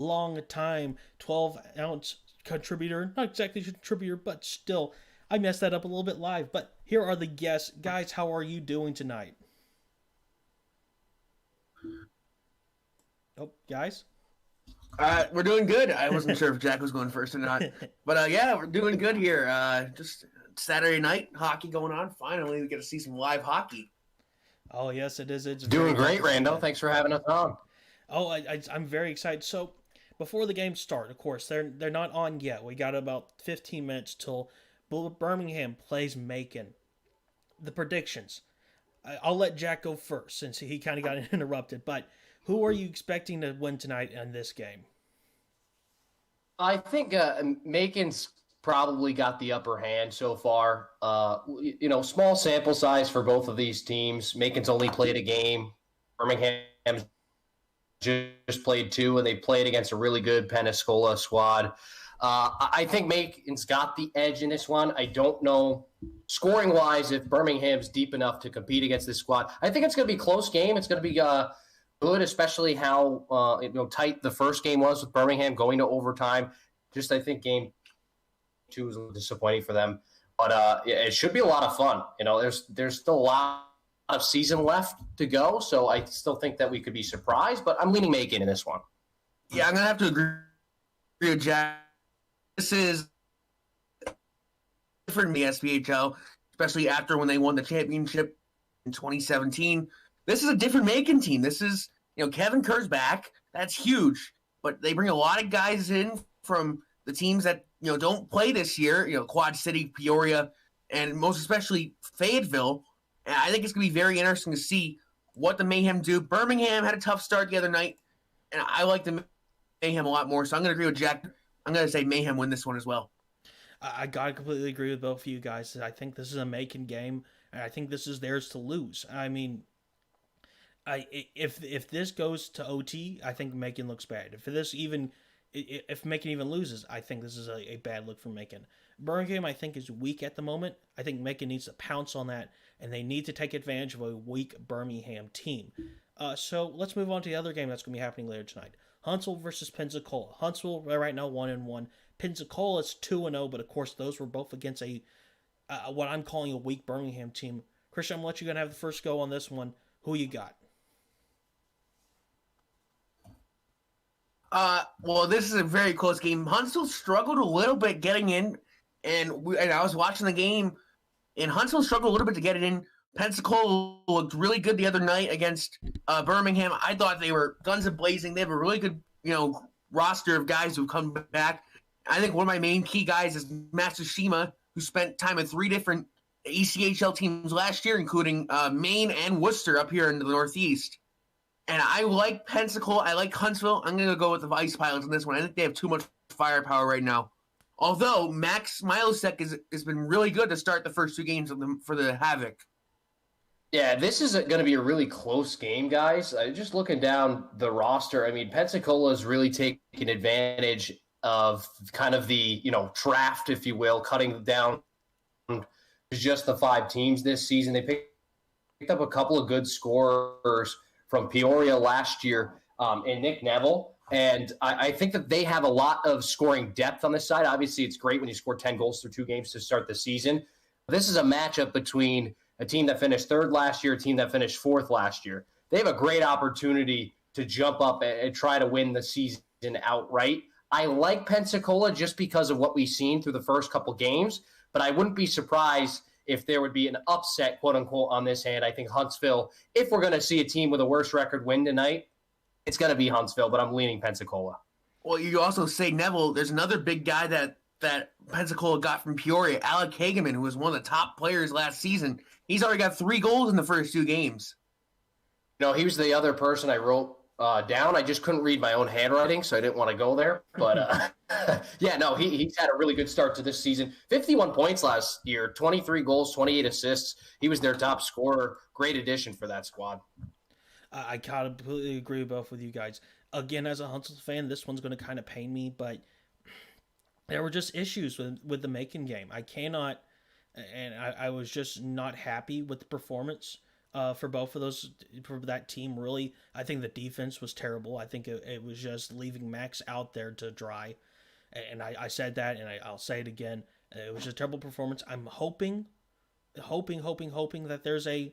long time 12-ounce contributor. Not exactly contributor, but still, I messed that up a little bit live. But here are the guests. Guys, how are you doing tonight? Oh, guys? We're doing good. I wasn't sure if Jack was going first or not, but yeah, we're doing good here. Just Saturday night hockey going on. Finally, we get to see some live hockey. Oh, yes, it is. It's very Doing good great, to see Randall. that. Thanks for having us on. Oh, I'm very excited. So, before the games start, of course, they're not on yet. We got about 15 minutes till Birmingham plays Macon. The predictions. I'll let Jack go first since he kind of got interrupted. But who are you expecting to win tonight in this game? I think Macon's probably got the upper hand so far. Small sample size for both of these teams. Macon's only played a game. Birmingham's just played two, and they played against a really good Pensacola squad. I think Macon's got the edge in this one. I don't know scoring wise if Birmingham's deep enough to compete against this squad. I think it's going to be a close game. It's going to be good, especially how tight the first game was with Birmingham going to overtime. Just I think game two was a little disappointing for them, but it should be a lot of fun. There's still a lot of season left to go, so I still think that we could be surprised. But I'm leaning Macon in this one. Yeah, I'm gonna have to agree with Jack. This is different in the SPHL, especially after when they won the championship in 2017. This is a different Macon team. This is, Kevin Kerr's back. That's huge. But they bring a lot of guys in from the teams that, don't play this year, Quad City, Peoria, and most especially Fayetteville. And I think it's going to be very interesting to see what the Mayhem do. Birmingham had a tough start the other night, and I like the Mayhem a lot more. So I'm going to agree with Jack. I'm going to say Mayhem win this one as well. I gotta completely agree with both of you guys. I think this is a Macon game, and I think this is theirs to lose. I mean, if this goes to OT, I think Macon looks bad. If Macon even loses, I think this is a bad look for Macon. Birmingham, I think, is weak at the moment. I think Macon needs to pounce on that, and they need to take advantage of a weak Birmingham team. So let's move on to the other game that's going to be happening later tonight. Huntsville versus Pensacola. Huntsville right now 1-1. Pensacola is 2-0, but of course those were both against a what I'm calling a weak Birmingham team. Christian, I'm gonna let you have the first go on this one. Who you got? Well, this is a very close game. Huntsville struggled a little bit getting in, and I was watching the game, and Huntsville struggled a little bit to get it in. Pensacola looked really good the other night against Birmingham. I thought they were guns a blazing. They have a really good, roster of guys who've come back. I think one of my main key guys is Matsushima, who spent time at three different ECHL teams last year, including Maine and Worcester up here in the Northeast. And I like Pensacola. I like Huntsville. I'm going to go with the Ice Pilots in this one. I think they have too much firepower right now. Although Max Milosek has been really good to start the first two games for the Havoc. Yeah, this is going to be a really close game, guys. Just looking down the roster, I mean, Pensacola is really taking advantage of kind of the, draft, if you will, cutting down to just the five teams this season. They picked up a couple of good scorers from Peoria last year and Nick Neville. And I think that they have a lot of scoring depth on this side. Obviously, it's great when you score 10 goals through two games to start the season. This is a matchup between a team that finished third last year, a team that finished fourth last year. They have a great opportunity to jump up and try to win the season outright. I like Pensacola just because of what we've seen through the first couple games, but I wouldn't be surprised if there would be an upset, quote unquote, on this hand. I think Huntsville, if we're going to see a team with a worse record win tonight, it's going to be Huntsville, but I'm leaning Pensacola. Well, you also say Neville. There's another big guy that Pensacola got from Peoria, Alec Hageman, who was one of the top players last season. He's already got 3 goals in the first 2 games. He was the other person I wrote down. I just couldn't read my own handwriting, so I didn't want to go there. But, he's had a really good start to this season. 51 points last year, 23 goals, 28 assists. He was their top scorer. Great addition for that squad. I completely agree with both of you guys. Again, as a Huntsville fan, this one's going to kind of pain me, but there were just issues with the Macon game. I cannot, and I was just not happy with the performance. for both of those, for that team. Really, I think the defense was terrible. I think it was just leaving Max out there to dry, and I said that, and I'll say it again. It was a terrible performance. I'm hoping that there's a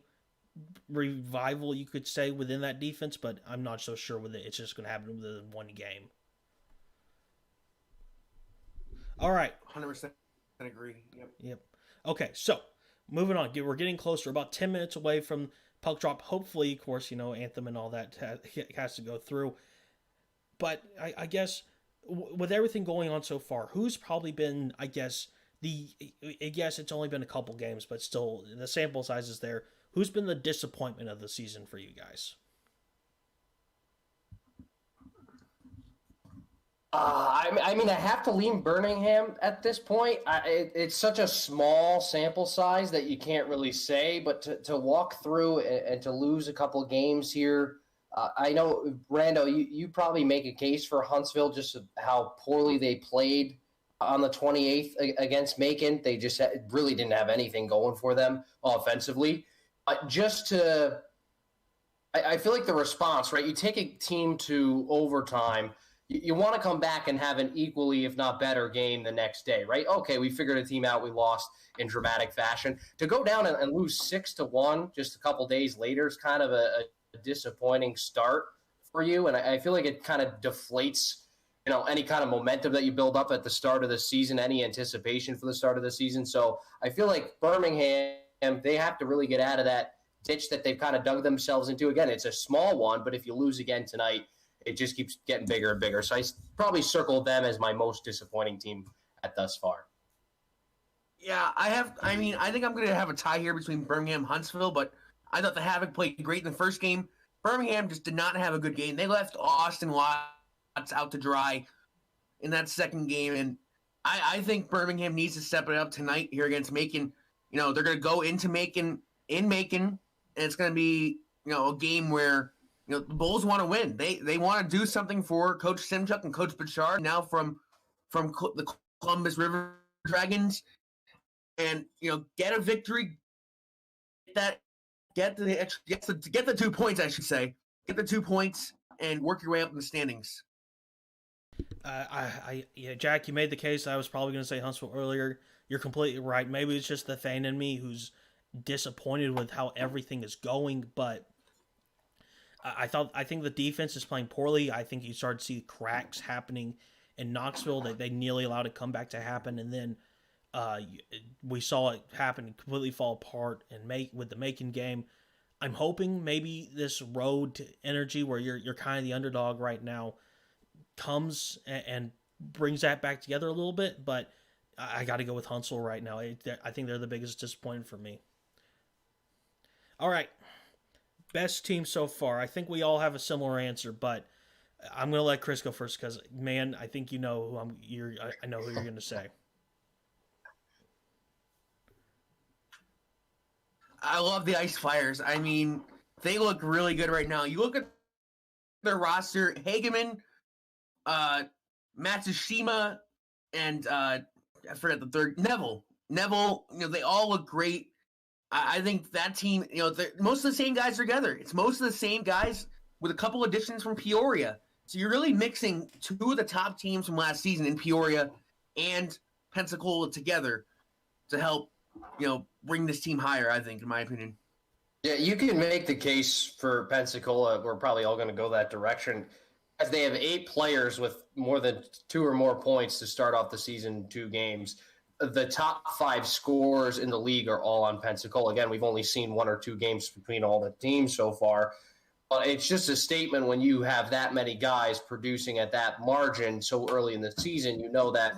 revival, you could say, within that defense, but I'm not so sure with it. It's just going to happen within one game. All right. 100% agree. Yep. Okay, so moving on. We're getting closer. About 10 minutes away from puck drop. Hopefully, of course, Anthem and all that has to go through. But I guess with everything going on so far, who's probably been, I guess it's only been a couple games, but still the sample size is there. Who's been the disappointment of the season for you guys? I mean, I have to lean Birmingham at this point. It's such a small sample size that you can't really say, but to walk through and to lose a couple of games here, I know, Rando, you probably make a case for Huntsville, just how poorly they played on the 28th against Macon. They just really didn't have anything going for them offensively. I feel like the response, right? You take a team to overtime, you want to come back and have an equally, if not better, game the next day, right? Okay, we figured a team out. We lost in dramatic fashion. To go down and lose 6-1 just a couple days later is kind of a disappointing start for you. And I feel like it kind of deflates, any kind of momentum that you build up at the start of the season, any anticipation for the start of the season. So I feel like Birmingham, they have to really get out of that ditch that they've kind of dug themselves into. Again, it's a small one, but if you lose again tonight, it just keeps getting bigger and bigger. So I probably circled them as my most disappointing team at thus far. Yeah, I think I'm going to have a tie here between Birmingham and Huntsville, but I thought the Havoc played great in the first game. Birmingham just did not have a good game. They left Austin Watts out to dry in that second game, and I think Birmingham needs to step it up tonight here against Macon. They're going to go into Macon, and it's going to be, a game where the Bulls want to win. They want to do something for Coach Simchuk and Coach Bouchard now from the Columbus River Dragons, and get a victory. Get the 2 points, I should say. Get the 2 points and work your way up in the standings. Jack, you made the case. I was probably going to say Huntsville earlier. You're completely right. Maybe it's just the fan in me who's disappointed with how everything is going, but I think the defense is playing poorly. I think you started to see cracks happening in Knoxville that they nearly allowed a comeback to happen, and then we saw it happen and completely fall apart with the Macon game. I'm hoping maybe this road to energy where you're kind of the underdog right now comes and brings that back together a little bit, but I got to go with Huntsville right now. I think they're the biggest disappointment for me. All right. Best team so far. I think we all have a similar answer, but I'm going to let Chris go first because, man, I think you know who I know who you're going to say. I love the Ice Flyers. I mean, they look really good right now. You look at their roster: Hageman, Matsushima, and I forget the third, Neville. They all look great. I think that team, most of the same guys together. It's most of the same guys with a couple additions from Peoria. So you're really mixing two of the top teams from last season in Peoria and Pensacola together to help, bring this team higher, I think, in my opinion. Yeah, you can make the case for Pensacola. We're probably all going to go that direction, as they have 8 players with more than 2 or more points to start off the season, 2 games. The top 5 scorers in the league are all on Pensacola. Again, we've only seen 1 or 2 games between all the teams so far. But it's just a statement when you have that many guys producing at that margin so early in the season, that,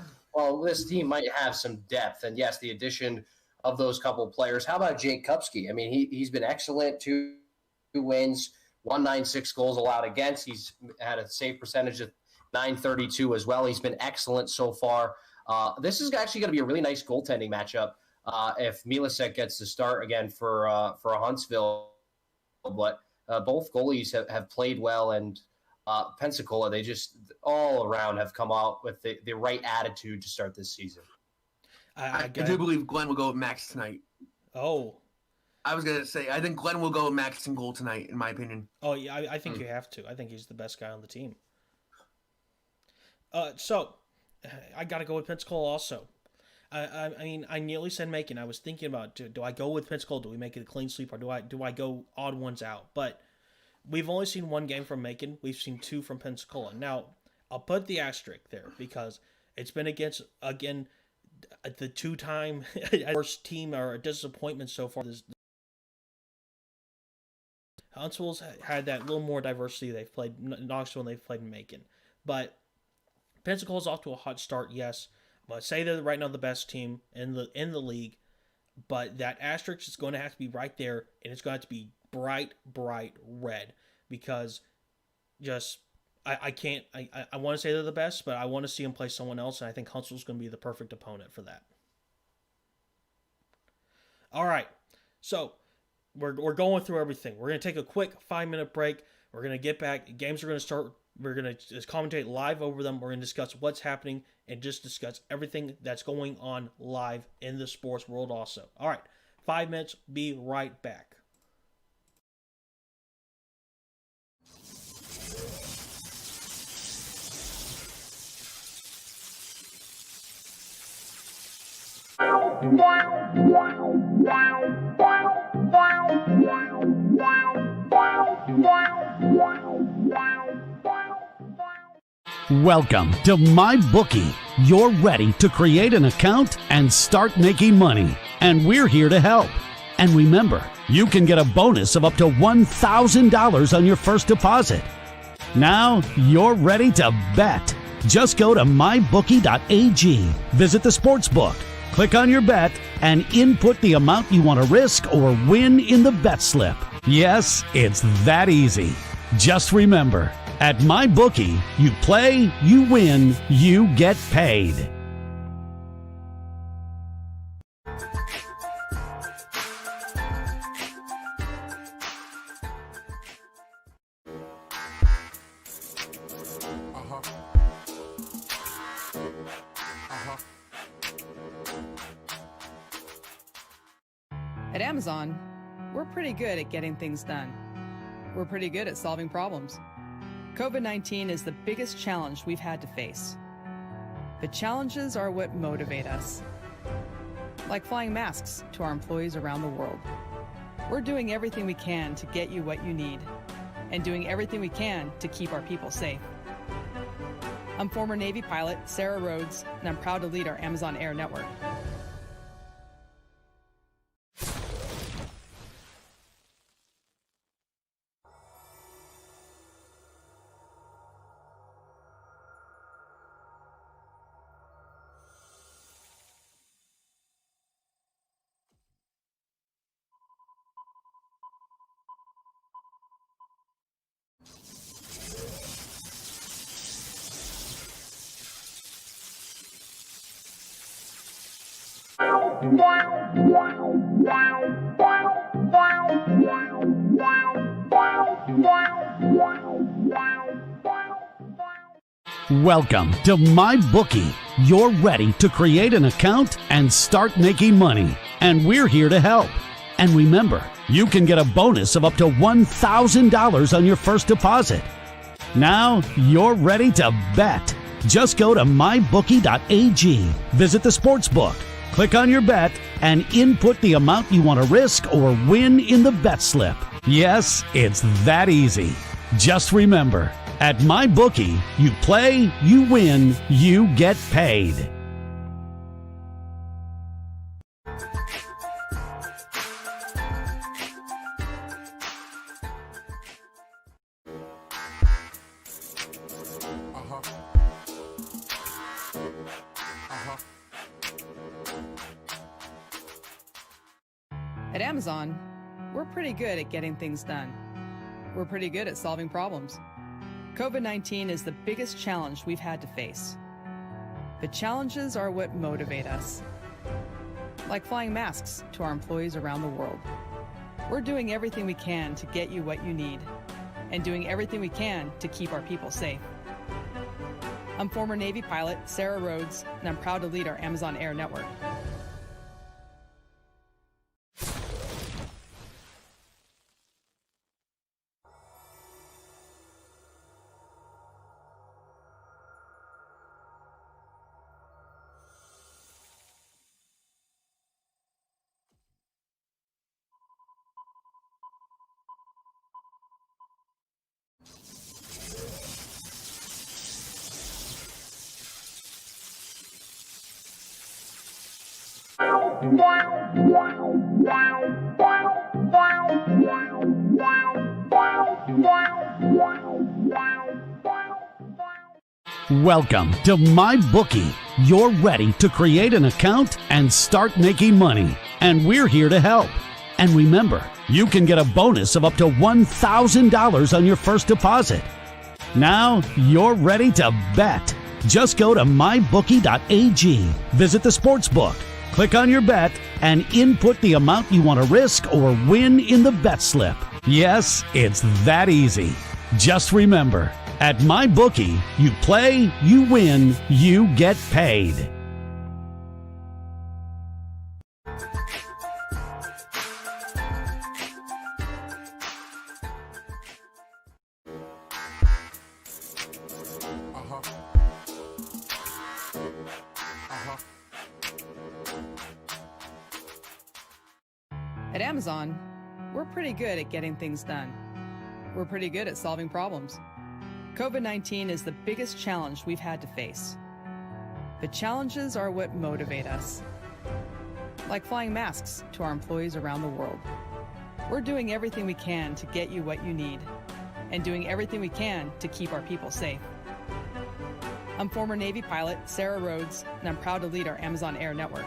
this team might have some depth. And yes, the addition of those couple of players. How about Jake Kupski? I mean, he's been excellent. 2 wins, 196 goals allowed against. He's had a save percentage of .932 as well. He's been excellent so far. This is actually going to be a really nice goaltending matchup if Milasek gets to start again for Huntsville. But both goalies have played well, and Pensacola, they just all around have come out with the right attitude to start this season. I do believe Glenn will go with Max tonight. Oh. I was gonna say I think Glenn will go with Max in goal tonight, in my opinion. Oh yeah, I think you have to. I think he's the best guy on the team. So I got to go with Pensacola also. I mean, I nearly said Macon. I was thinking about do I go with Pensacola? Do we make it a clean sweep, or do I go odd ones out? But we've only seen one game from Macon. We've seen 2 from Pensacola. Now I'll put the asterisk there because it's been against again the 2-time worst team or disappointment so far. Huntsville's had that little more diversity. They've played Knoxville and they've played Macon, but Pensacola's off to a hot start. Yes. But say they're right now the best team in the league, but that asterisk is going to have to be right there, and it's going to have to be bright red because just I can't I want to say they're the best, but I want to see them play someone else, and I think Huntsville's going to be the perfect opponent for that. All right, so we're going through everything. We're going to take a quick 5-minute break. We're going to get back. Games are going to start. We're going to just commentate live over them. We're going to discuss what's happening and just discuss everything that's going on live in the sports world also. All right, 5 minutes. Be right back. Welcome to MyBookie. You're ready to create an account and start making money, and we're here to help. And remember, you can get a bonus of up to $1,000 on your first deposit. Now you're ready to bet. Just go to mybookie.ag, visit the sportsbook, click on your bet, and input the amount you want to risk or win in the bet slip. Yes, it's that easy. Just remember, at MyBookie, you play, you win, you get paid. At Amazon, we're pretty good at getting things done. We're pretty good at solving problems. COVID-19 is the biggest challenge we've had to face. But challenges are what motivate us. Like flying masks to our employees around the world. We're doing everything we can to get you what you need, and doing everything we can to keep our people safe. I'm former Navy pilot Sarah Rhodes, and I'm proud to lead our Amazon Air network. Welcome to MyBookie. You're ready to create an account and start making money, and we're here to help. And remember, you can get a bonus of up to $1,000 on your first deposit. Now you're ready to bet. Just go to mybookie.ag, visit the sportsbook, click on your bet, and input the amount you want to risk or win in the bet slip. Yes, it's that easy. Just remember, at MyBookie, you play, you win, you get paid. At Amazon, we're pretty good at getting things done. We're pretty good at solving problems. COVID-19 is the biggest challenge we've had to face. But challenges are what motivate us. Like flying masks to our employees around the world. We're doing everything we can to get you what you need, and doing everything we can to keep our people safe. I'm former Navy pilot Sarah Rhodes, and I'm proud to lead our Amazon Air network. Welcome to MyBookie. You're ready to create an account and start making money. And we're here to help. And remember, you can get a bonus of up to $1,000 on your first deposit. Now you're ready to bet. Just go to mybookie.ag, visit the sportsbook, click on your bet, and input the amount you want to risk or win in the bet slip. Yes, it's that easy. Just remember, at MyBookie, you play, you win, you get paid. At Amazon, we're pretty good at getting things done. We're pretty good at solving problems. COVID-19 is the biggest challenge we've had to face. But challenges are what motivate us. Like flying masks to our employees around the world. We're doing everything we can to get you what you need, and doing everything we can to keep our people safe. I'm former Navy pilot Sarah Rhodes, and I'm proud to lead our Amazon Air network.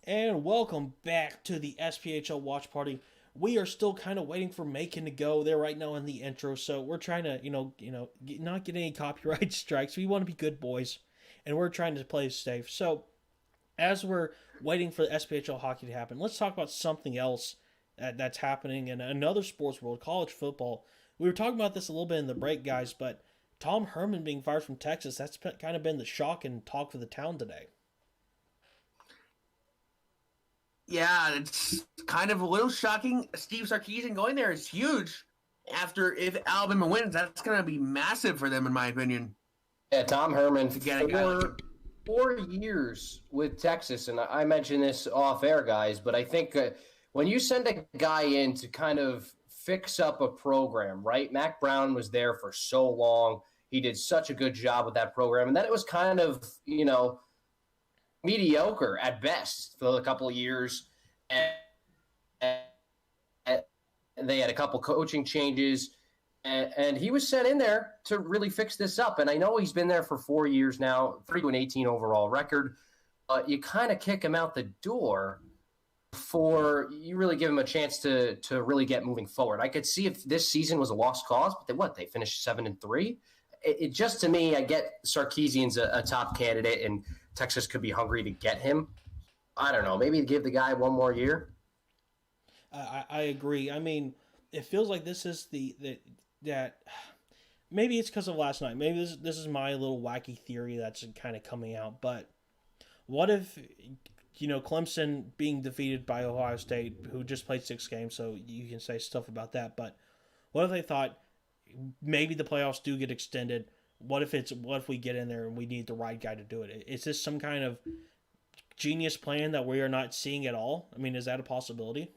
And welcome back to the SPHL Watch Party. We are still kind of waiting for Macon to go. They're right now in the intro, so we're trying to, not get any copyright strikes. We want to be good boys, and we're trying to play safe. So, as we're waiting for the SPHL hockey to happen, let's talk about something else that's happening in another sports world, college football. We were talking about this a little bit in the break, guys, but Tom Herman being fired from Texas, that's kind of been the shock and talk of the town today. Yeah, it's kind of a little shocking. Steve Sarkisian going there is huge. If Alabama wins, that's going to be massive for them, in my opinion. Yeah, Tom Herman for 4 years with Texas, and I mentioned this off air, guys, but I think when you send a guy in to kind of fix up a program, right? Mac Brown was there for so long. He did such a good job with that program, and then it was kind of, mediocre at best for a couple of years, and they had a couple coaching changes, and he was sent in there to really fix this up. And I know he's been there for 4 years now, 3-18 overall record, but you kind of kick him out the door before you really give him a chance to really get moving forward. I could see if this season was a lost cause, but they finished 7-3. It just, to me, I get Sarkisian's a top candidate, and Texas could be hungry to get him. I don't know. Maybe give the guy one more year. I agree. I mean, it feels like this is that maybe it's because of last night. Maybe this is my little wacky theory that's kind of coming out. But what if, Clemson being defeated by Ohio State, who just played 6 games, so you can say stuff about that. But what if they thought maybe the playoffs do get extended? What if we get in there and we need the right guy to do it? Is this some kind of genius plan that we are not seeing at all? I mean, is that a possibility?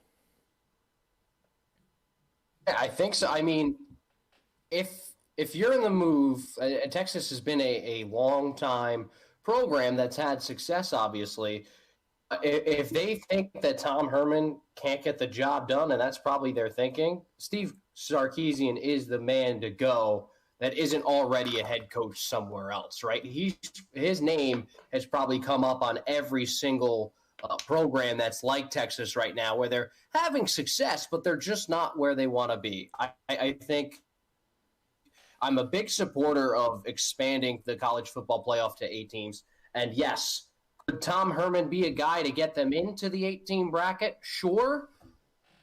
Yeah, I think so. I mean, if you're in the move, Texas has been a long time program that's had success, obviously. If they think that Tom Herman can't get the job done, and that's probably their thinking, Steve Sarkisian is the man to go that isn't already a head coach somewhere else, right? His name has probably come up on every single program that's like Texas right now, where they're having success, but they're just not where they want to be. I think I'm a big supporter of expanding the college football playoff to 8 teams. And yes, could Tom Herman be a guy to get them into the 8-team bracket? Sure.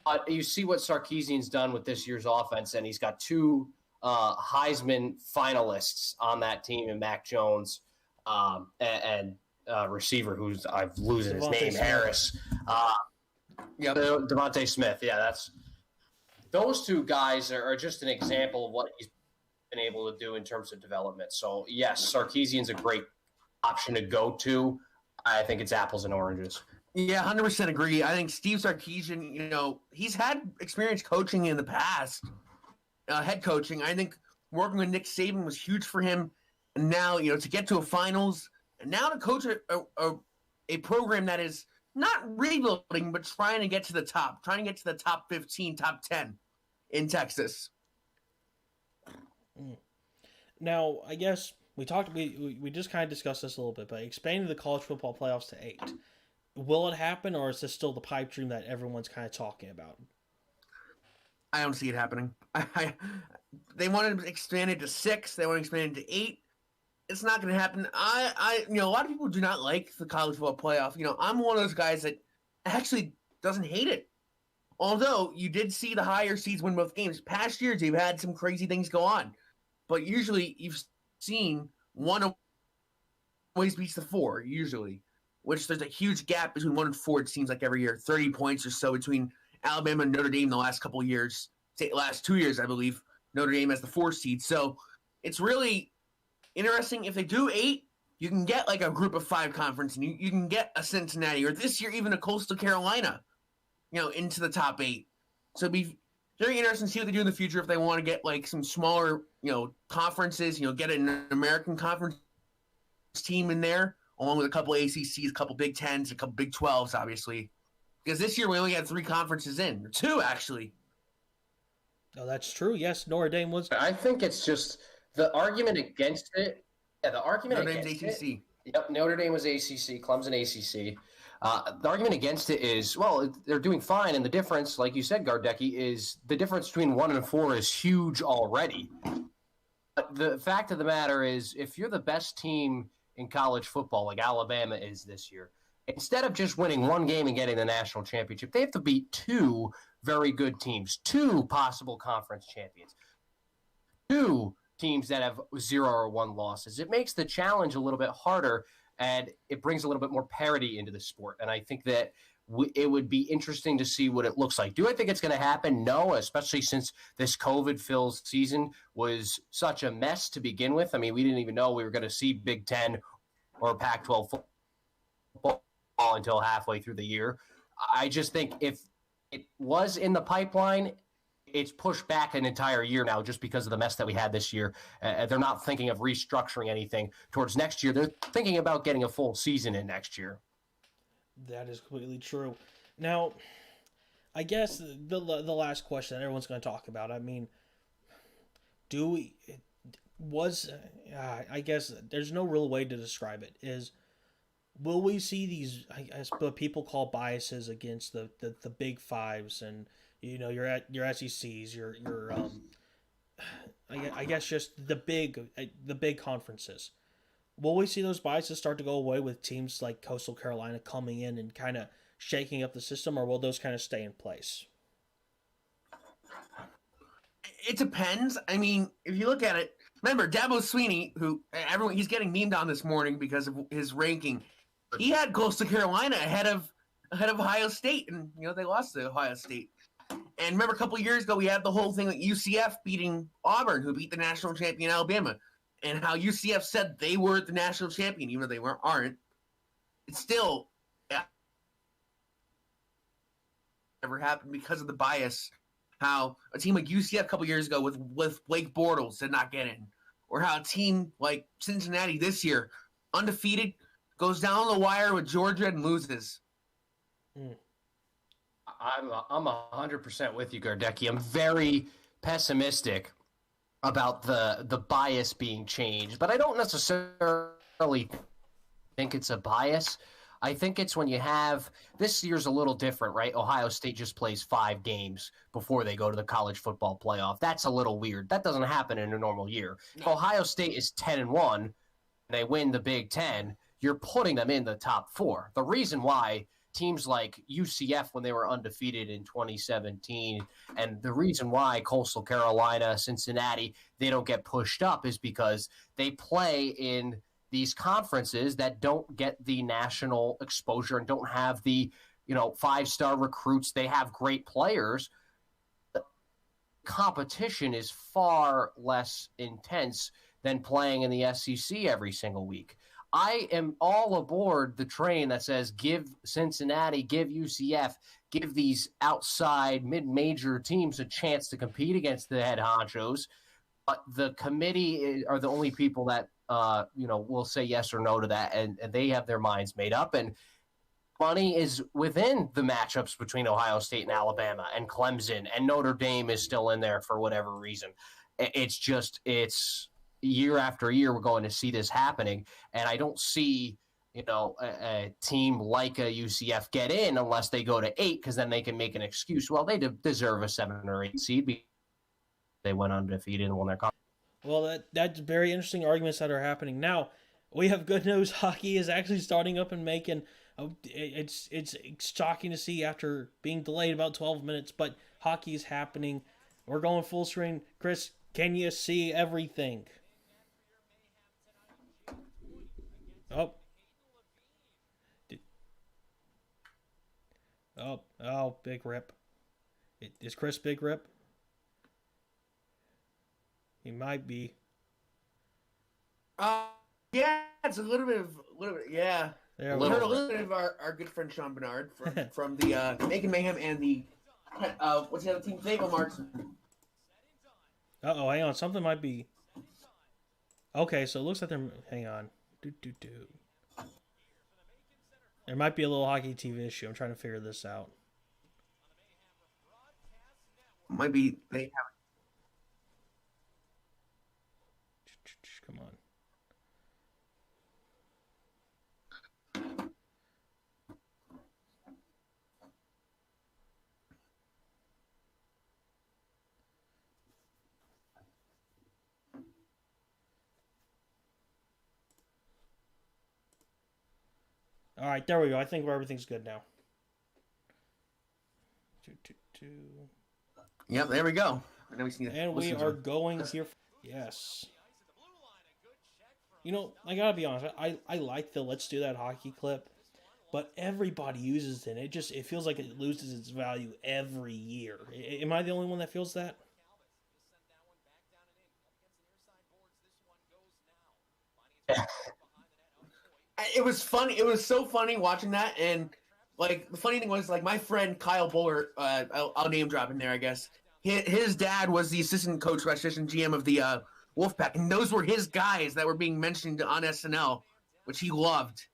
But you see what Sarkisian's done with this year's offense, and he's got 2 Heisman finalists on that team, and Mac Jones and receiver who's I'm losing his name, Harris. Devontae Smith. Yeah, that's those two guys are just an example of what he's been able to do in terms of development. So yes, Sarkisian's a great option to go to. I think it's apples and oranges. Yeah, 100% agree. I think Steve Sarkisian, he's had experience coaching in the past, head coaching. I think working with Nick Saban was huge for him. And now, to get to a finals, and now to coach a program that is not rebuilding, but trying to get to the top 15, top 10 in Texas. Now, I guess we just kind of discussed this a little bit, but expanding the college football playoffs to 8. Will it happen, or is this still the pipe dream that everyone's kind of talking about? I don't see it happening. They want to expand it to 6. They want to expand it to 8. It's not going to happen. A lot of people do not like the college football playoff. I'm one of those guys that actually doesn't hate it. Although you did see the higher seeds win both games. Past years, you've had some crazy things go on. But usually you've seen one always beats the 4, usually. Which there's a huge gap between 1 and 4, it seems like every year. 30 points or so between Alabama and Notre Dame the last couple of years. Last 2 years, I believe. Notre Dame as the 4 seed. So it's really interesting. If they do 8, you can get like a group of 5 conference, and you can get a Cincinnati, or this year even a Coastal Carolina, into the top 8. So it'd be very interesting to see what they do in the future if they want to get like some smaller, conferences, get an American conference team in there, along with a couple ACCs, a couple Big Tens, a couple Big 12s, obviously. Because this year we only had 3 conferences in, or 2 actually. Oh, that's true. Yes, Notre Dame was. I think it's just the argument against it. Yeah, the argument Notre against Dame's ACC. Yep, Notre Dame was ACC, Clemson ACC. The argument against it is, well, they're doing fine, and the difference, like you said, Gardecki, is the difference between 1 and 4 is huge already. But the fact of the matter is, if you're the best team in college football, like Alabama is this year, instead of just winning 1 game and getting the national championship, they have to beat 2 very good teams, 2 possible conference champions, 2 teams that have 0 or 1 losses. It makes the challenge a little bit harder, and it brings a little bit more parity into the sport. And I think that it would be interesting to see what it looks like. Do I think it's going to happen? No, especially since this COVID-filled season was such a mess to begin with. I mean, we didn't even know we were going to see Big Ten or Pac-12 football until halfway through the year. I just think if it was in the pipeline, it's pushed back an entire year now just because of the mess that we had this year. They're not thinking of restructuring anything towards next year. They're thinking about getting a full season in next year. That is completely true. Now, I guess the last question that everyone's going to talk about, I mean, I guess there's no real way to describe it, will we see these, I guess, what people call biases against the big 5s and, your SECs, I guess just the big conferences. Will we see those biases start to go away with teams like Coastal Carolina coming in and kind of shaking up the system, or will those kind of stay in place? It depends. I mean, if you look at it, remember Dabo Swinney, who he's getting memed on this morning because of his ranking. He had Coastal Carolina ahead of Ohio State, and they lost to Ohio State. And remember, a couple of years ago, we had the whole thing with UCF beating Auburn, who beat the national champion Alabama, and how UCF said they were the national champion, even though they aren't. It's still never happened because of the bias. How a team like UCF a couple years ago with Blake Bortles did not get in, or how a team like Cincinnati this year, undefeated, goes down the wire with Georgia and loses. I'm 100% with you, Gardecki. I'm very pessimistic about the bias being changed, but I don't necessarily think it's a bias. I think it's when you have – this year's a little different, right? Ohio State just plays 5 games before they go to the college football playoff. That's a little weird. That doesn't happen in a normal year. If Ohio State is 10-1 and they win the Big Ten, you're putting them in the top 4. The reason why teams like UCF when they were undefeated in 2017. And the reason why Coastal Carolina, Cincinnati, they don't get pushed up is because they play in these conferences that don't get the national exposure and don't have the, 5-star recruits. They have great players. Competition is far less intense than playing in the SEC every single week. I am all aboard the train that says give Cincinnati, give UCF, give these outside mid-major teams a chance to compete against the head honchos. But the committee are the only people that, will say yes or no to that, and they have their minds made up. And money is within the matchups between Ohio State and Alabama and Clemson, and Notre Dame is still in there for whatever reason. It's year after year we're going to see this happening, and I don't see a team like a UCF get in unless they go to 8, because then they can make an excuse. Well, they deserve a 7 or 8 seed because they went undefeated and won their conference. Well, that's very interesting arguments that are happening now. We have good news. Hockey is actually starting up and making. It's shocking to see after being delayed about 12 minutes, but hockey is happening. We're going full screen. Chris, can you see everything? Oh, big rip. Is Chris big rip? He might be. Yeah, it's a little bit, yeah. There We heard a little bit of our good friend Sean Bernard from the Making Mayhem and the, what's the other team's name? Marks. Uh-oh, hang on. Something might be... Okay, so it looks like they're... Hang on. There might be a little hockey TV issue. I'm trying to figure this out. Might be... They have... Come on. All right, there we go. I think everything's good now. Yep, there we go. And we are going here. Yes. I gotta be honest. I like the let's do that hockey clip, but everybody uses it. It feels like it loses its value every year. Am I the only one that feels that? It was funny. It was so funny watching that, and the funny thing was my friend Kyle Buller. I'll name drop in there, I guess. His dad was the assistant coach, assistant GM of the Wolfpack, and those were his guys that were being mentioned on SNL, which he loved.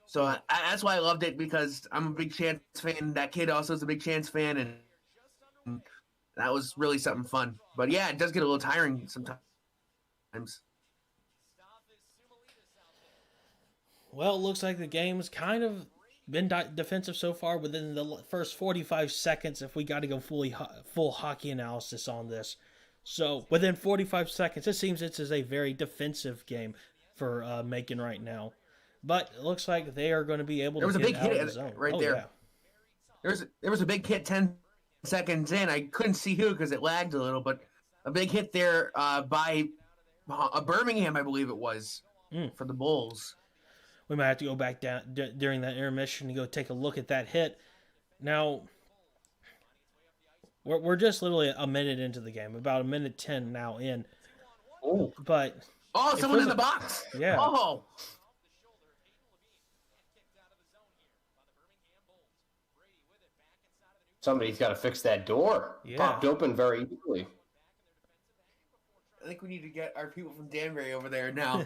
So that's why I loved it, because I'm a big Chance fan. That kid also is a big Chance fan, and that was really something fun. But yeah, it does get a little tiring sometimes. Well, it looks like the game's kind of been defensive so far within the first 45 seconds if we got to go full hockey analysis on this. So within 45 seconds, it seems this is a very defensive game for Macon right now. But it looks like they are going to be able to get out of the zone. Right there. Yeah. There was a big hit 10 seconds in. I couldn't see who because it lagged a little, but a big hit there by Birmingham, I believe it was, for the Bulls. We might have to go back down during that intermission to go take a look at that hit. Now, we're just literally a minute into the game, about a minute 10 now in. Oh, but someone in the box. Yeah. Oh. Somebody's got to fix that door. Yeah. Popped open very easily. I think we need to get our people from Danbury over there now.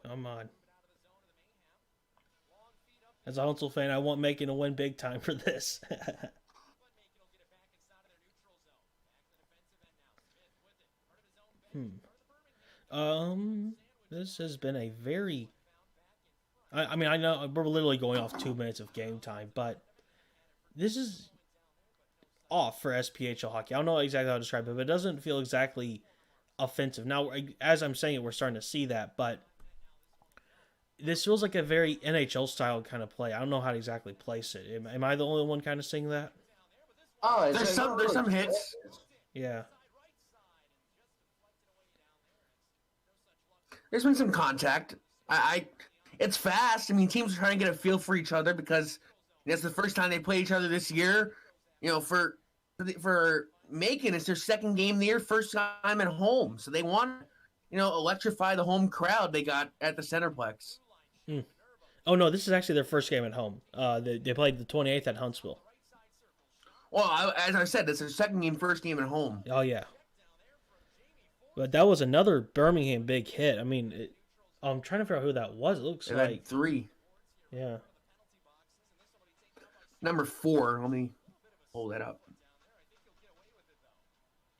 Come on. As a Huntsville fan, I want Macon to win big time for this. This has been a very... I mean, I know we're literally going off 2 minutes of game time, but this is off for SPHL hockey. I don't know exactly how to describe it, but it doesn't feel exactly offensive. Now, as I'm saying it, we're starting to see that, but this feels like a very NHL style kind of play. I don't know how to exactly place it. Am I the only one kind of seeing that? Oh, There's some hits. Yeah. There's been some contact. It's fast. I mean, teams are trying to get a feel for each other because it's the first time they play each other this year. You know, for Macon, it's their second game of the year, first time at home, so they want electrify the home crowd they got at the Centerplex. Oh no, this is actually their first game at home. They played the 28th at Huntsville. Well, as I said, it's their second game, first game at home. Oh yeah. But that was another Birmingham big hit. I mean, I'm trying to figure out who that was. It looks They like had 3. Yeah. Number 4. Let me pull that up.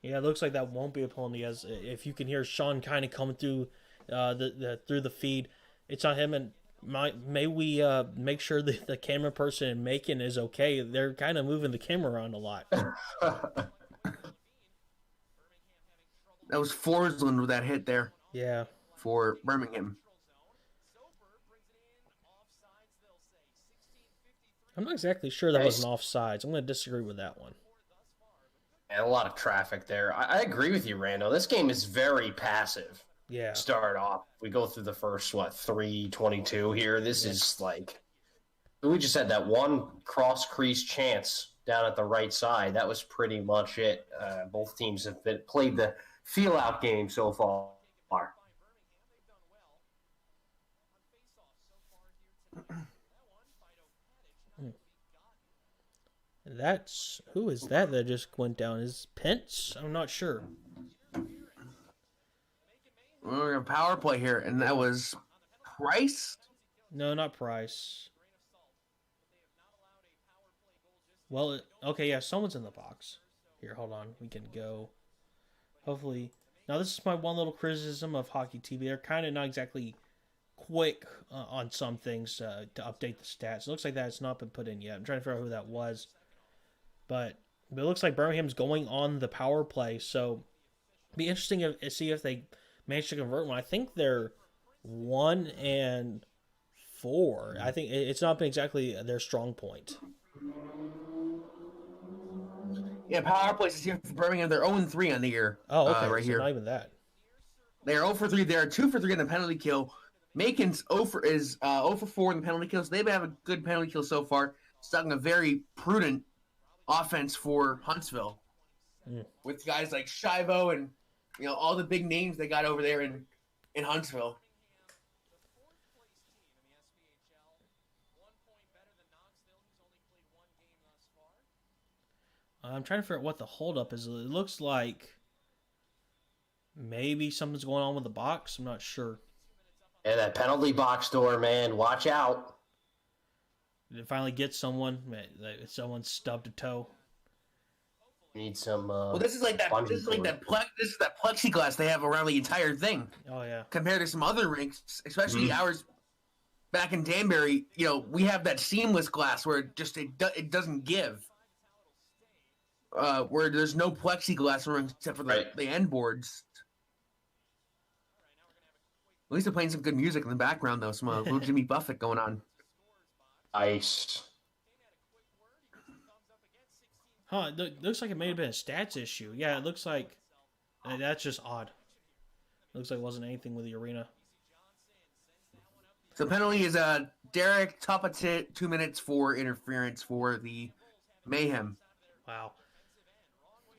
Yeah, it looks like that won't be a penalty. As if you can hear Sean kind of coming through through the feed, it's not him. And may we make sure that the camera person in Macon is okay? They're kind of moving the camera around a lot. That was Forsland with that hit there Yeah. for Birmingham. I'm not exactly sure that was an offsides. I'm going to disagree with that one. And a lot of traffic there. I agree with you, Rando. This game is very passive. Yeah. Start off. We go through the first, 3:22 here. This is like, we just had that one cross crease chance down at the right side. That was pretty much it. Both teams have played the feel out game so far. Who is that just went down? Is Pence? I'm not sure. We're going to power play here, and that was Price? No, not Price. Well, okay, yeah, someone's in the box. Here, hold on. We can go. Hopefully. Now, this is my one little criticism of Hockey TV. They're kind of not exactly quick on some things to update the stats. It looks like that's not been put in yet. I'm trying to figure out who that was. But it looks like Birmingham's going on the power play, so it'd be interesting to see if they manage to convert one. I think they're 1-4. I think it's not been exactly their strong point. Yeah, power plays is here for Birmingham. They're 0-3 on the year. Oh, okay. Right so here. not even that. They're 0-3. They're 2-3 in the penalty kill. Macon's 0-4 in the penalty kills. They have a good penalty kill so far. Starting a very prudent offense for Huntsville. With guys like Shivo and all the big names they got over there in Huntsville. I'm trying to figure out what the holdup is. It looks like maybe something's going on with the box. I'm not sure. Yeah, that penalty box door, man. Watch out. Did it finally get someone? Someone stubbed a toe. Need some. Well, this is that plexiglass they have around the entire thing. Oh yeah. Compared to some other rinks, especially ours back in Danbury, we have that seamless glass where it doesn't give. Where there's no plexiglass ring except for the end boards. At least they're playing some good music in the background, though. Some little Jimmy Buffett going on. Ice. Huh, looks like it may have been a stats issue. Yeah, it looks like that's just odd. Looks like it wasn't anything with the arena. So penalty is Derek Topatit, 2 minutes for interference for the Mayhem. Wow.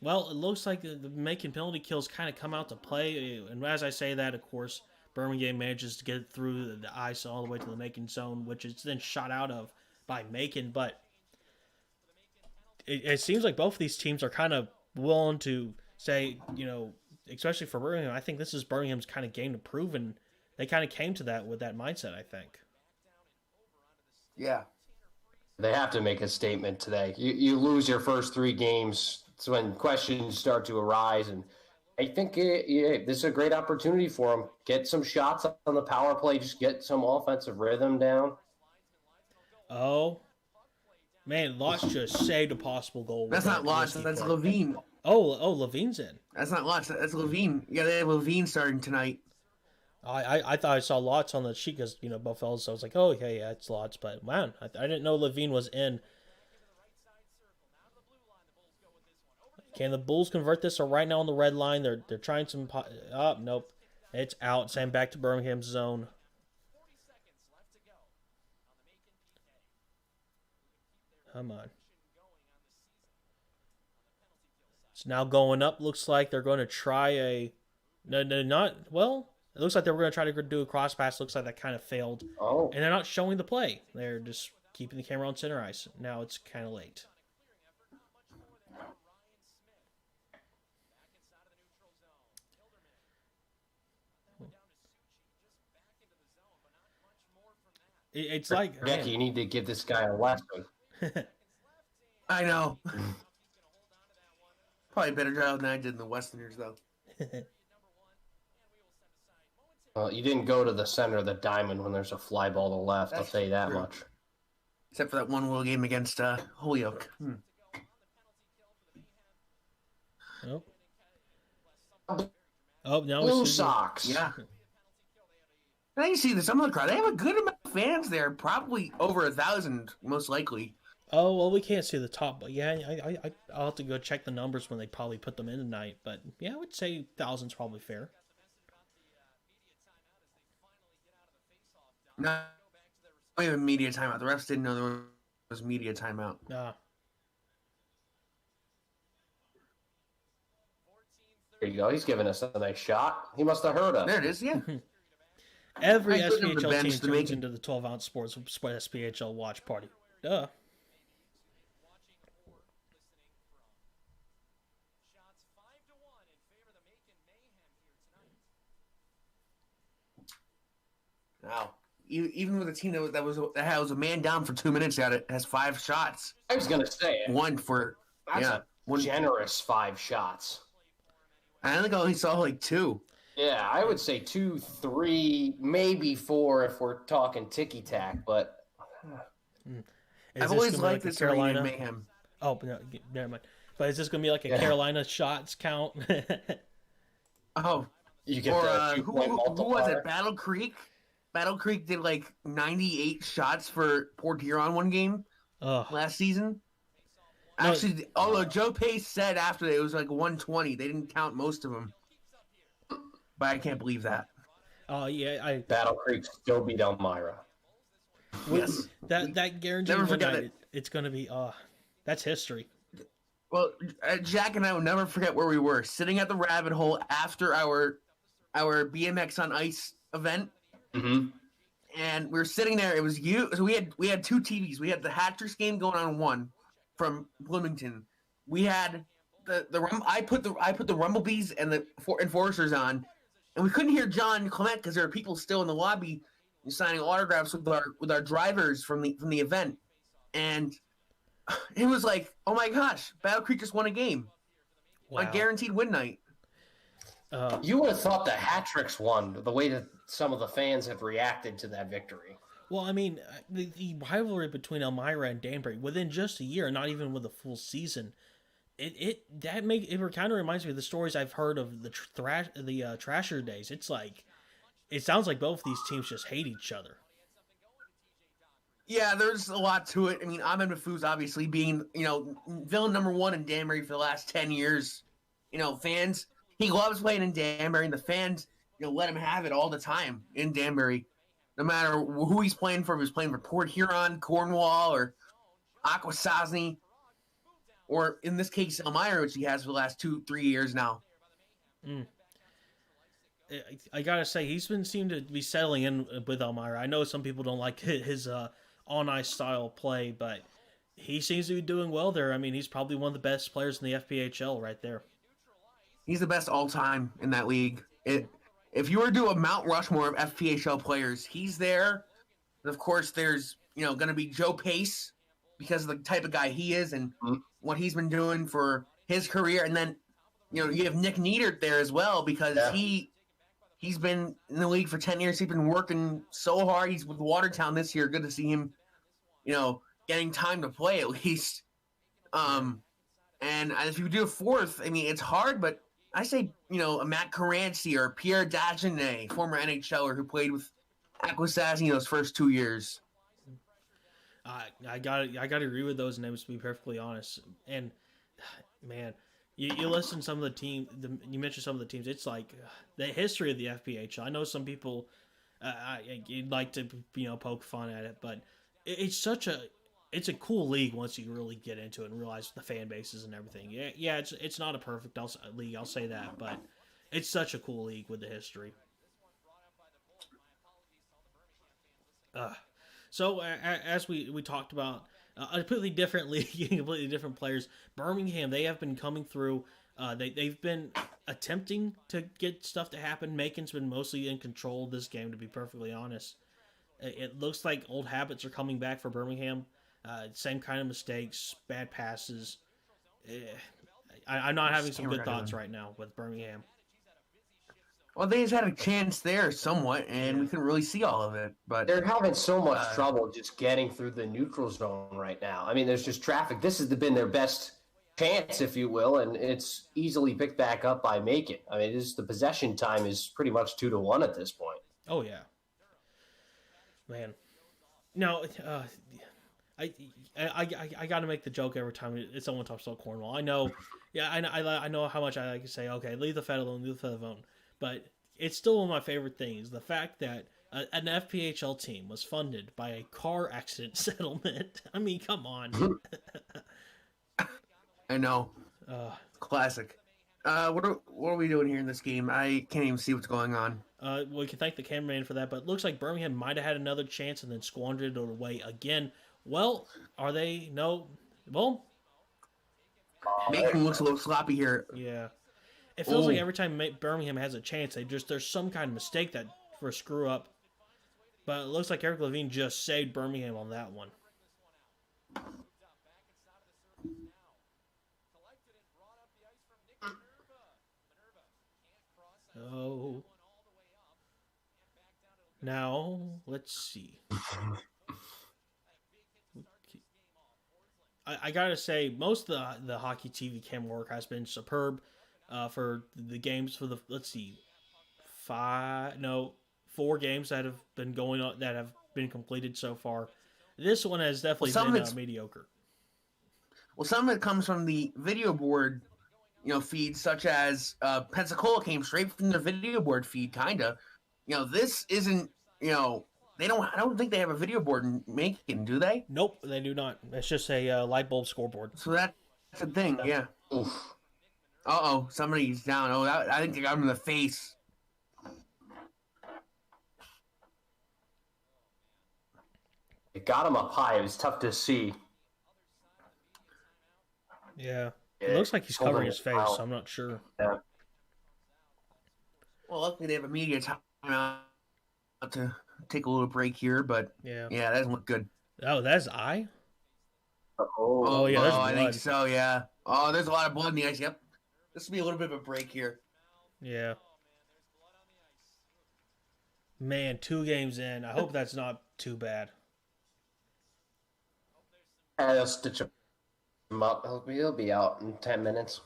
Well, it looks like the making penalty kills kind of come out to play. And as I say that, of course, Birmingham manages to get through the ice all the way to the Macon zone, which is then shot out of by Macon. But it seems like both of these teams are kind of willing to say, especially for Birmingham, I think this is Birmingham's kind of game to prove, and they kind of came to that with that mindset, I think. Yeah. They have to make a statement today. You lose your first 3 games, it's when questions start to arise, and I think this is a great opportunity for them. Get some shots on the power play, just get some offensive rhythm down. Oh, man, Lotz just saved a possible goal. That's not Lotz, that's Levine. Levine's in. That's not Lutz. That's Levine. Yeah, they have Levine starting tonight. I thought I saw Lots on the sheet because, both fellas. So I was like, oh, okay, yeah, it's Lots. But, man, I didn't know Levine was in. Can the Bulls convert this? So right now on the red line, they're trying some... Oh, nope. It's out. Send back to Birmingham's zone. Come on. It's now going up. Looks like they're going to try a... No, not... Well, it looks like they were going to try to do a cross pass. Looks like that kind of failed. Oh. And they're not showing the play. They're just keeping the camera on center ice. Now it's kind of late. It's like... Becky, you need to give this guy a lesson. I know. Probably a better job than I did in the Westerners, though. Well, you didn't go to the center of the diamond when there's a fly ball to the left. I'll tell you that true. much. Except for that one little game against Holyoke. Nope. Oh, no. Blue Sox. Yeah. Now you see some of the crowd. They have a good amount of fans there. Probably over 1,000, most likely. Oh, well, we can't see the top. But yeah, I'll have to go check the numbers when they probably put them in tonight. But yeah, I would say 1,000's probably fair. No, we have a media timeout. The refs didn't know there was media timeout. Ah. There you go. He's giving us a nice shot. He must have heard us. There it is, yeah. Every I put him on the SPHL bench team to make turns it. into the 12-ounce sports SPHL watch party. Duh. Wow. Even with a team that was a man down for 2 minutes, has 5 shots. I was going to say it. One for That's a generous 5 shots. I think I only saw like 2. Yeah, I would say 2, 3, maybe 4 if we're talking ticky-tack, but... I've always liked this Carolina Mayhem. Oh, no, never mind. But is this going to be like a Carolina shots count? Oh. You get who was it? Battle Creek? Battle Creek did like 98 shots for Port Huron one game last season. No, Actually, although Joe Pace said after it was like 120, they didn't count most of them. But I can't believe that. Oh, yeah. Battle Creek still beat Elmira. Yes. That guaranteed Never one forget night, it. it's going to be, that's history. Well, Jack and I will never forget where we were, sitting at the rabbit hole after our BMX on Ice event. Mm-hmm. And we were sitting there. It was you. So we had 2 TVs. We had the Hat-Tricks game going on one from Bloomington. We had I put the Rumblebees and the Enforcers on, and we couldn't hear John Clement because there were people still in the lobby signing autographs with our drivers from the event. And it was like, oh my gosh, Battle Creek just won a game. Wow. A guaranteed win night. You would have thought the Hat-Tricks won, the way that some of the fans have reacted to that victory. Well, I mean, the rivalry between Elmira and Danbury within just a year, not even with a full season, it kind of reminds me of the stories I've heard of the Trasher days. It's like, it sounds like both these teams just hate each other. Yeah, there's a lot to it. I mean, Ahmed Mahfouz obviously being, villain number 1 in Danbury for the last 10 years. Fans, he loves playing in Danbury, and the fans, let him have it all the time in Danbury. No matter who he's playing for, if he's playing for Port Huron, Cornwall, or Akwesasne, or in this case, Elmira, which he has for the last 2-3 years now. I gotta say, he's seemed to be settling in with Elmira. I know some people don't like his on-ice style play, but he seems to be doing well there. I mean, he's probably one of the best players in the FPHL right there. He's the best all-time in that league. If you were to do a Mount Rushmore of FPHL players, he's there. And of course, there's going to be Joe Pace because of the type of guy he is and what he's been doing for his career. And then, you have Nick Neidert there as well because he's been in the league for 10 years. He's been working so hard. He's with Watertown this year. Good to see him, getting time to play at least. And if you do a fourth, I mean, it's hard, but I say, a Matt Caranci or Pierre Dagenet, former NHLer who played with Aquasassi those first 2 years. I got to agree with those names, to be perfectly honest. And man, you listen to some of the team. You mentioned some of the teams. It's like the history of the FPHL. I know some people you'd like to poke fun at it, but it's it's a cool league once you really get into it and realize the fan bases and everything. Yeah, it's not a perfect league. I'll say that, but it's such a cool league with the history. So as we talked about, a completely different league, completely different players. Birmingham, they have been coming through. They've been attempting to get stuff to happen. Macon's been mostly in control of this game, to be perfectly honest. It looks like old habits are coming back for Birmingham. Same kind of mistakes, bad passes. I'm not having some good thoughts right now with Birmingham. Well, they just had a chance there somewhat, and we couldn't really see all of it. But they're having so much trouble just getting through the neutral zone right now. I mean, there's just traffic. This has been their best chance, if you will, and it's easily picked back up by Macon. I mean, the possession time is pretty much 2-1 at this point. Oh yeah, man. No, I got to make the joke every time someone talks about Cornwall. I know, yeah, I know how much I like to say, okay, leave the Fed alone, leave the Fed alone. But it's still one of my favorite things, the fact that an FPHL team was funded by a car accident settlement. I mean, come on. I know. Classic. What are we doing here in this game? I can't even see what's going on. We can thank the cameraman for that, but it looks like Birmingham might have had another chance and then squandered it away again. Well, are they? No. Well, Macon looks a little sloppy here. Yeah. It feels like every time Birmingham has a chance, there's some kind of mistake that for a screw up. But it looks like Eric Levine just saved Birmingham on that one. Oh. Now, let's see. I gotta say, most of the hockey TV camera work has been superb. For the games for the 4 games that have been going on that have been completed so far. This one has definitely been mediocre. Well, some of it comes from the video board, feeds, such as Pensacola came straight from the video board feed, kinda. This isn't, I don't think they have a video board in Macon, do they? Nope, they do not. It's just a light bulb scoreboard. So that's the thing, yeah. Oof. Uh-oh, somebody's down. Oh, I think they got him in the face. It got him up high. It was tough to see. Yeah. It looks like he's covering his face, so I'm not sure. Yeah. Well, luckily they have a media time to take a little break here, but yeah, that doesn't look good. Oh, that's eye? Oh yeah, there's blood. I think so, yeah. Oh, there's a lot of blood in the ice, yep. This will be a little bit of a break here. Yeah. Man, 2 games in. I hope that's not too bad. I'll stitch him up. He'll be out in 10 minutes.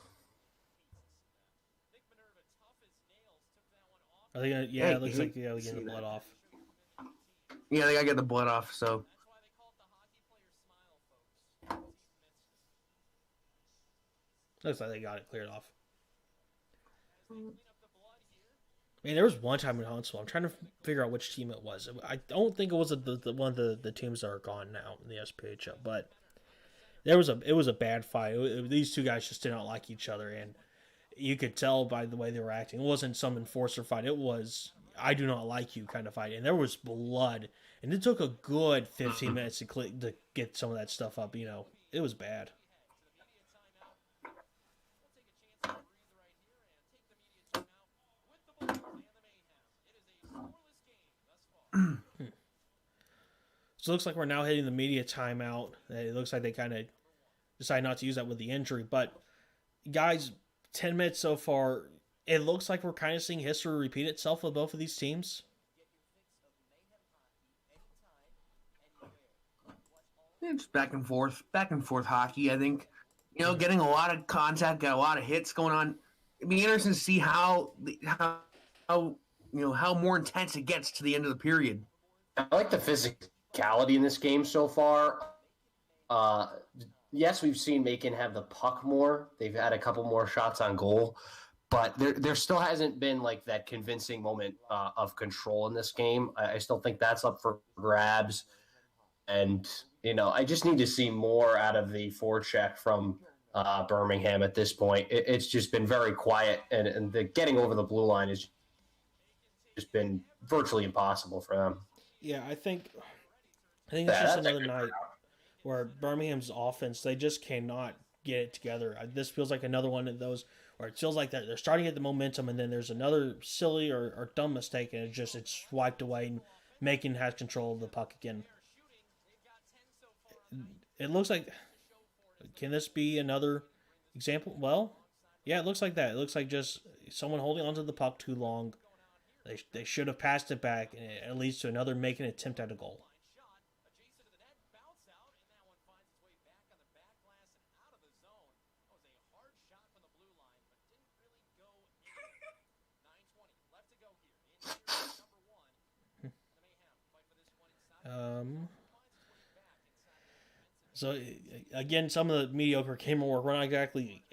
Are they gonna? Yeah, it looks like they're getting the blood off. Yeah, they gotta get the blood off. So. Looks like they got it cleared off. I mean, there was one time in Huntsville. I'm trying to figure out which team it was. I don't think it was the one of the teams that are gone now in the SPHL, but it was a bad fight. These two guys just did not like each other, and you could tell by the way they were acting. It wasn't some enforcer fight. It was I do not like you kind of fight, and there was blood, and it took a good 15 minutes to get some of that stuff up. It was bad. So it looks like we're now hitting the media timeout. It looks like they kind of decide not to use that with the injury. But, guys, 10 minutes so far, it looks like we're kind of seeing history repeat itself with both of these teams. It's back and forth hockey, I think. getting a lot of contact, got a lot of hits going on. It'd be interesting to see how more intense it gets to the end of the period. I like the physicality in this game so far. Yes, we've seen Macon have the puck more. They've had a couple more shots on goal, but there still hasn't been like that convincing moment of control in this game. I still think that's up for grabs, and I just need to see more out of the forecheck from Birmingham at this point. It's just been very quiet, and the getting over the blue line has just been virtually impossible for them. Yeah, I think it's just another night where Birmingham's offense, they just cannot get it together. This feels like another one of those where it feels like they're starting to get the momentum, and then there's another silly or dumb mistake, and it's wiped away, and Macon has control of the puck again. It looks like, can this be another example? Well, yeah, it looks like that. It looks like just someone holding onto the puck too long. They should have passed it back, and it leads to another Macon attempt at a goal. So again, some of the mediocre camera work, we're not exactly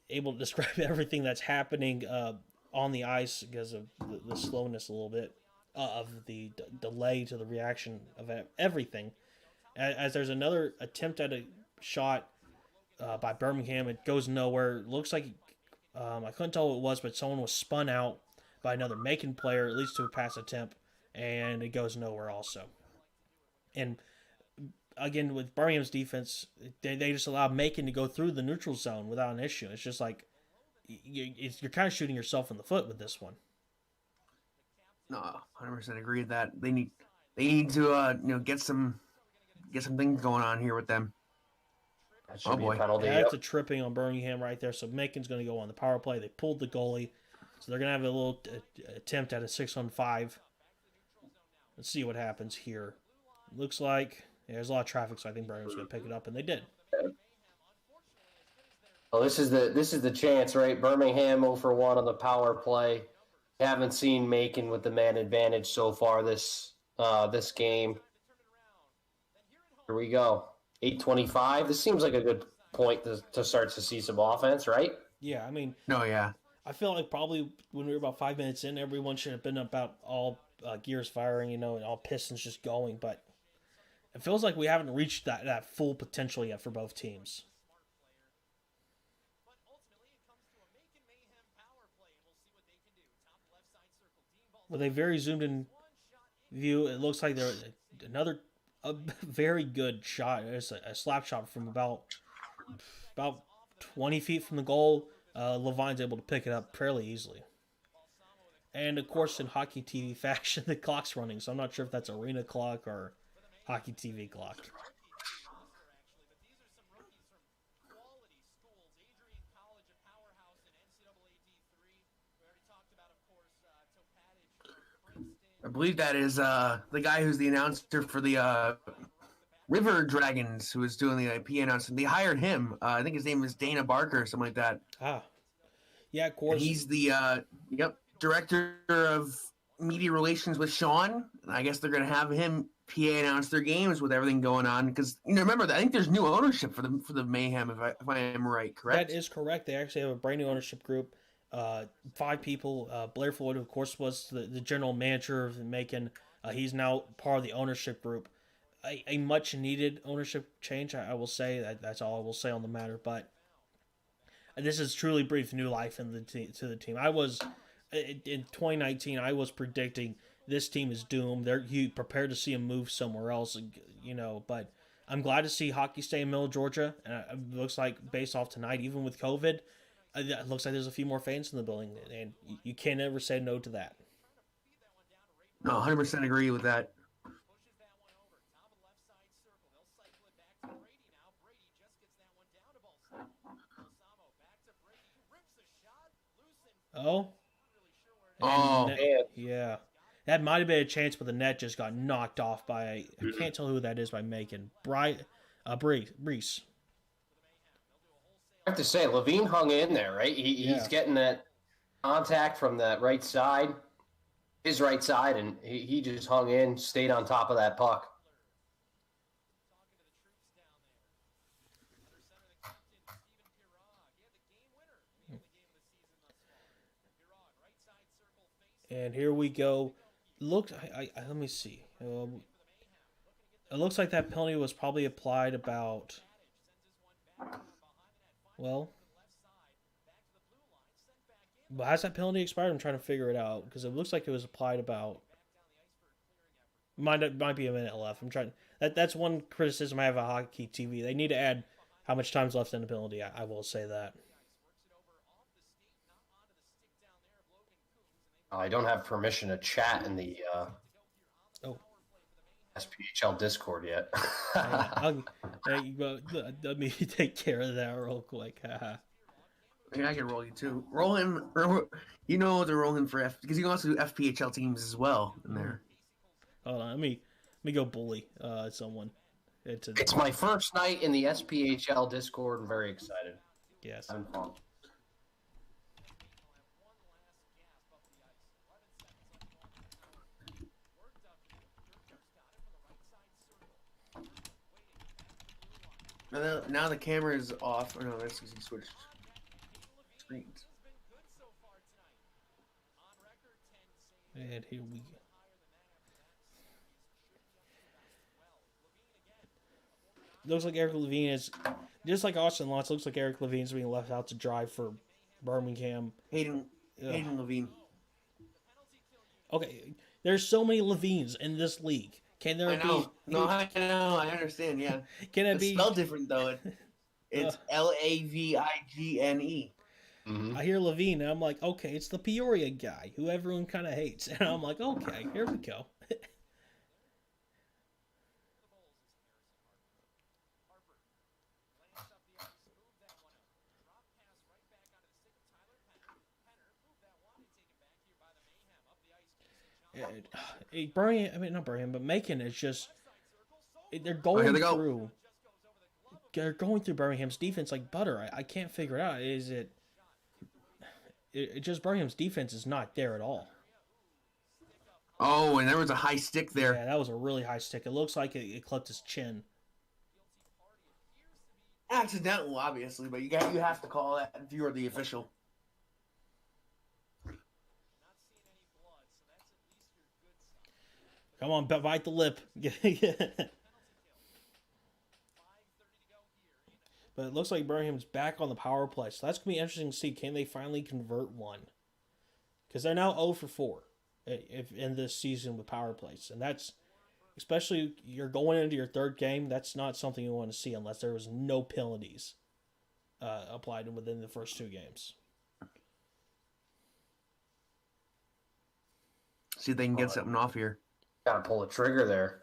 able to describe everything that's happening on the ice because of the slowness a little bit of the delay to the reaction of everything. As there's another attempt at a shot by Birmingham, it goes nowhere. It looks like I couldn't tell who it was, but someone was spun out by another Macon player, at least to a pass attempt, and it goes nowhere also. And again, with Birmingham's defense, they just allow Macon to go through the neutral zone without an issue. It's just like you're kind of shooting yourself in the foot with this one. No, 100% agree with that. They need to get some things going on here with them. That should be a penalty. Yeah, that's a tripping on Birmingham right there. So Macon's going to go on the power play. They pulled the goalie, so they're going to have a little attempt at a 6-on-5. Let's see what happens here. Looks like there's a lot of traffic, so I think Birmingham's going to pick it up, and they did. Well, this is the chance, right? Birmingham 0-for-1 on the power play. Haven't seen Macon with the man advantage so far this game. Here we go. 8:25. This seems like a good point to start to see some offense, right? Yeah, I mean. No, yeah. I feel like probably when we were about 5 minutes in, everyone should have been about all gears firing, and all pistons just going. But it feels like we haven't reached that full potential yet for both teams. With a very zoomed in view, it looks like there's another very good shot. It's a slap shot from about 20 feet from the goal. Levine's able to pick it up fairly easily. And of course, in hockey TV fashion, the clock's running, so I'm not sure if that's arena clock or hockey TV clock. I believe that is the guy who's the announcer for the River Dragons, who is doing the IP announcement. They hired him. I think his name is Dana Barker or something like that. Yeah, of course. And he's the director of media relations with Sean. I guess they're going to have him PA announce their games with everything going on because remember I think there's new ownership for the Mayhem if I am right, correct? That is correct. They actually have a brand new ownership group. 5 people. Blair Floyd, of course, was the general manager of Macon. He's now part of the ownership group. A much needed ownership change, I will say. That's all I will say on the matter. But this has truly breathed new life to the team. I was in 2019. I was predicting this team is doomed. You prepared to see them move somewhere else, But I'm glad to see hockey stay in Middle Georgia. It looks like based off tonight, even with COVID. It looks like there's a few more fans in the building, and you can't ever say no to that. No, 100% agree with that. Oh? Yeah. That might have been a chance, but the net just got knocked off by, I can't tell who that is by Macon. Brees. I have to say, Levine hung in there, right? Yeah. He's getting that contact from that right side, his right side, and he just hung in, stayed on top of that puck. And here we go. Look, let me see. It looks like that penalty was probably applied about. Well, but has that penalty expired? I'm trying to figure it out because it looks like it was applied about. Might be a minute left. I'm trying. That's one criticism I have of hockey TV. They need to add how much time's left in the penalty. I will say that. I don't have permission to chat in the Oh. SPHL Discord yet. Let me take care of that real quick. Yeah, I can roll you too. Roll him. You know they're rolling for because you can also do FPHL teams as well in there. Hold on, let me go bully someone. It's my first night in the SPHL Discord. I'm very excited. Yes. Having fun. Now the camera is off. Oh no, that's because he switched screens. And here we go. Looks like Eric Levine is, just like Austin Lutz, looks like Eric Levine's being left out to dry for Birmingham. Hayden Levine. Okay, there's so many Levines in this league. Can there I know. be? No, I know. I understand. Yeah. Can it It's be? spelled different though. It's Lavigene. Mm-hmm. I hear Levine, and I'm like, okay, it's the Peoria guy who everyone kind of hates, and I'm like, okay, here we go. Birmingham, I mean not Birmingham, but Macon is just they're going through. They're going through Birmingham's defense like butter. I can't figure it out. Is it just Birmingham's defense is not there at all. Oh, and there was a high stick there. Yeah, that was a really high stick. It looks like it clipped his chin. Accidental, obviously, but you have to call that if you are the official. Come on, bite the lip. But it looks like Birmingham's back on the power play, so that's going to be interesting to see. Can they finally convert one? Because they're now 0 for 4 in this season with power plays. And that's, especially you're going into your third game, that's not something you want to see unless there was no penalties applied within the first 2 games. See if they can get something off here. Gotta pull the trigger there.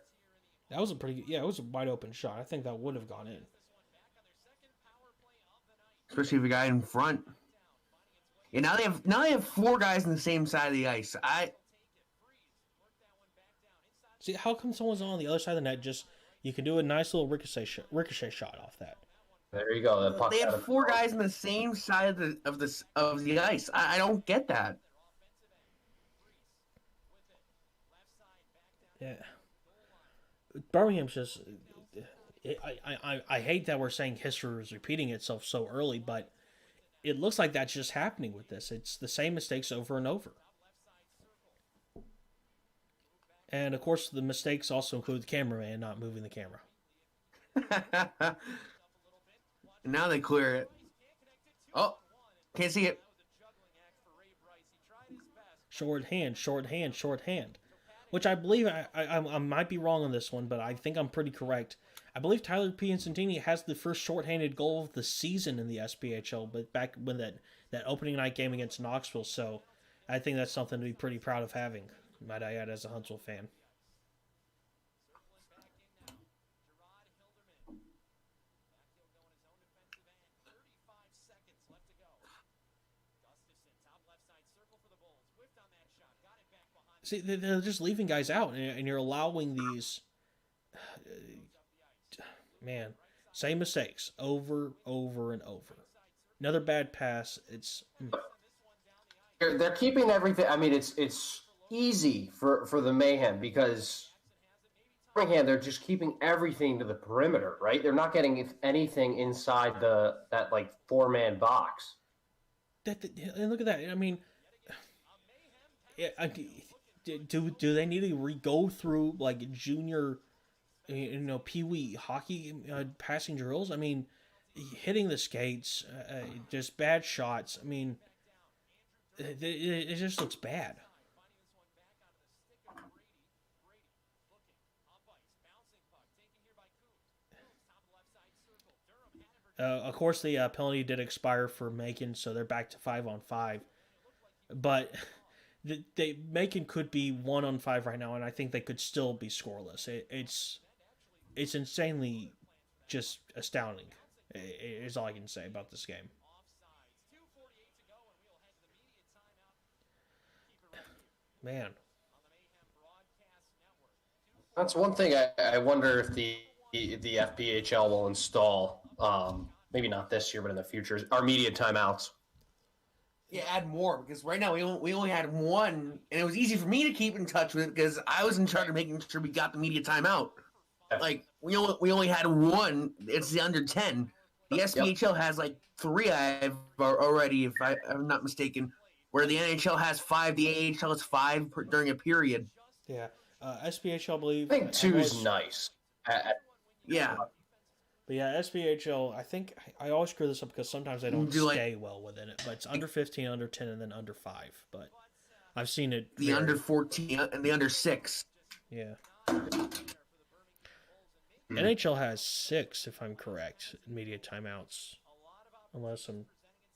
That was a pretty, it was a wide open shot. I think that would have gone in. Especially if a guy in front. Yeah, now they have 4 guys on the same side of the ice. See, how come someone's on the other side of the net? Just you can do a nice little ricochet shot off that. There you go. They have 4 guys on the same side of the ice. I don't get that. Yeah, Birmingham's just. I hate that we're saying history is repeating itself so early, but it looks like that's just happening with this. It's the same mistakes over and over. And of course, the mistakes also include the cameraman not moving the camera. Now they clear it. Oh, can't see it. Short hand. Which I believe, I might be wrong on this one, but I think I'm pretty correct. I believe Tyler Piancentini has the first shorthanded goal of the season in the SPHL, but back when that opening night game against Knoxville, so I think that's something to be pretty proud of having, might I add, as a Huntsville fan. See, they're just leaving guys out, and you're allowing these, same mistakes over and over. Another bad pass. It's They're keeping everything. I mean, it's easy for the Mayhem because Birmingham, they're just keeping everything to the perimeter, right? They're not getting anything inside that like 4-man box. and look at that. I mean, do they need to go through like junior, pee wee hockey passing drills? I mean, hitting the skates, just bad shots. I mean, it just looks bad. Of course, the penalty did expire for Macon, so they're back to 5-on-5. But Macon could be 1-on-5 right now, and I think they could still be scoreless. It's insanely just astounding. Is all I can say about this game. Man, That's one thing I wonder if the FPHL will install. Maybe not this year, but in the future, our media timeouts. Yeah, add more because right now we only had one, and it was easy for me to keep in touch with because I was in charge of making sure we got the media timeout. Like we only had one. It's the under 10. The SPHL has like 3 I've already, if I'm not mistaken. Where the NHL has 5, the AHL has 5 during a period. yeah. SPHL, I believe. I think 2 is nice. Yeah. But yeah, SPHL, I think I always screw this up because sometimes I don't stay well within it. But it's under 15, under 10, and then under 5. But I've seen it. The under 14 and the under 6. Yeah. NHL has 6, if I'm correct, media timeouts. Unless I'm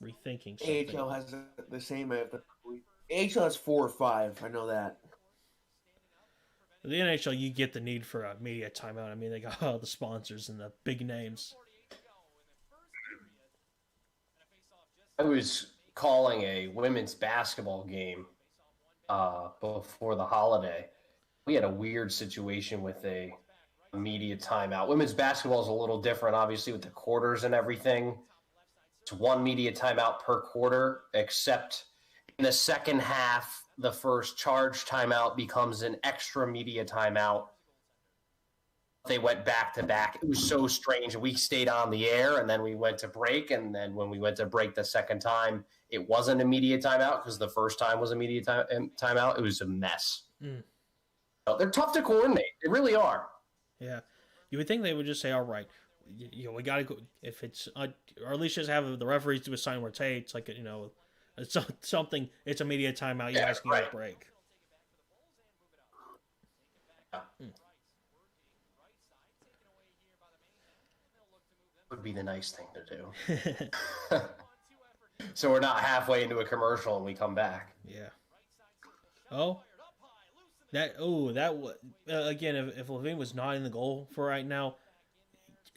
rethinking something. AHL has the same. AHL has 4 or 5. I know that. The NHL, you get the need for a media timeout. I mean, they got all the sponsors and the big names. I was calling a women's basketball game before the holiday. We had a weird situation with a media timeout. Women's basketball is a little different, obviously, with the quarters and everything. It's 1 media timeout per quarter, except in the second half, the first charge timeout becomes an extra media timeout. They went back to back. It was so strange. We stayed on the air, and then we went to break. And then when we went to break the second time, it wasn't a media timeout because the first time was a media timeout. It was a mess. So they're tough to coordinate. They really are. Yeah. You would think they would just say, all right, we got to go. If it's, or at least just have the referees do a sign where it's, hey, it's like, it's something, it's a media timeout. You guys can get a break. Would be the nice thing to do. So we're not halfway into a commercial and we come back. Yeah. Again, if Levine was not in the goal for right now,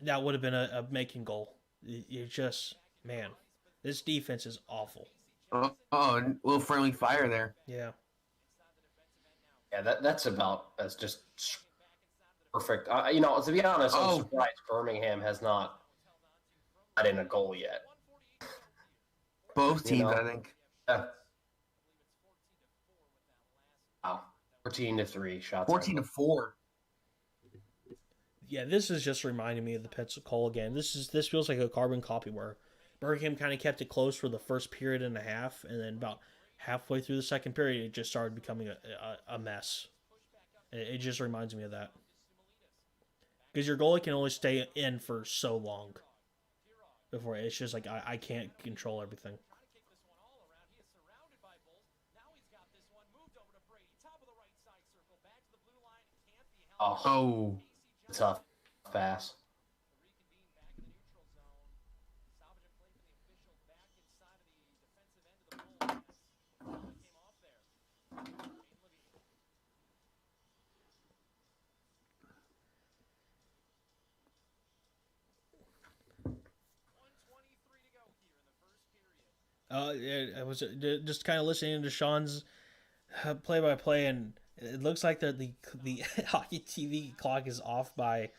that would have been a making goal. It just, man, this defense is awful. Oh, a little friendly fire there. Yeah. Yeah, that's just perfect. To be honest, I'm surprised Birmingham has not got in a goal yet. Both teams, I think. Yeah. Wow. 14-3 shots. 14-4. Yeah, this is just reminding me of the Pensacola game. This feels like a carbon copy where Birmingham kind of kept it close for the first period and a half, and then about halfway through the second period, it just started becoming a mess. It just reminds me of that. Because your goalie can only stay in for so long before it's just like, I can't control everything. Oh, tough pass. I was just kind of listening to Sean's play-by-play, and it looks like the hockey TV clock is off by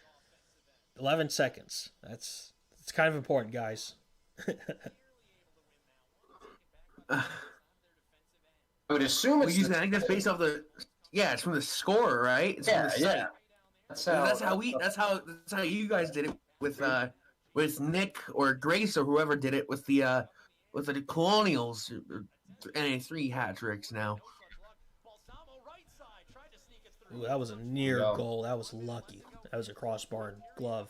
11 seconds. It's kind of important, guys. Uh, I would assume it's I think that's based off the. Yeah, it's from the score, right? It's from the site. yeah. That's how you guys did it with Nick or Grace or whoever did it with the Colonials. NA3 hat tricks now. Ooh, that was a near goal. That was lucky. That was a crossbar and glove.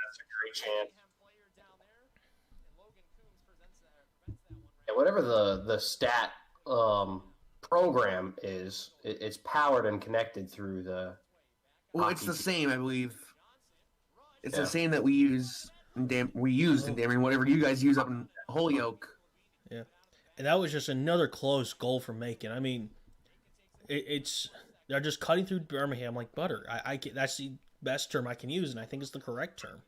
That's a great chance. Yeah, whatever the stat program is, it's powered and connected through the. Well, it's the same, I believe. It's the same that we used in Dameron, whatever you guys use up in Holyoke. Yeah, and that was just another close goal for Macon. I mean, they're just cutting through Birmingham like butter. That's the best term I can use, and I think it's the correct term.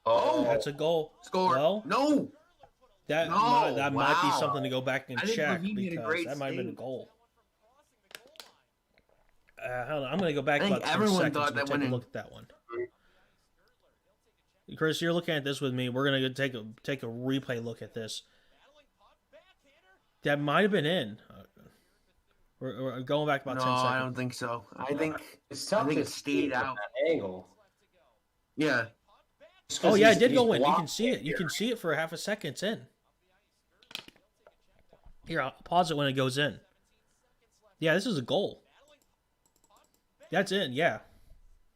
Oh, That's a goal. Score. Well, no. That might be something to go back and check because that might have been a goal. Hold on, I'm going to go back about 10 seconds and take a look at that one. Chris, you're looking at this with me. We're going to take a replay look at this. That might have been in. We're going back about 10 seconds. No, I don't think so. I think it stayed out. That angle. Yeah. Oh yeah, it did go in. You can see it. You can see it for half a second. It's in. Here, I'll pause it when it goes in. Yeah, this is a goal. That's in. Yeah.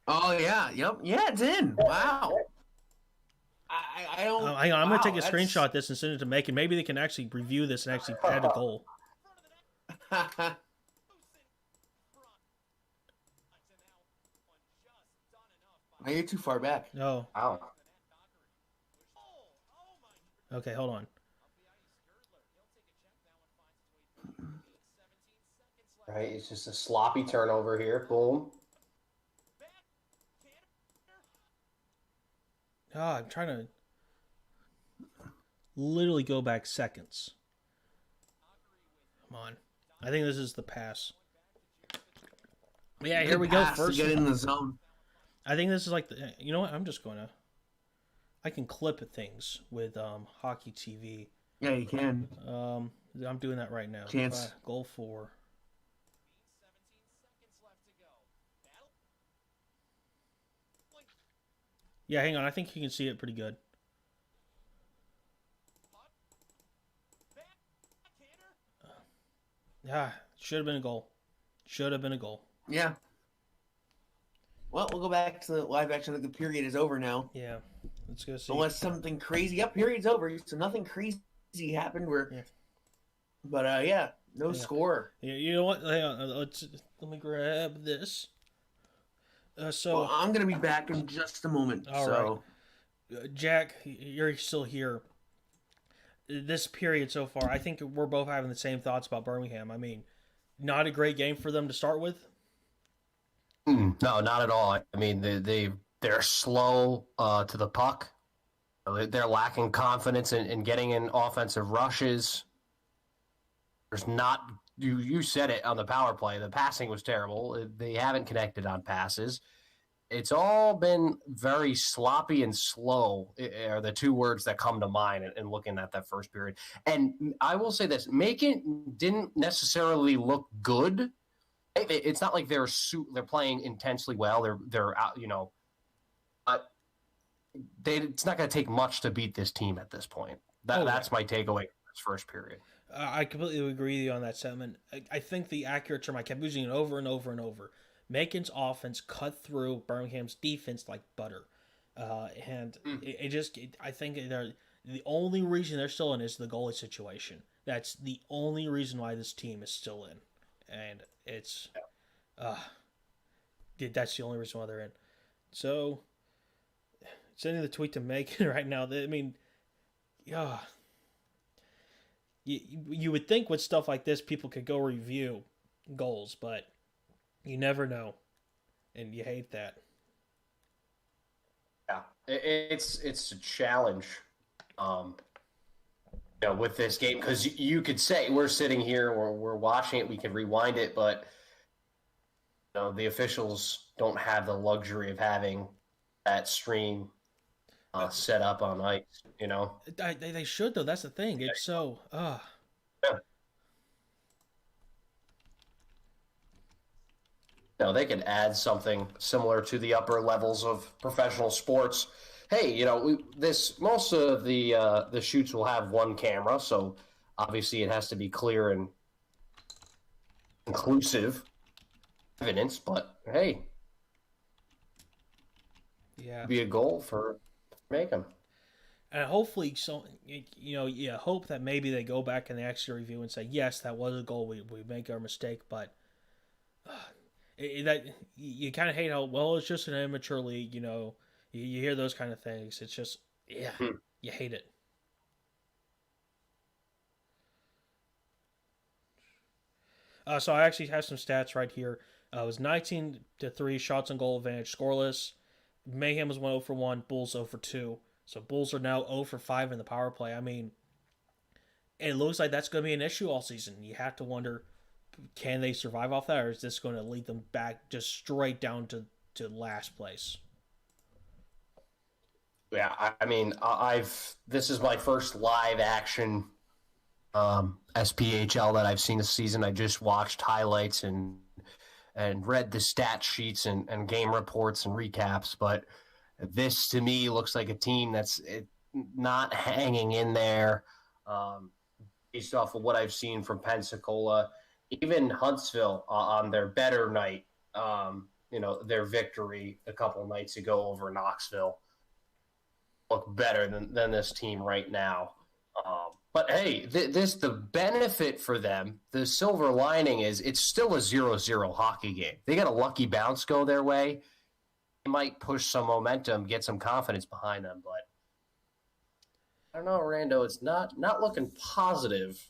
Oh yeah. Yep. Yeah, it's in. Wow. I don't. Hang on, I'm gonna take a screenshot of this and send it to Macon. Maybe they can actually review this and actually add a goal. You're too far back. No. Wow. Okay, hold on. Right, it's just a sloppy turnover here. Boom. Oh, I'm trying to literally go back seconds. Come on. I think this is the pass. Yeah, here we go. First, to get in the zone. I think this is like you know what? I'm just gonna. I can clip things with Hockey TV. Yeah, you can. I'm doing that right now. Chance. Goal 4. Yeah, hang on. I think you can see it pretty good. Should have been a goal. Should have been a goal. Yeah. Well, we'll go back to the live action. The period is over now. Yeah. Let's go see. Unless something crazy. Yep, period's over. So nothing crazy happened. But yeah, no score. Yeah, you know what? Hang on. Let me grab this. Well, I'm gonna be back in just a moment. All right. Jack, you're still here. This period so far, I think we're both having the same thoughts about Birmingham. I mean, not a great game for them to start with. No, not at all. I mean, they're slow to the puck. They're lacking confidence in getting in offensive rushes. There's not you said it on the power play. The passing was terrible. They haven't connected on passes. It's all been very sloppy and slow are the two words that come to mind in looking at that first period. And I will say this, Macon didn't necessarily look good. It's not like they're playing intensely well. They're out, it's not going to take much to beat this team at this point. That's my takeaway from this first period. I completely agree with you on that sentiment. I think the accurate term, I kept using it over and over and over. Macon's offense cut through Birmingham's defense like butter. I think the only reason they're still in is the goalie situation. That's the only reason why this team is still in. And that's the only reason why they're in. So, sending the tweet to Macon right now, you would think with stuff like this, people could go review goals, but you never know, and you hate that. Yeah, it's a challenge, with this game because you could say we're sitting here, we're watching it, we can rewind it, but the officials don't have the luxury of having that stream set up on ice. They should though. That's the thing. It's so. Yeah. They could add something similar to the upper levels of professional sports. Hey, most of the shoots will have one camera, so obviously it has to be clear and inclusive evidence. But hey, Yeah. be a goal for make them. And hopefully, you hope that maybe they go back and they actually review and say, yes, that was a goal. We make our mistake, but that you kind of hate how it's just an immature league. You hear those kind of things. It's just you hate it. So I actually have some stats right here. It was 19-3 shots on goal advantage, scoreless. Mayhem was 1 0 for 1. Bulls 0 for 2. So Bulls are now 0 for 5 in the power play. I mean, it looks like that's going to be an issue all season. You have to wonder, can they survive off that, or is this going to lead them back just straight down to last place? Yeah, I mean, this is my first live action SPHL that I've seen this season. I just watched highlights and read the stat sheets and game reports and recaps, but this to me looks like a team that's not hanging in there based off of what I've seen from Pensacola. Even Huntsville on their better night, their victory a couple nights ago over Knoxville look better than this team right now. But hey, the benefit for them, the silver lining is it's still a 0-0 hockey game. They got a lucky bounce go their way. They might push some momentum, get some confidence behind them, but I don't know, Rando. It's not looking positive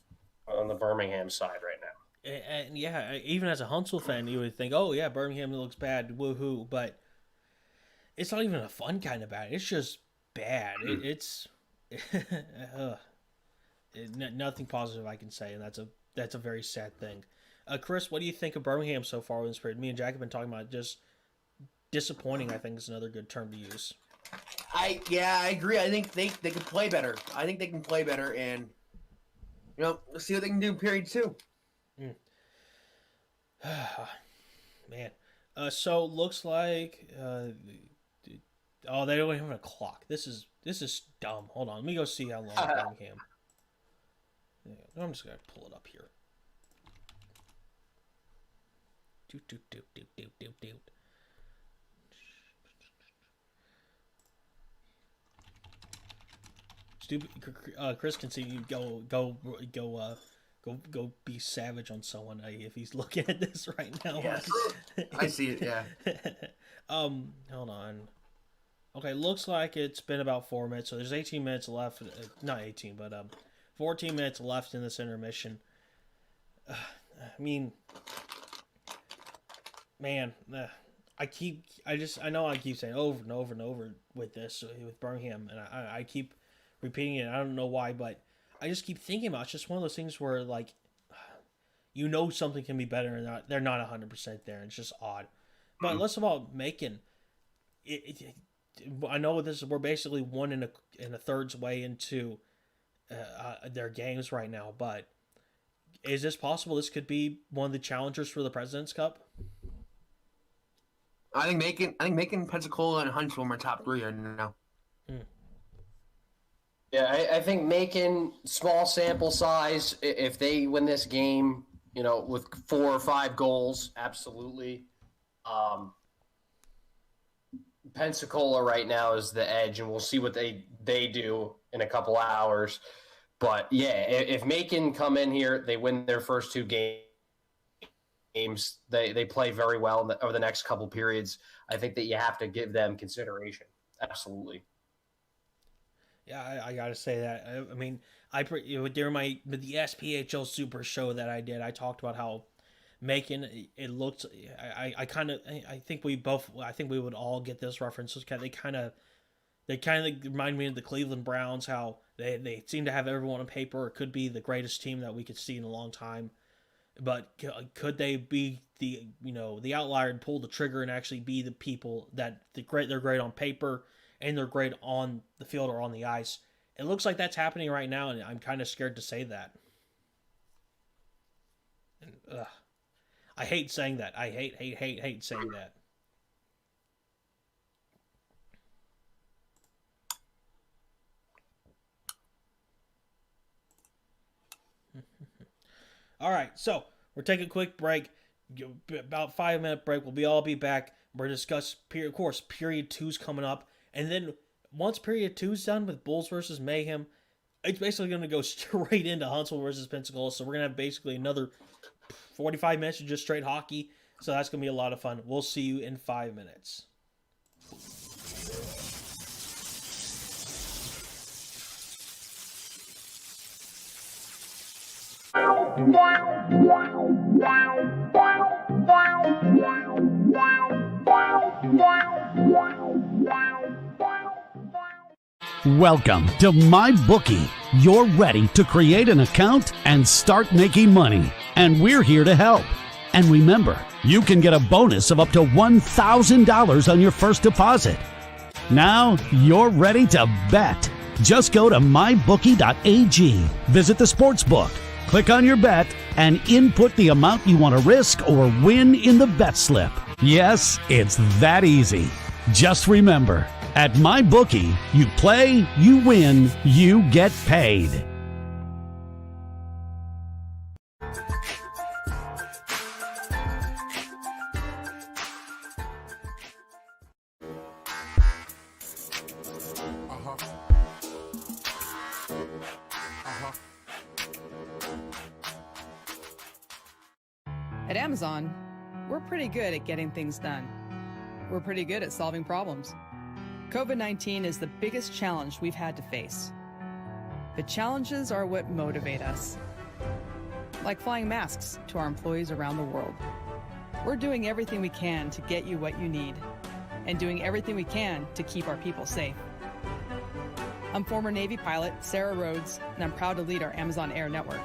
on the Birmingham side right now. And yeah, even as a Huntsville fan, you would think, oh yeah, Birmingham looks bad, woohoo, but it's not even a fun kind of bad. It's just bad. It's nothing positive I can say, and that's a very sad thing. Chris, what do you think of Birmingham so far in this period? Me and Jack have been talking about just disappointing. I think is another good term to use. I agree. I think they can play better. I think they can play better, and let's see what they can do in period 2. Man, so looks like they don't have a clock. This is dumb. Hold on, let me go see how long Birmingham. Yeah, I'm just gonna pull it up here. Stupid. Chris can see you go be savage on someone if he's looking at this right now. Yes. I see it. Yeah. Hold on. Okay, looks like it's been about 4 minutes. So there's 18 minutes left. Not 18, but 14 minutes left in this intermission. I mean, man, I know I keep saying over and over and over with this with Birmingham, and I keep repeating it. I don't know why, but I just keep thinking about it. It's just one of those things where like, something can be better, and they're not 100% there. It's just odd. But let's talk about Macon. I know we're basically 1 1/3 way into their games right now, but is this possible? This could be one of the challengers for the President's Cup. I think Macon, Pensacola, and Huntsville are my top 3 right now. Yeah, I think Macon, small sample size. If they win this game, with 4 or 5 goals, absolutely. Pensacola right now is the edge, and we'll see what they do in a couple hours. But yeah, if Macon come in here, they win their first 2 games. They play very well over the next couple periods. I think that you have to give them consideration. Absolutely. Yeah, I gotta say that. I mean, during the SPHL Super Show that I did, I talked about how Macon, it looked. I think we would all get this reference. They kind of remind me of the Cleveland Browns. How they seem to have everyone on paper. It could be the greatest team that we could see in a long time. but could they be the outlier and pull the trigger and actually be the people that they're great on paper and they're great on the field or on the ice? It looks like that's happening right now, and I'm kind of scared to say that. And, I hate saying that. I hate saying that. All right, so we're taking a quick break. About 5 minute break. We'll all be back. We're gonna discuss of course, period 2's coming up, and then once period 2's done with Bulls versus Mayhem, it's basically gonna go straight into Huntsville versus Pensacola. So we're gonna have basically another 45 minutes of just straight hockey. So that's gonna be a lot of fun. We'll see you in 5 minutes. Welcome to MyBookie. You're ready to create an account and start making money, and we're here to help. And remember, you can get a bonus of up to $1,000 on your first deposit. Now you're ready to bet. Just go to mybookie.ag, visit the sportsbook, click on your bet, and input the amount you want to risk or win in the bet slip. Yes, it's that easy. Just remember, at MyBookie, you play, you win, you get paid. At Amazon, we're pretty good at getting things done. We're pretty good at solving problems. COVID-19 is the biggest challenge we've had to face. The challenges are what motivate us. Like flying masks to our employees around the world. We're doing everything we can to get you what you need, and doing everything we can to keep our people safe. I'm former Navy pilot Sarah Rhodes, and I'm proud to lead our Amazon Air network.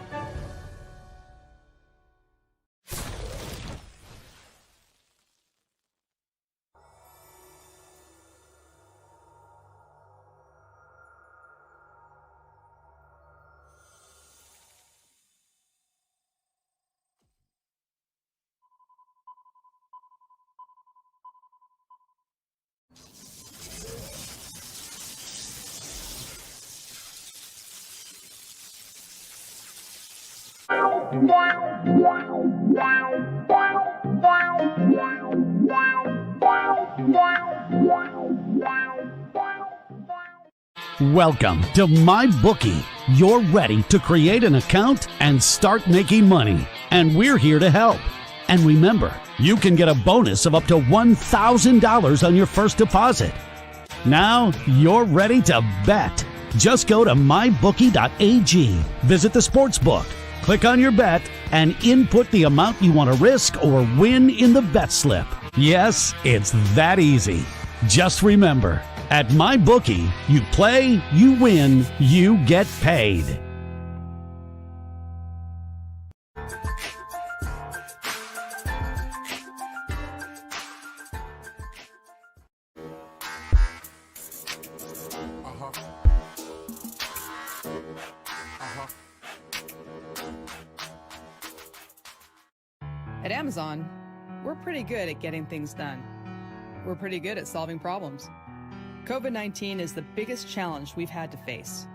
Welcome to MyBookie. You're ready to create an account and start making money, and we're here to help. And remember, you can get a bonus of up to $1,000 on your first deposit. Now you're ready to bet. Just go to mybookie.ag, visit the sportsbook, click on your bet, and input the amount you want to risk or win in the bet slip. Yes, it's that easy. Just remember, at MyBookie, you play, you win, you get paid. At Amazon, we're pretty good at getting things done. We're pretty good at solving problems. COVID-19 is the biggest challenge we've had to face.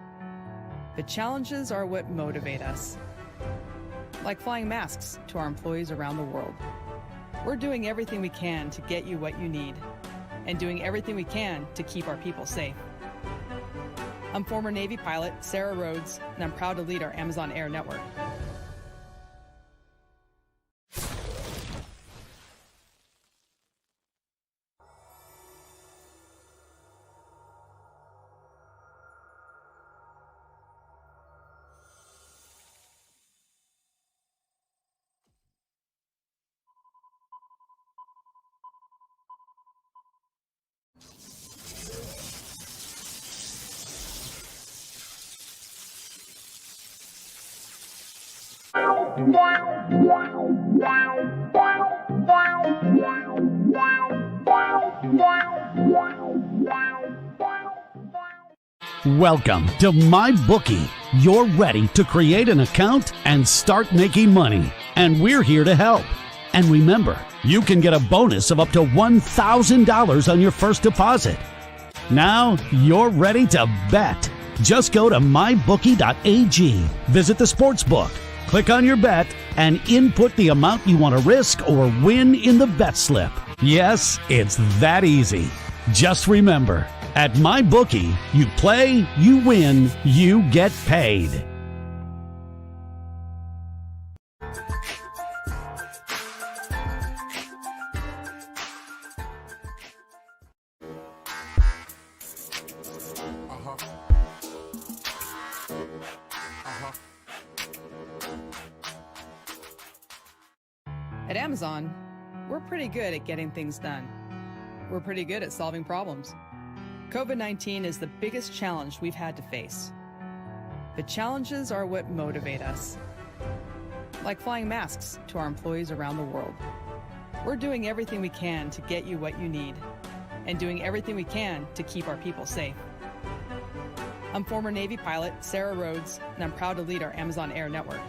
The challenges are what motivate us. Like flying masks to our employees around the world. We're doing everything we can to get you what you need, and doing everything we can to keep our people safe. I'm former Navy pilot Sarah Rhodes, and I'm proud to lead our Amazon Air network. Welcome to MyBookie. You're ready to create an account and start making money, and we're here to help. And remember, you can get a bonus of up to $1,000 on your first deposit. Now you're ready to bet. Just go to mybookie.ag, visit the sportsbook, click on your bet, and input the amount you want to risk or win in the bet slip. Yes, it's that easy. Just remember, at MyBookie, you play, you win, you get paid. At Amazon, we're pretty good at getting things done. We're pretty good at solving problems. COVID-19 is the biggest challenge we've had to face. But challenges are what motivate us. Like flying masks to our employees around the world. We're doing everything we can to get you what you need, and doing everything we can to keep our people safe. I'm former Navy pilot Sarah Rhodes, and I'm proud to lead our Amazon Air network.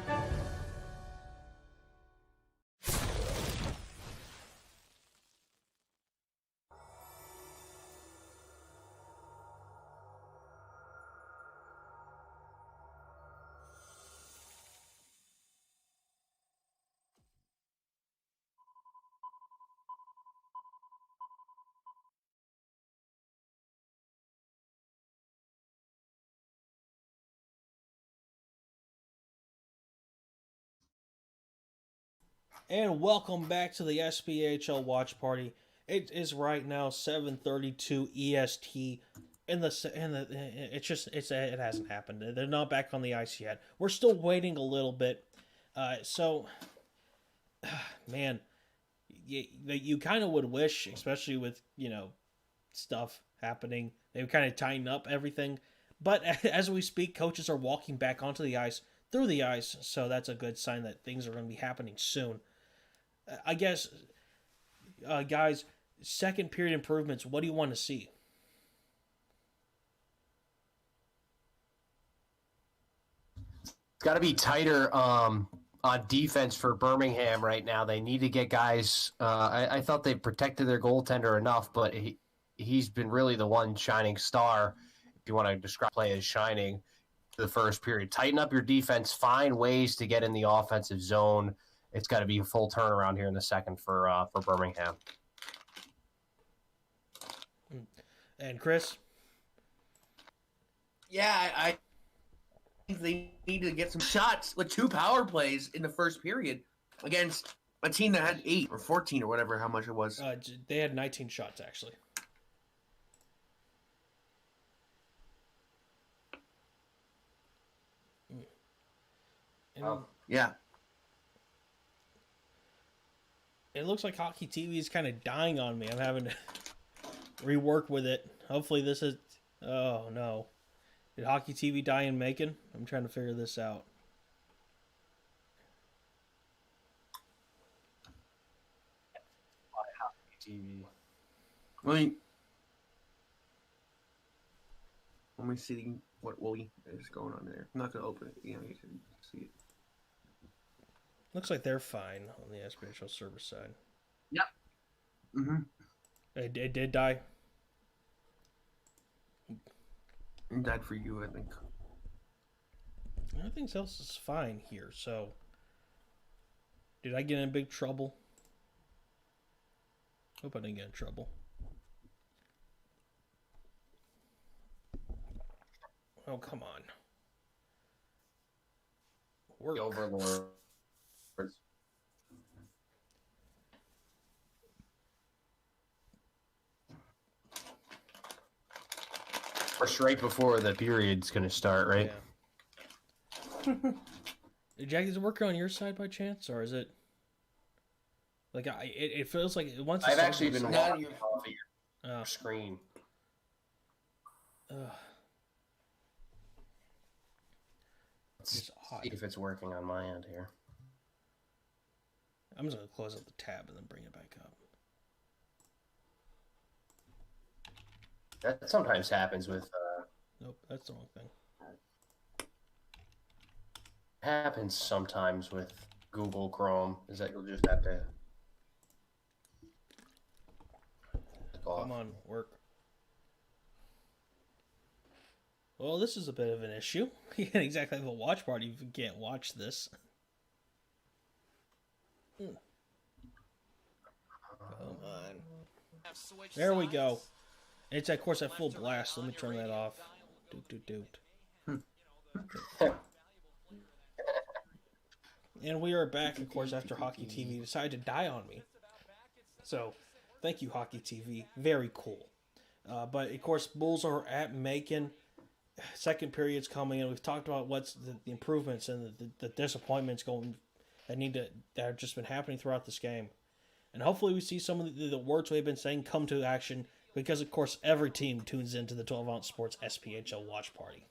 And welcome back to the SPHL Watch Party. It is right now 7:32 EST. It hasn't happened. They're not back on the ice yet. We're still waiting a little bit. Man, you kind of would wish, especially with stuff happening, they would kind of tighten up everything. But as we speak, coaches are walking back onto the ice, through the ice, so that's a good sign that things are going to be happening soon. I guess, guys, second period improvements, what do you want to see? It's got to be tighter on defense for Birmingham right now. They need to get guys. I thought they protected their goaltender enough, but he's been really the one shining star, if you want to describe play as shining, the first period. Tighten up your defense. Find ways to get in the offensive zone. It's got to be a full turnaround here in the second for Birmingham. And Chris? Yeah, I think they need to get some shots with 2 power plays in the first period against a team that had 8 or 14 or whatever, how much it was. They had 19 shots, actually. Yeah. It looks like Hockey TV is kind of dying on me. I'm having to rework with it. Hopefully this is... Oh, no. Did Hockey TV die in Macon? I'm trying to figure this out. Hockey TV. Let me see what is going on there. I'm not going to open it. You can see it. Looks like they're fine on the SPHL server side. Yep. Mm-hmm. It did die. It died for you, I think. Everything else is fine here, so... Did I get in big trouble? Hope I didn't get in trouble. Oh, come on. Work. The Overlord. Right before the period's going to start, right? Yeah. Jack, is it working on your side by chance, or is it like it feels like once I've actually been watching off of your screen. Let's see if it's working on my end here. I'm just going to close out the tab and then bring it back up. That sometimes happens with. Nope, that's the wrong thing. Happens sometimes with Google Chrome. Is that you'll just have to. Come on, work. Well, this is a bit of an issue. You can't exactly have a watch party if you can't watch this. Come on. There we go. It's, of course, at full blast. Let me turn that off. And we are back, of course, after Hockey TV decided to die on me. So, thank you, Hockey TV. Very cool. But, of course, Bulls are at Macon. Second period's coming, and we've talked about what's the improvements and the disappointments that have just been happening throughout this game. And hopefully we see some of the words we've been saying come to action, because, of course, every team tunes into the 12-ounce Sports SPHL watch party.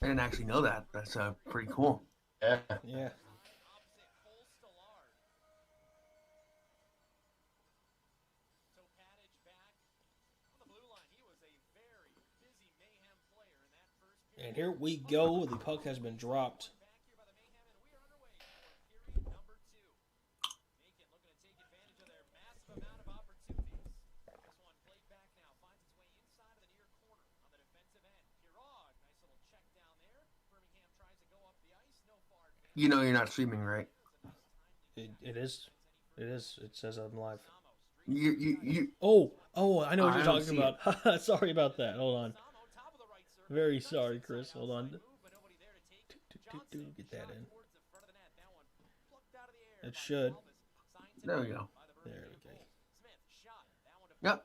I didn't actually know that. That's pretty cool. Yeah. Yeah. And here we go. The puck has been dropped. You know you're not streaming, right? It is. It is. It says I'm live. You. Oh, I know what I you're don't talking about. Sorry about that. Hold on. Very sorry, Chris. Hold on. Get that in. It should. There we go. There we go. Yep.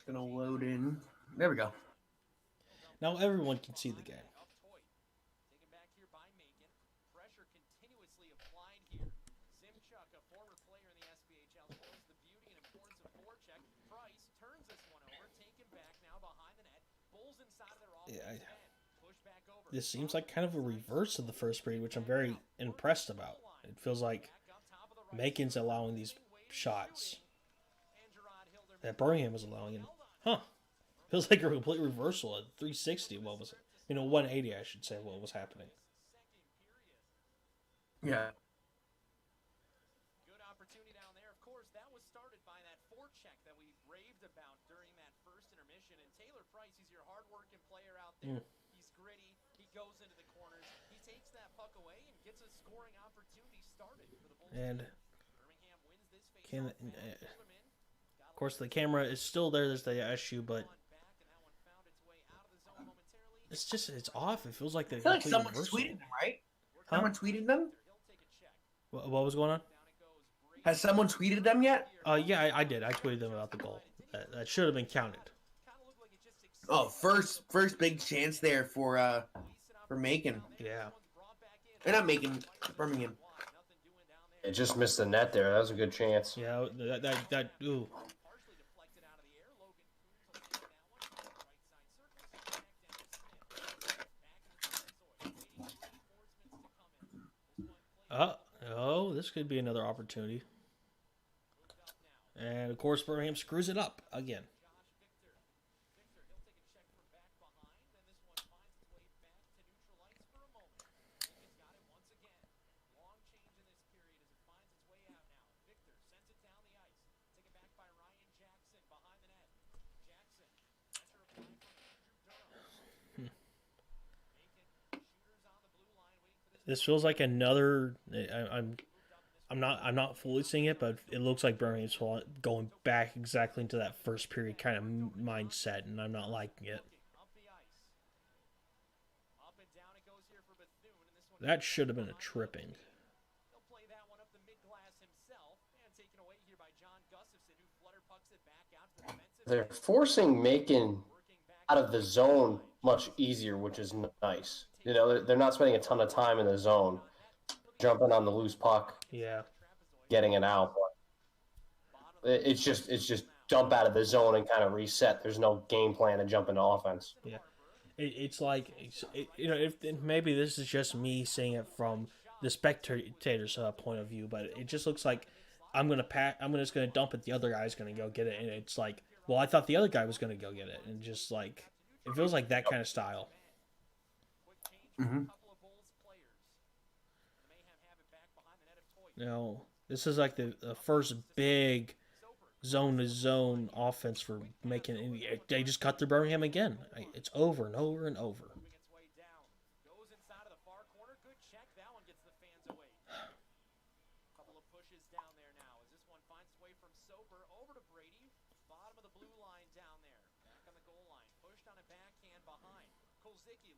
Gonna load in. There we go. Now everyone can see the game. Yeah, this seems like kind of a reverse of the first period, which I'm very impressed about. It feels like Macon's allowing these shots that Birmingham is allowing. And, feels like a complete reversal at 360 of what was, 180, I should say, what was happening. Yeah. Good opportunity down there. Of course, that was started by that forecheck that we raved about during that first intermission. And Taylor Price, he's your hard-working player out there. He's gritty. He goes into the corners. He takes that puck away and gets a scoring opportunity started for the Bulls. And Birmingham wins this face. of course, the camera is still there. There's the issue, but it's off. It feels like I feel like someone tweeted them, right? Someone tweeted them? What was going on? Has someone tweeted them yet? Yeah, I did. I tweeted them about the goal. That should have been counted. Oh, first big chance there for Macon. Yeah. They're not Macon, Birmingham. It just missed the net there. That was a good chance. Yeah, that ooh. This could be another opportunity. And, of course, Birmingham screws it up again. This feels like another. I'm not fully seeing it, but it looks like Birmingham's going back exactly into that first period kind of mindset, and I'm not liking it. That should have been a tripping. They're forcing Macon out of the zone much easier, which is nice. They're not spending a ton of time in the zone, jumping on the loose puck, Yeah, getting it out. But it's just jump out of the zone and kind of reset. There's no game plan to jump into offense. Yeah, it's like if maybe this is just me seeing it from the spectator's point of view, but it just looks like I'm just gonna dump it. The other guy's gonna go get it, and it's like, well, I thought the other guy was gonna go get it, and just like it feels like that kind of style. Mm-hmm. Now, this is like the first big zone-to-zone offense for making. They just cut through Birmingham again. It's over and over and over.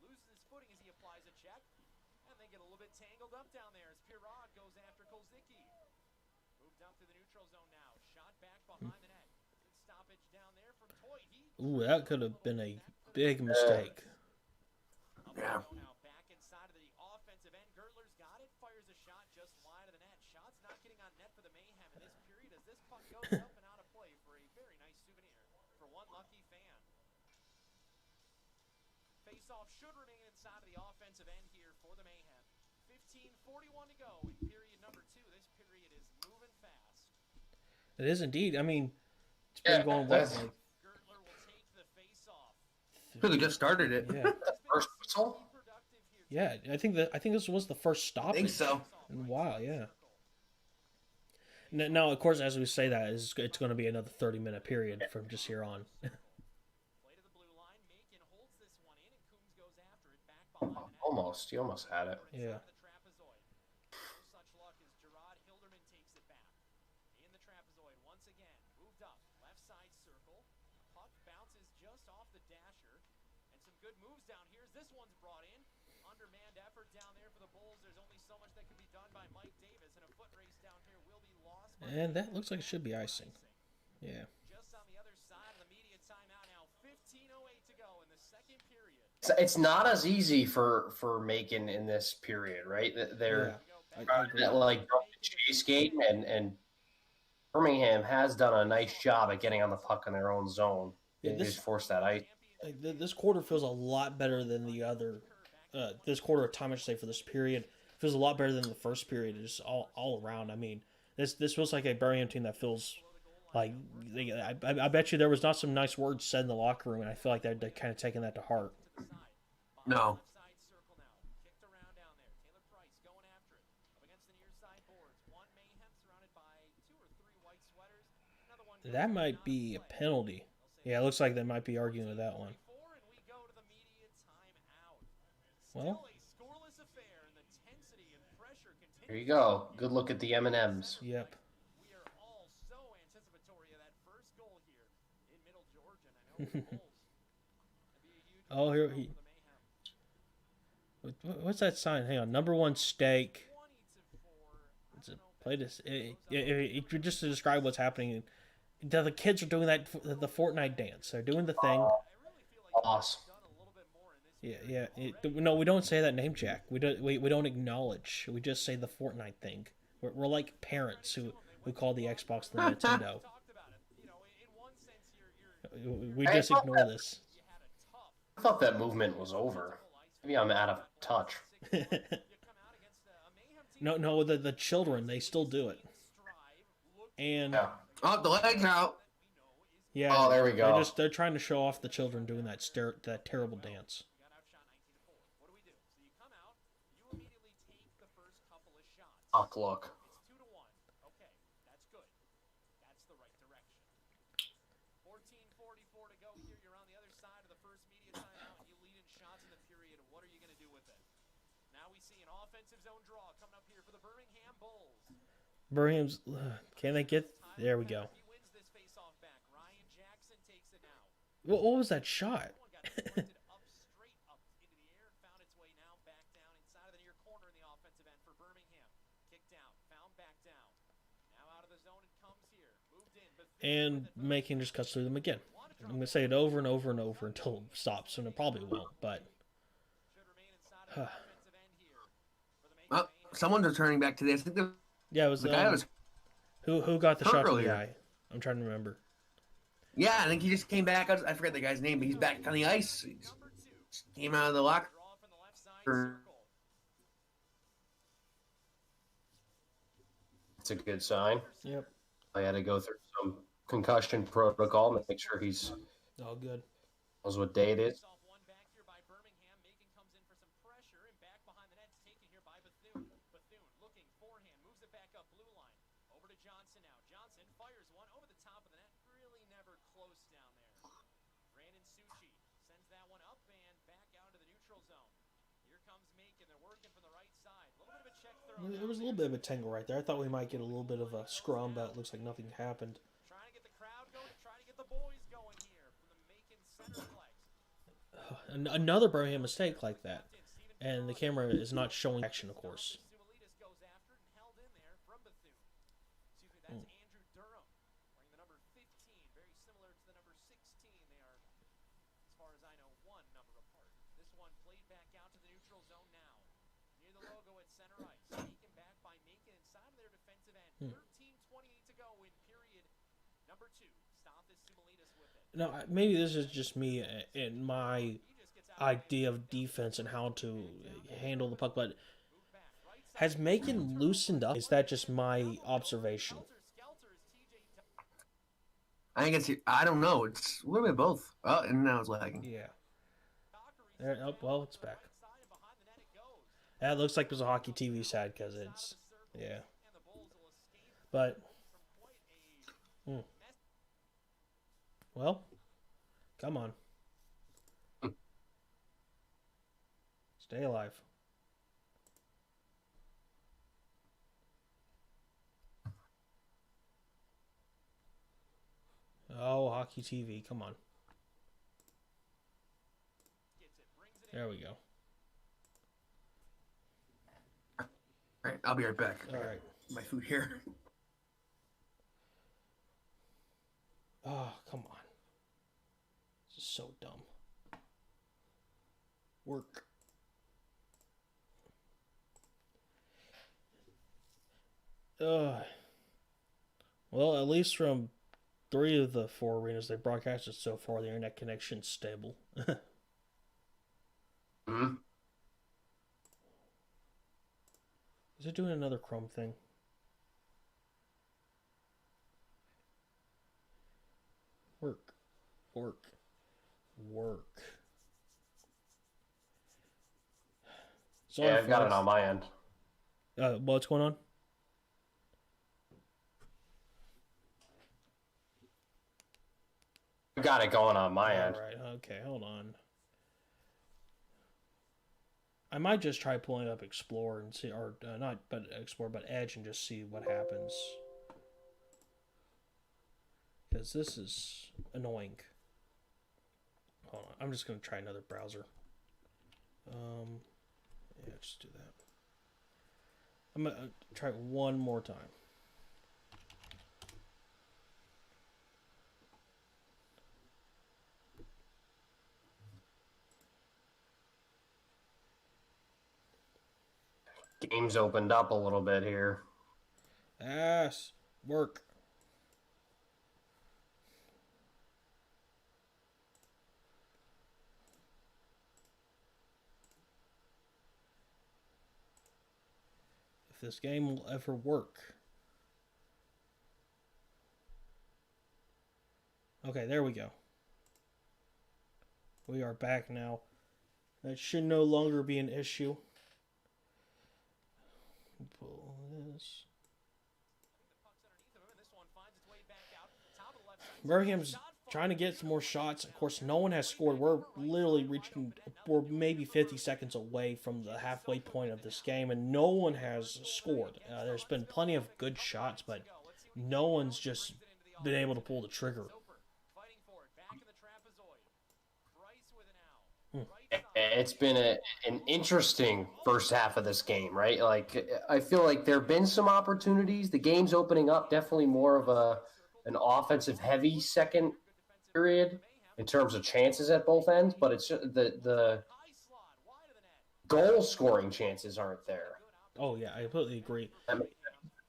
Loses his footing as he applies a check, and they get a little bit tangled up down there as Pirog goes after Kolzicki. Moved up to the neutral zone now. Shot back behind the net. Good stoppage down there from Toy. Ooh, that could have been a big mistake. Yeah. Now back inside of the offensive end. Gertler's got it. Fires a shot just wide of the net. Shot's not getting on net for the Mayhem in this period as this puck goes up and out of play for a very nice souvenir for one lucky fan. Face-off should remain inside of the offensive end here for the Mayhem. 15:41 to go in period number 2. This period is moving fast. It is indeed. I mean, it's been going well. Like, Gertler will take the face-off. Really just started it. yeah, First whistle? yeah. I think this was the first stop. I think so. In a while, yeah. Now, of course, as we say that, it's going to be another 30-minute period from just here on. Almost. You almost had it. Yeah. Such luck as Gerard Hilderman takes it back. In the trapezoid once again. Moved up. Left side circle. Puck bounces just off the dasher. And some good moves down here as this one's brought in. Undermanned effort down there for the Bulls. There's only so much that can be done by Mike Davis. And a foot race down here will be lost. And that looks like it should be icing. Yeah. Just on the other side of the media timeout now. 15:08 to go in the second period. It's not as easy for Macon in this period, right? They're I agree. like the chase game, and Birmingham has done a nice job at getting on the puck in their own zone. Yeah, They just force that ice. Like, this quarter feels a lot better than the other. This quarter of time, I should say, for this period feels a lot better than the first period. Just all around. I mean, this feels like a Birmingham team that feels like I bet you there was not some nice words said in the locker room, and I feel like they're kind of taking that to heart. No. That might be a penalty. Yeah, it looks like they might be arguing with that one. Well, Here you go. Good look at the M&Ms. yep. We are all so anticipatory of that first goal here in Middle Georgia. And I know the Bulls. Oh, here he. What's that sign? Hang on. Number one steak. It's a play this. Just to describe what's happening. The kids are doing the Fortnite dance. They're doing the thing. Loss. Yeah. No, we don't say that name, Jack. We don't acknowledge. We just say the Fortnite thing. We're like parents who call the Xbox the Nintendo. We just ignore this. I thought that movement was over. Maybe I'm out of touch. No, the children, they still do it. And Yeah. Oh, the legs out. yeah, Oh, there we go. They're trying to show off the children doing that terrible dance. Fuck, look. 2-1. Okay, that's good. That's the right direction. 14:44 to go here. You're on the other side of the first media timeout, and you lead in shots in the period. What are you going to do with it? Now we see an offensive zone draw coming up here for the Birmingham Bulls. Birmingham's, can they get? There we go. He wins this face-off back. Ryan Jackson takes it now. What was that shot? One got deflected up, straight up into the air, found its way now back down inside of the near corner in the offensive end for Birmingham. Kicked down, found back down. Now out of the zone it comes here. Moved in, but And Macon just cuts through them again. I'm gonna say it over and over and over until it stops, and it probably won't. But should remain inside of the offensive end here for the Oh, someone's returning back to this. I think yeah, it was the guy was who got the hurt shot to the earlier. guy. I'm trying to remember. Yeah, I think he just came back. I forget the guy's name, but he's back on the ice. He just came out of the locker Draw from the left side room. circle. It's a good sign. Yep. I had to go through some concussion protocol, make sure he's All good. knows what day it is. Off one back here by Birmingham. Macon comes in for some pressure, and back behind the net is taken here by Bethune. Bethune looking forehand, moves it back up blue line. Over to Johnson now. Johnson fires one over the top of the net. Really never close down there. Brandon Succi sends that one up and back out to the neutral zone. Here comes Macon. They're working from the right side. A little bit of a check throw. There was a little bit of a tangle right there. I thought we might get a little bit of a scrum, but it looks like nothing happened. Trying to get the crowd going, trying to get the boys going here from the Macon center flex. Another Birmingham mistake like that. And the camera is not showing action, of course. Sumalitas goes after it and held in there from Bethune. Excuse me, that's Andrew Durham wearing the number 15, very similar to the number 16. They are, as far as I know, one number apart. This one played back out to the neutral zone now. Near the logo at center ice. Taken back by Macon inside of their defensive end. 13:28 to go in period number 2. Stathis Sumalitas with it. Now, maybe this is just me and my idea of defense and how to handle the puck, but has Macon loosened up? Is that just my observation? I think it's. I don't know. It's a little bit of both. Oh, and now it's lagging. Yeah. There, oh, well, it's back. That looks like there's a hockey TV side because it's, yeah. But, well, come on. Stay alive. Oh, hockey TV, come on. There we go. All right, I'll be right back. All right. My food here. Oh, come on. This is so dumb. Work. Well, at least from 3 of the 4 arenas they broadcasted so far, the internet connection's stable. Hmm? Is it doing another Chrome thing? Work. Work. Work. Sorry, Yeah, I've got it folks. on my end. What's going on? I've got it going on my end. All right. Okay, hold on. I might just try pulling up Explorer and see, or not, but Explorer, but Edge, and just see what happens. Because this is annoying. Hold on, I'm just gonna try another browser. Yeah, just do that. I'm gonna try it one more time. Game's opened up a little bit here. Ass work. If this game will ever work. Okay, there we go. We are back now. That should no longer be an issue. Pull this. Birmingham's trying to get some more shots. Of course, no one has scored. We're literally reaching, we're maybe 50 seconds away from the halfway point of this game, and no one has scored. There's been plenty of good shots, but no one's just been able to pull the trigger. It's been an interesting first half of this game, right? Like, I feel like there have been some opportunities. The game's opening up, definitely more of an offensive heavy second period in terms of chances at both ends, but it's just the goal scoring chances aren't there. Oh yeah, I completely agree.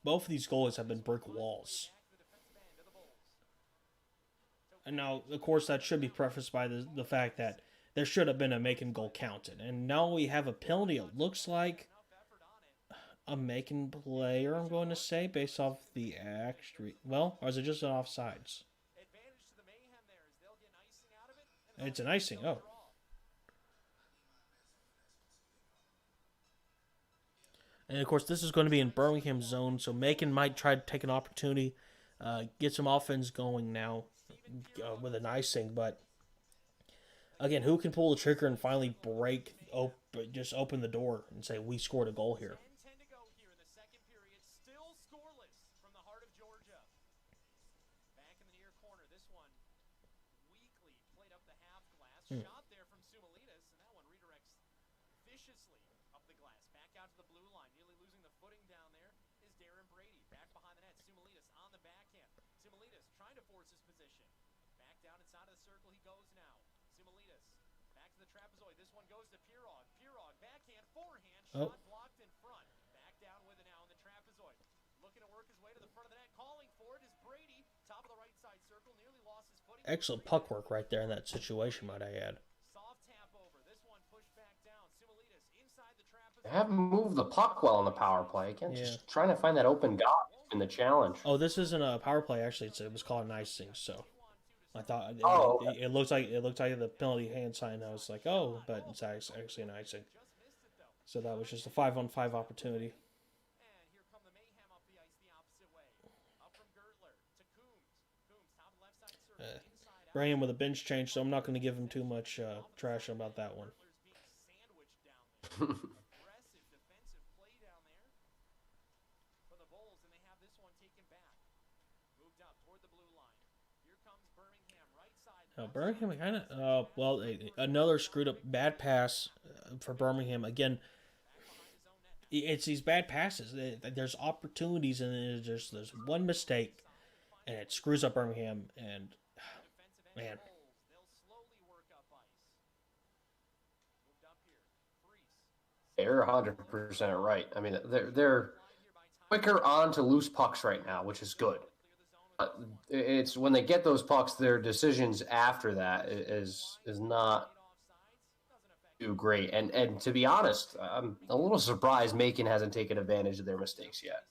Both of these goals have been brick walls. And now, of course, that should be prefaced by the fact that there should have been a Macon goal counted. And now we have a penalty. It looks like a Macon player, I'm going to say, based off the actual. Well, or is it just an offsides? It's an icing. Oh. And of course, this is going to be in Birmingham's zone, so Macon might try to take an opportunity, get some offense going now with an icing. But again, who can pull the trigger and finally just open the door and say we scored a goal here? 10 to go here in the second period. Still scoreless from the heart of Georgia. Back in the near corner. This one weakly played up the half glass. Shot there from Sumalitas, and that one redirects viciously up the glass. Back out to the blue line. Nearly losing the footing down there is Darren Brady. Back behind the net. Sumalitas on the backhand. Sumalitas trying to force his position. Back down inside of the circle he goes now. Sumalitas back to the trapezoid. This one goes to Pirog. Pirog backhand, forehand, shot blocked in front. Back down with it now in the trapezoid. Looking to work his way to the front of the net. Calling for it is Brady. Top of the right side circle. Nearly lost his footing. Excellent puck work right there in that situation, might I add. Soft tap over. This one pushed back down. Sumalitas inside the trapezoid. They haven't moved the puck well in the power play. Again, just trying to find that open gap in the challenge. Oh, this isn't a power play. Actually, it was called an icing. So I thought Okay. it looked like the penalty hand sign. I was like, oh, but it's actually an icing. So that was just a 5-on-5 opportunity. And here come the Mayhem up the ice the opposite way. Up from Gertler to Coombs. Coombs top left side circle. Inside out. Bring him with a bench change, so I'm not going to give him too much trash about that one. Gertler's being sandwiched down there. Aggressive defensive play down there for the Bulls, and they have this one taken back. Moved up toward the blue line. Here comes Birmingham, right side. Now, Birmingham kind of, another screwed up bad pass for Birmingham. Again, it's these bad passes. There's opportunities, and then there's one mistake, and it screws up Birmingham. And man, They'll slowly work up ice. Moved up here. Freese. They're 100% right. I mean, they're quicker on to loose pucks right now, which is good. It's when they get those pucks, their decisions after that is not too great. And to be honest, I'm a little surprised Macon hasn't taken advantage of their mistakes yet.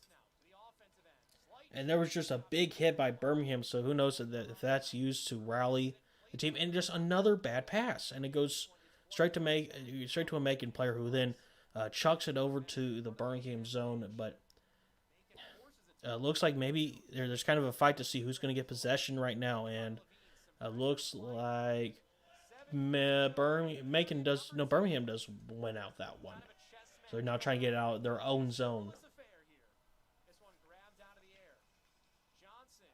and there was just a big hit by Birmingham. So who knows if that's used to rally the team, and just another bad pass, and it goes straight to a Macon player who then chucks it over to the Birmingham zone, but. Looks like maybe there's kind of a fight to see who's going to get possession right now, and looks like Birmingham does win out that one. So they're now trying to get out of their own zone. This one grabbed out of the air. Johnson,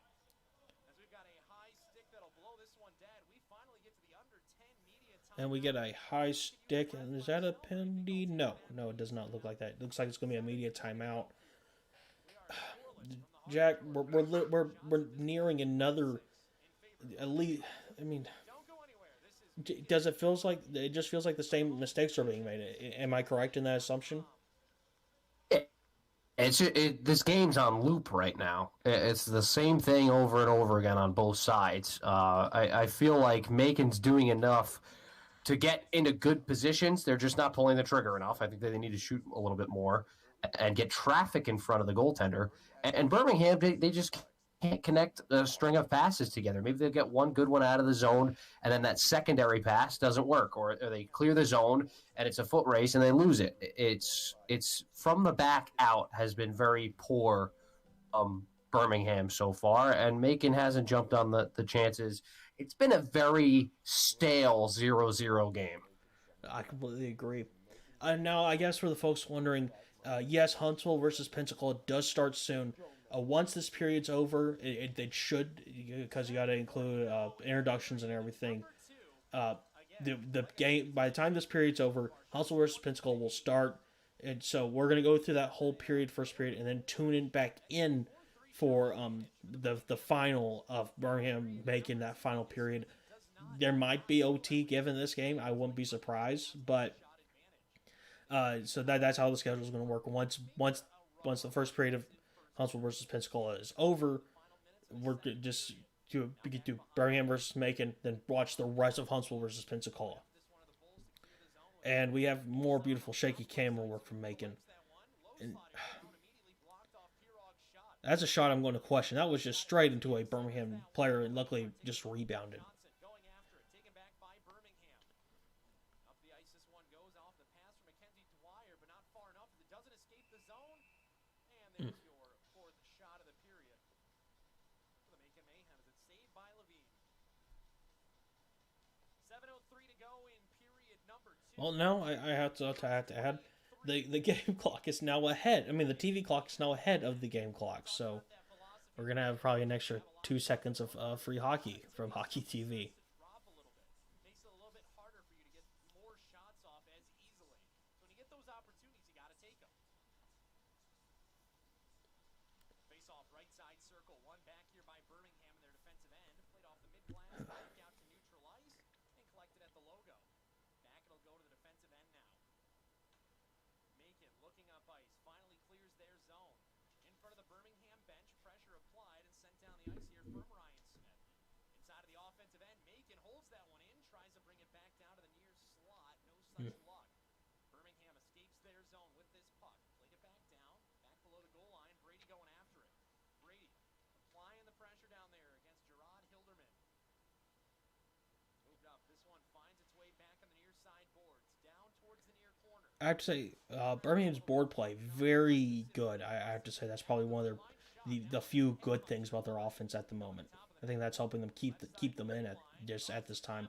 as we've got a high stick that'll blow this one dead. We finally get to the under 10 media time. And we get a high stick. And is that a penalty? No, it does not look like that. It looks like it's going to be a media timeout. Jack, we're nearing another elite. I mean, does it feels like it just feels like the same mistakes are being made? Am I correct in that assumption? This game's on loop right now. It's the same thing over and over again on both sides. I feel like Macon's doing enough to get into good positions. They're just not pulling the trigger enough. I think that they need to shoot a little bit more and get traffic in front of the goaltender. And Birmingham, they just can't connect a string of passes together. Maybe they'll get one good one out of the zone, and then that secondary pass doesn't work, or they clear the zone, and it's a foot race, and they lose it. It's from the back out has been very poor Birmingham so far, and Macon hasn't jumped on the chances. It's been a very stale 0-0 game. I completely agree. Now, I guess for the folks wondering, yes, Huntsville versus Pensacola does start soon. Once this period's over, it should, because you got to include introductions and everything. The game, by the time this period's over, Huntsville versus Pensacola will start, and so we're gonna go through that whole period, first period, and then tune in back in for the final of Birmingham making that final period. There might be OT given this game. I wouldn't be surprised, but. So that's how the schedule is going to work. Once the first period of Huntsville versus Pensacola is over, we're just we could do Birmingham versus Macon, then watch the rest of Huntsville versus Pensacola. And we have more beautiful shaky camera work from Macon. And that's a shot I'm going to question. That was just straight into a Birmingham player, and luckily just rebounded. Well, no, I have to add the game clock is now ahead. I mean, the TV clock is now ahead of the game clock, so we're gonna have probably an extra 2 seconds of free hockey from Hockey TV. I have to say, Birmingham's board play very good. I have to say that's probably one of the few good things about their offense at the moment. I think that's helping them keep them in at this time.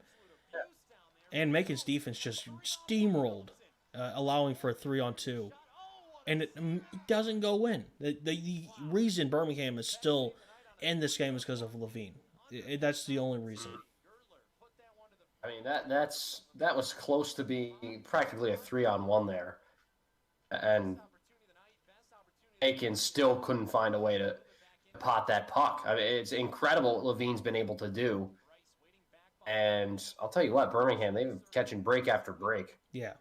And Macon's defense just steamrolled, allowing for a 3-on-2, and it doesn't go in. The reason Birmingham is still in this game is because of Levine. That's the only reason. I mean, that was close to being practically a 3-on-1 there, and Aiken still couldn't find a way to pot that puck. I mean, it's incredible what Levine's been able to do. And I'll tell you what, Birmingham, they've been catching break after break. Yeah.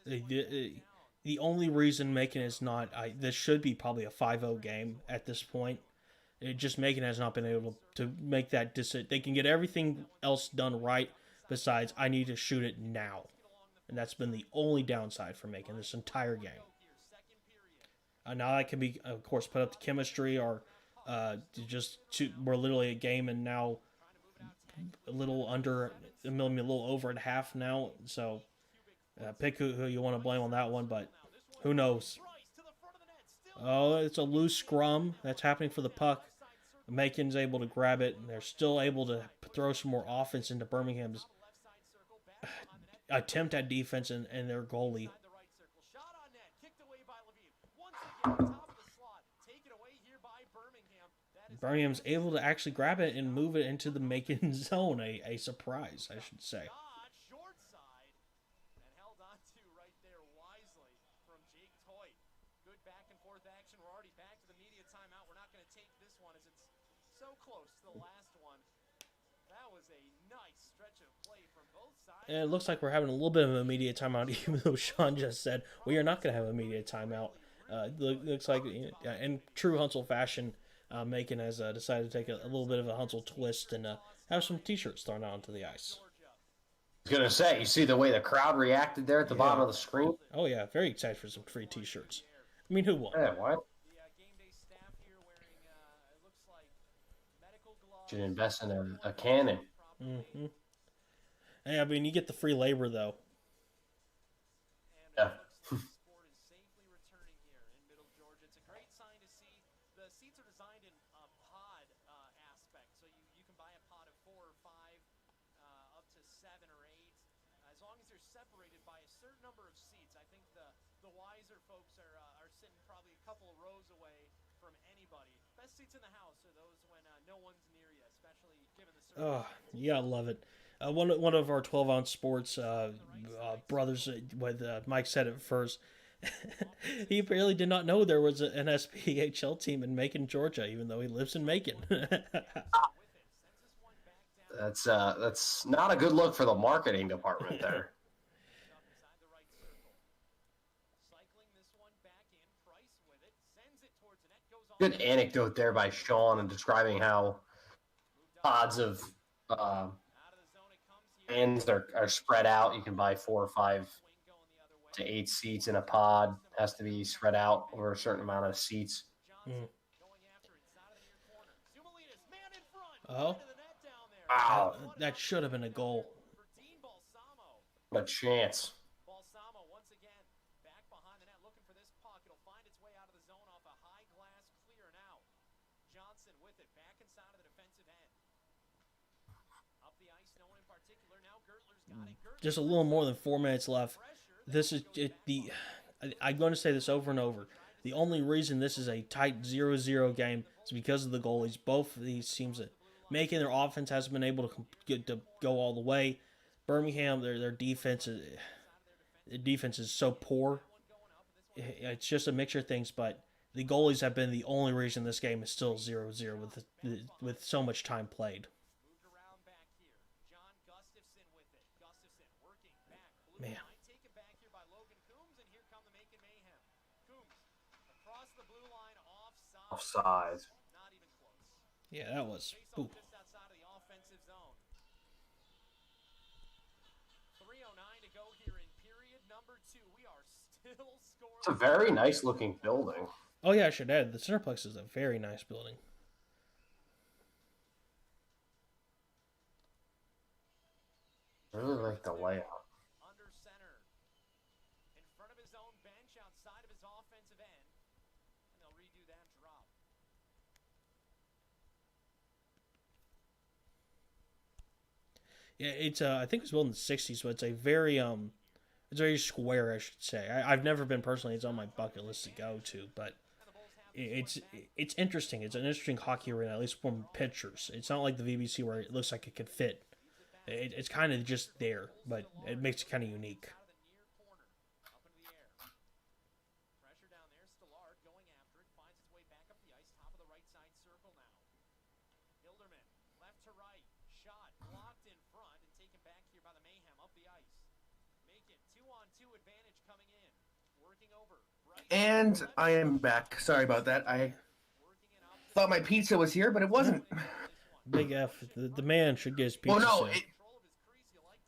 The only reason Macon is not, this should be probably a 5-0 game at this point. Macon has not been able to make that decision. They can get everything else done right. Besides, I need to shoot it now. And that's been the only downside for Macon this entire game. Now that can be, of course, put up to chemistry or we're literally a game and now a little under, a little over at half now. So pick who you want to blame on that one, but who knows. Oh, it's a loose scrum that's happening for the puck. Macon's able to grab it, and they're still able to throw some more offense into Birmingham's attempt at defense and their goalie. Birmingham's able to actually grab it and move it into the Macon zone. A surprise, I should say. And it looks like we're having a little bit of an immediate timeout, even though Sean just said we are not going to have an immediate timeout. Looks like, in true Huntsville fashion, Macon has decided to take a little bit of a Huntsville twist and have some T-shirts thrown out onto the ice. I was going to say, you see the way the crowd reacted there at the bottom of the screen? Oh, yeah, very excited for some free T-shirts. I mean, who won? Yeah, what? Should invest in a cannon. Mm-hmm. Hey, I mean, you get the free labor, though. Yeah. Oh, you gotta love it. One of our 12-ounce sports brothers, with Mike said it first, he apparently did not know there was an SPHL team in Macon, Georgia, even though he lives in Macon. That's not a good look for the marketing department there. Good anecdote there by Sean and describing how pods of fans are spread out. You can buy 4 or 5 to 8 seats in a pod. Has to be spread out over a certain amount of seats. Mm. Oh, Wow, that should have been a goal. what a chance. Balsamo once again back behind the net looking for this puck. It'll find its way out of the zone off a high glass clear now. Johnson with it back inside of the defensive end. Up the ice, no one in particular. Now Gertler's got it. Just a little more than 4 minutes left. This is I'm going to say this over and over. The only reason this is a tight 0-0 game is because of the goalies. Both of these teams that making their offense hasn't been able to go all the way. Birmingham, their defense is so poor. It's just a mixture of things, but the goalies have been the only reason this game is still 0-0 with so much time played. Moved around back here. John Gustafson with it. Gustafson working back. Blue Man. line taken back here by Logan Coombs, and here come the Macon Mayhem. Coombs across the blue line, offside. Offside. Not even close. Yeah, that was. Ooh. Just outside of the offensive zone. 3:09 to go here in period number 2. We are still scoring. It's a very nice looking building. Oh yeah, I should add the Cineplex is a very nice building. I really like the layout. Under center. In front of his own bench, outside of his offensive end. And they'll redo that drop. Yeah, it's I think it was built in the '60s, so it's very square, I should say. I've never been personally. It's on my bucket list to go to, but it's interesting. It's an interesting hockey arena, at least from pictures. It's not like the VBC where it looks like it could fit. It's kind of just there, but it makes it kind of unique. Out of the near corner. Up into the air. Pressure down there. Stillard going after it. Finds its way back up the ice. Top of the right side circle now. Hilderman. Left to right. Shot. Blocked in front and taken back here by the Mayhem up the ice. Macon 2-on-2 advantage coming in. Working over. Right. And I am back. Sorry about that. I thought my pizza was here, but it wasn't. Big F. The man should get his pizza. Well, no, soon.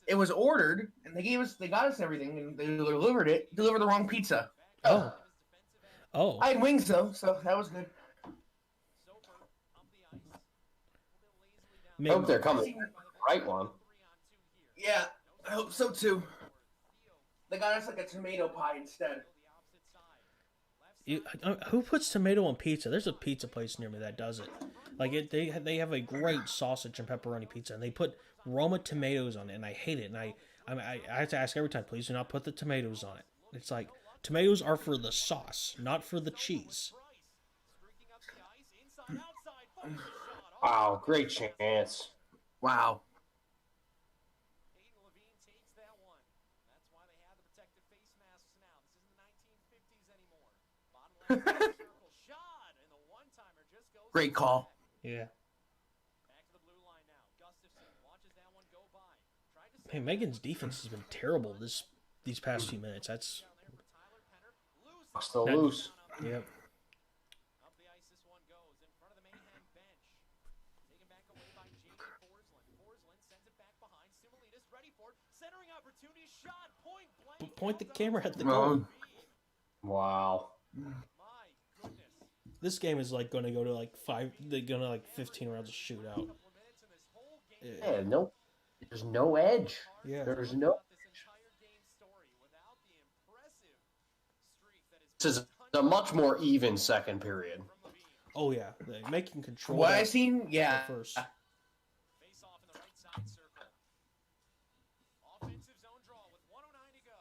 it was ordered, and they got us everything, and they delivered the wrong pizza. Oh. I had wings though, so that was good. I hope they're coming. Right one. Yeah, I hope so too. They got us like a tomato pie instead. Who puts tomato on pizza? There's a pizza place near me that does it. Like they have a great sausage and pepperoni pizza, and they put Roma tomatoes on it, and I hate it. And I have to ask every time, please do not put the tomatoes on it. It's like tomatoes are for the sauce, not for the cheese. Wow, great chance. Wow. Aiden Levine takes that one. That's why they have the protective face masks now. This isn't the 1950s anymore. Bottom left circle shot, and the one-timer just goes. Great call. Yeah. Back to the blue line now. Gustafson watches that one go by. Tried to Hey, Megan's defense has been terrible these past few minutes. That's Still loose. yep. up the ice. This one goes in front of the Mayhem bench. Taken back away by Jamie Forsland. Forsland sends it back behind. Simulidis ready for it. Centering opportunity. Shot. Point blank. Point the camera at the goal. Wow. My goodness. This game is like going to go to like 15 rounds of shootout. Couple of minutes in this whole game. Yeah, no. There's no edge. Yeah. There's no. This entire game story without the impressive streak that is This is a much more even second period. from Levine. Oh yeah, making control. What I that seen, yeah. first. Face off in the right side circle. Offensive zone draw with 1:09 to go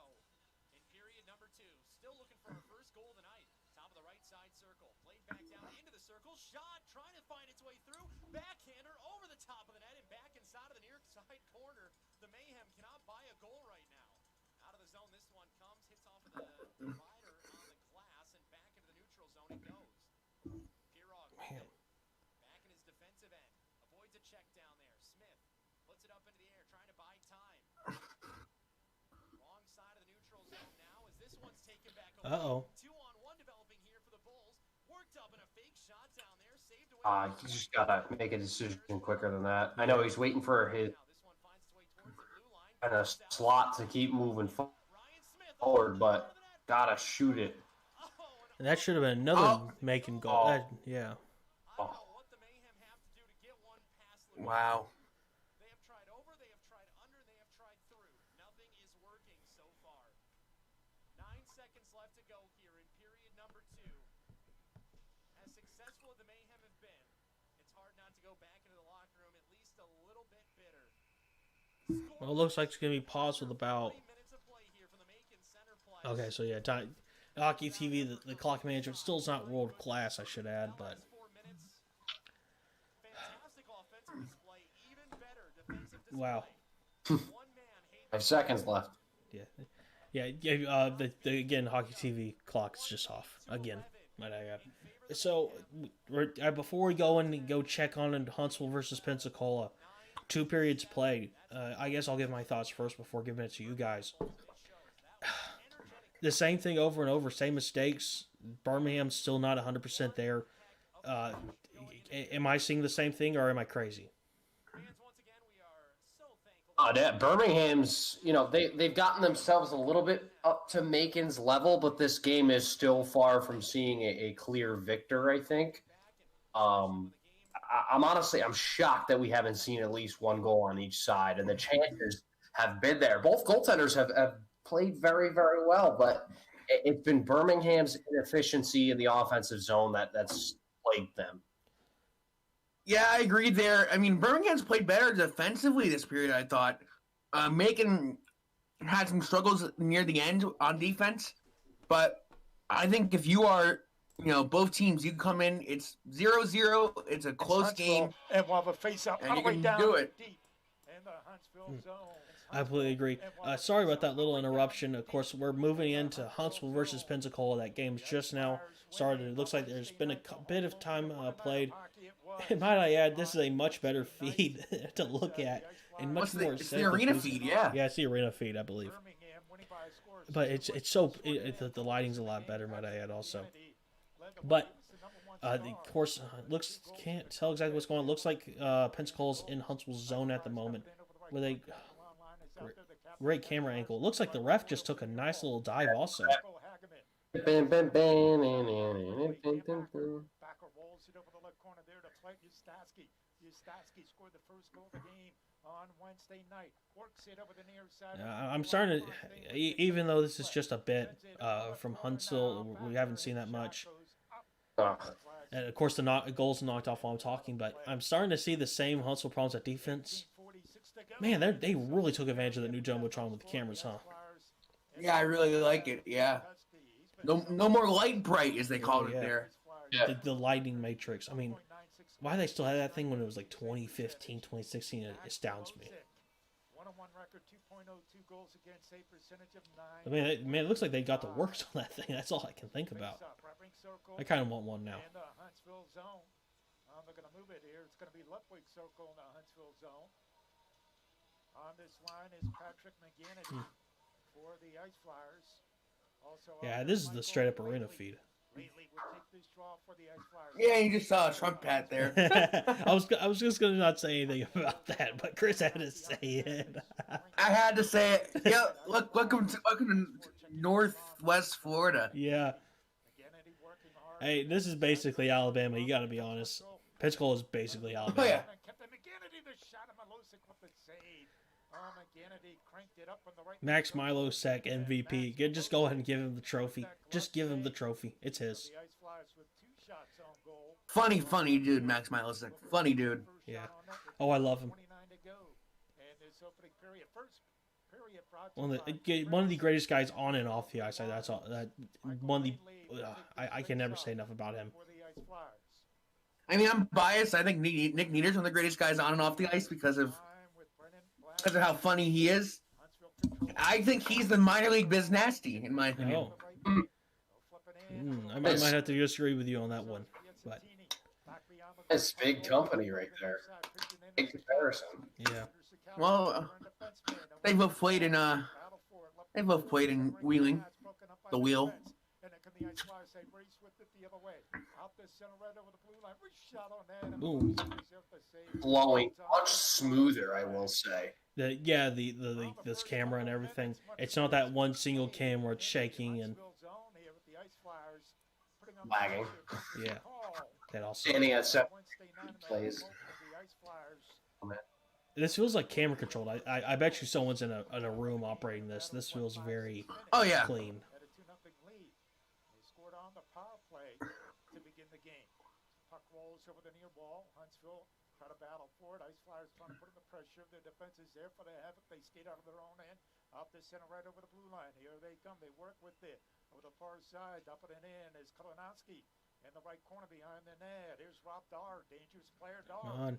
in period number 2. Still looking for our first goal of the night. Top of the right side circle. Played back down into the circle. Shot trying to find its way through. Backhander over the top of the net and back inside of the near side corner. The Mayhem cannot buy a goal right now. Out of the zone, this one comes, hits off of the divider on the glass, and back into the neutral zone it goes. Pirog Man. back in his defensive end. Avoids a check down there. Smith puts it up into the air, trying to buy time. Wrong side of the neutral zone now as this one's taken back away. Uh-oh. 2-on-1 developing here for the Bulls. Worked up in a fake He's just gotta make a decision quicker than that. I know he's waiting for his kind of slot to keep moving forward, but gotta shoot it. And that should have been another Macon goal. Oh. Yeah. Oh. Wow. They have tried over, they have tried under, they have tried through. Nothing is working so far. 9 seconds left to go here in period number 2. As successful as the Mayhem have been, it's hard not to go back into the locker room at least a little bit bitter. Well, it looks like it's going to be paused with about... 20 minutes of play here for the Macon center play. Okay, so yeah, Hockey TV, the clock management still is not world class, I should add, but... 4 minutes. Fantastic offensive display, even better defensive display. Wow. 1 man hate 5 seconds left. Yeah. Again, Hockey TV clock is just off. Again, might I add. So, before we go check on Huntsville versus Pensacola, 2 periods played. I guess I'll give my thoughts first before giving it to you guys. The same thing over and over, same mistakes. Birmingham's still not 100% there. Am I seeing the same thing, or am I crazy? Birmingham's, they've gotten themselves a little bit up to Macon's level, but this game is still far from seeing a clear victor, I think. I'm shocked that we haven't seen at least 1 goal on each side, and the chances have been there. Both goaltenders have played very, very well, but it's been Birmingham's inefficiency in the offensive zone that's plagued them. Yeah, I agree there. I mean, Birmingham's played better defensively this period, I thought. Macon had some struggles near the end on defense, but I think if you are, both teams, you can come in, it's 0-0, it's a close game, and we'll have a face-up and all you the way can down do it. deep in the Huntsville zone. I completely agree. Sorry about that little interruption. Of course, we're moving into Huntsville versus Pensacola. That game's just now started. It looks like there's been a bit of time played. And might I add, this is a much better feed to look at. And much more. It's the arena feed, yeah. Yeah, it's the arena feed, I believe. But the lighting's a lot better, might I add, also. But of course, can't tell exactly what's going on. Looks like Pensacola's in Huntsville's zone at the moment, where they great camera angle. Looks like the ref just took a nice little dive, also. Bam, bam, bam. Scored the first goal of the game on Wednesday night. Works it over the near side. I'm starting to, even though this is just a bit from Huntsville, we haven't seen that much. And of course, the goals knocked off while I'm talking, but I'm starting to see the same Huntsville problems at defense. Man, they really took advantage of that new Jumbotron with the cameras, huh? Yeah, I really like it, yeah. No more light bright, as they called it there. Yeah. The lighting matrix. I mean, why they still had that thing when it was like 2015, 2016, it astounds me. I mean, it looks like they got the works on that thing. That's all I can think about. I kind of want one now. They're going to move it here. It's going to be Lupwig circle in the Huntsville zone. On this line is Patrick McGinnity for the Ice Flyers. Also, yeah, this is the straight up arena feed. Yeah, you just saw a Trump hat there. I was just gonna not say anything about that, but Chris had to say it. I had to say it. Yeah, welcome to Northwest Florida. Yeah. Hey, this is basically Alabama. You got to be honest. Pensacola is basically Alabama. Oh yeah. Max Milosek MVP. Just go ahead and give him the trophy. Just give him the trophy. It's his. Funny dude, Max Milosek. Funny dude. Yeah. Oh, I love him. One of the greatest guys on and off the ice. That's all. I can never say enough about him. I mean, I'm biased. I think Nick Nieder's one of the greatest guys on and off the ice because of how funny he is. I think he's the minor league biz nasty, in my opinion. Oh. I might have to disagree with you on that one, but it's big company right there. Big comparison. Yeah. Well, they both played in Wheeling, the Wheel. the other way. Out the center right over the blue line. Rich shot on that. And Boom. Melosic is there for the save. Flowing much smoother, I will say. The this camera and everything. It's not that one single cam where it's shaking and Lagging. yeah. That also. Standing at 7 plays. This feels like camera controlled. I bet you someone's in a room operating this. This feels very Oh yeah. clean. Had a 2-0 lead. They scored on the power play to begin the game. Puck rolls over the near wall. Huntsville try to battle for it. Ice Flyers trying to put in the pressure. Their defense is there for the havoc. They skate out of their own end. Up the center right over the blue line. Here they come. They work with it. Over the far side. Up and in is Kalinowski. In the right corner behind the net. Here's Rob Dar. Dangerous player. Dar.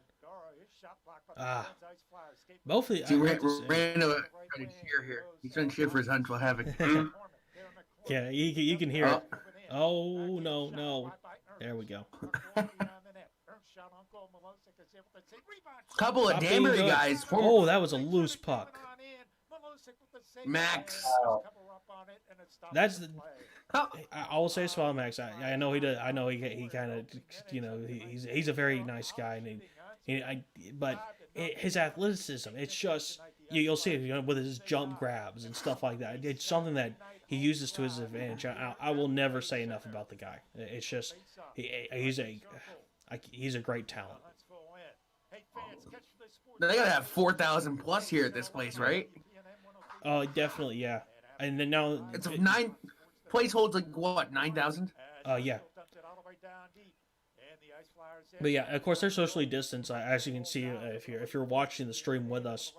His shot blocked by the Ice Flyers. Both of See, Rando trying to cheer here. He's trying to cheer for his Huntsville Havoc. Yeah, you can hear it. Oh no. There we go. Couple of Not being Danbury good. guys. Oh, that was a loose puck. Max. That's the. I will say this about Max. I know he does. I know he kind of, he's a very nice guy, and but his athleticism, it's just you'll see it with his jump grabs and stuff like that. It's something that he uses to his advantage. I will never say enough about the guy. It's just he's a great talent. They gotta have 4,000 plus here at this place, right? Oh, definitely, yeah. And then now It's 9. Place holds like what, 9,000? Yeah. But yeah, of course they're socially distanced. As you can see, if you're watching the stream with us,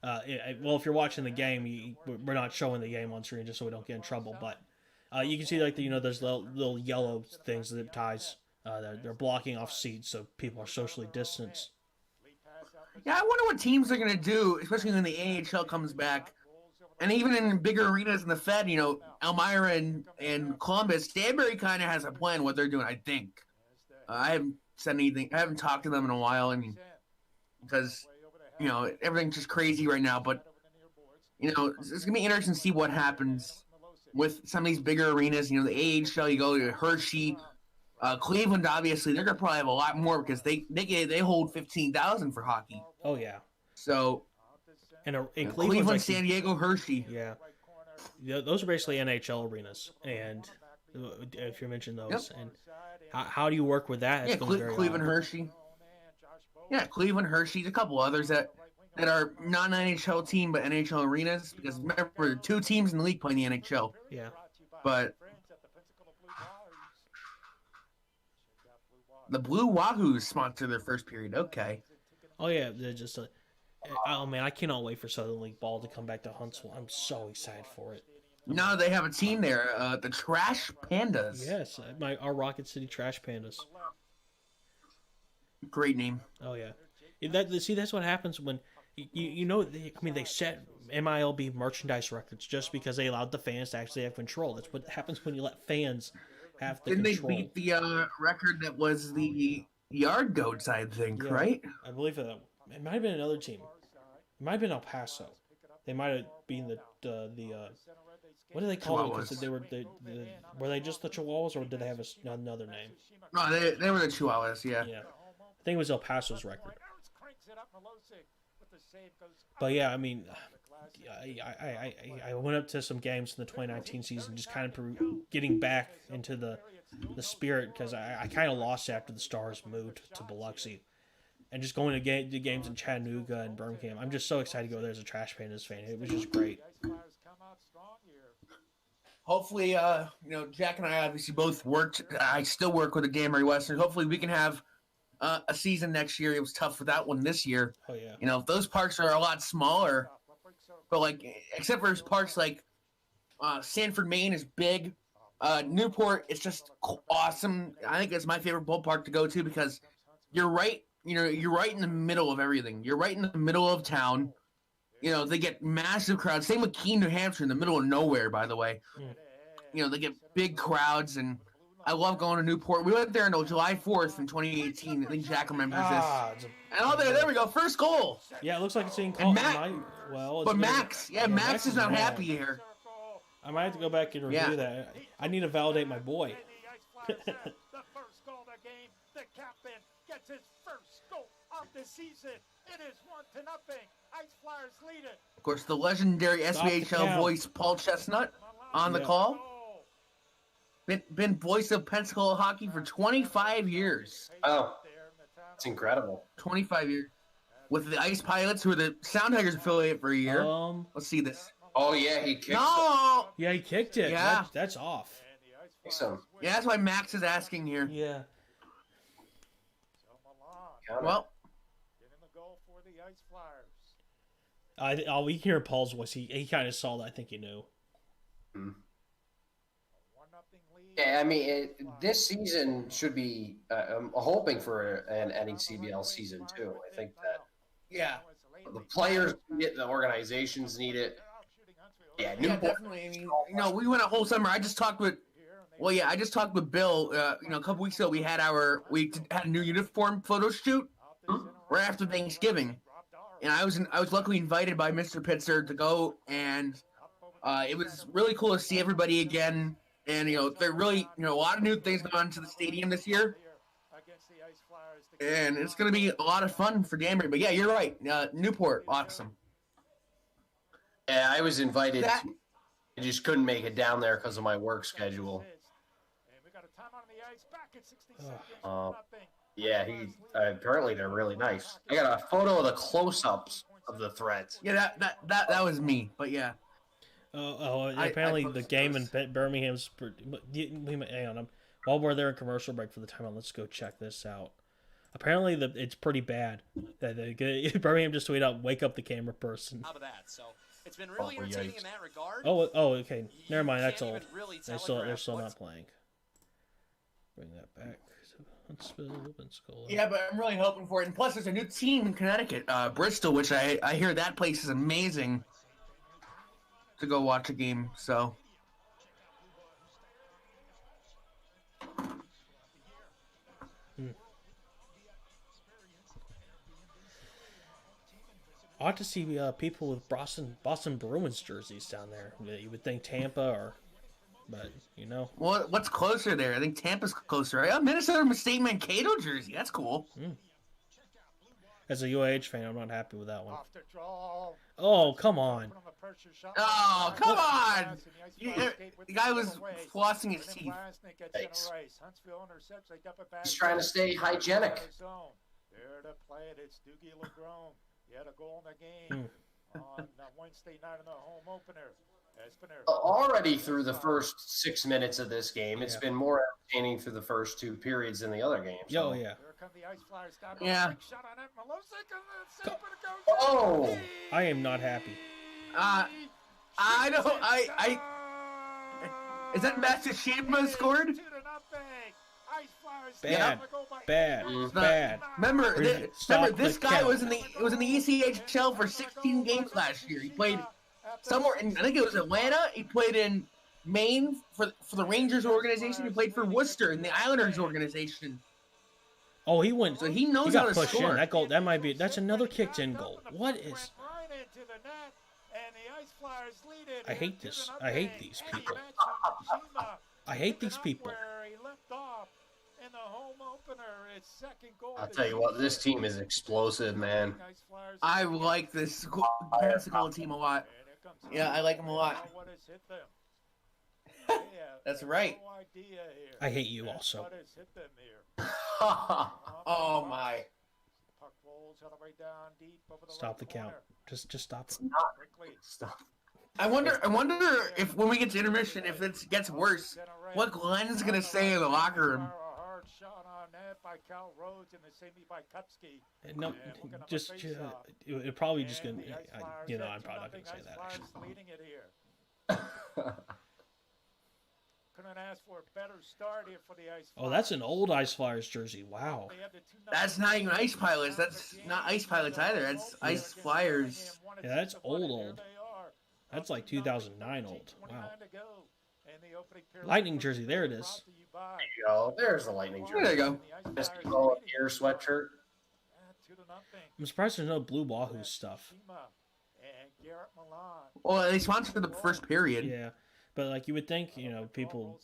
well, if you're watching the game, we're not showing the game on screen just so we don't get in trouble. But you can see like there's little yellow things that ties. They're blocking off seats so people are socially distanced. Yeah, I wonder what teams are gonna do, especially when the AHL comes back. And even in bigger arenas in the Fed, Elmira and Columbus, Danbury kind of has a plan what they're doing, I think. I haven't said anything. I haven't talked to them in a while, because, everything's just crazy right now. But, it's going to be interesting to see what happens with some of these bigger arenas. The AHL, you go to Hershey, Cleveland, obviously, they're going to probably have a lot more because they hold 15,000 for hockey. Oh, yeah. So... And in Cleveland, like, San Diego, Hershey. Yeah, those are basically NHL arenas, and if you mention those, and how do you work with that? Yeah, Cleveland, Hershey. Yeah, Cleveland, Hershey. A couple others that are not an NHL team but NHL arenas, because remember, 2 teams in the league playing the NHL. Yeah, but the Blue Wahoos sponsor their first period. Okay. Oh yeah, they're just oh man, I cannot wait for Southern League ball to come back to Huntsville. I'm so excited for it. Now they have a team there, the Trash Pandas. Yes, our Rocket City Trash Pandas. Great name. Oh yeah, that's what happens when they set MILB merchandise records just because they allowed the fans to actually have control. That's what happens when you let fans have the control. Didn't they beat the record that was the Yard Goats, I think, right? I believe that. It might have been another team. It might have been El Paso. They might have been the what do they call them? Because they were they just the Chihuahuas, or did they have another name? No, they were the Chihuahuas. Yeah. Yeah, I think it was El Paso's record. But yeah, I mean, I went up to some games in the 2019 season, just kind of getting back into the spirit, because I kind of lost after the Stars moved to Biloxi. And just going to games in Chattanooga and Birmingham. I'm just so excited to go there as a Trash Pandas fan. It was just great. Hopefully, Jack and I obviously both worked. I still work with the Danbury Western. Hopefully we can have a season next year. It was tough for that one this year. Oh, yeah. Those parks are a lot smaller. But, except for parks like Sanford, Maine is big. Newport, it's just awesome. I think it's my favorite ballpark to go to because you're right. You're right in the middle of everything. You're right in the middle of town. They get massive crowds. Same with Keene, New Hampshire, in the middle of nowhere, by the way. They get big crowds, and I love going to Newport. We went there on July 4th in 2018. I think Jack remembers this. And there we go. First goal. Yeah, it looks like it's in call. Max is not happy here. I might have to go back and review that. I need to validate my boy. Flyers have the first goal of the game. The captain gets his first goal of the season. It is 1-0. Ice Flyers lead it. Of course, the legendary Stop the SBHL count. voice Paul Chestnut on the Yeah. call. Been voice of Pensacola hockey for 25 years. Oh, it's incredible. 25 years. With the Ice Pilots, who are the Sound Tigers affiliate for a year. Let's see this. Oh, yeah, he kicked No! Yeah, he kicked it. Yeah. That's off. some. Yeah, that's why Max is asking here. Yeah. Well, Getting the goal for the Ice Flyers. We hear Paul's voice. He kind of saw that. I think he knew. Hmm. 1-0 lead. Yeah, I mean, this season should be. I'm hoping for an NECBL season too. I think that yeah. the players need it, the organizations need it. Yeah, Yeah, Newport. definitely. I mean, we went a whole summer. I just talked with Bill. A couple weeks ago we had a new uniform photo shoot right after Thanksgiving, and I was luckily invited by Mr. Pitzer to go, and it was really cool to see everybody again. And they're really a lot of new things going on to the stadium this year, and it's going to be a lot of fun for Danbury. But yeah, you're right. Newport, awesome. Yeah, I was invited. I just couldn't make it down there because of my work schedule. Yeah, apparently they're really nice. I got a photo of the close-ups of the threats. Yeah, that was me. But yeah. Apparently the posted game those. in Birmingham's. Hang on, while we're there in commercial break for the timeout, let's go check this out. Apparently it's pretty bad. Birmingham just tweeted out, "Wake up the camera person." How about that? So it's been really entertaining in that regard. Oh, okay. Never mind. That's old. Really They're still not playing. Bring that back. Pensacola. Yeah, but I'm really hoping for it. And plus, there's a new team in Connecticut, Bristol, which I hear that place is amazing to go watch a game. So. I ought to see people with Boston Bruins jerseys down there. You would think Tampa but Well, what's closer there? I think Tampa's closer, right? Oh, Minnesota State Mankato jersey. That's cool. As a UAH fan, I'm not happy with that one. Off the draw. Oh, come on. Oh, come on! The guy was flossing his teeth. Thanks. He's trying to stay hygienic. There to play it. It's Doogie LeGrone. He had a goal in the game on Wednesday night in the home opener. Already through the first 6 minutes of this game, it's been more entertaining through the first two periods than the other games. Oh, yeah. Here come the Ice Flyers. Yeah. Shot on it. Milosic, and the save, and it goes Oh! in. I am not happy. I don't. Is that Matsushima scored? 2-0. Ice Flyers Bad. Bad. Bad. Remember, Stop this the guy count. was in the ECHL for 16 games last year. He played somewhere in, I think it was Atlanta. He played in Maine for the Rangers organization. He played for Worcester in the Islanders organization. Oh, he went. So he knows he how got to pushed score. in. That goal. That might be. That's another kicked in goal. What is? Right into the net, and the Ice Flyers lead it. I hate this. I hate these people. I hate these people. Where he left off in the home opener, its second goal. I'll tell you what, this team is explosive, man. I like this Pensacola team a lot. Yeah, I like them a lot. What has hit them? That's right. No idea here. I hate you also. What has hit them here? Oh my! Puck rolls all the way down deep over the Stop the right count. corner. Just stop it. Quickly. Stop. I wonder if when we get to intermission, if it gets worse, what Glenn's gonna say in the locker room. A hard shot on net by Cal Rhodes and the same by Kupski. No, And we're gonna just have a face-off. it probably just gonna. And the Ice Flyers I'm at probably not gonna 2-0. say Ice that. Flyers Actually. leading it here. Couldn't ask for a better start here for the Ice Flyers. Oh, that's an old Ice Flyers jersey. Wow. They have the 2-0 That's not even Ice Pilots. That's not Ice Pilots either. That's Ice Flyers. Yeah, that's old. That's like 2009 old. Wow. Lightning jersey. There it is. There you go. There's the Lightning jersey. There you go. Mr. Cole Ear sweatshirt. I'm surprised there's no Blue Wahoo stuff. Well, they sponsored the first period. Yeah, But like you would think, people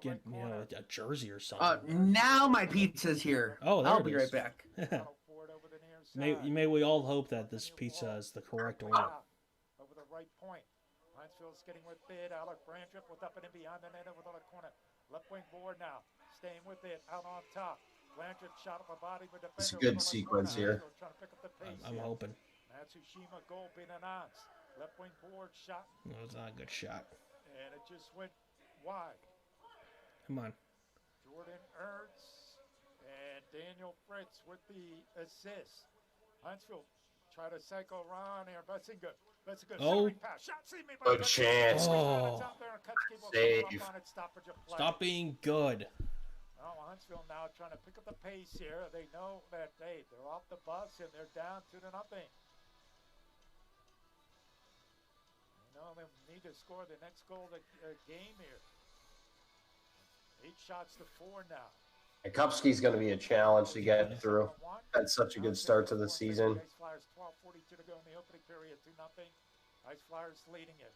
get a jersey or something. Now my pizza's here. Oh, there I'll it be is. right back. May we all hope that this pizza is the correct order. Over the right point. Huntsville's getting with it. Alec Brandrip with up and in behind the net over the left corner. Left wing board now. Staying with it. Out on top. Blanchard shot up a body with defender. It's a good sequence here. I'm hoping. Matsushima goal being announced. Left wing board shot. No, it's not a good shot. And it just went wide. Come on. Jordan Ertz and Daniel Fritz with the assist. Huntsville try to cycle around here. Bessinger. Oh. Pass. Shot, Good chance. Oh. Save. Stop being good. Well, Huntsville now trying to pick up the pace here. They know that they're off the bus and they're down 2-0. They need to score the next goal of the game here. 8 shots to 4 now. Kupski's going to be a challenge to get through. Had such a good start to the season. Ice Flyers 12:42 to go in the opening period, 2-0. Ice Flyers leading it.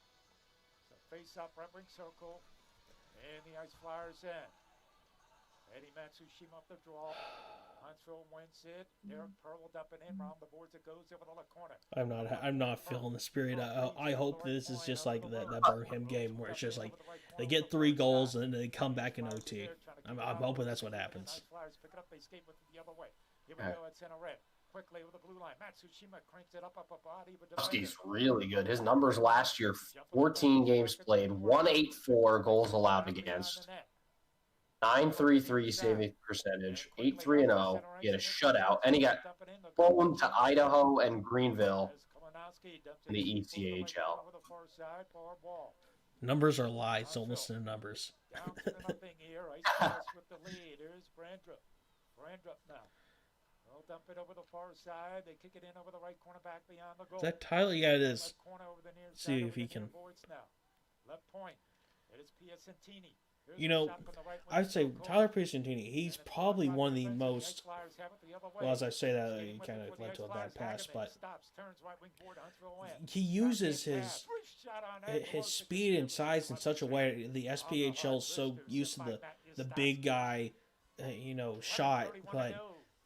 So face up, right wing circle, and the Ice Flyers in. Eddie Matsushima up the draw. Huntsville wins it. Derek Pearl dumping in round the boards. It goes over the left corner. I'm not feeling the spirit. I hope this is just like that Birmingham game where it's just like they get 3 goals and then they come back in OT. I'm hoping that's what happens. Flyers pick it up. They skate with it the other way. Here we go at center red. Quickly with the blue line. Matsushima cranks it up a body. Kupski's really good. His numbers last year: 14 games played, 184 goals allowed against. 9.33 saving percentage, 8-3-0. He had a shutout, and he got blown to Idaho and Greenville in the ECHL. Numbers are lies. Don't listen to numbers. Dump it over the far side. They kick it in over the right corner back beyond the goal. Is that Tyler? Yeah, it is. See if he can. Left point. It is Piacentini. I'd say Tyler Piacentini, he's probably one of the most, well, as I say that, he kind of led to a bad pass, but he uses his speed and size in such a way. The SPHL is so used to the big guy, shot, but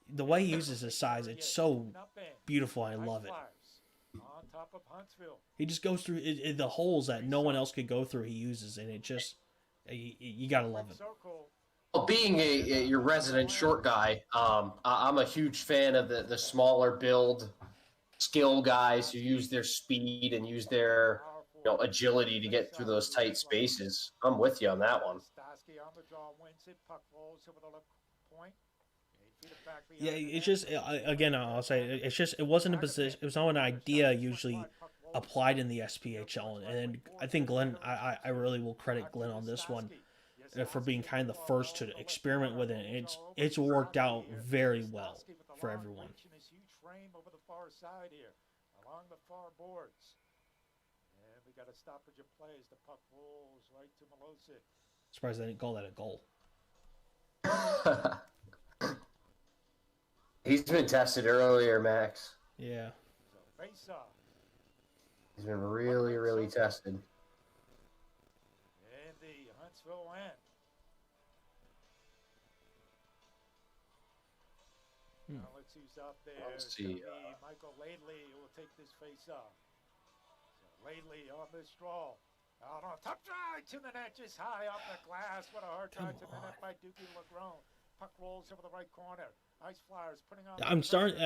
the way he uses his size, it's so beautiful. I love it. He just goes through the holes that no one else could go through. He uses, and it just... You gotta love it. Well, being your resident short guy, I'm a huge fan of the smaller build skill guys who use their speed and use their agility to get through those tight spaces. I'm with you on that one. Yeah, it's just again I'll say it wasn't a position. It was not an idea usually applied in the SPHL, and I think Glenn, I really will credit Glenn on this one for being kind of the first to experiment with it. It's worked out very well for everyone. Over the far side here, along the far boards, and we got a stoppage of play as the puck rolls right to Milosic. Surprised they didn't call that a goal. He's been tested earlier, Max. Yeah. Face off. He's been really, really tested. And the Huntsville end. Now let's see who's out there. Let's see. Michael Laidley who will take this face off. So Laidley on this draw. Out on top drive to the net, just high off the glass. What a hard drive to the net by Dookie Lagrone. Puck rolls over the right corner. Ice Flyers putting on. I'm starting.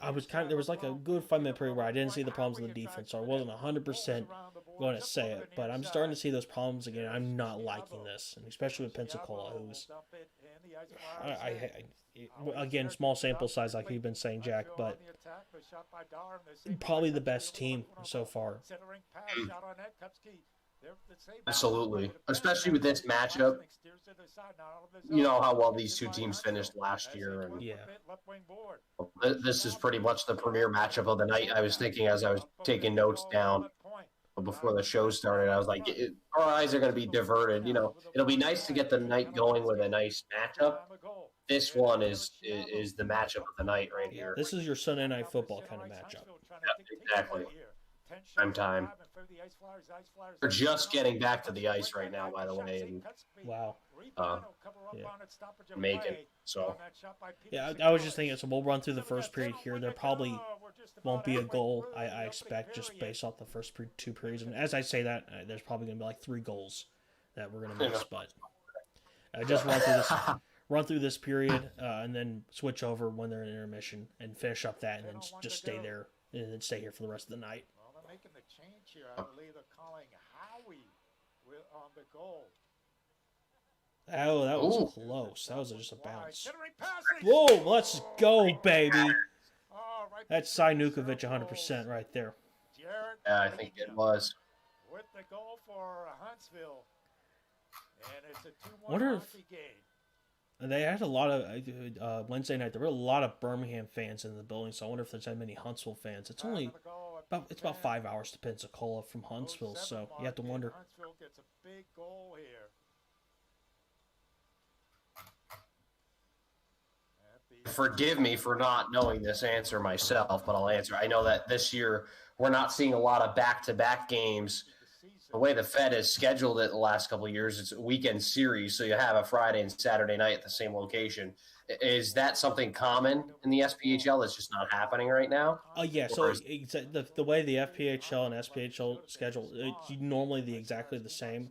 I was there was like a good 5-minute period where I didn't see the problems with the defense, so I wasn't 100% going to say it. But I'm starting to see those problems again. I'm not liking this, and especially with Pensacola, who's again small sample size, like you've been saying, Jack, but probably the best team so far. Absolutely, especially with this matchup. You know how well these two teams finished last year, and yeah, this is pretty much the premier matchup of the night. I was thinking as I was taking notes down before the show started, I was like, our eyes are going to be diverted. It'll be nice to get the night going with a nice matchup. This one is the matchup of the night right here. This is your Sunday night football kind of matchup. Yeah, exactly. prime time. They're just getting back to the ice right now, by the way, and Wow. Yeah. Macon. So Yeah, I was just thinking, so we'll run through the first period here. There probably won't be a goal, I expect, just based off the first two periods. And as I say that, there's probably going to be like 3 goals that we're going to miss. But just run through this period, and then switch over when they're in intermission and finish up that, and then just stay there, and then stay here for the rest of the night. Well, they're making the change here. I believe they're calling Howie on the goal. Oh, that was close. That was just a bounce. Whoa, let's go, baby. That's Sinukovic 100% right there. yeah, I think it was. With the goal for Huntsville. And it's a 2-1 Wonder if hockey game. they had a lot of Wednesday night. There were a lot of Birmingham fans in the building, so I wonder if there's that many Huntsville fans. It's only about 5 hours to Pensacola from Huntsville, so you have to wonder. Huntsville gets a big goal here. Forgive me for not knowing this answer myself, but I'll answer. I know that this year we're not seeing a lot of back-to-back games. The way the Fed has scheduled it the last couple of years, it's a weekend series, so you have a Friday and Saturday night at the same location. Is that something common in the SPHL that's just not happening right now? Yeah, so the way the FPHL and SPHL schedule, it's normally exactly the same.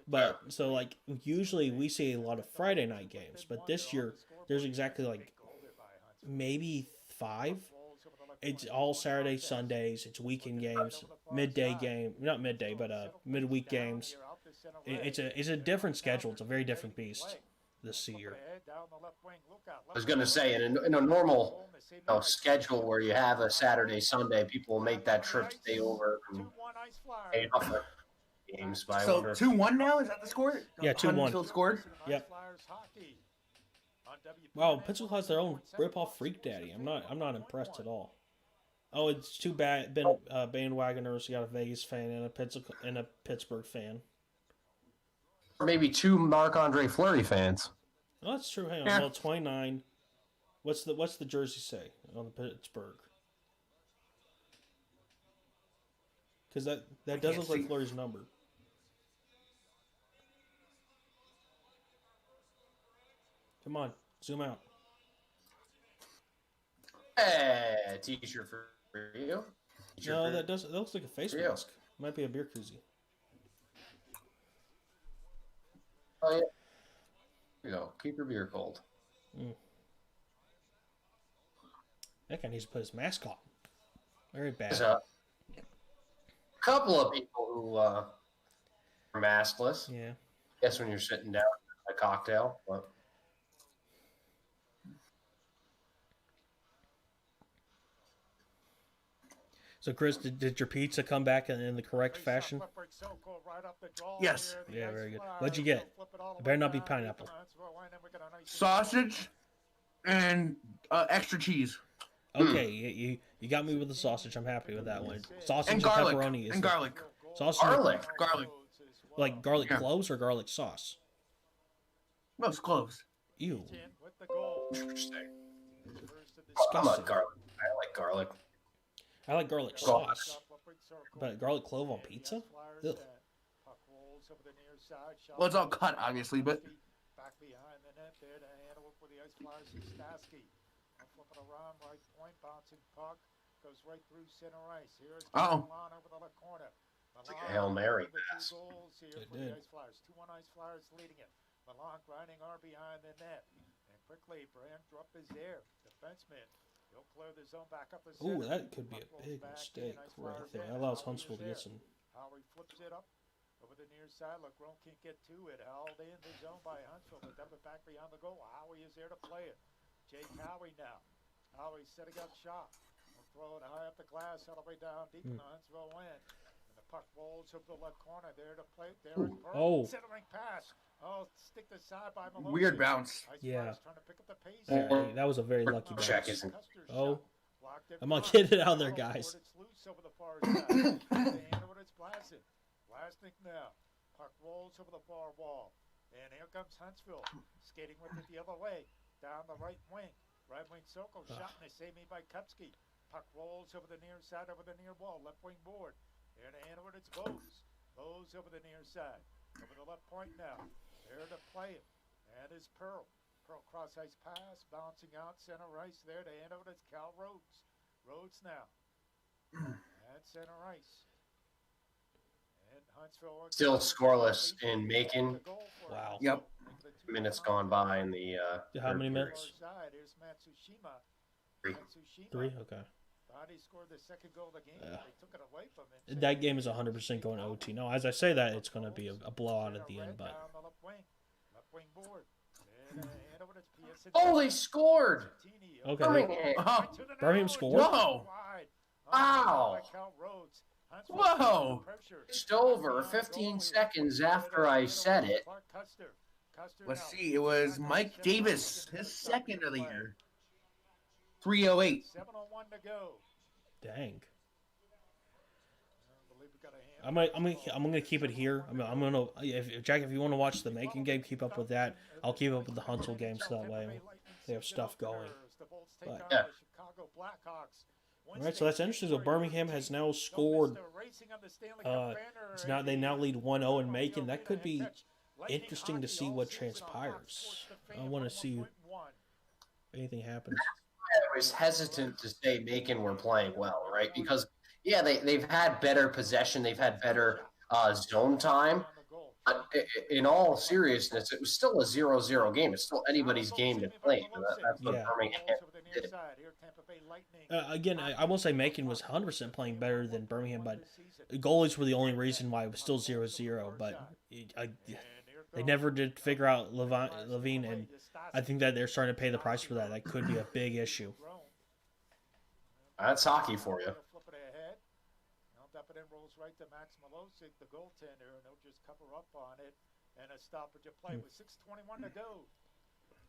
But so like usually we see a lot of Friday night games, but this year there's exactly like maybe 5. It's all Saturday, Sundays. It's weekend games, midday game, not midday, but midweek games. It's a different schedule. It's a very different beast this year. I was going to say, in a normal schedule where you have a Saturday, Sunday, people will make that trip, stay over, and pay off their games. But So 2-1 now? Is that the score? Yeah, 2-1. Huntsville scored? Yep. Wow, Pensacola has their own rip-off Freak Daddy. I'm not impressed at all. Oh, it's too bad. Bandwagoners. You got a Vegas fan and a Pittsburgh fan. Or maybe 2 Marc-Andre Fleury fans. Oh, that's true. Hang on. Well, 29. What's the jersey say on the Pittsburgh? Because that does look like Fleury's number. Come on, zoom out. Hey, t-shirt for you. No, that looks like a face mask. Might be a beer koozie. Oh yeah. Here you go. Keep your beer cold. That guy needs to put his mask on. Very bad. There's a couple of people who are maskless. Yeah. I guess when you're sitting down a cocktail. But... So, Chris, did your pizza come back in the correct fashion? Yes. Yeah, very good. What'd you get? It better not be pineapple. Sausage and extra cheese. Okay, you got me with the sausage. I'm happy with that one. Sausage And garlic. pepperoni. And garlic. Sausage. Garlic. Like garlic cloves or garlic sauce? No, it's cloves. Ew. Interesting. I'm Disgusting. a garlic. I like garlic. I like garlic sauce. But garlic clove on pizza? Ugh. Well, it's all cut, obviously, but... Back behind the net there to handle it for the Ice Flyers. Staski. Flipping around, right point, bouncing puck. Goes right through center ice. Here is Milan over the left corner. It's like a Hail Mary pass. It did. Ice Flyers. 2-1 Ice Flyers leading it. Milan grinding hard behind the net. And quickly, Brand drop is there. Defenseman. He'll clear the zone back up the center. Ooh, that could be a big mistake right there. That allows Huntsville to get some... Howie flips it up over the near side. LeGron can't get to it. Held in the zone by Huntsville. But dump it back beyond the goal. Howie is there to play it. Jake Howie now. Howie setting up shot. We'll throw it high up the glass all the way down deep in the Huntsville end. And the puck rolls over the left corner. There to play. Derek Pearl. Centering pass. Oh, stick the side by Malone. Weird bounce. Yeah. Trying to pick up the pace. That was a very lucky Check bounce. isn't. Oh. I'm not getting it out there, guys. It's loose over the far side. It's blasted. Blasting now. Puck rolls over the far wall. And here comes Huntsville. Skating with it the other way. Down the right wing. Right wing circle. Shot and they save me by Kupski. Puck rolls over the near side, over the near wall, left wing board. There to handle it, it's Bose. Bose over the near side, over the left point now. There to play it. That is Pearl. Pearl cross ice pass, bouncing out center ice. There to handle it, it's Cal Rhodes. Rhodes now. At center ice. And Huntsville Still scoreless in Macon. Wow. Yep. Minutes gone by in the How third many period. minutes? Here's Matsushima. Three. Matsushima. 3? Okay. Thought he scored the second goal of the game. Yeah. They took it away from him. That game is 100% going to OT. No, as I say that, it's going to be a blowout at the end, but... Down the left wing board. And, hand over to PSN. Oh, they scored! Okay. Birmingham. Oh, Birmingham scored? Whoa. Wow. Whoa. Just over 15 seconds after I said it. Let's see. It was Mike Davis, his second of the year. 3:08. 7:01 to go. Dang. I believe we got a hand. I'm gonna keep it here. I'm gonna if Jack, if you want to watch the Macon game, keep up with that. I'll keep up with the Huntsville game so that way they have stuff going. But, Yeah. all right, so that's interesting. So Birmingham has now scored. They now lead 1-0 in Macon. That could be interesting to see what transpires. I want to see if anything happens. I was hesitant to say Macon were playing well, right? Because, yeah, they've had better possession. They've had better zone time. But in all seriousness, it was still a 0-0 game. It's still anybody's game to play. That's what Yeah. Birmingham did. Again, I will say Macon was 100% playing better than Birmingham, but goalies were the only reason why it was still 0-0. But they never did figure out Levine, and I think that they're starting to pay the price for that. That could be a big issue. That's hockey for you. Up and in rolls right to Max Milosic, the goaltender, and they'll just cover up on it. And a stoppage of play with 6:21 to go.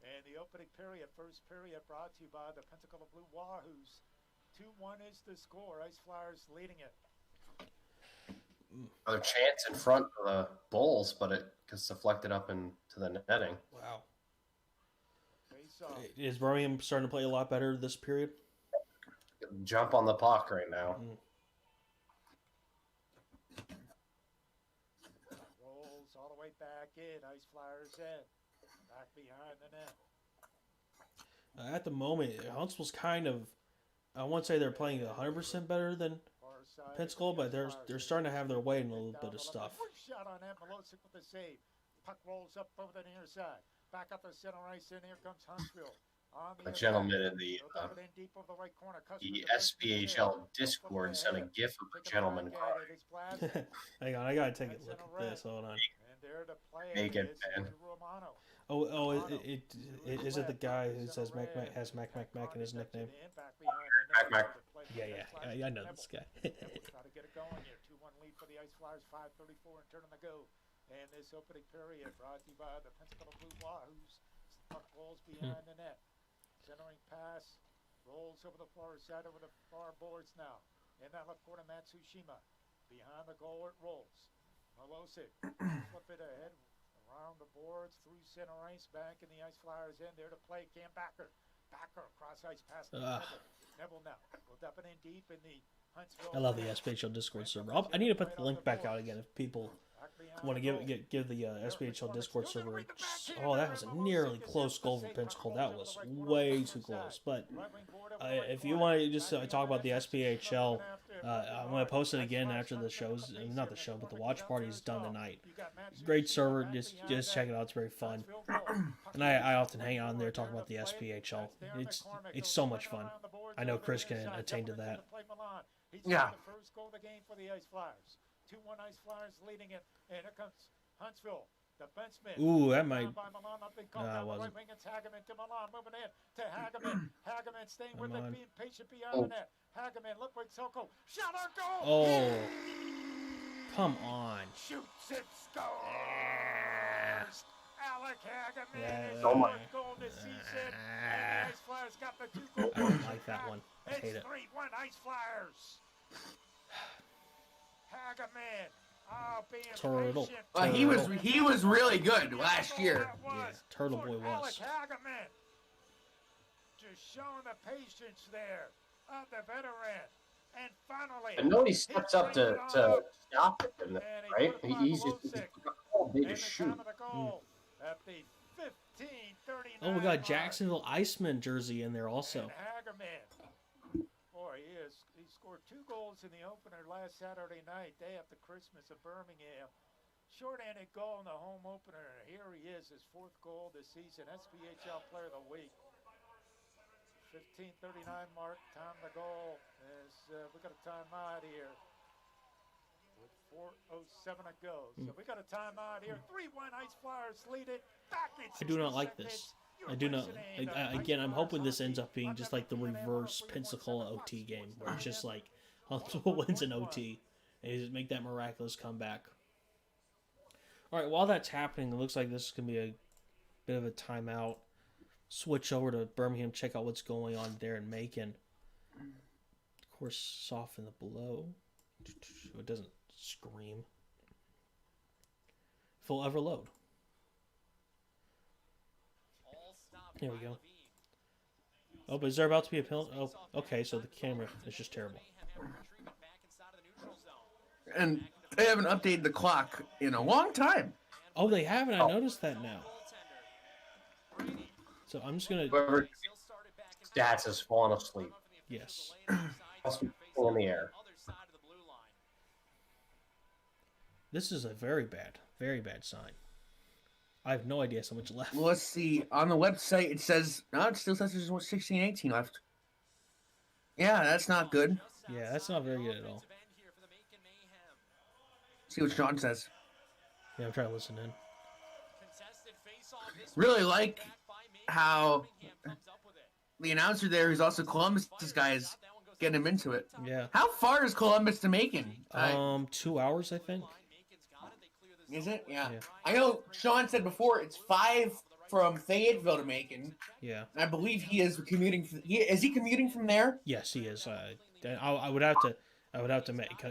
And the opening period, first period, brought to you by the Pensacola Blue Wahoos. 2-1 is the score. Ice Flyers leading it. Another chance in front of the Bulls, but it gets deflected up into the netting. Wow. Face off. Is Birmingham starting to play a lot better this period? Jump on the puck right now. Rolls all the way back in. Ice Flyers in. Back behind the net. At the moment, Huntsville's kind of, I won't say they're playing 100% better than Far side. Pensacola, but they're starting to have their way in a little bit of stuff. Quick shot on that. Milosic with the save. Puck rolls up over the near side. Back up the center ice, and here comes Huntsville. On the A gentleman in the SPHL Discord sent a gif of a gentleman crying. Hang on, I gotta take a look at this. Hold on. Macon fan. Is it the guy who says Mac in his nickname? Mac. Yeah, I know this guy. Try to get it going here. 2-1 lead for the Ice Flyers. 5:34 and turn on the go. And this opening period brought to you by the Pensacola Blue Wahoos. Puck rolls behind the net. Centering pass. Rolls over the far side, over the far boards now. In that left corner, Matsushima. Behind the goal, it rolls. Milosic. Flip it ahead. Around the boards. Through center ice. Back in the Ice Flyers in. There to play. Cam Backer. Backer. Cross ice pass. Neville now. Will dump it in deep in the Huntsville. I love the SPHL Discord server. I need to put the link back out again if people want to give the SPHL Discord server. Oh, that was a nearly close goal for Pensacola. That was way too close. But if you want to just talk about the SPHL, I'm going to post it again after the show's, not the show, but the watch party is done tonight. Great server. Just check it out. It's very fun. And I often hang out in there talking about the SPHL. It's so much fun. I know Chris can attain to that. Yeah. The first goal of the game for the Ice Flyers. 2-1 Ice Flyers leading it. And here comes Huntsville. Defenseman. Ooh, that might. It wasn't. right wing, it's Hageman to Milan. Moving in to Hageman. Hageman staying with it, being patient beyond the net. Hageman, look where Soko. Shot on goal. Oh. Come on. Shoots it, scores. Alec Hageman is Oh my. fourth goal this season. And the Ice Flyers got the 2 goals. I don't like that one. I hate It's it. 3-1 Ice Flyers. Hageman. Oh, being Turtle. patient. He was really good last year. Yeah, Turtle Boy for Alec was. Hageman. Just showing the patience there of the veteran but nobody steps up to stop him, right? He's just big to shoot. Oh, we got Jacksonville Iceman jersey in there also. Boy, he scored 2 goals in the opener last Saturday night, day after Christmas in Birmingham. Short-handed goal in the home opener. Here he is, his 4th goal this season, SPHL Player of the Week. 15:39 mark, time to goal. We got a timeout here. With 4:07 to go. So we got a timeout here. 3-1 Ice Flyers lead it. Back in 60 I do not like seconds. this. I do not. Again, I'm hoping this ends up being just like the reverse Pensacola OT game, where it's just like Huntsville wins an OT and you just make that miraculous comeback. All right, while that's happening, it looks like this is gonna be a bit of a timeout. Switch over to Birmingham, check out what's going on there in Macon. Of course, soften the blow. It doesn't scream. Full ever load. Here we go. Oh, but is there about to be a penalty? Oh, okay, so the camera is just terrible. And they haven't updated the clock in a long time. Oh, they haven't. I noticed that now. So I'm just going to... Whoever stats has fallen asleep. Yes. Must be in the air. This is a very bad sign. I have no idea so much left. Well, let's see. On the website, it says... No, it still says there's 16-18 left. Yeah, that's not good. Yeah, that's not very good at all. See what Sean says. Yeah, I'm trying to listen in. Really like how the announcer there, who's also Columbus's guy, is getting him into it. Yeah. How far is Columbus to Macon? 2 hours, I think. Is it? Yeah. Yeah. I know Sean said before it's 5 from Fayetteville to Macon. Yeah. I believe he is commuting. Is he commuting from there? Yes, he is. I would have to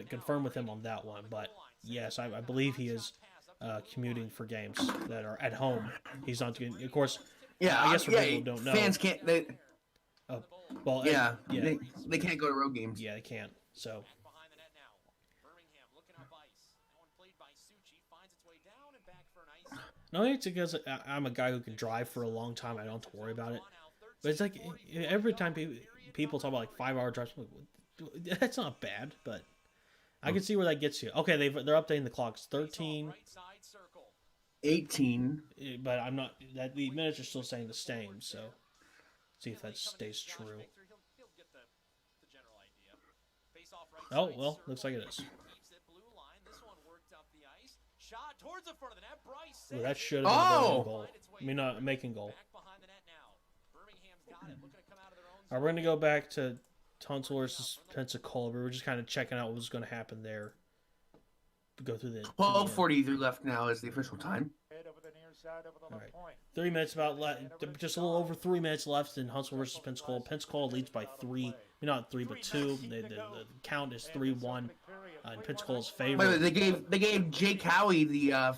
confirm with him on that one, but yes, I believe he is commuting for games that are at home. He's not getting, of course. Yeah, I guess for people who don't know, fans can't. They, well, yeah, yeah, they can't go to road games. yeah, they can't. So. No, it's because I'm a guy who can drive for a long time. I don't have to worry about it. But it's like every time people talk about like 5-hour drives, I'm like, that's not bad. But I can see where that gets you. Okay, they're updating the clocks. 13, 18. but I'm not. That the minutes are still saying the same. So see if that stays true. Oh well, looks like it is. Well, that should have been a goal. I mean, not making goal. All right, we're going to go back to Tunsil versus Pensacola. We were just kind of checking out what was going to happen there. Go through the 12:43 left now is the official time. All right, 3 minutes just a little over 3 minutes left in Huntsville versus Pensacola. Pensacola leads by 3. Not 3, but 2. The count is 3-1 in Pensacola's favor. By the way, they gave Jake Howie the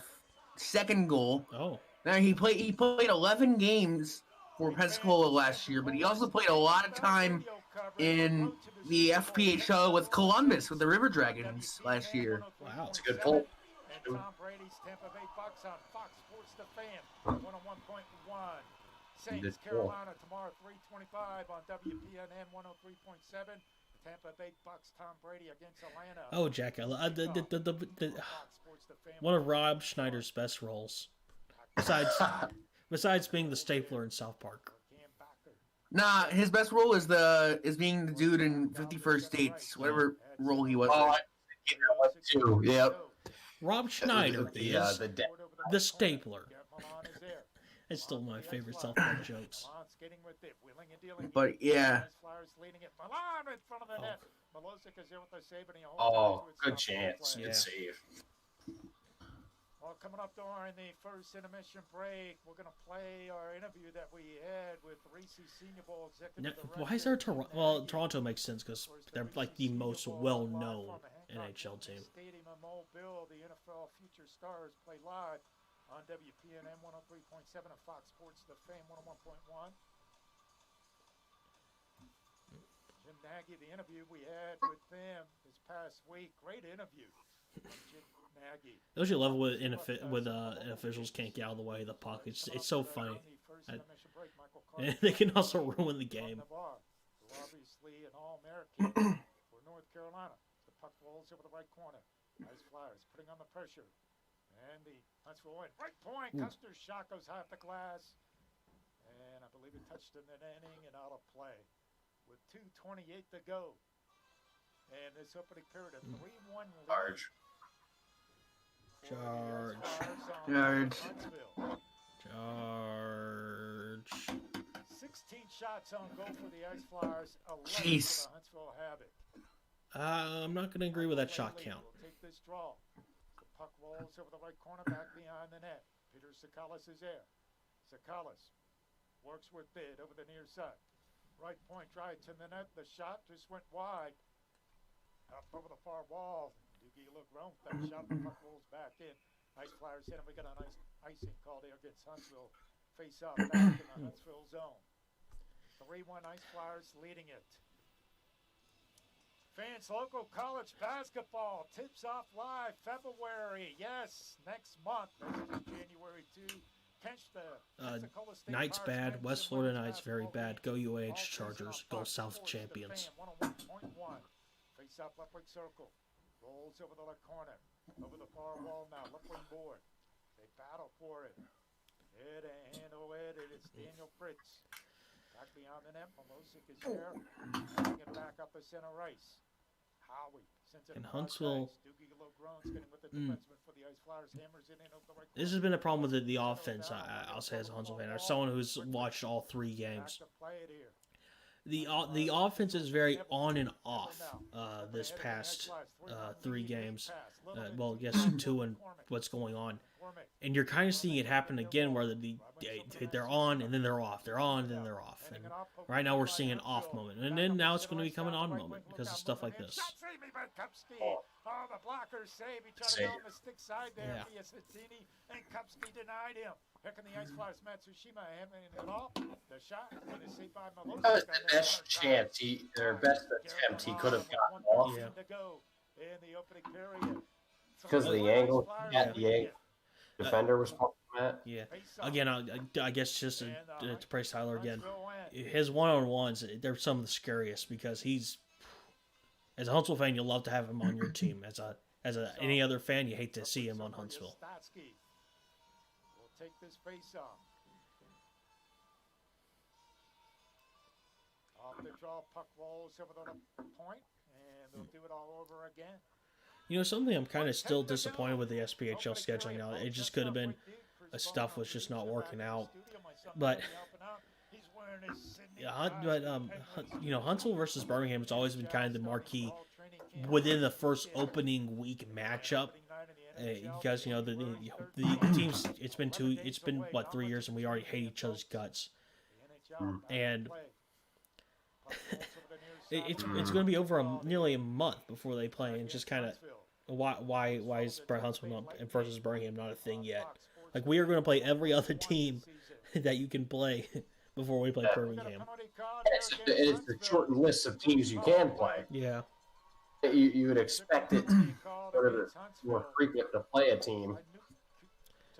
second goal. Oh. Now he played 11 games for Pensacola last year, but he also played a lot of time in the FPHL with Columbus with the River Dragons last year. Wow, that's a good pull. And Tom Brady's Tampa Bay Bucks on Fox Sports The Fan 101.1. Saints Carolina tomorrow 3:25 on WPNN 103.7. Tampa Bay Bucks, Tom Brady against Atlanta. Oh, Jack, one of Rob Schneider's best roles, besides being the stapler in South Park. Nah, his best role is being the dude in 51st States, whatever role he was. Oh, too. Yep. Rob Schneider is the stapler. It's still my favorite South Park jokes. But yeah. Oh, good chance. Good save. Well, coming up during the first intermission break, we're going to play our interview that we had with Reese Senior Bowl executive. Why is there Toronto? Well, Toronto makes sense because they're like the most well-known NHL team. Stadium in Mobile, the NFL Future Stars play live on WPNN 103.7 and Fox Sports The Fan 101.1. Jim Nagy, the interview we had with them this past week, great interview from Jim Nagy. Don't you love when officials can't get out of the way of the puck? It's so funny. And they can also ruin the game. Obviously an All-American for North Carolina. The puck rolls over the right corner. Nice Flyers putting on the pressure. And the Huntsville win. Right point. Custer's shot goes high off the glass. And I believe it touched in the netting and out of play. With 2:28 to go. And this opening period, a 3-1 lead. Charge. 16 shots on goal for the Ice Flyers. 11 Jeez. for the Huntsville Havoc. I'm not going to agree with that shot count. We'll take this draw. The puck rolls over the right corner, back behind the net. Peter Sakalas is there. Sakalas works with Bid over the near side. Right point, right to the net. The shot just went wide. Up over the far wall. Doogie look wrong with that shot. The puck rolls back in. Ice Flyers hit him. We got an icing call there against Huntsville. Face up back in the Huntsville zone. 3-1 Ice Flyers leading it. Fans, local college basketball tips off live February. Yes, next month. That's January 2. Catch the Pensacola State Knights Pirates bad. men's West and Florida women's Knights very basketball bad. Go league. UH All Chargers. facing Go off South Buck. champions. The fan, 101.1. Face up left wing circle. Rolls over the left corner. Over the far wall now. Left wing board. They battle for it. Head and handle it. It is Daniel Fritz. Back beyond the net. Milosic is there. Handing it back up the center ice. Howie sends it And across Huntsville- ice. Doogie Logrone's getting with the defenseman for the Ice Flyers. Hammers it in over the right corner. This has been a problem with the offense, I'll say, as a Huntsville fan. As someone who's watched all 3 games. Back to play it here. The offense is very on and off this past 3 games. Well, yes, 2 and what's going on. And you're kind of seeing it happen again where they're on and then they're off. They're on and then they're off. And right now we're seeing an off moment. And then now it's going to become an on moment because of stuff like this. Oh, the blockers save. He tried to go on the stick side there. Yeah. Fiasettini, and Kupski denied him. Here can the Ice Flyers, Matsushima, handling it off. The shot is saved by Milosic. That was the best chance best attempt he could have gotten off. Yeah. In the opening period. Because of the angle, defender was pointing at. Yeah. Again, I guess just to praise Tyler again, his one-on-ones, they're some of the scariest because he's, as a Huntsville fan, you'll love to have him on your team. As any other fan, you hate to see him on Huntsville. We'll take this face off. Off the draw, puck rolls over the point, and they'll do it all over again. You know, something I'm kind of still disappointed with the SPHL scheduling now. It just could have been stuff was just not working out. But you know, Huntsville versus Birmingham has always been kind of the marquee within the first opening week matchup. Because you know the teams, it's been what 3 years and we already hate each other's guts, and it's going to be over nearly a month before they play, and just kind of why is Huntsville versus Birmingham not a thing yet? Like, we are going to play every other team that you can play before we play Birmingham. It's a shortened list of teams you can play. Yeah. You would expect it more frequent to play a team.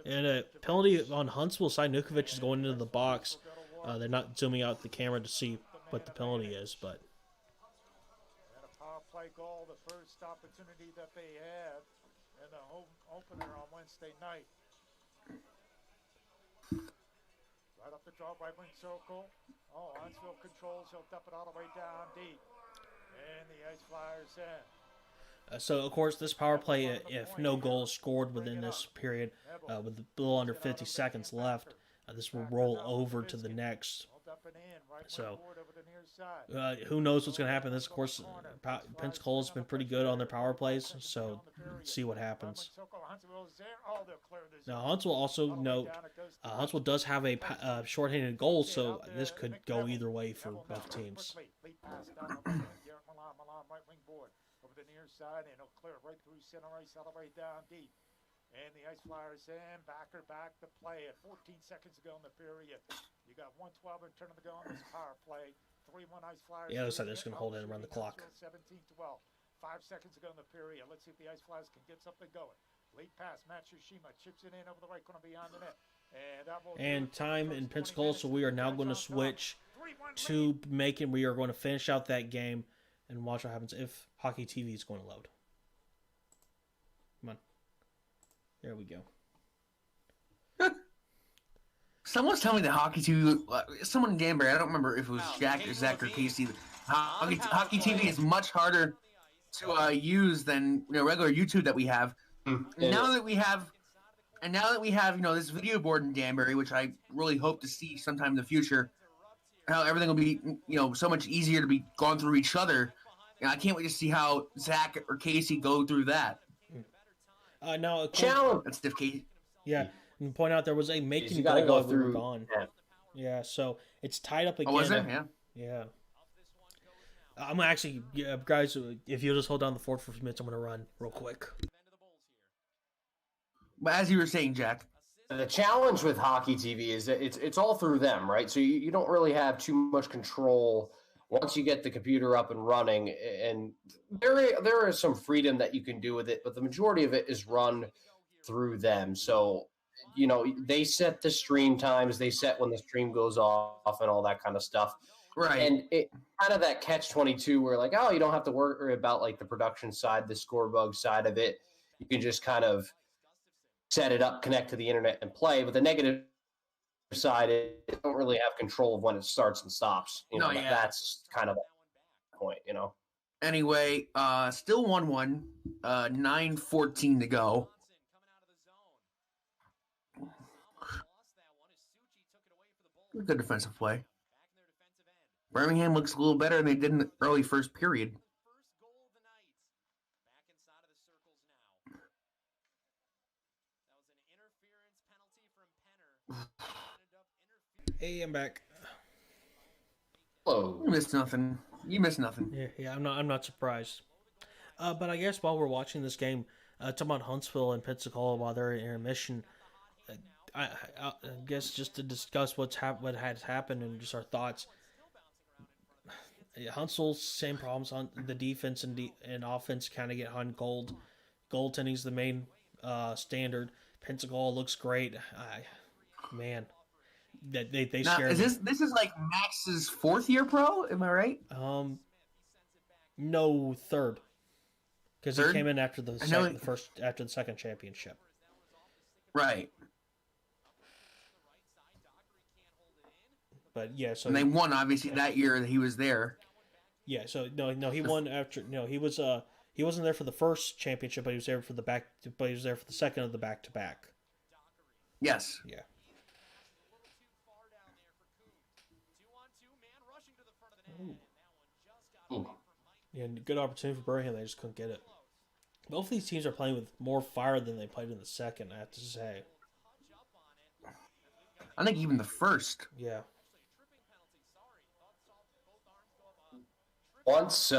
And a penalty on Huntsville's side. Nukovic is going into the box. They're not zooming out the camera to see what the penalty is, but. And a power play goal, the first opportunity that they had in the home opener on Wednesday night. Right up the draw, right wing circle. Oh, Huntsville controls. He'll dump it all the way down deep. And the Ice Flyers in. So, of course, this power play, if no goals scored within this period, with a little under 50 seconds left, this will roll over to the next. So, who knows what's going to happen? This, of course, Pensacola's been pretty good on their power plays, so see what happens. Now, Huntsville also note, Huntsville does have a shorthanded goal, so this could go either way for both teams. Right wing board over the near side, and he'll clear right through center ice all the way down deep. And the Ice Flyers in, back to play at 14 seconds to go in the period. You got 1:12 and turn to go on this power play. 3-1 Ice Flyers. Yeah, looks like they're just going to hold it and run the clock. 17-12. 5 seconds to go in the period. Let's see if the Ice Flyers can get something going. Late pass. Matsushima chips it in over the right corner beyond the net. And time in Pensacola, so we are now going to switch to Macon. We are going to finish out that game and watch what happens if Hockey TV is going to load. Come on. There we go. Someone's telling me that Hockey TV, someone in Danbury, I don't remember if it was Jack or Zach or Casey. Hockey TV is much harder to use than regular YouTube that we have. And now that we have this video board in Danbury, which I really hope to see sometime in the future, how everything will be so much easier to be gone through each other. I can't wait to see how Zach or Casey go through that. Now challenge. That's Steve Casey. Yeah, and point out there was a Macon You gotta goal go while we were through. gone. Yeah, so it's tied up again. Oh, was it? Yeah. Yeah. I'm gonna actually, guys, if you'll just hold down the fort for a few minutes, I'm gonna run real quick. But as you were saying, Jack, The challenge with Hockey TV is that it's all through them, right? So you don't really have too much control once you get the computer up and running. And there is some freedom that you can do with it, but the majority of it is run through them. So, they set the stream times, they set when the stream goes off and all that kind of stuff. right? And it kind of that catch-22 where like, oh, you don't have to worry about like the production side, the score bug side of it. You can just kind of set it up, connect to the internet and play. But the negative side is you don't really have control of when it starts and stops. That's kind of the point, Anyway, still 1-1, 9:14 to go. Good defensive play. Birmingham looks a little better than they did in the early first period. Hey, I'm back. Hello. You missed nothing. Yeah, I'm not surprised. But I guess while we're watching this game, talking about Huntsville and Pensacola while they're in intermission, I guess just to discuss what has happened and just our thoughts. Huntsville's same problems on the defense and offense kind of get hung cold. Goaltending's the main standard. Pensacola looks great. Man, that they Now, scared me. This is like Max's fourth year pro? Am I right? No, third, because he Third? came in after the second championship. Right. But yeah, so And they won obviously that year that he was there. yeah, so no, he won after. No, he wasn't there for the first championship, but he was there for the second of the back-to-back. Yes. Yeah. Ooh. Yeah, and good opportunity for Birmingham. They just couldn't get it. Both of these teams are playing with more fire than they played in the second, I have to say. I think even the first. Yeah. Once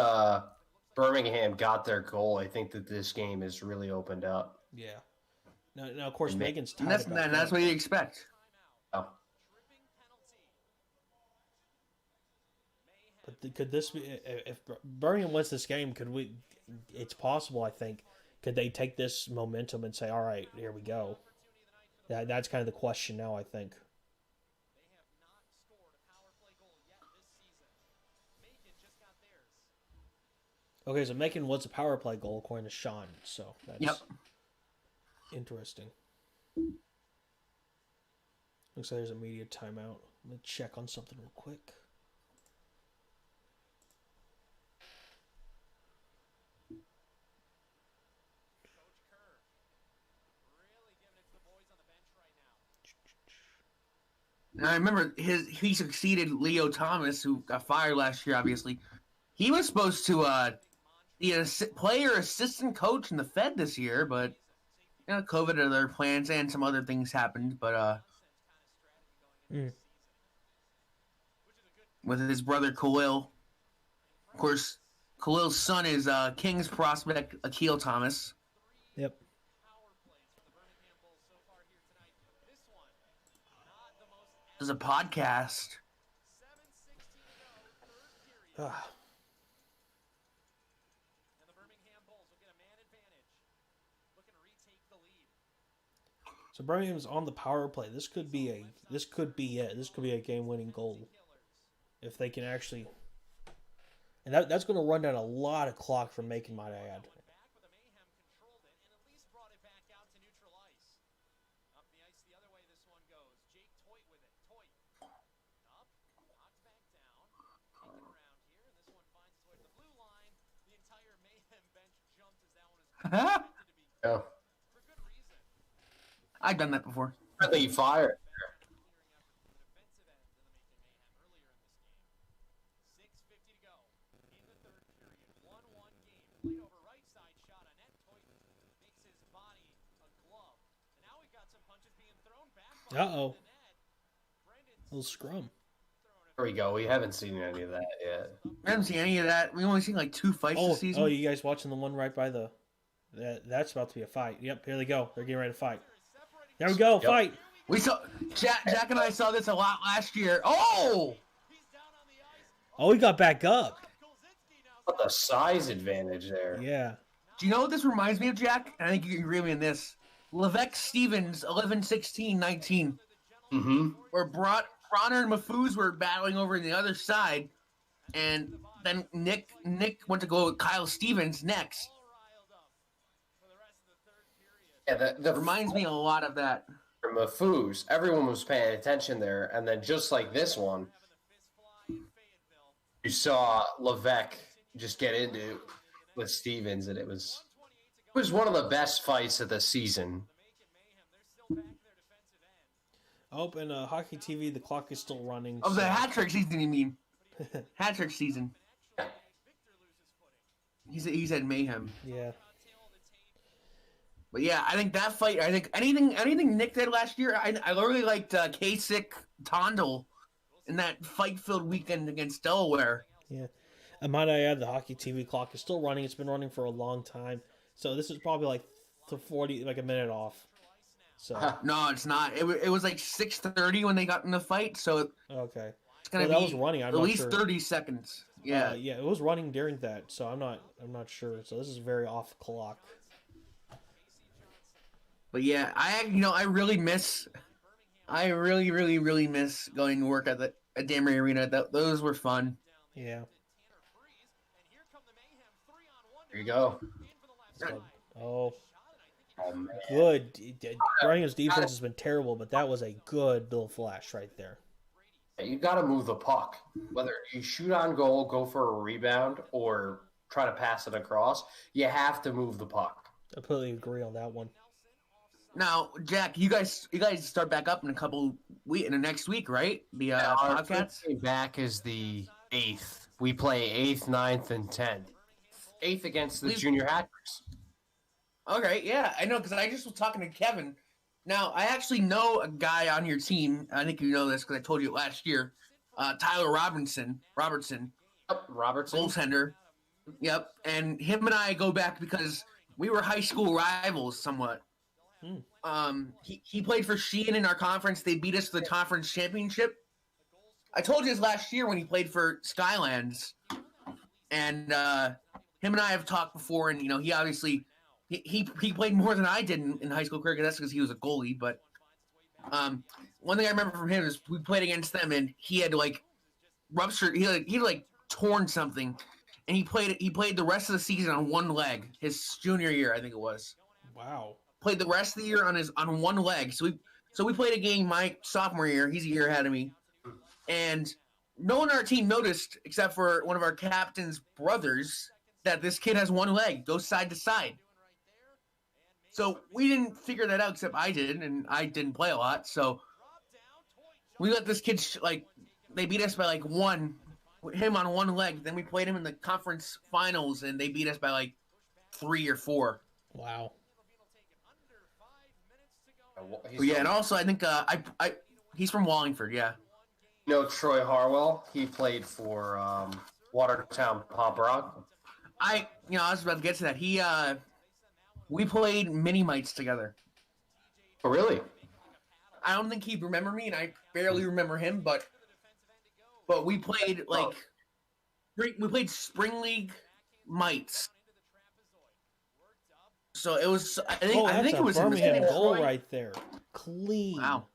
Birmingham got their goal, I think that this game has really opened up. Yeah. Now of course, Megan's tied. And that's what you expect. Oh. But could this be, if Birmingham wins this game, could we? It's possible, I think. Could they take this momentum and say, "All right, here we go"? That's kind of the question now, I think. Okay, so Macon was a power play goal according to Sean, so that's interesting. Looks like there's a media timeout. Let me check on something real quick. And I remember he succeeded Leo Thomas, who got fired last year, obviously. He was supposed to be a player assistant coach in the Fed this year, but COVID and other plans and some other things happened. But with his brother Khalil, of course, Khalil's son is Kings prospect Akil Thomas. Yep. There's a podcast. And the Birmingham Bulls will get a man advantage, looking to retake the lead. So Birmingham's on the power play. This could be it. This could be a game-winning goal if they can actually. And that's going to run down a lot of clock from Macon, might I add. Back, but the Mayhem controlled it and at least brought it back out to neutral ice. Up the ice the other way this one goes. Jake Toit with it. Toit. Up. Knocked back down. Taken around here. And this one finds its way to the blue line. The entire Mayhem bench jumped as that one is intended to be Yeah. for good reason. I've done that before. Friendly fire. Clearing effort from the defensive end of the Macon Mayhem earlier in this game. 6:50 to go in the third period. 1-1 game. Played over right side shot. A net. Toit makes his body a glove. And now we've got some punches being thrown back behind Uh-oh. the net. Brendan's Little scrum. There we go. We haven't seen any of that yet. I haven't seen any of that. We've only seen like 2 fights this season. Oh, you guys watching the one right by the? That's about to be a fight. Yep, here they go. They're getting ready to fight. There we go, Yep. fight. We saw Jack and I saw this a lot last year. Oh, he's down on the ice. Oh, he got back up. Golzinski now. What the size advantage there? Yeah. do you know what this reminds me of, Jack? And I think you can agree with me on this. Levesque Stevens, 11-16-19, Mm-hmm. where Bronner and Mafuz were battling over in the other side, and then Nick went to go with Kyle Stevens next. All riled up for the rest of the third period. Yeah, the Reminds me a lot of that. Mafuz, everyone was paying attention there, and then just like this one, Having the fist fly in Fayetteville. you saw Levesque just get into with Stevens, and it was one of the best fights of the season. The Macon Mayhem, they're still back their defensive end. Oh, and Hockey TV, the clock is still running. Of the so- hat trick season, you mean? Hat trick season. Victor loses footing. He said mayhem. Yeah. Tail of the tape. But yeah, I think that fight. I think anything Nick did last year. I really liked Kasich Tondel in that fight-filled weekend against Delaware. Yeah. And might I add, the Hockey TV clock is still running. It's been running for a long time. So this is probably like a minute off. So, No, it's not. It was like 6:30 when they got in the fight, so okay. it's gonna Well, be that was running. I'm at not least sure. 30 seconds. Yeah. Yeah, it was running during that, so I'm not sure. So this is very off clock. But yeah, I really miss. I really miss going to work at Danbury Arena. Those were fun. Yeah. There you go. So, oh, Oh, man. good. Birmingham's defense has been terrible, but that was a good little flash right there. You got to move the puck. Whether you shoot on goal, go for a rebound, or try to pass it across, you have to move the puck. I completely agree on that one. Now, Jack, you guys start back up in in the next week, right? The Our Bobcats. first game back is the 8th. We play 8th, 9th, and 10th. 8th against the junior Hackers. Okay, yeah, I know because I just was talking to Kevin. Now, I actually know a guy on your team. I think you know this because I told you it last year. Tyler Robertson, Yep, Robertson. goaltender. Yep, and him and I go back because we were high school rivals somewhat. He played for Sheehan in our conference. They beat us to the conference championship. I told you this last year when he played for Skylands, and him and I have talked before. And he obviously he played more than I did in high school career. That's because he was a goalie. But one thing I remember from him is we played against them, and he had like ruptured. He had torn something, and he played the rest of the season on one leg. His junior year, I think it was. Wow. Played the rest of the year on one leg. So we played a game my sophomore year. He's a year ahead of me, and no one on our team noticed except for one of our captain's brothers that this kid has one leg, goes side to side. So we didn't figure that out except I did, and I didn't play a lot. So we let this kid they beat us by one, him on one leg. Then we played him in the conference finals, and they beat us by 3 or 4. Wow. But yeah, and also I think he's from Wallingford. Yeah. Troy Harwell. He played for Watertown Pop Rock. I was about to get to that. We played mini mites together. Oh, really? I don't think he'd remember me, and I barely remember him, but we played We played Spring League Mites. So it was. I think that's it was a in Birmingham Detroit. goal right there. Clean. Wow.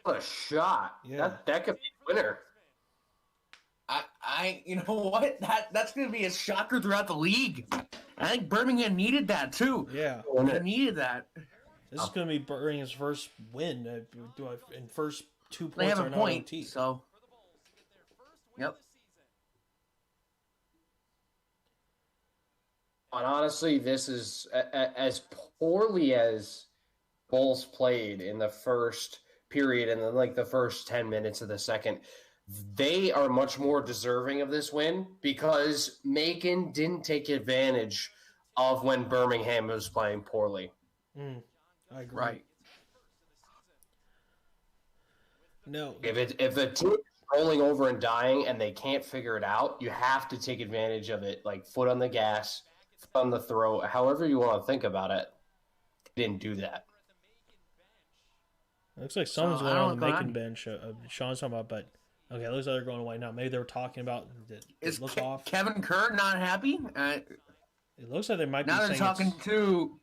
What a shot! Yeah. That could be a winner. You know what? That's going to be a shocker throughout the league. I think Birmingham needed that too. Yeah. They needed that. This is going to be Birmingham's first win, and first 2 They points have are a not point, OT. so. Yep. And honestly, this is as poorly as Bulls played in the first period and then like the first 10 minutes of the second. They are much more deserving of this win because Macon didn't take advantage of when Birmingham was playing poorly. I agree. Right. No. If the team is rolling over and dying and they can't figure it out, you have to take advantage of it, like foot on the gas, foot on the throat, however you want to think about it. They didn't do that. It looks like someone's going I on don't the know Macon bench. Sean's talking about, but okay, it looks like they're going away now. Maybe they were talking about Is look off. Kevin Kerr not happy? It looks like they might be Now they're saying talking to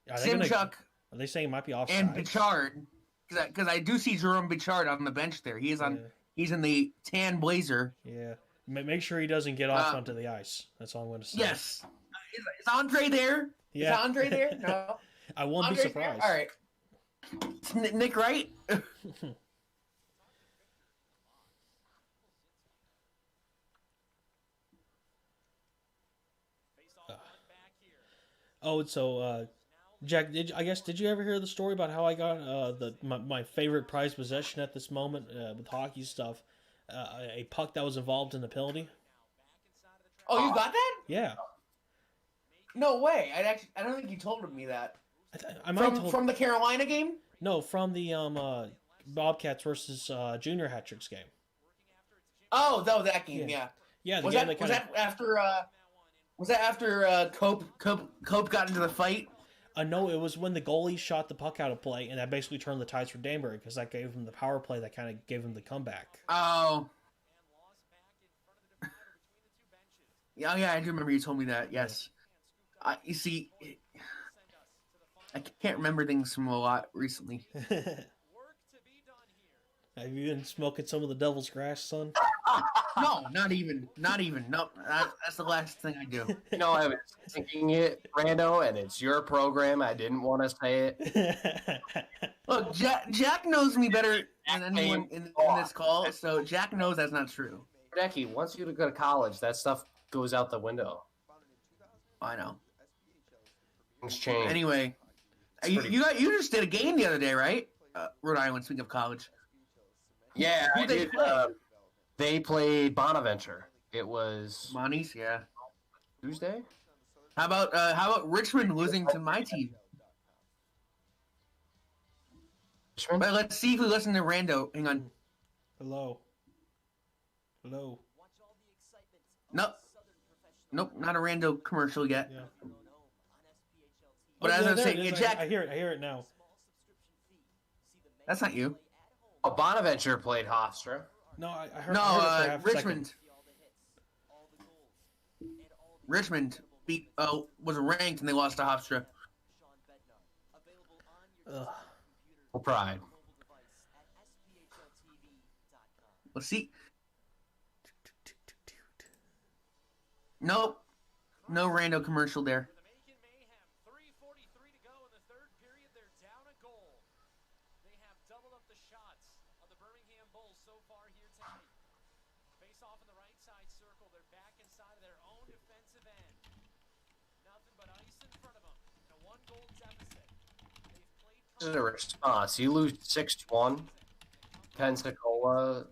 Are they gonna- Simchuk Are they saying it might be offside? and Bichard. Because I do see Jerome Bichard on the bench there. He's in the tan blazer. Yeah. Make sure he doesn't get off onto the ice. That's all I'm going to say. Yes. Is Andre there? Yeah. Is Andre there? No. I won't Andre's be surprised. There? All right. Nick Wright? So Jack, did you ever hear the story about how I got my favorite prized possession at this moment with hockey stuff, a puck that was involved in the penalty? Oh, you got that? Yeah. No way. I don't think you told me that. I might have told... From the Carolina game? No, from the Bobcats versus Junior Hat Tricks game. Oh, that game, yeah. Yeah, Was that after Cope got into the fight? No, it was when the goalie shot the puck out of play, and that basically turned the tides for Danbury because that gave him the power play that kind of gave him the comeback. Oh. Yeah, I do remember you told me that. Yes. You see, I can't remember things from a lot recently. Have you been smoking some of the devil's grass, son? No, not even. No, that's the last thing I do. You know, I was thinking it, Rando, and it's your program. I didn't want to say it. Look, Jack knows me better than anyone in this call, so Jack knows that's not true. Jackie, once you go to college, that stuff goes out the window. I know. Things change. Anyway, you just did a game the other day, right? Rhode Island, speaking of college. Yeah, Who'd they play? They played Bonaventure. It was Bonnie's, yeah. Tuesday. How about Richmond losing to my team? Richmond? But let's see if we listen to Rando. Hang on. Hello. Nope, not a Rando commercial yet. Yeah. But as I was saying, Jack, I hear it now. that's not you. Oh, Bonaventure played Hofstra. No, I heard. No, I heard it for half a Richmond. second. Richmond was ranked and they lost to Hofstra. For pride. Let's see. Nope. No Rando commercial there. For the Macon Mayhem, 3:43 to go in the third period. They're down a goal. They have doubled up the shots of the Birmingham Bulls so far here tonight. Face off in the right side circle. They're back inside of their own defensive end. Nothing but ice in front of them. A 1-goal deficit. They've played. This is a response. You lose 6-1. Pensacola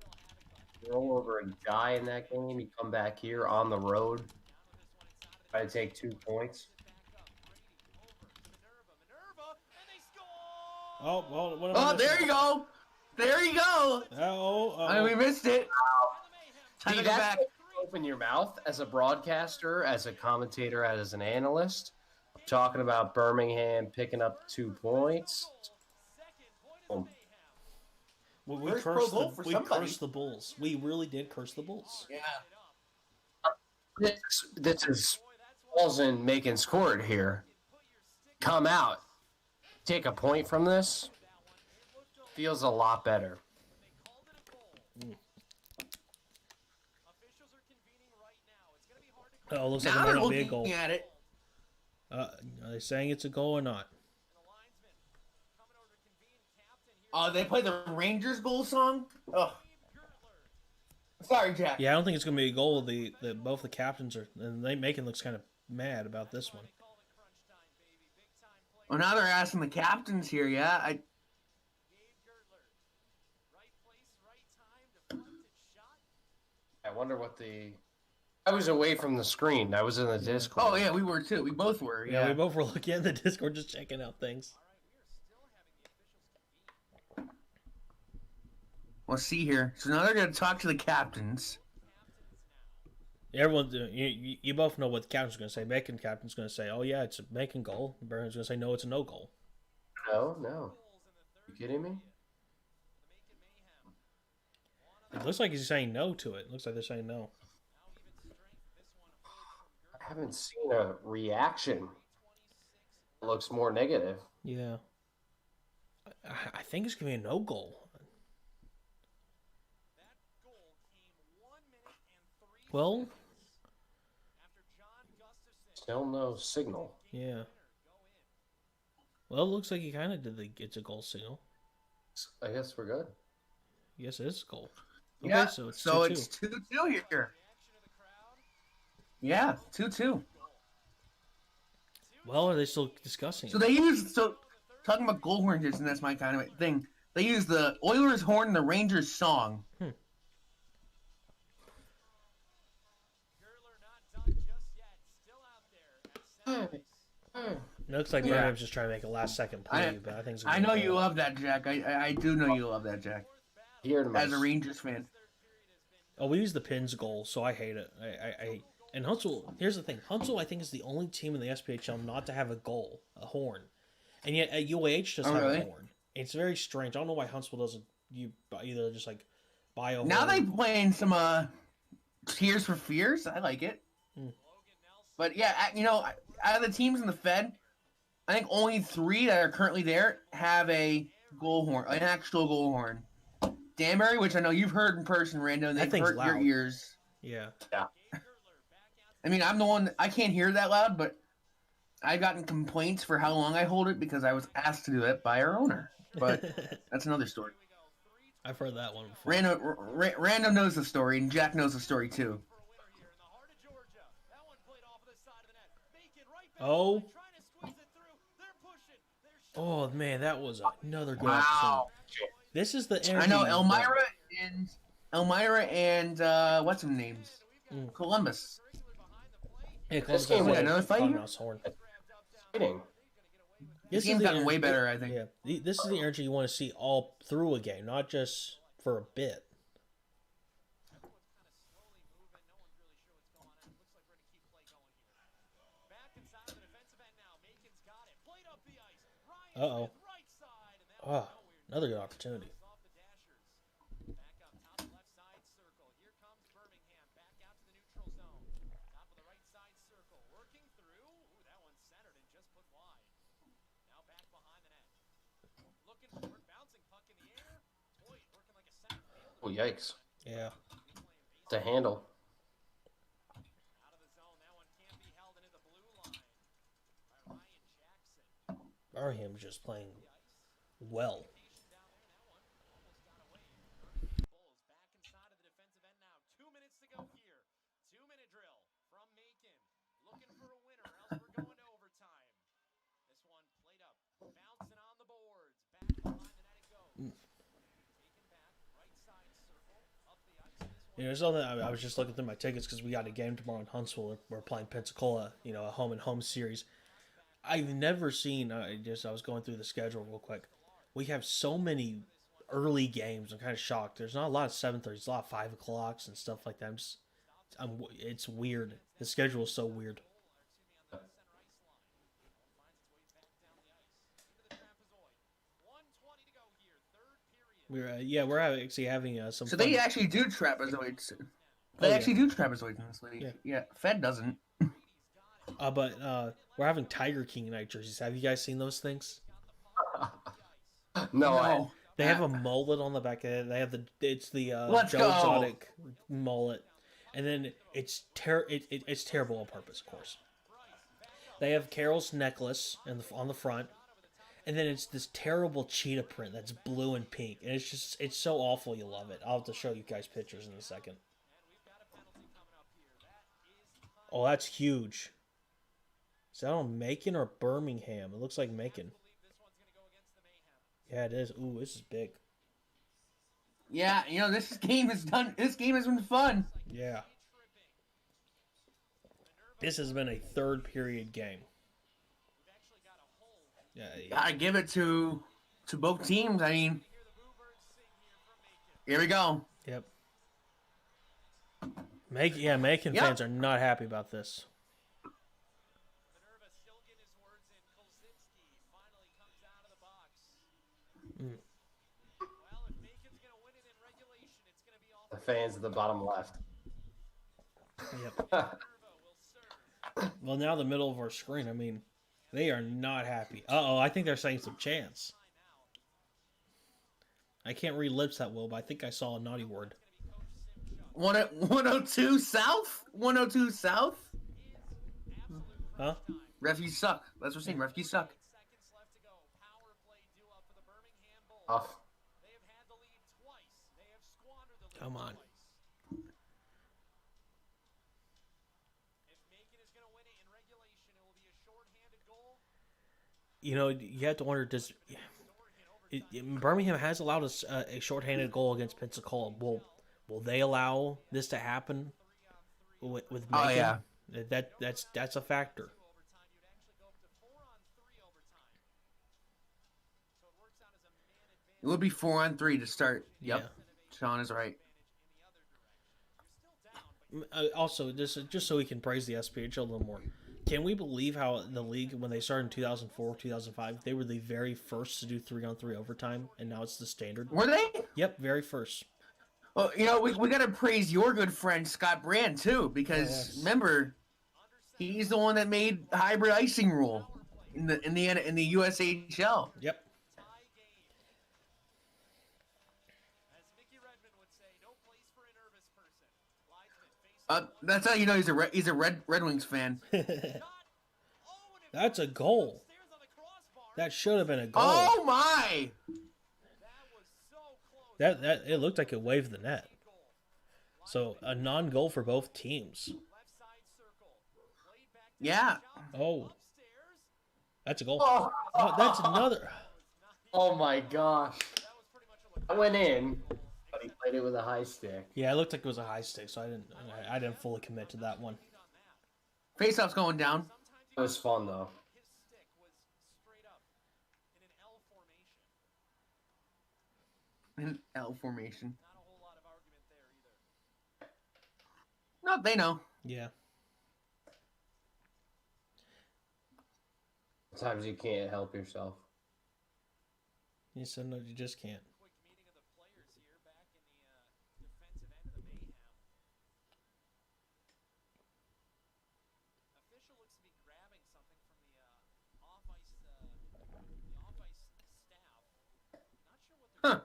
roll over a guy in that game. You come back here on the road. Try to take 2 points. Oh, well, what am I Oh, missing? there you go. There you go. We missed it. Time See, to go that's back. what you open your mouth as a broadcaster, as a commentator, as an analyst. Talking about Birmingham picking up 2 points. We First pro goal for somebody. cursed the Bulls. We really did curse the Bulls. Yeah. This is balls in Macon's court here. Come out, take a point from this. Feels a lot better. Oh, looks Now like it they're might not be a goal. looking at it. Are they saying it's a goal or not? Oh, they play the Rangers goal song? Oh. Sorry, Jack. Yeah, I don't think it's going to be a goal. Both the captains are, and Macon looks kind of mad about this one. Well, now they're asking the captains here, yeah? I wonder what the. I was away from the screen. I was in the Discord. Oh, yeah, we were too. We both were, Yeah, yeah. we both were looking at the Discord, just checking out things. Let's see here. So now they're going to talk to the captains. Everyone, you both know what the captain's going to say. Macon captain's going to say, "Oh yeah, it's a Macon goal." Burns going to say, "No, it's a no goal." No. You kidding me? It looks like he's saying no to it. It looks like they're saying no. I haven't seen a reaction that looks more negative. Yeah, I think it's going to be a no goal. Well, still no signal. Yeah. Well, it looks like he kind of did it's a goal signal. I guess we're good. Yes, it is a goal. Okay, Yeah, so it's 2-2. it's 2-2 here. Yeah, 2-2. Well, are they still discussing So it? talking about goal horns, and that's my kind of thing. They use the Oilers horn and the Rangers song. It looks like Birmingham's just trying to make a last-second play, but I think it's I know you love that, Jack. I do know you love that, Jack. As a Rangers fan. Oh, we use the Pins goal, so I hate it. And Huntsville. Here's the thing: Huntsville, I think, is the only team in the SPHL not to have a goal, a horn, and yet at UAH does have a horn. It's very strange. I don't know why Huntsville doesn't. You either just like buy a horn. Now they playing some Tears for Fears. I like it. But yeah, out of the teams in the Fed, I think only 3 that are currently there have a goal horn, an actual goal horn. Danbury, which I know you've heard in person, Rando, and they've hurt your ears. Yeah. I mean, I'm the one I can't hear that loud, but I've gotten complaints for how long I hold it because I was asked to do it by our owner. But that's another story. I've heard that one before. Rando knows the story, and Jack knows the story too. Oh. Oh man, that was another good Wow. opportunity. This is the energy. I know Elmira and what's his names? Columbus. Yeah, This game was another fight here? This game's gotten way better, I think. Yeah, this is the energy you want to see all through a game, not just for a bit. Uh-oh. Oh, another good opportunity. Oh, yikes. Yeah. To handle. Birmingham's just playing well. You know, something I was just looking through my tickets because we got a game tomorrow in Huntsville. We're playing Pensacola, a home and home series. I've never seen. I was going through the schedule real quick. We have so many early games. I'm kind of shocked. There's not a lot of 7:30s. There's a lot of 5 o'clocks and stuff like that. It's weird. The schedule is so weird. We're actually having some. So fun. they actually do trapezoids. They Oh, actually do trapezoids in this league. Yeah. Yeah, Fed doesn't. But we're having Tiger King night jerseys. Have you guys seen those things? No. They have a mullet on the back of it. They have the Let's Joe go. Exotic mullet, and then it's terrible on purpose, of course. They have Carol's necklace on the front, and then it's this terrible cheetah print that's blue and pink, and it's so awful. You love it. I'll have to show you guys pictures in a second. Oh, that's huge. Is that on Macon or Birmingham? It looks like Macon. Yeah, it is. Ooh, this is big. Yeah, this game is done. This game has been fun. Yeah. This has been a third period game. Yeah. Gotta give it to both teams. I mean, here we go. Yep. Macon Yep. fans are not happy about this. The fans at the bottom left. Yep. Well, now the middle of our screen. I mean, they are not happy. Uh-oh, I think they're saying some chants. I can't read lips that well, but I think I saw a naughty word. 102 South? 102 South? Huh? Refugees suck. That's what we're saying. Refugees suck. Off. Come on. You have to wonder, Birmingham has allowed a shorthanded goal against Pensacola. Will they allow this to happen with Macon? Oh, yeah. That's a factor. It would be 4-on-3 to start. Yep. Yeah. Sean is right. Also, just so we can praise the SPHL a little more, can we believe how the league, when they started in 2004, 2005, they were the very first to do 3-on-3 overtime, and now it's the standard? Were they? Yep, very first. Well, we got to praise your good friend Scott Brand too, because remember, he's the one that made hybrid icing rule in the USHL. Yep. That's how you know he's a Red Wings fan. That's a goal. That should have been a goal. Oh my! That it looked like it waved the net. So a non-goal for both teams. Yeah. Oh, that's a goal. Oh, Oh, that's another. oh my gosh. I went in, but he played it with a high stick. Yeah, it looked like it was a high stick, so I didn't fully commit to that one. Faceoff's going down. It was fun though. In L formation. No, they know. Yeah. Sometimes you can't help yourself. You said no, you just can't. Huh.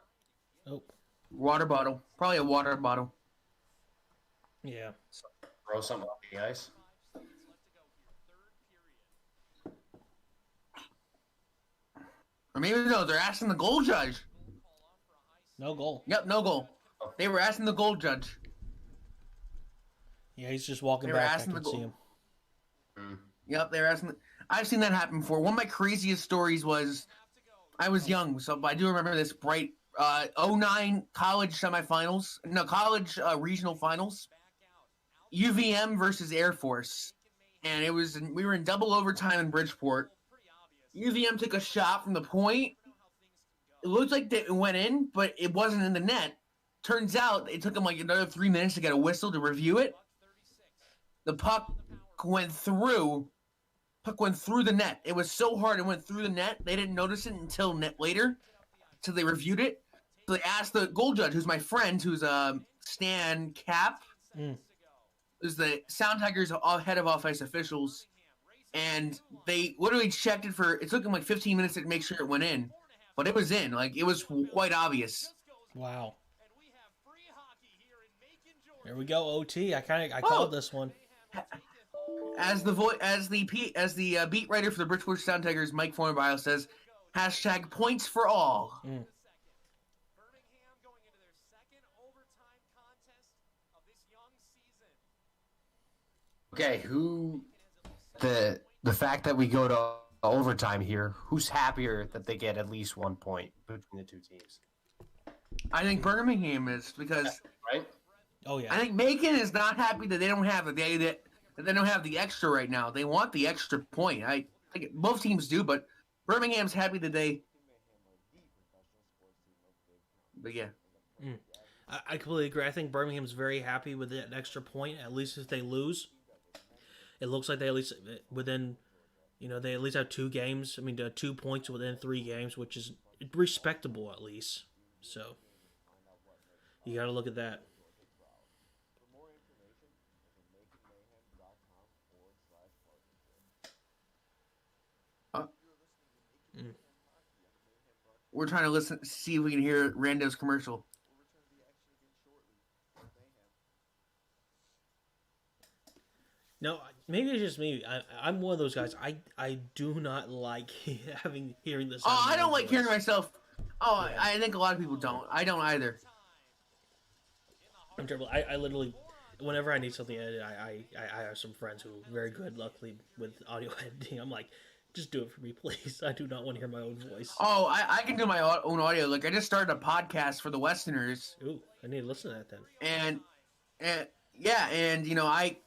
Oh. Water bottle. Probably a water bottle. Yeah. Throw something off the ice. Or maybe no, they're asking the goal judge. No goal. Yep, no goal. They were asking the goal judge. Yeah, he's just walking They were back. I asking can the see goal. him. Yep, they were asking. I've seen that happen before. One of my craziest stories was I was young, so I do remember this bright 09 college semifinals. No, college regional finals. UVM versus Air Force. And we were in double overtime in Bridgeport. UVM took a shot from the point. It looked like it went in, but it wasn't in the net. Turns out it took them like another 3 minutes to get a whistle to review it. The puck went through the net. It was so hard it went through the net. They didn't notice it until later, until they reviewed it. So they asked the goal judge, who's my friend, who's Stan Cap. is the Sound Tigers head of offense officials, and they literally checked it for. It took them like 15 minutes to make sure it went in, but it was in. Like it was quite obvious. Wow. Here we go, OT. I called this one. As the beat writer for the Bridgeport Sound Tigers, Mike Fornbile says, hashtag points for all. Okay, the fact that we go to overtime here, who's happier that they get at least 1 point between the two teams? I think Birmingham is, because Right? Oh yeah. I think Macon is not happy that they don't have it. That they don't have the extra right now. They want the extra point. I think both teams do, but Birmingham's happy that they. But yeah. I completely agree. I think Birmingham's very happy with that extra point. At least if they lose, it looks like they at least within, they at least have 2 games. I mean, 2 points within 3 games, which is respectable at least. So you got to look at that. We're trying to see if we can hear Rando's commercial. No, maybe it's just me. I'm one of those guys. I do not like hearing this. Oh, I don't like hearing myself. Oh, yeah. I think a lot of people don't. I don't either. I'm terrible. I literally, whenever I need something edited, I have some friends who are very good, luckily, with audio editing. I'm like, just do it for me, please. I do not want to hear my own voice. Oh, I can do my own audio. Like, I just started a podcast for the Westerners. Ooh, I need to listen to that then. And yeah, and I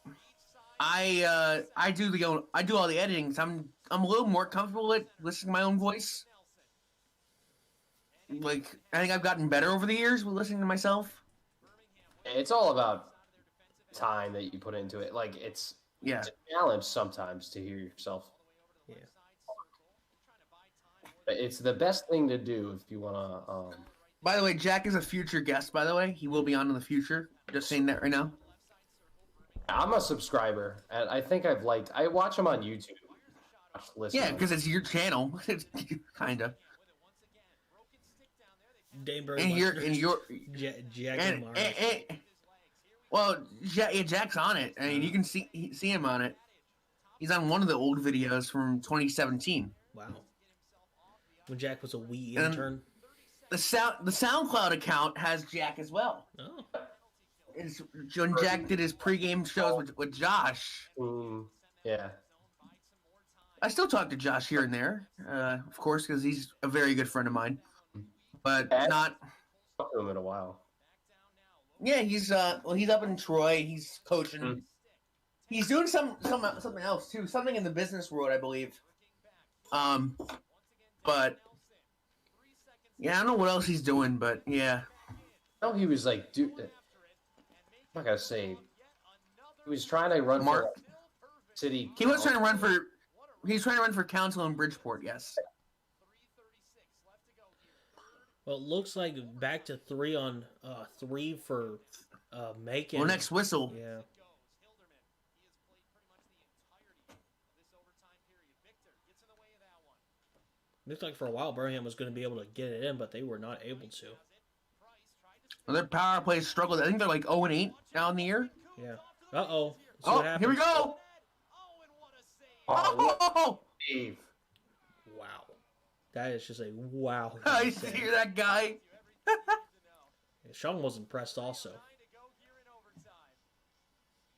do all the editing. So I'm a little more comfortable with listening to my own voice. Like, I think I've gotten better over the years with listening to myself. It's all about time that you put into it. Like, it's a challenge sometimes to hear yourself. Yeah. But it's the best thing to do if you want to. By the way, Jack is a future guest, by the way. He will be on in the future. Just saying that right now. I'm a subscriber, and I think I watch him on YouTube. Yeah, because it's your channel. It's kind of. Daneberg Jack and well, Jack's on it. I mean, you can see him on it. He's on one of the old videos from 2017. Wow. When Jack was a wee intern. The SoundCloud account has Jack as well. Oh. It's when Jack did his pregame shows with Josh. Yeah. I still talk to Josh here and there, of course, because he's a very good friend of mine. But not. Talked to him in a while. Yeah, he's up in Troy. He's coaching. He's doing something else too. Something in the business world, I believe. But yeah, I don't know what else he's doing, but yeah. No, he was like, dude. I'm not gonna say. He was trying to run for city. He was trying to run for. He's trying to run for council in Bridgeport. Yes. Well, it looks like back to 3 on 3 for Macon. Well, next whistle. Yeah. Looks like for a while Birmingham was going to be able to get it in, but they were not able to. Well, their power play struggled. I think they're like 0-8 now in the year. Yeah. Uh-oh. Oh, here we go. Oh! Dave. Wow. That is just a wow. I hear that guy. Sean was impressed also.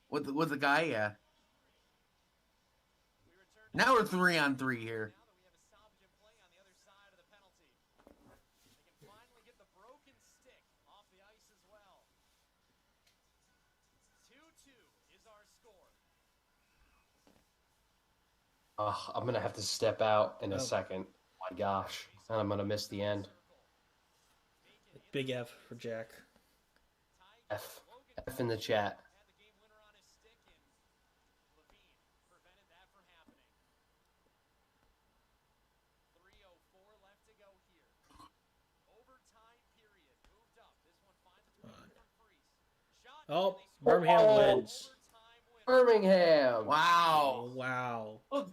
With the guy, yeah. Now we're 3-on-3 here. I'm gonna have to step out in a second. Oh my gosh, and I'm gonna miss the end. Big F for Jack. F in the chat. Oh, Birmingham wins. Birmingham. Wow. Oh, wow. Look,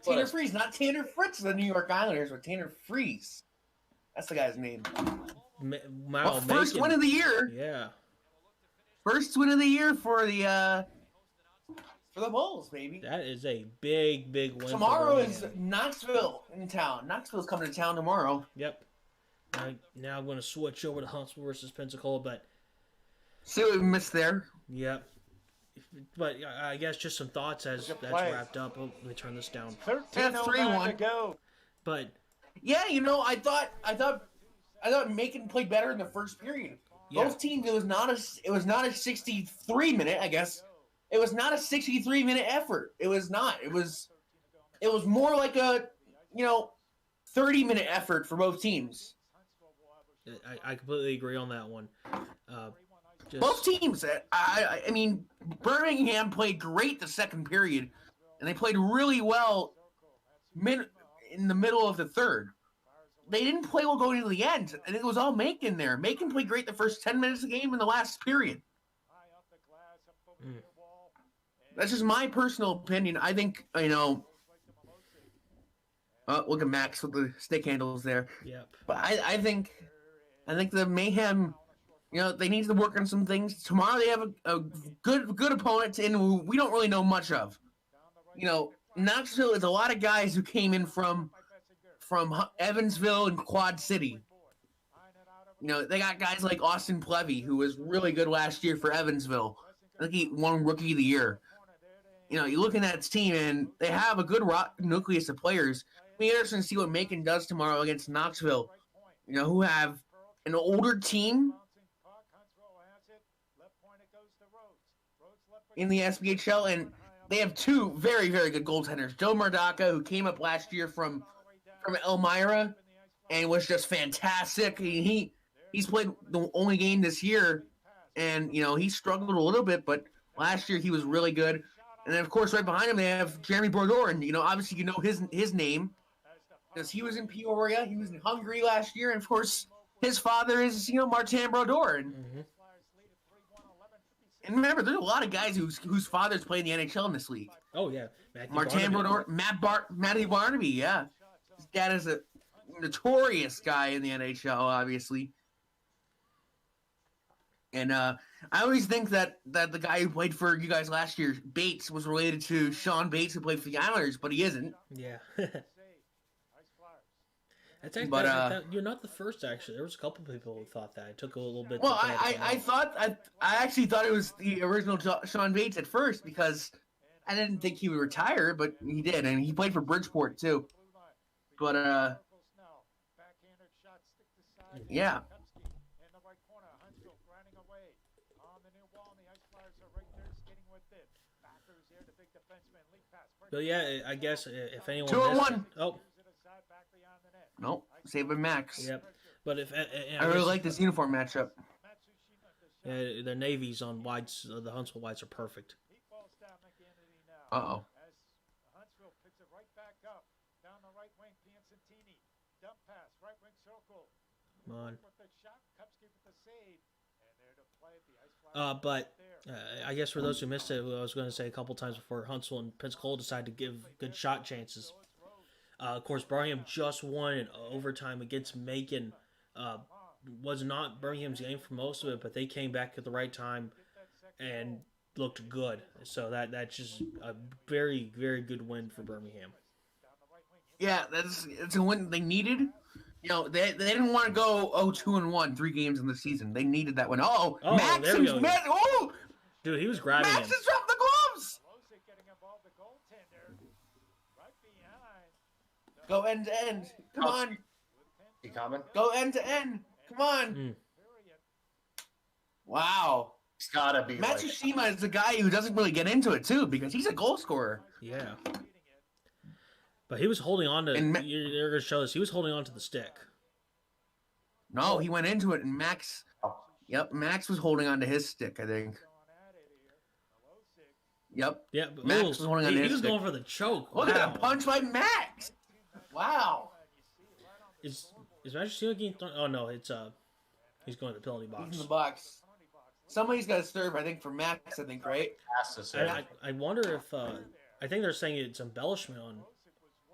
What Tanner a- Freeze, not Tanner Fritz, the New York Islanders, but Tanner Freeze. That's the guy's name. Wow, Well, first Macon. win of the year. Yeah. First win of the year for the Bulls, baby. That is a big, big win. Tomorrow for is Birmingham. Knoxville in town. Knoxville's coming to town tomorrow. Yep. Now I'm going to switch over to Huntsville versus Pensacola, but See what we missed there. yep. But I guess just some thoughts as Good that's play. wrapped up. Oh, let me turn this down. 13:09 to 3-1. go. But Yeah, I thought Macon played better in the first period. Yeah. Both teams, it was not a 63-minute, I guess. It was not a 63-minute effort. It was not. It was more like a 30-minute effort for both teams. I completely agree on that one. Both teams. I mean, Birmingham played great the second period, and they played really well in the middle of the third. They didn't play well going into the end, and it was all Macon there. Macon played great the first 10 minutes of the game in the last period. That's just my personal opinion. I think, look at Max with the stick handles there. Yep. But I think the Mayhem, they need to work on some things. Tomorrow they have a good opponent who we don't really know much of. Knoxville is a lot of guys who came in from Evansville and Quad City. They got guys like Austin Plevy, who was really good last year for Evansville. I think he won Rookie of the Year. You're looking at this team, and they have a good nucleus of players. It'll be interesting to see what Macon does tomorrow against Knoxville, who have an older team in the SBHL, and they have two very, very good goaltenders. Joe Mardaka, who came up last year from Elmira and was just fantastic. He's played the only game this year, and he struggled a little bit, but last year he was really good. And then, of course, right behind him they have Jeremy Brodeur, and obviously his name because he was in Peoria, he was in Hungary last year, and of course his father is Martin Brodeur. And remember, there's a lot of guys whose fathers play in the NHL in this league. Oh yeah. Martin Brodeur, Matty Barnaby, yeah. His dad is a notorious guy in the NHL, obviously. And I always think that the guy who played for you guys last year, Bates, was related to Sean Bates, who played for the Islanders, but he isn't. Yeah. You're not the first, actually. There was a couple people who thought that. It took a little bit. Well, I actually thought it was the original Sean Bates at first because I didn't think he would retire, but he did, and he played for Bridgeport too. But yeah. But yeah, I guess if anyone 2-1. Oh. Nope, saved by Max. Yep. But if I really like this uniform matchup. Yeah, the navies on whites, the Huntsville whites are perfect. Uh-oh. Huntsville picks it right back up. Down the right wing, Piancentini. Dump pass, right wing circle. Come on. With the shot, Kupski with the save. And there to play it, the Ice Flyers. But I guess for those who missed it, I was going to say a couple times before Huntsville and Pensacola decided to give good shot chances. Of course, Birmingham just won in overtime against Macon. Was not Birmingham's game for most of it, but they came back at the right time and looked good. So that's just a very, very good win for Birmingham. Yeah, it's a win they needed. They didn't want to go 0-2-1 3 games in the season. They needed that one. Oh, Max there we go. Oh, Dude, he was grabbing Max him. has dropped the gloves. Go end to end. Come on. He coming? Go end to end. Come on. Wow. It's gotta be. Matsushima is the guy who doesn't really get into it too because he's a goal scorer. Yeah. But he was holding on to. You're going to show this. He was holding on to the stick. No, he went into it, and Max. Yep, Max was holding on to his stick, I think. Yep. Yeah, but Max was holding on to his stick. He was going for the choke. Look at that punch by Max. Wow. Is Matsushima getting thrown? Oh no, it's he's going to the penalty box. He's in the box. Somebody's got to serve, I think, for Max, I think, right? Has to serve. I wonder if I think they're saying it's embellishment on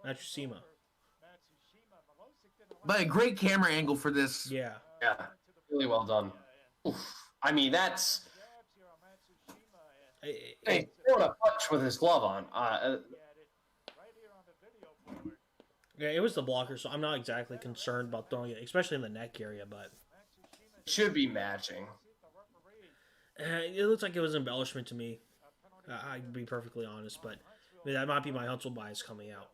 Matsushima. But a great camera angle for this. Yeah. Yeah, really well done. Oof. I mean, that's hey, throwing a punch with his glove on. Yeah, it was the blocker, so I'm not exactly concerned about throwing it, especially in the neck area, but Should be matching. it looks like it was embellishment to me. I'd be perfectly honest, but that might be my Huntsville bias coming out.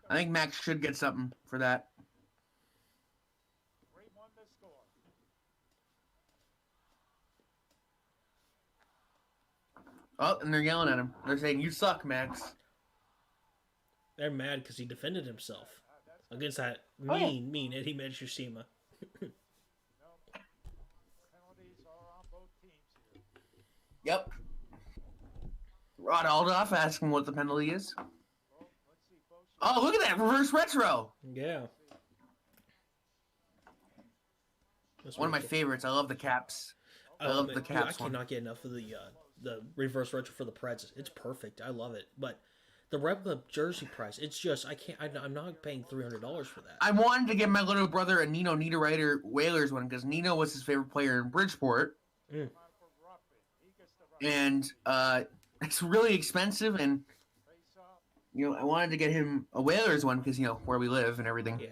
I think Max should get something for that. Oh, and they're yelling at him. They're saying, "You suck, Max." They're mad because he defended himself against that mean Eddie Matsushima. Yep. Rod Aldoff asking what the penalty is. Oh, look at that reverse retro. Yeah. One of my favorites. I love the caps. I love the caps I one. cannot get enough of the reverse retro for the Preds. It's perfect. I love it. But the replica jersey price, it's just I'm not paying $300 for that. I wanted to get my little brother a Nino Niederreiter Whalers one because Nino was his favorite player in Bridgeport. Mm. And it's really expensive, and I wanted to get him a Whalers one because where we live and everything. Yeah.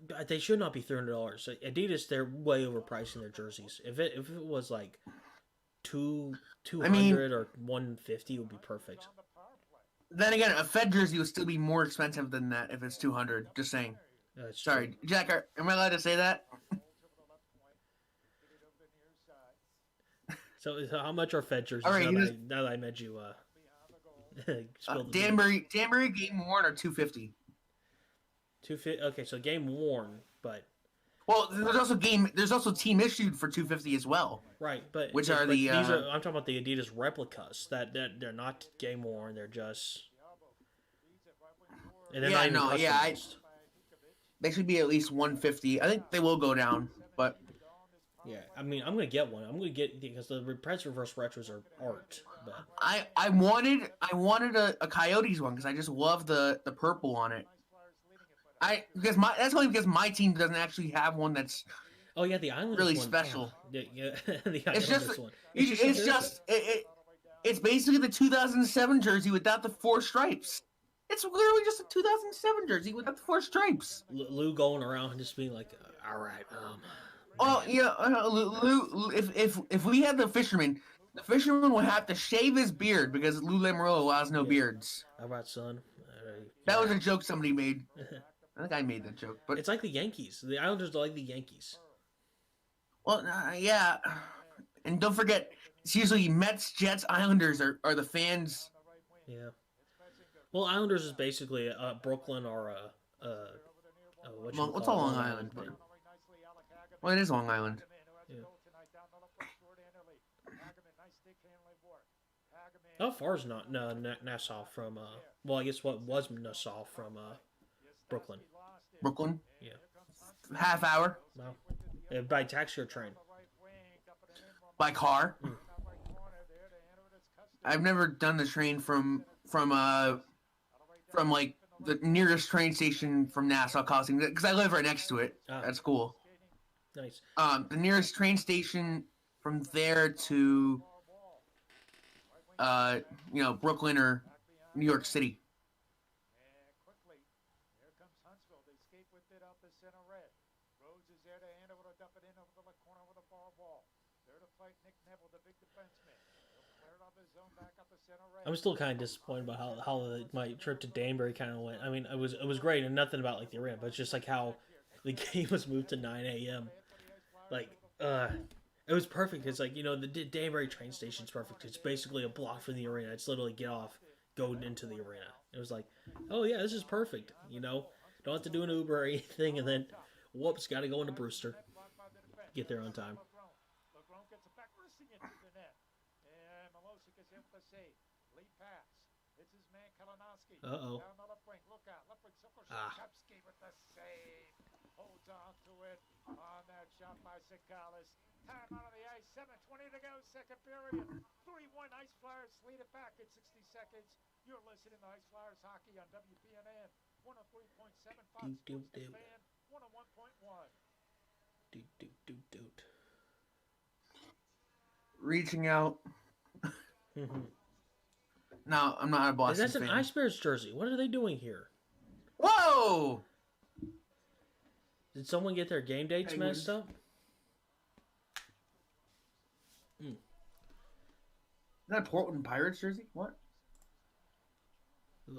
But they should not be $300. Adidas, they're way overpricing their jerseys. If it was like $200 or $150, it would be perfect. Then again, a Fed jersey would still be more expensive than that if it's $200. Just saying. That's Sorry, true. Jack. Am I allowed to say that? So how much are Fed jerseys? All right, now that I met you, spilled the Danbury game worn are $250. $250. Okay, so game worn, but Well, there's also team issued for $250 as well. right, but Which are but the, these are I'm talking about the Adidas replicas that they're not game worn. They're just and they're Yeah, not even no, customized. They should be at least $150. I think they will go down, but Yeah, I mean, I'm gonna get one. I'm gonna get because the Preds reverse retros are art. But I wanted a Coyotes one because I just love the purple on it. That's only because my team doesn't actually have one that's oh yeah, the Islanders really one. special. Oh, yeah, the It's Islanders just one. it's basically the 2007 jersey without the 4 stripes. It's literally just a 2007 jersey without the 4 stripes. Lou going around and just being like, all right, Well, yeah, Lou, if we had the fisherman would have to shave his beard because Lou Lamoriello allows no beards. all right, son. That was a joke somebody made. I think I made that joke, but It's like the Yankees. The Islanders are like the Yankees. well, yeah. And don't forget, it's usually Mets, Jets, Islanders are the fans. Yeah. Well, Islanders is basically Brooklyn or What's all Long Island? Well, it is Long Island. Yeah. How far is not Nassau from? Well, I guess what was Nassau from Brooklyn? Brooklyn, Yeah. half hour Wow. By taxi or train? by car. I've never done the train from like the nearest train station from Nassau Crossing because I live right next to it. Ah. That's cool. Nice. The nearest train station from there to Brooklyn or New York City. I'm still kind of disappointed about how my trip to Danbury kind of went. I mean, it was great and nothing about like the arena, but it's just like how the game was moved to 9 a.m. Like, it was perfect. It's like the Danbury train station's perfect. It's basically a block from the arena. It's literally get off, go into the arena. It was like, oh yeah, this is perfect. Don't have to do an Uber or anything, and then whoops, got to go into Brewster, get there on time. It's his man Kalinowski. Uh-oh. Down the left wing. Look out. Left wing circle Ah. shot. Kupski with the save. Holds on to it on that shot by Sikalis. Time out on the ice. 7:20 to go. Second period. 3-1 Ice Flyers lead it back in 60 seconds. You're listening to Ice Flyers hockey on WPNN 103.7 Fox Sports The Fan 101.1. Doot. Reaching out. Mhm. No, I'm not a Boston That's an fan. Ice Bears jersey. What are they doing here? Whoa! Did someone get their game dates Penguins. messed up? Is that a Portland Pirates jersey? What?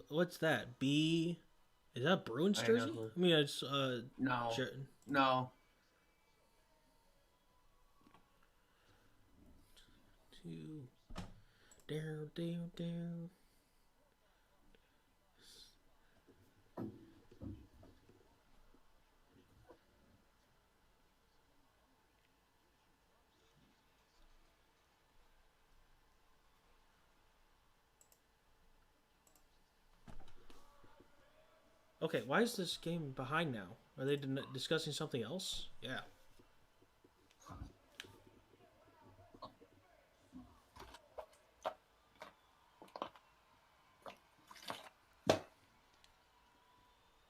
What's that? B? Is that Bruins I don't jersey? know. I mean, it's No. jer- No. two. Down. Okay, why is this game behind now? Are they discussing something else? Yeah.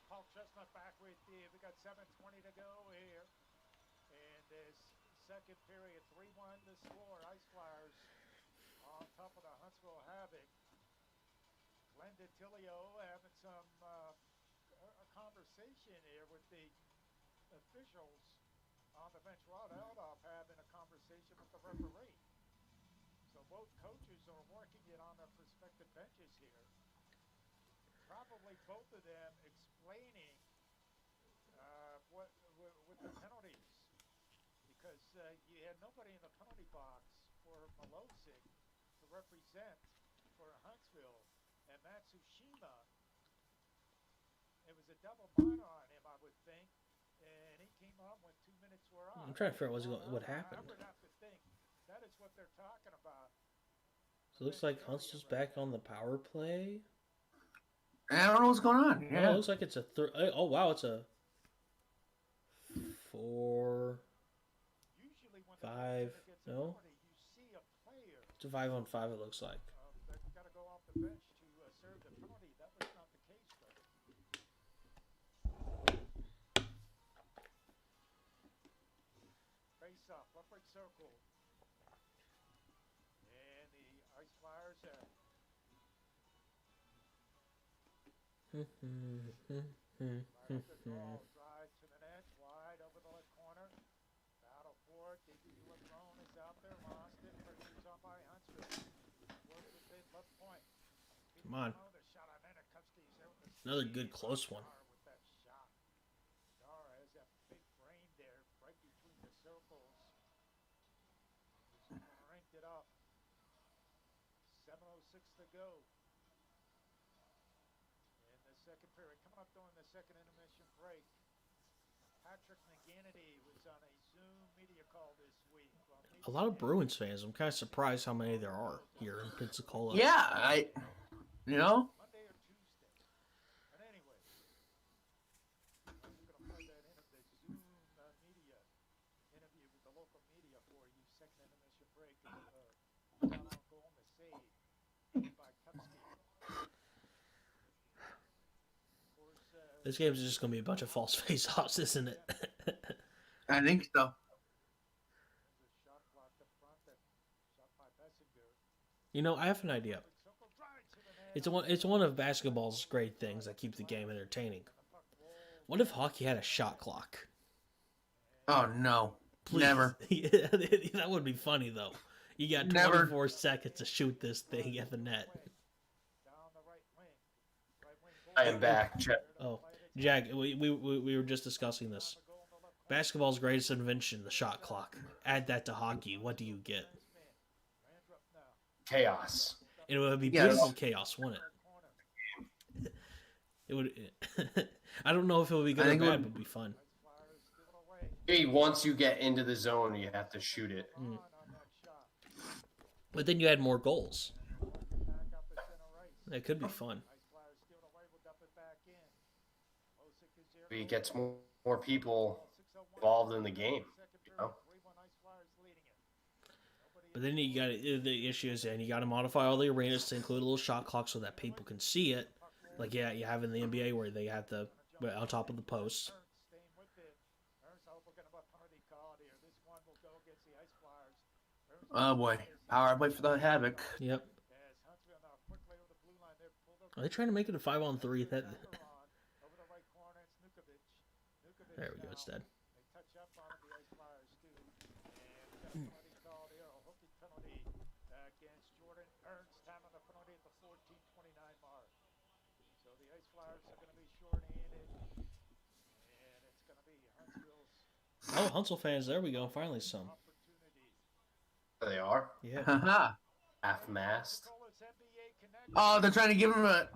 Paul Chestnut back with you. We got 7:20 to go here. And this second period, 3-1 to score. Ice Flyers on top of the Huntsville Havoc. Glenn DiTilio having some a conversation here with the officials on the bench. Rod Eldoff having a conversation with the referee. So both coaches are working it on their respective benches here. Probably both of them explaining what with the penalties, because you had nobody in the penalty box for Milosic to represent for Huntsville, and Matsushima. It was a double minor on him, I would think, and he came on when 2 minutes were on. I'm trying to figure out what happened. I would have to think that is what they're talking about. So it looks like Huntsville's back on the power play. I don't know what's going on. No, Yeah. it looks like it's a oh wow, it's a 4, Usually when 5. the gets a No, penalty, you see a player it's a 5-on-5. It looks like. that's got to go off the bench to serve the penalty. That was not the case, though. Face off, left right circle. And the Ice Flyers right up the draw, drive to the net, wide over the left corner. Battle for it. Davey Lecone is out there, lost it. Pressure's on by Huntsville. Works with it, left point. Come on. The shot on Kupski's there with the Another save. good close one. With that shot. Dara has that big brain there, right between the circles. He's ranked it up. 7:06 to go. In the second period, coming up during the second intermission break. Patrick McGannity was on a Zoom media call this week. A lot of Bruins fans. I'm kind of surprised how many there are here in Pensacola. Yeah, Monday or Tuesday. But anyway, I'm going to play that in of the Zoom media interview with the local media for you. Second intermission break. Down on goal and the save by Kupski. Of course, This game's just going to be a bunch of false face-offs, isn't it? I think so. there's a shot clock up front that shot by Bessinger. You know, I have an idea. Circle drive to the net. It's one of basketball's great things that keep the game entertaining. What if hockey had a shot clock? Oh no, Please. never. Yeah, that would be funny though. You got Never. 24 seconds to shoot this thing at the net. Down the right wing. Right wing goal. I am back. Oh, Jack, we were just discussing this. Basketball's greatest invention, the shot clock. Add that to hockey. What do you get? Chaos. It would be Yes. beautiful chaos, wouldn't it? It would. I don't know if it would be good I or think it bad, would- but it'd be fun. Maybe once you get into the zone, you have to shoot it. But then you add more goals. Back up the center ice. It could be fun. Ice Flyers steal it away. We'll dump it back in. Losick is here. It gets more people 6:01 involved in the game. second You know? period. 3-1 Ice Flyers leading it. Nobody But then you got the issue is, and you got to modify all the arenas to include a little shot clock so that people can see it. Like you have in the NBA where they have the on top of the posts. Ernst staying with it. Ernst, I hope we're going to penalty called here. This one will go against the Ice Flyers. Ernst Oh boy, power play for the Havoc. Yep. as Huntsville now quickly over the blue line. They're pulled up. Are they trying to make it a 5-on-3? That Over the right corner, it's Nukovic. Nukovic there we go. now. It's dead. They touch up on the Ice Flyers too. And we got a penalty called here, a hooking penalty against Jordan Ernst. Time on the penalty at the 14:29 mark. So the Ice Flyers are going to be short-handed, and it's going to be Huntsville's Oh, Huntsville fans, there we go. Finally some. opportunity. There they are. Yeah. Haha. Half-mast. Colas NBA Connect. Oh, they're trying to give him a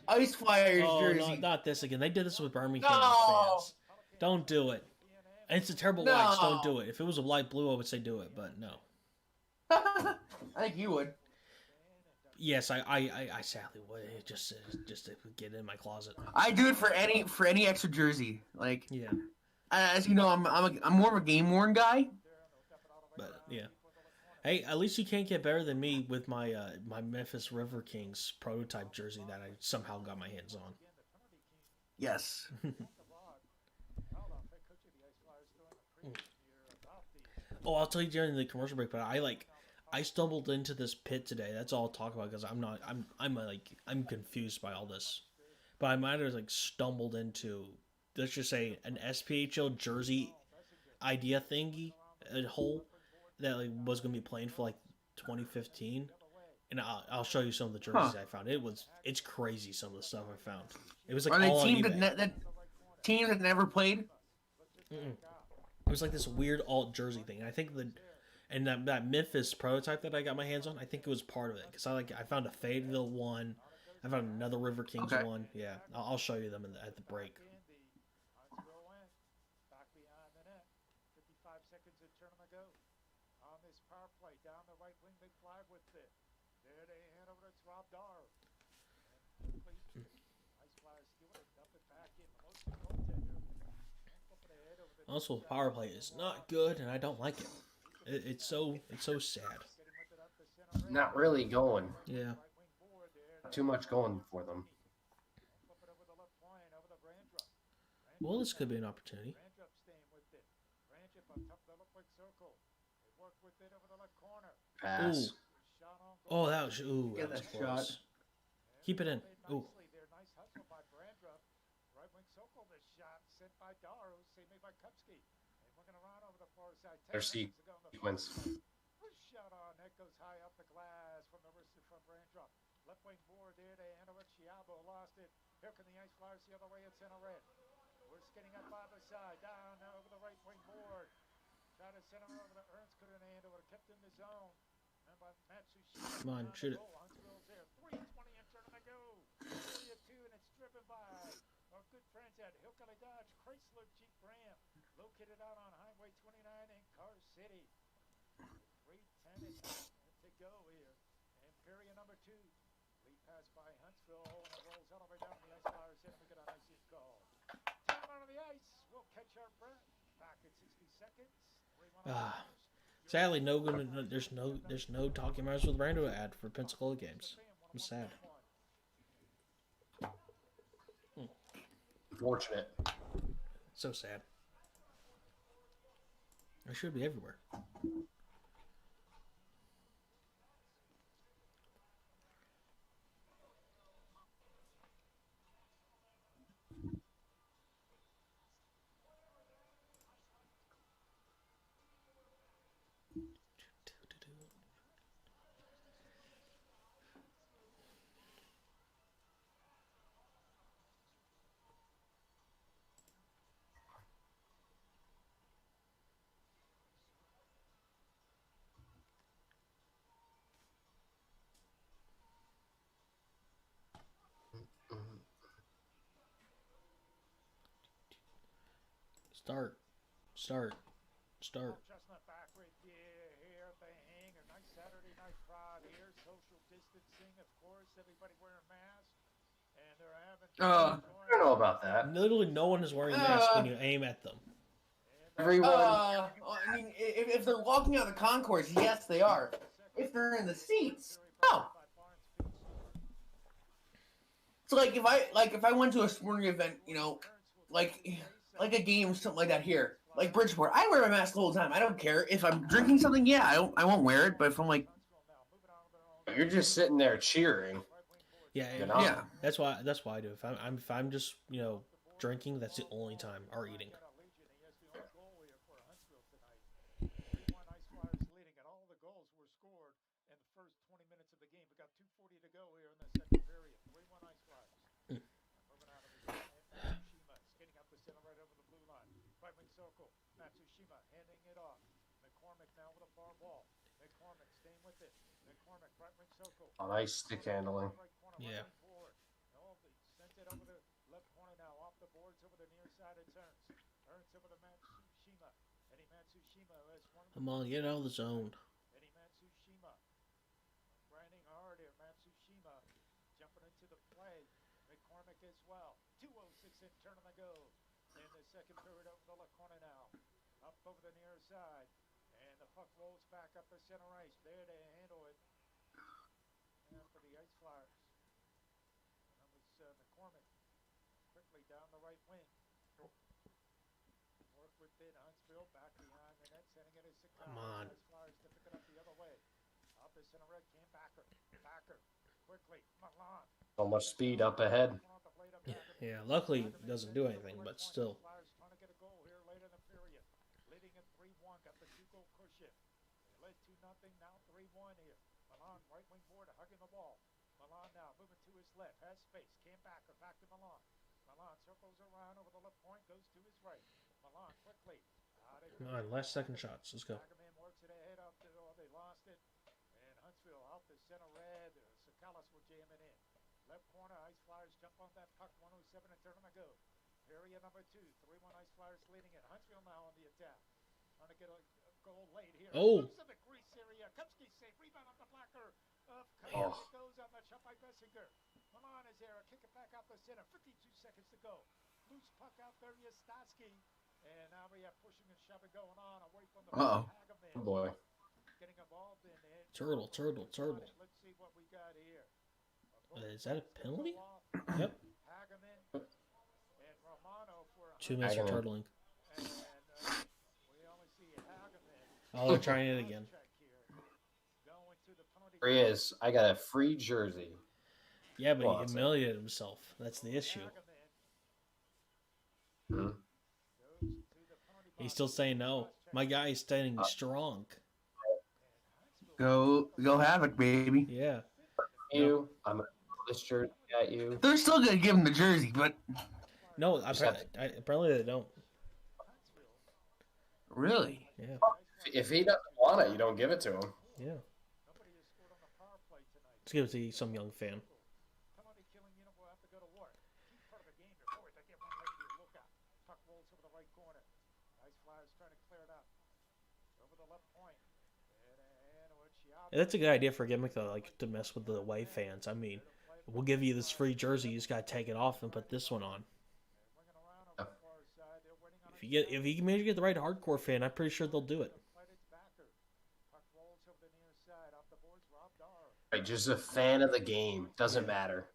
Ice Flyers Oh, jersey. not this again. They did this with Birmingham No! fans. Don't do it. And it's a terrible No. lights. Don't do it. If it was a light blue, I would say do it, but no. I think you would. Yes, I sadly would. Just to get in my closet. I do it for any extra jersey. Like, Yeah, as you know, I'm more of a game worn guy. but yeah. Hey, at least you can't get better than me with my my Memphis River Kings prototype jersey that I somehow got my hands on. Yes. Oh, I'll tell you during the commercial break, but I stumbled into this pit today. That's all I'll talk about because I'm confused by all this. But I might have stumbled into, let's just say, an SPHL jersey idea thingy, a hole that was gonna be playing for 2015, and I'll show you some of the jerseys I found. It's crazy some of the stuff I found. It was Are they all on team eBay. that team that never played? It was this weird alt jersey thing. And I think that Memphis prototype that I got my hands on, I think it was part of it because I found a Fayetteville one, I found another River Kings Okay. one. Yeah, I'll show you them at the break. Huntsville win. Back behind the net. 55 seconds of tournament go. On this power play, down the right wing, big fly with it. There they hand over to Rob Dar. And quickly, Ice Flyers steal it, dump it back in. Most of the goaltender. Up the head over the Also, power play is not good, and I don't like it. It's so sad. getting with it up the center. Not really going. Yeah. Right wing board there. Too much going for them. Flip it over the left point, over the Brandrup. Well, this could be an opportunity. Brandrup staying with it. Brandrup on top of the left wing circle. They work with it over the left corner. Pass. Shot on goal. Oh, that was Get that was that close. shot. Keep it in. Played Ooh. nicely there. Nice hustle by Brandrup. Right wing circle. The shot sent by Daru. Saved by Kupski. And we're going to run over the far side. Their 10 seconds to go in the sequence. first. Push shot on. That goes high up the glass from the wrist from Brandrup. Left wing board there to Anovic. Chiabo lost it. Here come the Ice Flyers the other way at center red. We're skating up by the side. Down over the right wing board. Try to center over the Ernst. Couldn't handle it. Kept in the zone. And by Matsushita. Come on, shoot it. Huntsville's there. 3:20 in tournament go. 3-2, and it's driven by our good friends at Hillcrest Dodge Chrysler Jeep Ram, located out on Highway 29 in Car City. 3:10 to go here. And period number 2. Lead pass by Huntsville, and it rolls all the way down the Ice Flyers. And we get an ice call. Time on the ice. We'll catch our breath. Back at 60 seconds. 3-1 Ah. Sadly, there's no Talking Matters with Brando ad for Pensacola games. I'm sad. Unfortunate. So sad. I should be everywhere. Start. Chestnut back right here at the hangar. Nice Saturday night crowd here. Social distancing, of course. Everybody wearing masks. Uh, I don't know about that. Literally, no one is wearing masks when you aim at them. Everyone. I mean, if they're walking out the concourse, yes, they are. If they're in the seats, no. So if I went to a sporting event, like a game, something like that here, like Bridgeport, I wear a mask the whole time. I don't care if I'm drinking something. Yeah, I won't wear it. But if I'm like, You're just sitting there cheering. Yeah, You're not. yeah, that's why I do. If I'm just drinking, that's the only time, or eating. Matsushima handing it off. McCormick now with a far ball. McCormick staying with it. McCormick right wing circle. Oh, nice stick handling. Yeah. Sends it over the left corner now. Off the boards over the near side. It's Ernst. Ernst over to Matsushima. Eddie Matsushima has one. Come on, get out of the zone. Eddie Matsushima. Grinding hard here. Matsushima jumping into the play. McCormick as well. 2:06 in turn on the go. In the second period over the left corner now. Up over the near side. And the puck rolls back up the center ice. There to handle it. And for the Ice Flyers. And that was McCormick. Quickly down the right wing. Work with it. Huntsville back behind the net. Sending it as Come on. Ice Flyers to pick it up the other way. Up the center red. Cam Backer. Backer. Quickly. Milan. So much speed up ahead. Yeah, luckily it doesn't do anything, but still. Trying to get a goal here late in the period. Leading at 3-1, got the 2-goal cushion. They led 2-0, now 3-1 here. Milan, right wing board, hugging the ball. Milan now moving to his left, has space. Cam Backer, back to Milan. Milan circles around over the left point, goes to his right. Milan quickly. Come on, last second shots. Let's go. Ackerman works it ahead up to, they lost it. And Huntsville out the center red. Sakalas will jam it in. Left corner, Ice Flyers jump on that puck. 1:07 and turn on the go. Period number 2. 3-1 Ice Flyers leading it. Huntsville now on the attack. Trying to get a goal late here. Oh. Moves in the crease area. Kupski safe. Rebound on the blocker. Oh. It goes on the shot by Bessinger. Milan is there. Kick it back out the center. 52 seconds to go. Loose puck out there. Yastowski. And now we have pushing and shoving going on away from the Hageman. Oh boy. Getting involved in it. Turtle. Let's see what we got here. Is that a penalty? Yep. Hageman and Romano for 2 minutes for Hageman. turtling. and we only see Hageman Oh, they're trying it again. check here. Going to the penalty. There he is. I got a free jersey. Yeah, but Well, he humiliated himself. That's the issue. Hmm. Goes to the penalty He's box. still saying no. My guy is standing strong. go Havoc, baby. Yeah. You. I'm gonna throw this jersey at you. They're still gonna give him the jersey, but No, apparently they don't. really, Yeah. If he doesn't want it, you don't give it to him. Yeah. Nobody has scored on the power play tonight. Let's give it to some young fan. Penalty killing unit will have to go to work. Key part of the game before they get one lady to look at. Puck rolls over the right corner. Nice Flyers trying to clear it up. Over the left point. And Yeah, that's a good idea for a gimmick though, like to mess with the away fans. I mean, we'll give you this free jersey, you just gotta take it off and put this one on. If you can manage to get the right hardcore fan, I'm pretty sure they'll do it. Right, just a fan of the game. Doesn't matter.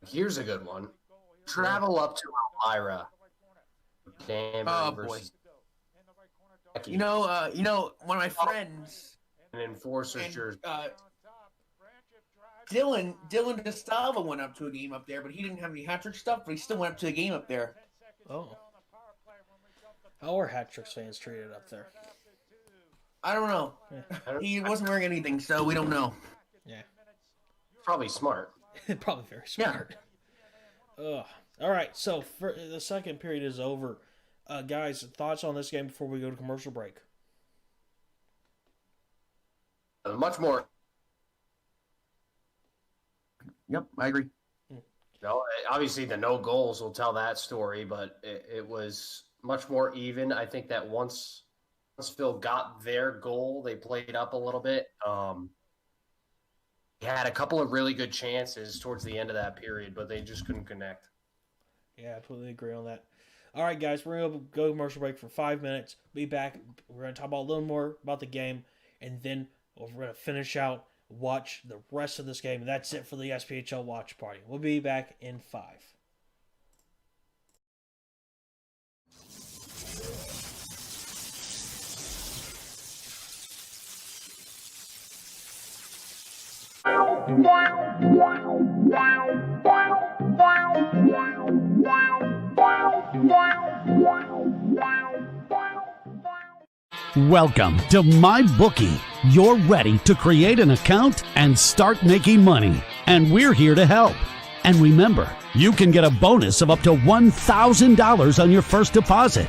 Here's a good one. Travel up to Elmira. Danbury versus Becky. one of my friends, An enforcer's and, jersey. Dylan DeStava went up to a game up there, but he didn't have any hat trick stuff, but he still went up to the game up there. Oh. How are hat tricks fans treated up there? I don't know. He wasn't wearing anything, so we don't know. Yeah. Probably smart. Probably very smart. Ugh. All right, so for the second period is over. Guys, thoughts on this game before we go to commercial break? Much more. Yep, I agree. No, obviously the no goals will tell that story, but it was much more even. I think that once Huntsville got their goal. They played up a little bit. Had a couple of really good chances towards the end of that period, but they just couldn't connect. Yeah, I totally agree on that. All right, guys, we're going to go commercial break for 5 minutes. Be back. We're going to talk about a little more about the game, and then we're going to finish out, watch the rest of this game. And that's it for the SPHL watch party. We'll be back in 5. Welcome to MyBookie. You're ready to create an account and start making money. And we're here to help. And remember, you can get a bonus of up to $1,000 on your first deposit.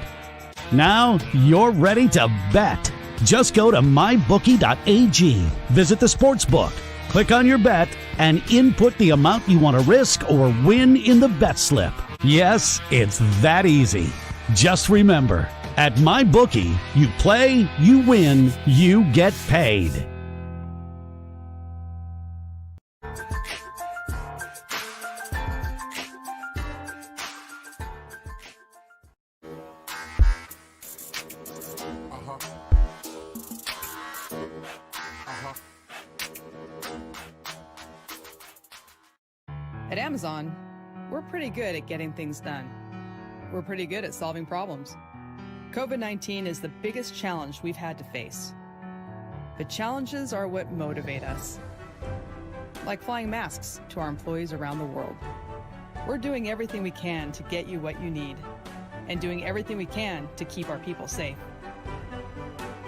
Now you're ready to bet. Just go to mybookie.ag, visit the sportsbook, click on your bet, and input the amount you want to risk or win in the bet slip. Yes, it's that easy. Just remember, at MyBookie, you play, you win, you get paid. At Amazon, we're pretty good at getting things done. We're pretty good at solving problems. COVID-19 is the biggest challenge we've had to face. But challenges are what motivate us. Like flying masks to our employees around the world. We're doing everything we can to get you what you need, and doing everything we can to keep our people safe.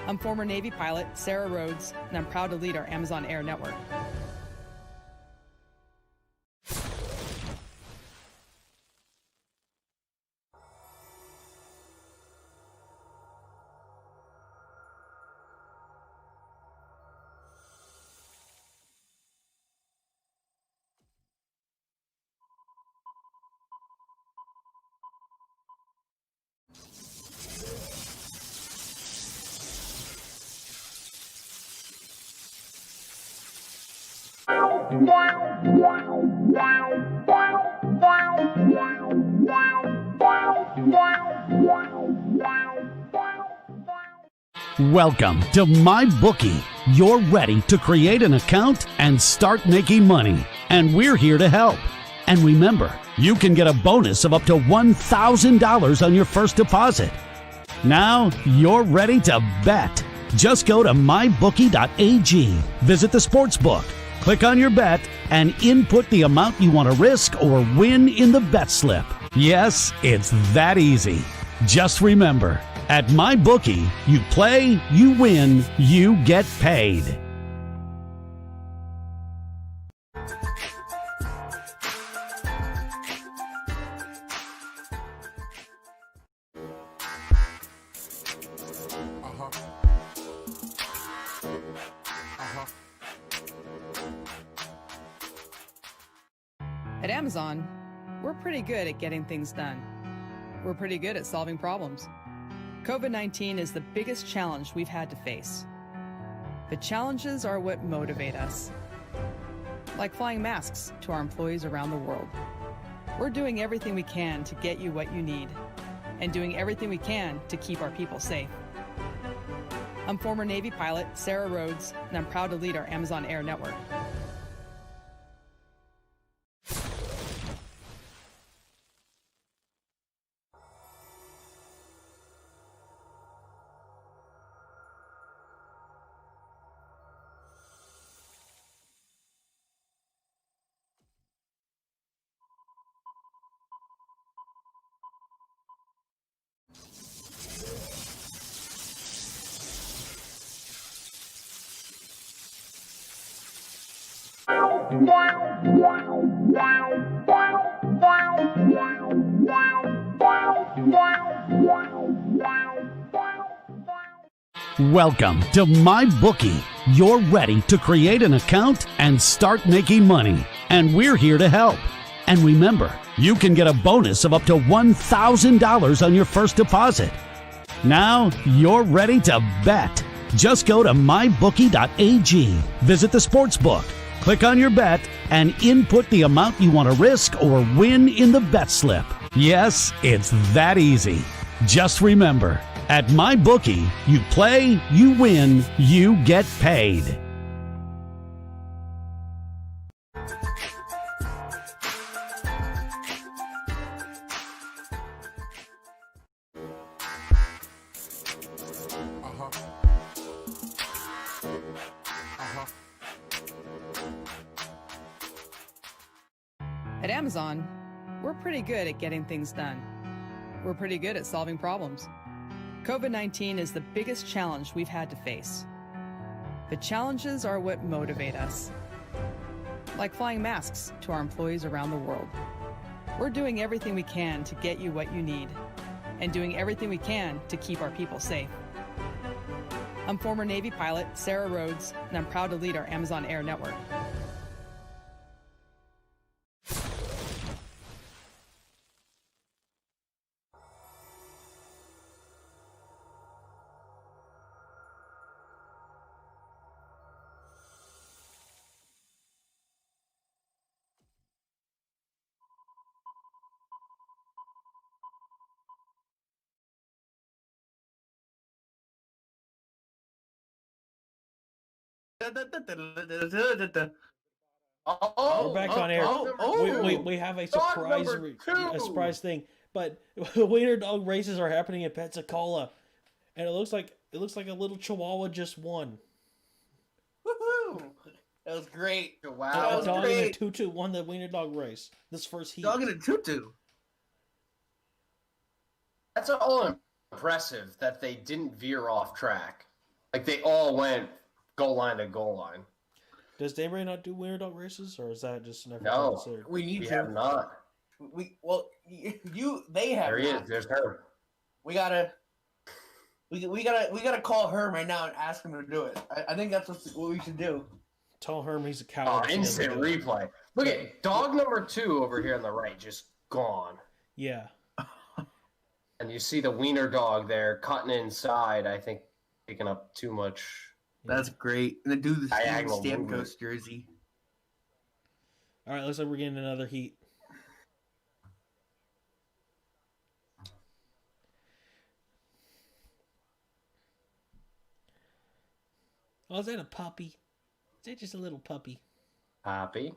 I'm former Navy pilot Sarah Rhodes, and I'm proud to lead our Amazon Air network. Welcome to MyBookie. You're ready to create an account and start making money. And we're here to help. And remember, you can get a bonus of up to $1,000 on your first deposit. Now you're ready to bet. Just go to mybookie.ag, visit the sportsbook, click on your bet, and input the amount you want to risk or win in the bet slip. Yes, it's that easy. Just remember, at MyBookie, you play, you win, you get paid. At Amazon, we're pretty good at getting things done. We're pretty good at solving problems. COVID-19 is the biggest challenge we've had to face. But challenges are what motivate us. Like flying masks to our employees around the world. We're doing everything we can to get you what you need, and doing everything we can to keep our people safe. I'm former Navy pilot Sarah Rhodes, and I'm proud to lead our Amazon Air network. Welcome to MyBookie. You're ready to create an account and start making money. And we're here to help. And remember, you can get a bonus of up to $1,000 on your first deposit. Now you're ready to bet. Just go to mybookie.ag, visit the sportsbook, click on your bet, and input the amount you want to risk or win in the bet slip. Yes, it's that easy. Just remember, at MyBookie, you play, you win, you get paid. At Amazon, we're pretty good at getting things done. We're pretty good at solving problems. COVID-19 is the biggest challenge we've had to face. But challenges are what motivate us. Like flying masks to our employees around the world. We're doing everything we can to get you what you need, and doing everything we can to keep our people safe. I'm former Navy pilot Sarah Rhodes, and I'm proud to lead our Amazon Air network. We're back on air. We have a surprise thing, but wiener dog races are happening in Pensacola, and it looks like a little Chihuahua just won. Woohoo! That was great. Wow. A dog in a tutu won the wiener dog race. This first heat. Dog in a tutu. That's all impressive that they didn't veer off track. Like they all went goal line to goal line. Does Daybreak not do wiener dog races, or is that just never No. considered? We need We to. have not. They have. There he is. not. There's her. We gotta call Herm right now and ask him to do it. I think that's what we should do. Tell Herm he's a Oh, coward. instant replay. Look at dog number 2 over here on the right, just gone. Yeah. And you see the wiener dog there cutting inside, I think taking up too much. That's great. And then do the Diagonal Stamkos movement. jersey. All right, looks like we're getting another heat. Oh, is that a puppy? Is that just a little puppy? Poppy.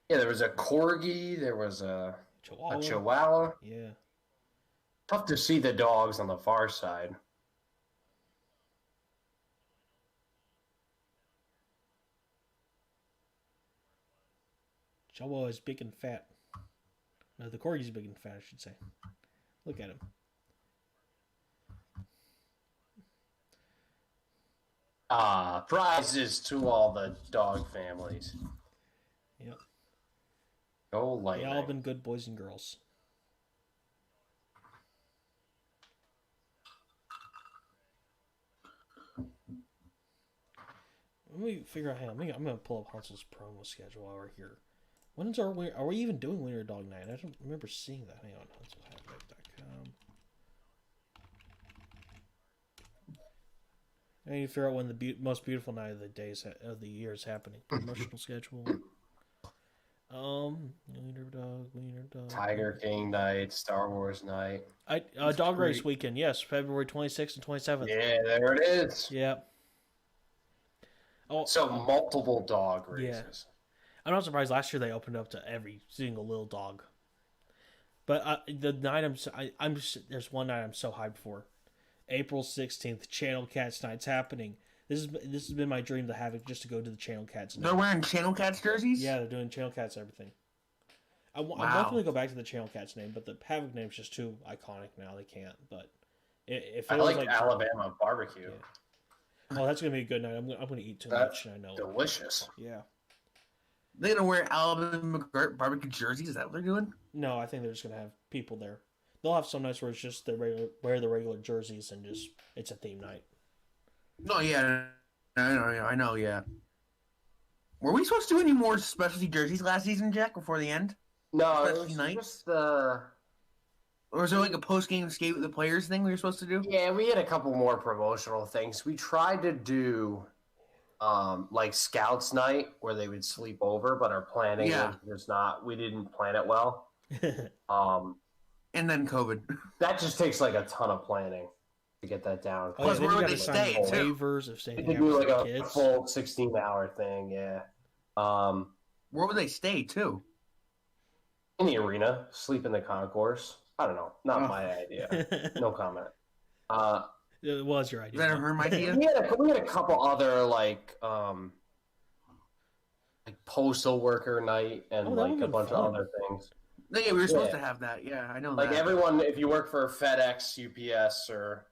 Yeah, there was a corgi. There was a chihuahua. Yeah. Tough to see the dogs on the far side. Chihuahua is big and fat. No, the corgi's big and fat, I should say. Look at him. Prizes to all the dog families. Yep. Go They lightning. all been good boys and girls. Let me figure out how. I'm gonna pull up Hansel's promo schedule while we're here. When's are we even doing Wiener Dog Night? I don't remember seeing that. Hang on, HanselHatback.com. I need to figure out when the most beautiful night of the year is happening. Promotional schedule. Wiener Dog. Tiger King night, Star Wars night. Dog race weekend. Yes, February 26th and 27th. Yeah, there it is. Yeah. Oh, So multiple dog races. I'm not surprised. Last year they opened up to every single little dog. But the night there's one night I'm so hyped for. April 16th, Channel Cats Night's happening. This has been my dream to have it, just to go to the Channel Cats night. They're wearing Channel Cats jerseys? Yeah, they're doing Channel Cats everything. I Wow. definitely go back to the Channel Cats name, but the Havoc name's just too iconic now. They can't. But if I it was like Alabama barbecue. Yeah. Oh, that's gonna be a good night. I'm gonna eat too much. I know. Delicious. Yeah. They're gonna wear Alabama barbecue jerseys? Is that what they're doing? No, I think they're just gonna have people there. They'll have some nights where it's just they wear the regular jerseys and just it's a theme night. No, yeah, I know, yeah. Were we supposed to do any more specialty jerseys last season, Jack? Before the end? No, it Specialty was night? just the Or was there like a post-game skate with the players thing we were supposed to do? Yeah, we had a couple more promotional things. We tried to do like Scouts night where they would sleep over, but our planning was just not. We didn't plan it well. And then COVID. That just takes like a ton of planning to get that down. Plus, then where you would gotta they sign stay, too? waivers if saying They do like a full 16-hour thing, yeah. Where would they stay, too? In the arena, sleep in the concourse. I don't know. Not my idea. No comment. It was your idea. Is that a Herm idea? We had a couple other like postal worker night and that like would've a been bunch fun. of other things. Yeah, we were supposed to have that. Yeah, I know Like that. everyone, if you work for FedEx, UPS, or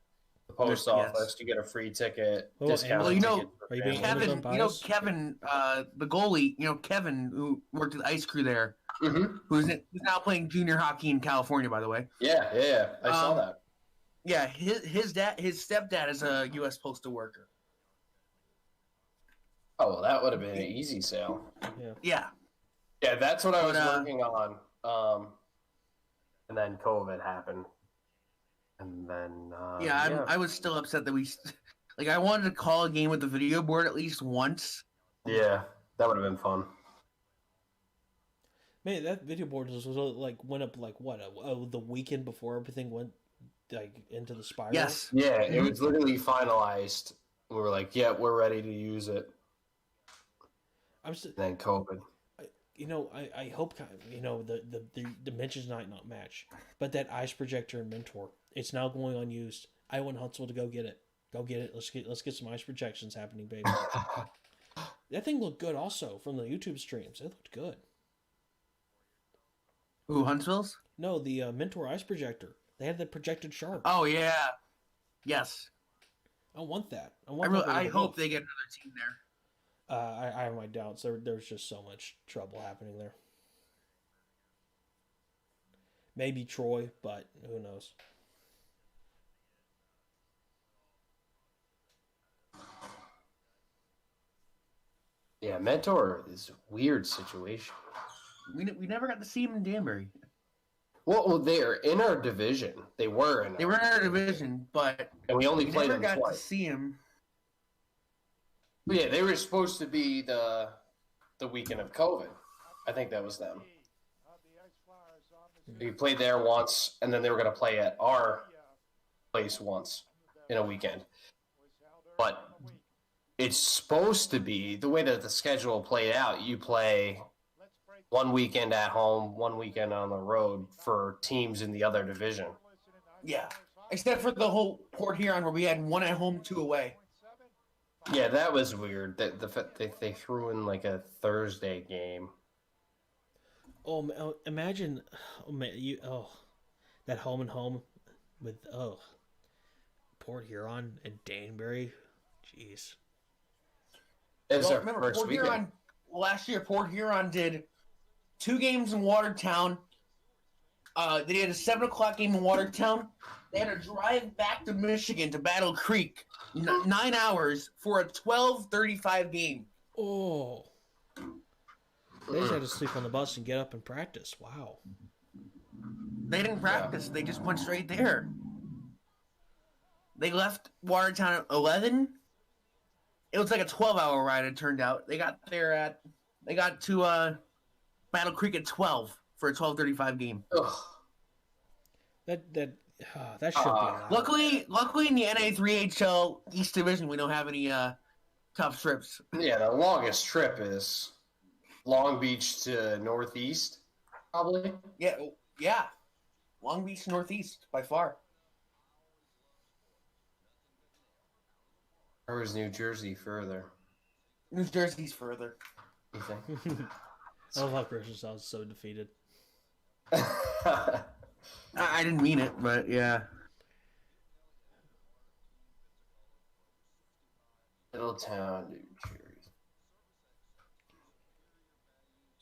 the post Yes. office, you get a free ticket, Well, discount. well, you know, ticket for are you being families. Amazon Kevin, bias? Kevin, the goalie, Kevin, who worked at the ice crew there, Mhm. who's now playing junior hockey in California, by the way. Yeah. I saw that. Yeah, his stepdad is a U.S. postal worker. Oh, well, that would have been an easy sale. Yeah, Yeah, that's what I was But, working on. And then COVID happened. And then I was still upset that I wanted to call a game with the video board at least once. yeah, that would have been fun. Man, that video board went up the weekend before everything went into the spiral. Yes. Yeah, it was literally finalized. We were like, yeah, we're ready to use it. Then COVID. I hope the dimensions might not match, but that ice projector and Mentor, it's now going unused. I want Huntsville to go get it. Go get it. Let's get some ice projections happening, baby. That thing looked good also from the YouTube streams. It looked good. Ooh, Huntsville's? No, the Mentor ice projector. They had the projected shark. Oh yeah, yes. I want that. I hope they get another team there. I have my doubts. There's just so much trouble happening there. Maybe Troy, but who knows? Yeah, Mentor is a weird situation. We never got to see him in Danbury. Well, they're in our division. They were in our division, but and we only we played never them got twice. to see him. Yeah, they were supposed to be the weekend of COVID. I think that was them. We played there once, and then they were going to play at our place once in a weekend. But it's supposed to be the way that the schedule played out. You play one weekend at home, one weekend on the road for teams in the other division. Yeah, except for the whole Port Huron where we had one at home, two away. Yeah, that was weird. The fact they threw in like a Thursday game. Oh, imagine, that home and home with Port Huron and Danbury. Jeez. It was our Remember, first Port weekend. Huron last year. Port Huron did 2 games in Watertown. They had a 7:00 game in Watertown. They had to drive back to Michigan to Battle Creek, 9 hours for a 12:35 game. Oh. They just had to sleep on the bus and get up and practice. Wow. They didn't practice. They just went straight there. They left Watertown at 11. It was like a 12-hour ride, it turned out. They got to Battle Creek at 12 for a 12:35 game. Ugh. That should be allowed. Luckily in the NA3HL East Division, we don't have any tough trips. Yeah, the longest trip is Long Beach to Northeast, probably. Yeah. Long Beach Northeast, by far. Or was New Jersey further? New Jersey's further. You think? I love how Christian sounds so defeated. I didn't mean it, but yeah. Middletown, New Jersey.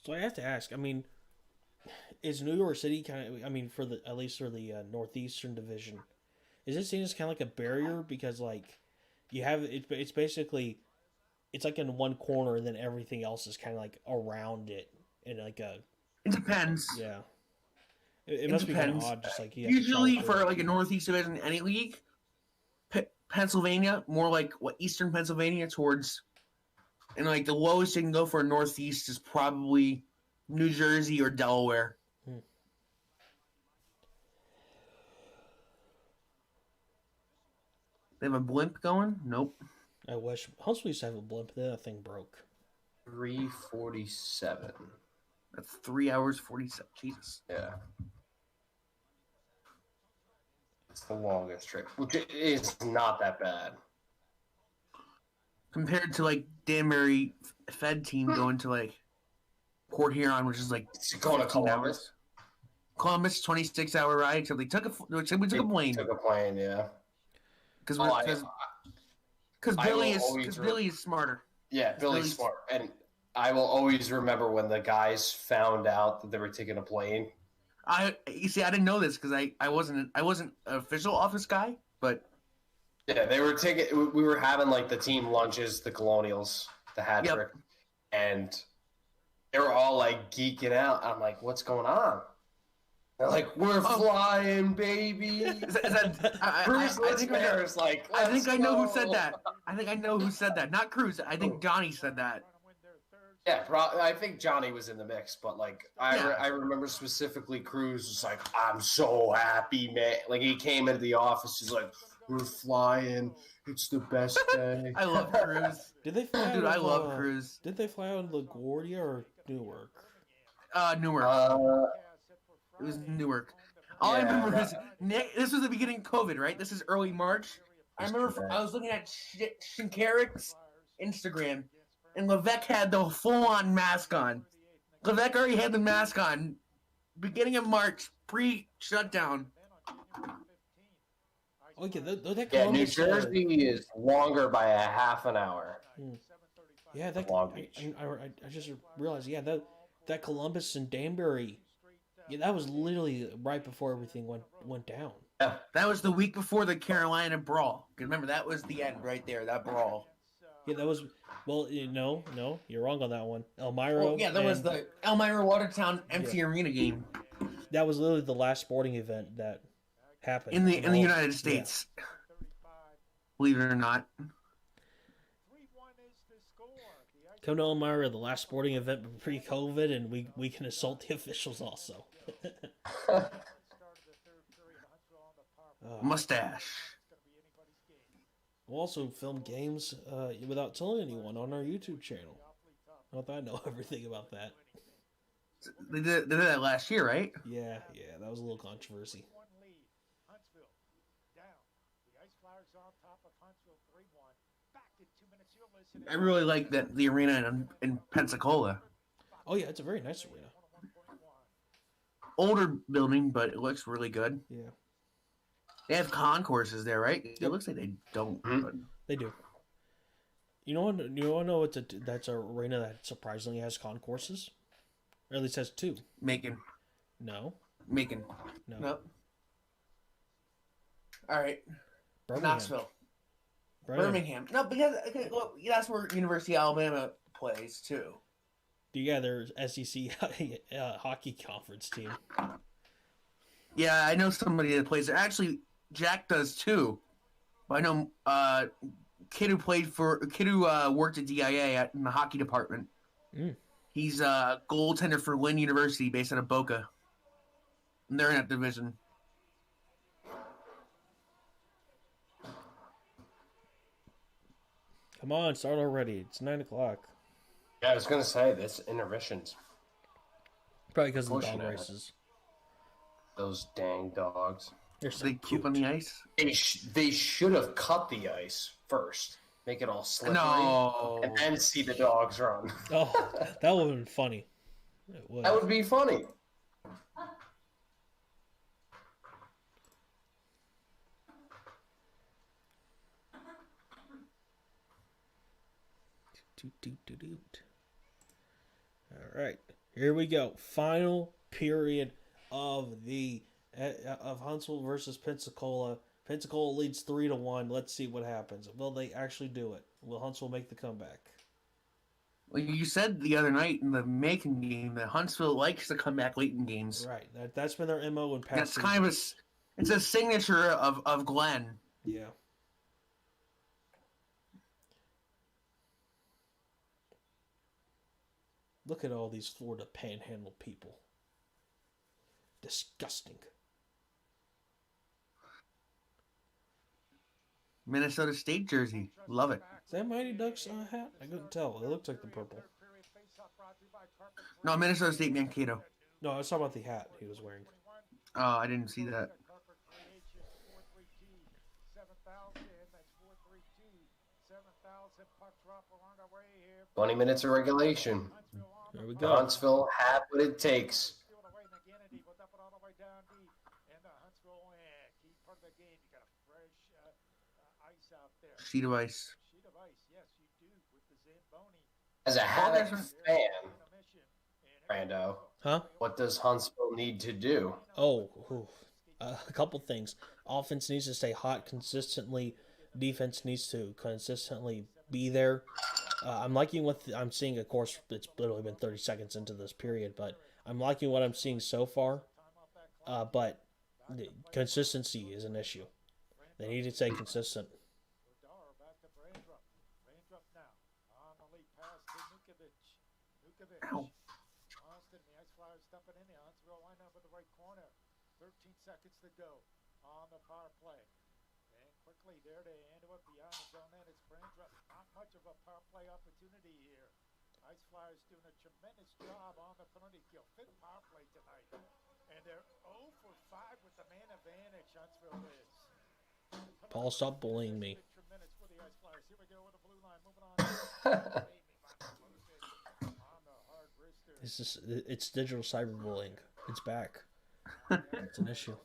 So I have to ask. I mean, is New York City at least for the Northeastern Division, is it seen as kind of like a barrier because you have it's basically it's like in one corner and then everything else is kind of like around it in like a. It depends. Yeah. It must be kind of depends. odd, just like you have to Usually travel for through. like a Northeast division, in any league, Pennsylvania, more like what Eastern Pennsylvania towards, and like the lowest you can go for a Northeast is probably New Jersey or Delaware. Hmm. They have a blimp going? Nope. I wish Huntsville used to have a blimp. Then that thing broke. 3:47. That's 3 hours 47. Jesus. Yeah. It's the longest trip, which is not that bad. Compared to like Danbury Fed team going to like Port Huron, which is like It's going to 15 Columbus. hours. Columbus 26-hour ride. So we took a plane Took a plane, yeah. because I Billy will is always because Billy is smarter. Yeah, Billy's smart. And I will always remember when the guys found out that they were taking a plane. You see, I didn't know this because I wasn't an official office guy, but Yeah, they were taking. We were having like the team lunches, the Colonials, the hat Yep. trick, and they were all like geeking out. I'm like, "What's going on?" They're like, "We're flying, baby." is that, Bruce I think Litzner is like, I think I know who said "Let's that. I think I know who said that. Not Cruz. I think Johnny said that. Yeah, I think Johnny was in the mix, but like I remember specifically Cruz was like, "I'm so happy, man!" Like he came into the office, he's like, "We're flying, it's the best day." I love Cruz. Did they fly Dude, out I of, love Cruz. Did they fly out of LaGuardia or Newark? Newark. It was Newark. All I Yeah, remember that- is this was the beginning of COVID, right? This is early March. I remember I was looking at Shinkarik's Instagram, and Levesque had the full-on mask on. Levesque already had the mask on, beginning of March, pre-shutdown. Oh yeah, that Yeah, New Columbus, Jersey is longer by a half an hour. yeah, that Long Beach. I just realized. Yeah, that Columbus and Danbury. Yeah, that was literally right before everything went down. Yeah, That was the week before the Carolina brawl. 'Cause remember, that was the end right there. That brawl. Yeah, that was. Well, no, you're wrong on that one. Elmira. Well, yeah, that was and the Elmira Watertown empty arena game that was literally the last sporting event that happened in the all- United yeah. States. Believe it or not. Come to Elmira, the last sporting event pre-COVID, and we can assault the officials also. Mustache. We'll also film games without telling anyone on our YouTube channel. Not that I know everything about that. They did that last year, right? Yeah, that was a little controversy. I really like that the arena in Pensacola. Oh yeah, it's a very nice arena. Older building, but it looks really good. Yeah, They have concourses there, right? It looks like they don't. But they do. You know what? You want to know that's a arena that surprisingly has concourses, or at least has two. Macon. No. Nope. All right. Birmingham. Knoxville. Birmingham. No, because well, that's where University of Alabama plays too. Yeah, there's SEC hockey conference team. Yeah, I know somebody that plays there. Actually, Jack does too. I know kid who worked at DIA in the hockey department. Mm. He's a goaltender for Lynn University based out of Boca. And they're in that division. Come on, start already. It's 9:00. Yeah, I was gonna say this intermissions. Probably because of the Pushing dog it. races. Those dang dogs. They're so They cute. keep on the ice. They should have cut the ice first, make it all slippery, No. and then see the dogs run. Oh, that would have been funny. It would. That would be funny. All right, here we go. Final period of the of Huntsville versus Pensacola. Pensacola leads 3-1. Let's see what happens. Will they actually do it? Will Huntsville make the comeback? Well, you said the other night in the Macon game that Huntsville likes to come back late in games. Right. That's been their MO in past That's seasons. kind of it's a signature of Glenn. Yeah. Look at all these Florida Panhandle people. Disgusting. Minnesota State jersey. Love it. Is that Mighty Ducks hat? I couldn't tell. It looks like the purple. No, Minnesota State Mankato. No, I was talking about the hat he was wearing. Oh, I didn't see that. 20 minutes of regulation. There we go. Huntsville had what it takes. Sheet of ice. As a Havoc fan, Brando, Huh? what does Huntsville need to do? A couple things. Offense needs to stay hot consistently. Defense needs to consistently be there. I'm liking what I'm seeing. Of course, it's literally been 30 seconds into this period, but I'm liking what I'm seeing so far. But the consistency is an issue. They need to stay consistent. Ow. 13 seconds to go on the power play. And quickly there to handle it beyond his own end. It's Brandrup. Not much of a power play opportunity here. Ice Flyers doing a tremendous job on the penalty kill. Fifth power play tonight. And they're 0 for 5 with the man advantage, Huntsville is. Paul, stop bullying me. Here we go with the blue line. Moving on. It's digital cyberbullying. It's back. It's an issue.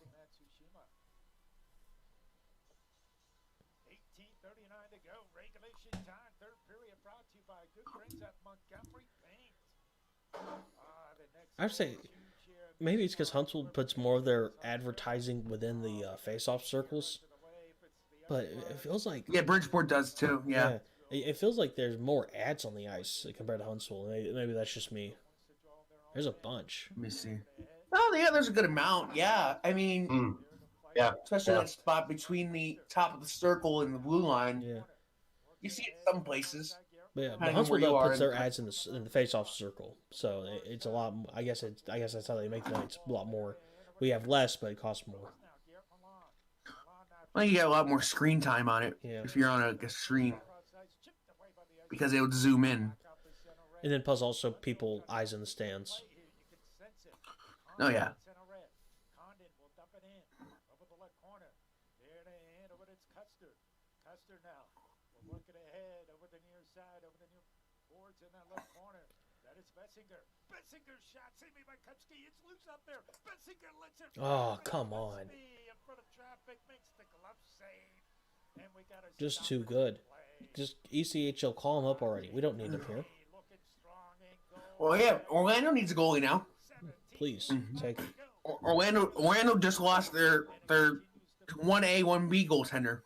18:39 to go. Regulation time. Third period brought to you by Good Brings at Montgomery Paint. I'd say maybe it's because Huntsville puts more of their advertising within the face-off circles. But it feels like... Yeah, Bridgeport does too. Yeah. It feels like there's more ads on the ice compared to Huntsville. Maybe that's just me. There's a bunch. Let me see. Oh, yeah, there's a good amount. Yeah, I mean, Yeah, especially that spot between the top of the circle and the blue line. Yeah. You see it some places. But yeah, Depending on Huntsville where you are puts in their the ads in the face-off circle, so it's a lot. I guess that's how they make the nights a lot more. We have less, but it costs more. Well, you get a lot more screen time on it Yeah. if you're on a stream because it would zoom in. And then plus also people eyes in the stands. Oh yeah. Condon will dump it in over the left corner. There to hand over to Custer. Custer now. We're working ahead over the near side, over the near boards in that left corner. That is Bessinger. Bessinger's shot. Save me by Kupski. It's loose up there. Bessinger lets it. Oh, come on. In front of traffic makes the glove save. And we got a Just too good. Just ECHL, call him up already. We don't need him here. looking strong and goal. Well, yeah. Orlando needs a goalie now. Please take it. Orlando just lost their 1A 1B goaltender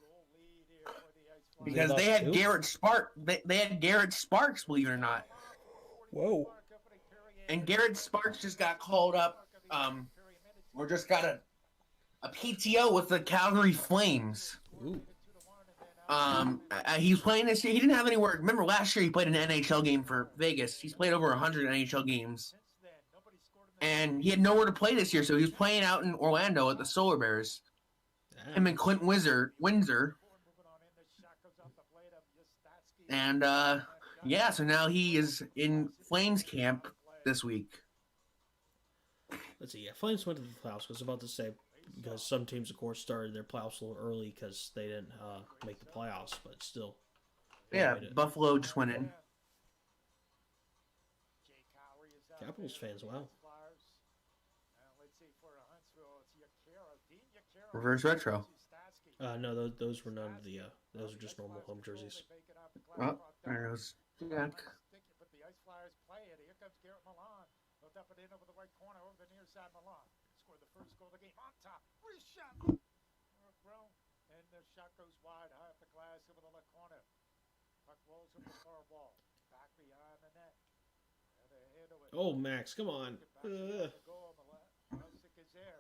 because they had Who? Garrett Spark. They had Garrett Sparks, believe it or not. Whoa. And Garrett Sparks just got called up, or just got a PTO with the Calgary Flames. Ooh. He's playing this year. He didn't have any work. Remember last year he played an NHL game for Vegas. He's played over 100 NHL games. And he had nowhere to play this year, so he was playing out in Orlando at the Solar Bears. Him and Clint Windsor. And, yeah, so now he is in Flames camp this week. Let's see. Yeah, Flames went to the playoffs. I was about to say, because some teams, of course, started their playoffs a little early because they didn't make the playoffs, but still. Yeah, made it. Buffalo just went in. Capitals fans, wow. Reverse retro. No, those were none of the. Those are just normal home jerseys. Oh, there goes Jack. But the Ice Flyers play it. Here comes Garrett Milan. They'll dump it in over the right corner, over the near side. Milan scored the first goal of the game. On top, wrist shot. And the shot goes wide, high up the glass over the left corner. Puck rolls over the far wall. Back behind the Oh, Max, come on. Ugh. Is there.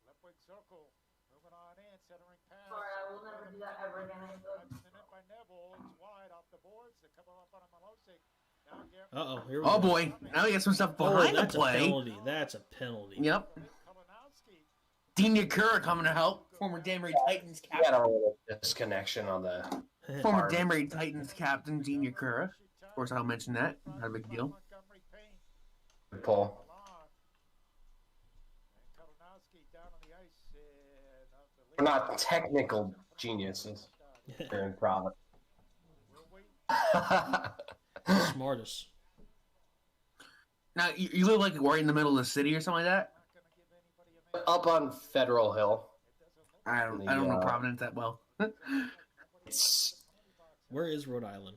Left wing circle. Moving on in, centering pass. Sorry, I will never do that ever again. I suppose. By Neville. It's wide off the boards. They're coming up on a Malosic. Uh-oh, here we Oh go. boy, now we got some stuff Oh, behind the that's a play. penalty. That's a penalty. Yep. Dean Yakura coming to help. Former Danbury Titans We had captain. a little disconnection on the. Former Danbury Titans captain Dean Yakura. Of course, I'll mention that. Not a big deal. Good pull. We're not technical geniuses. We're in Providence. Smartest. Now, you live like right in the middle of the city or something like that? Up on Federal Hill. I don't know Providence that well. It's Where is Rhode Island?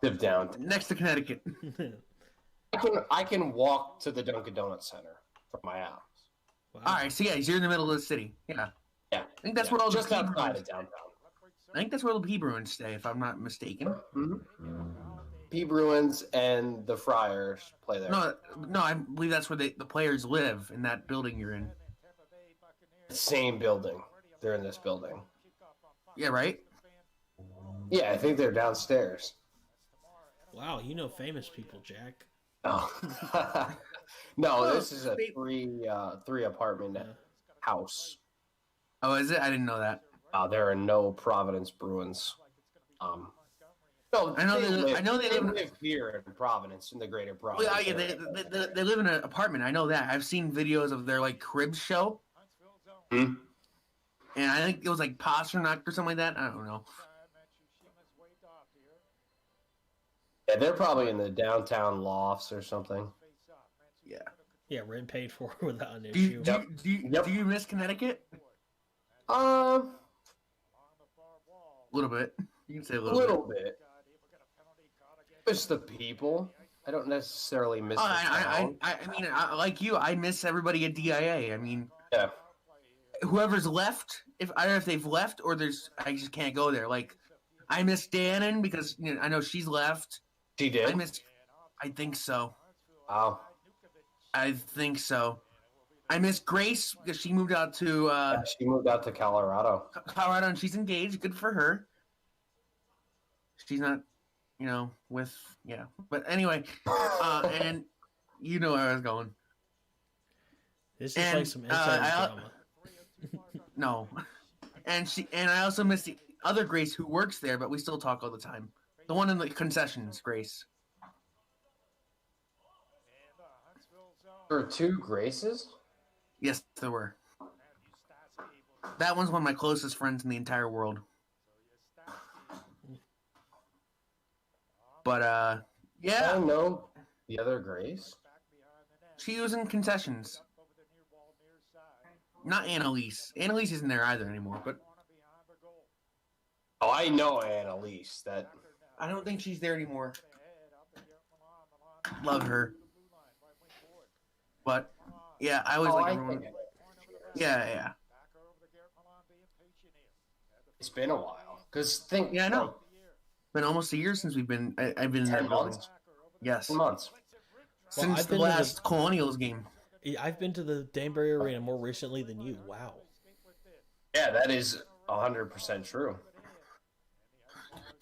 live down. Next to Connecticut. I can walk to the Dunkin' Donuts Center from my house. Wow. All right, so yeah, you're in the middle of the city. Yeah. Yeah, I think that's yeah, where all the just P outside Bruins. of downtown. I think that's where the P Bruins stay, if I'm not mistaken. P Bruins and the Friars play there. No, I believe that's where the players live in that building you're in. Same building. They're in this building. Yeah, right. Yeah, I think they're downstairs. Wow, you know famous people, Jack. Oh. No, this is a three apartment house. Oh, is it? I didn't know that. There are no Providence Bruins. No, I know they live here in Providence, in the greater Well, Providence. yeah, they live in an apartment. I know that. I've seen videos of their like crib show, Hmm? and I think it was like Pasternak or something like that. I don't know. Yeah, they're probably in the downtown lofts or something. Yeah. Yeah, rent paid for without an Do you, issue. do you miss Connecticut? A A little bit. You can say a little bit. Miss the people. I don't necessarily miss the town. I mean, like you, I miss everybody at DIA. I mean, Yeah. whoever's left, either if they've left or I just can't go there. Like, I miss Dannon because I know she's left. She did? I think so. Wow. I think so. I miss Grace because she moved out to She moved out to Colorado. Colorado and she's engaged. Good for her. She's not, But anyway, and you know where I was going. This is like some inside drama. No, and I also miss the other Grace who works there, but we still talk all the time. The one in the concessions, Grace. There were two Graces? Yes, there were. That one's one of my closest friends in the entire world. But yeah. I don't know the other Grace. She was in concessions. Not Annalise. Annalise isn't there either anymore, but Oh, I know Annalise. That I don't think she's there anymore. Love her. But yeah, I always like everyone. Yeah. It's been a while. Yeah, I know. Been almost a year since I've been in 10 that building. months. Yes. 10 months. Well, Since I've the been to last Colonials game. I've been to the Danbury Arena more recently than you. Wow. Yeah, that is 100% true.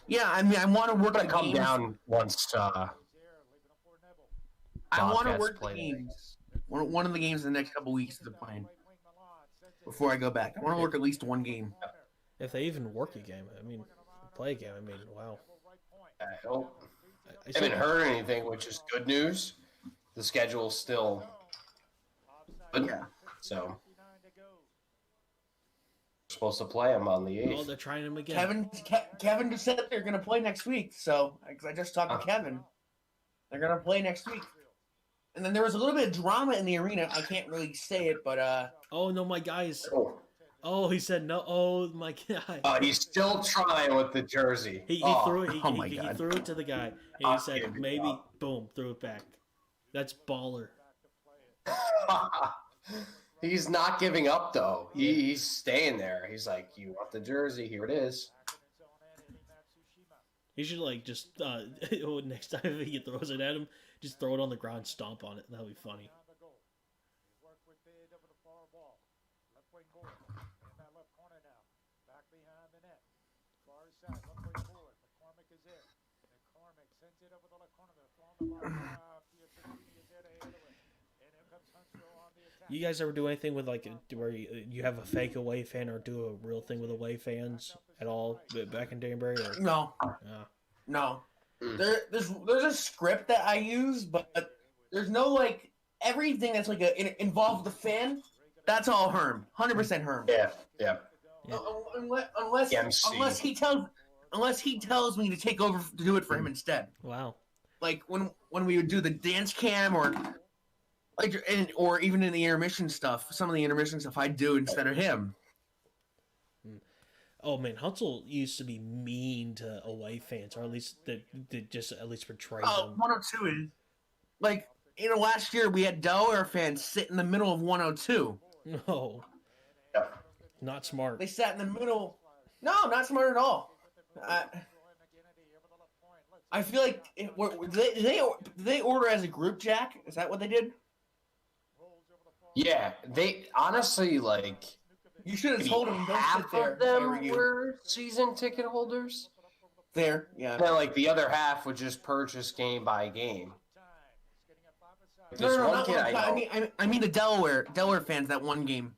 Yeah, I mean, I want to work I'm the gonna come games. down once. I want to Bobcats work the play there. games. One of the games in the next couple weeks they're playing. Before I go back, I want to work at least one game. If they even work a game, I mean, play a game. I mean, wow. I hope. I Haven't heard anything, which is good news. The schedule's still good. Yeah. So we're supposed to play them on the 8th. Oh, they're trying them again. Kevin just said they're going to play next week. So, because I just talked to Kevin, they're going to play next week. And then there was a little bit of drama in the arena. I can't really say it, but Oh no, my guys. Oh. Oh, he said no. Oh my god. He's still trying with the jersey. He threw it. He threw it to the guy, and he said maybe. Boom, threw it back. That's baller. He's not giving up though. He's staying there. He's like, "You want the jersey? Here it is." You should like just next time he throws it at him, just throw it on the ground, stomp on it. That'll be funny. On the goal. They work with Bid over the far wall. Left wing forward. In that left corner now. Back behind the net. Far side. Left wing forward. McCormick is in. McCormick sends it over the left corner. They're throwing the ball. Pietrini is there to handle it. And here comes Huntsville on the attack. You guys ever do anything with like where you have a fake away fan or do a real thing with away fans at all back in Danbury? Or, No, no. There's a script that I use, but there's no like everything that's like involved with the fan. That's all Herm, 100% Herm. Yeah. Unless he tells me to take over to do it for him instead. Wow. Like when we would do the dance cam or even in the intermission stuff, some of the intermission stuff I'd do instead of him. Oh man, Huntsville used to be mean to away fans, or at least that just at least portray them. 102 is like last year we had Delaware fans sit in the middle of 102. No, not smart. They sat in the middle. No, not smart at all. I feel like they order as a group, Jack? Is that what they did? Yeah, they honestly like. You should have told them. Don't sit Half there. of them were season ticket holders. There, yeah. And then, like the other half would just purchase game by game. This No, one not kid one. I know. I mean the Delaware fans that one game.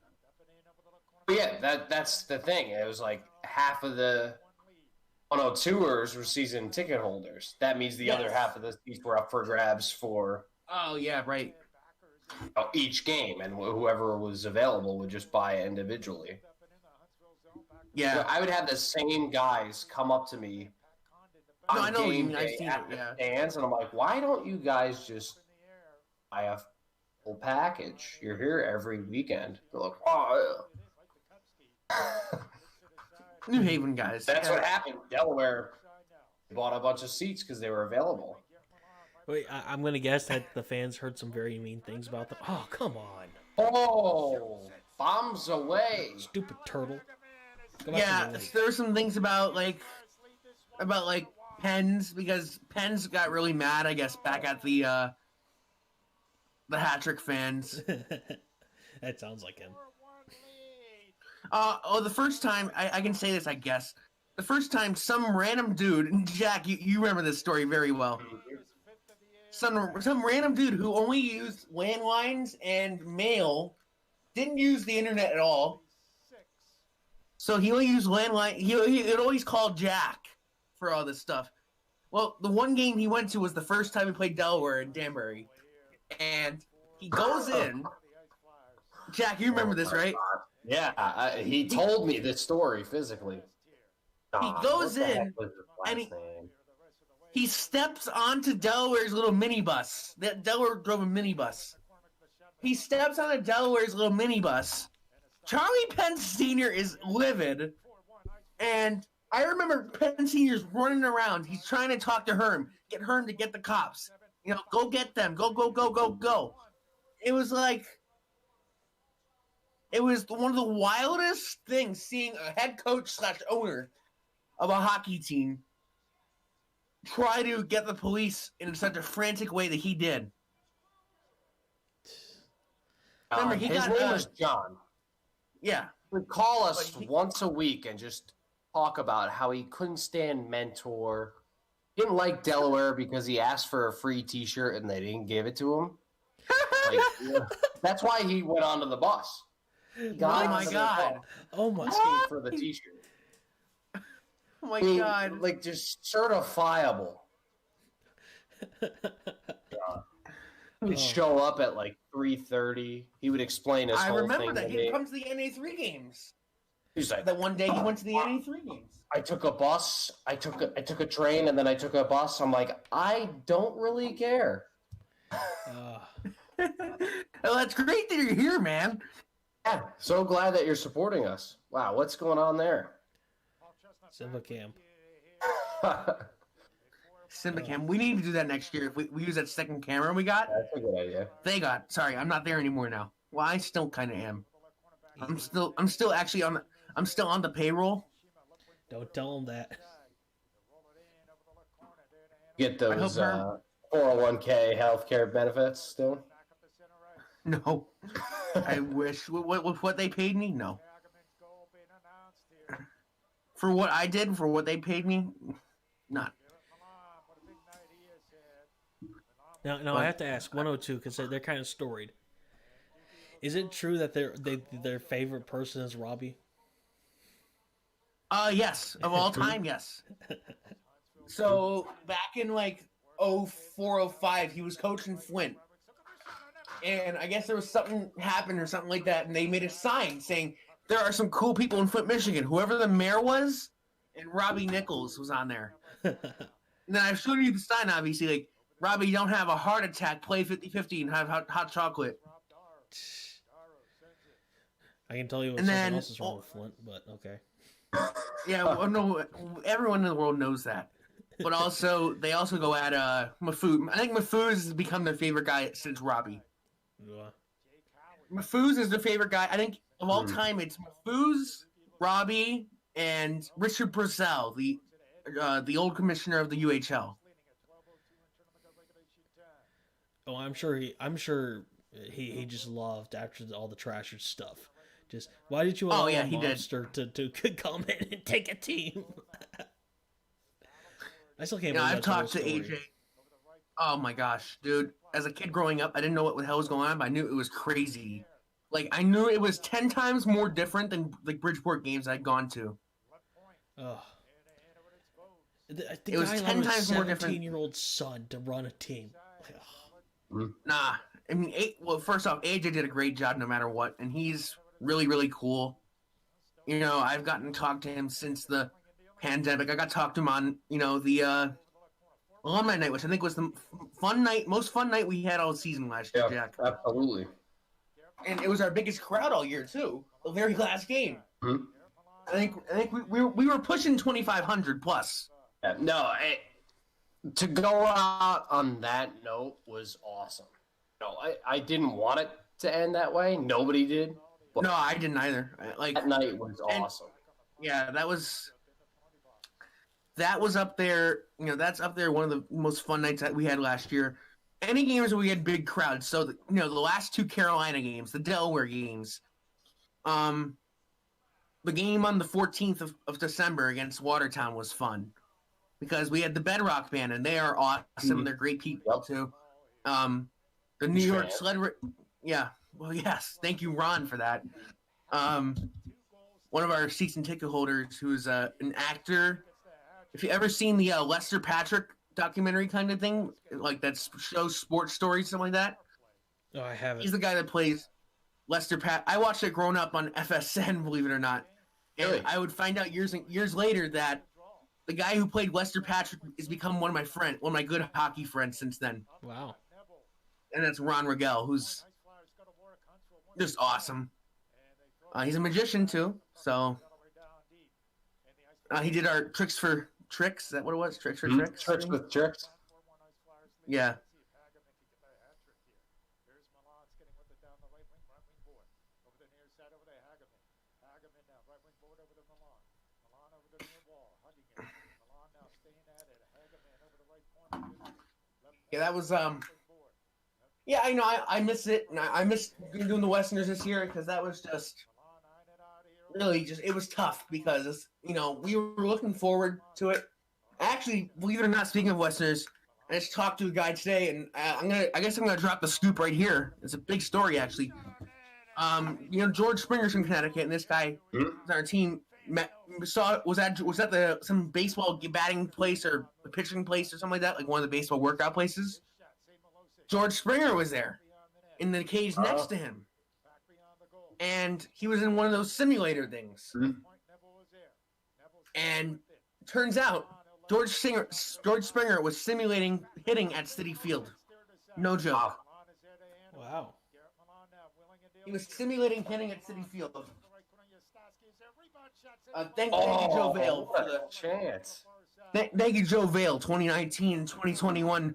But yeah, that's the thing. It was like half of the 102ers were season ticket holders. That means the other half of the seats were up for grabs for Oh yeah, right. Each game, and whoever was available would just buy it individually. Yeah. So I would have the same guys come up to me on I know what you game mean. I've day seen at it, the yeah. stands, and I'm like, why don't you guys just buy a full package? You're here every weekend. They're like, oh, yeah. New Haven guys. That's what happened. Delaware bought a bunch of seats because they were available. Wait, I'm gonna guess that the fans heard some very mean things about them. Oh, come on, Oh, bombs away. stupid turtle. Go back Yeah, to the lake. there were some things about Pens because Pens got really mad, I guess, back at the hat-trick fans. That sounds like him. The first time I can say this, I guess. The first time some random dude, and Jack, you remember this story very well. Some random dude who only used landlines and mail, didn't use the internet at all. So he only used landline. He'd always call Jack for all this stuff. Well, the one game he went to was the first time he played Delaware in Danbury, and he goes in. Jack, you remember this, right? Yeah, he told me this story physically. He goes in, and he steps onto Delaware's little minibus. Delaware drove a minibus. He steps onto Delaware's little minibus. Charlie Penn Sr. is livid, and I remember Penn Sr.'s running around. He's trying to talk to Herm, get Herm to get the cops. Go get them. Go, go, go, go, go. It was like, it was one of the wildest things seeing a head coach / owner of a hockey team try to get the police in such a frantic way that he did. Remember, he his got name was John. Yeah. He would call us once a week and just talk about how he couldn't stand Mentor. Didn't like Delaware because he asked for a free T-shirt and they didn't give it to him. That's why he went onto the bus. Oh my god! Oh my Asking for the T-shirt. Oh my god! Like just certifiable. He would show up at like 3:30. He would explain his whole thing. I remember that. to He me. comes to the NA3 games. He's like, That one day he went to the NA3 games. I took a bus, I took a train, and then I took a bus. I'm like, I don't really care. Well, that's great that you're here, man. Yeah, so glad that you're supporting us. Wow, what's going on there? Simba Cam. Simbacam. We need to do that next year. If we use that second camera we got. That's a good idea. They got. Sorry, I'm not there anymore now. Well, I still kind of am. I'm still actually on. I'm still on the payroll. Don't tell him that. Get I hope those her. 401k healthcare benefits still. No, I wish. What they paid me? No. For what I did, for what they paid me, not. Now I have to ask 102 because they're kind of storied. Is it true that their favorite person is Robbie? Yes, of all time, yes. So back in like 04, 05, he was coaching Flint, and I guess there was something happened or something like that, and they made a sign saying there are some cool people in Flint, Michigan. Whoever the mayor was, and Robbie Nichols was on there. And then I've shown you the sign, obviously, like Robbie, you don't have a heart attack, play 50-50 and have hot chocolate. I can tell you what And something then- else is wrong with Flint, but okay. Yeah, well, no, everyone in the world knows that. But also, they also go at Mahfouz. I think Mahfouz has become their favorite guy since Robbie. Yeah. Mahfouz is their favorite guy. I think of all time, it's Mahfouz, Robbie, and Richard Purcell, the old commissioner of the UHL. Oh, I'm sure he just loved after all the Trashers stuff. Just why did you allow a he did. monster to come in and take a team? I still can't Yeah, believe I've that's a real talked to story. AJ. Oh my gosh, dude! As a kid growing up, I didn't know what the hell was going on, but I knew it was crazy. Like I knew it was 10 times more different than like Bridgeport games I'd gone to. Ugh. The It was guy 10 allowed a times more different. 17-year-old son to run a team. Ugh. Nah, I mean, well, first off, AJ did a great job no matter what, and he's really, really cool. You know, I've gotten to talk to him since the pandemic. I got to talk to him on, the alumni night, which I think was the most fun night we had all season last year, Yeah, Jack. absolutely. And it was our biggest crowd all year too. The very last game. Mhm. I think we were pushing 2,500 plus. Yeah, no, to go out on that note was awesome. No, I didn't want it to end that way. Nobody did. But No, I didn't either. that night was awesome. Yeah, that was up there. You know, that's up there. One of the most fun nights that we had last year. Any games where we had big crowds. So the last two Carolina games, the Delaware games, the game on the 14th of December against Watertown was fun because we had the Bedrock Band and they are awesome. They're great people too. The New York Sled. Yeah. Well, yes. Thank you, Ron, for that. One of our season ticket holders who's an actor. If you ever seen the Lester Patrick documentary kind of thing, like that shows sports stories, something like that. Oh, I haven't. He's the guy that plays Lester Pat. I watched it growing up on FSN, believe it or not. And Really? I would find out years later that the guy who played Lester Patrick has become one of my good hockey friends since then. Wow. And that's Ron Rigel, who's just awesome. He's a magician too, so he did our tricks for tricks. Is that what it was? Tricks for tricks. Tricks with tricks. Yeah. Yeah, that was yeah, I know. I miss it, and I miss doing the Westerners this year because that was just really it was tough because we were looking forward to it. Actually, believe it or not, speaking of Westerners, I just talked to a guy today, and I guess I'm gonna drop the scoop right here. It's a big story, actually. George Springer's from Connecticut, and this guy on our team was at some baseball batting place or a pitching place or something like that, like one of the baseball workout places. George Springer was there in the cage next to him. And he was in one of those simulator things. And turns out George Springer was simulating hitting at Citi Field. No joke. Wow. He was simulating hitting at Citi Field. Thank you, Joe Vale. What a chance. Thank you, Joe Vale, 2019 and 2021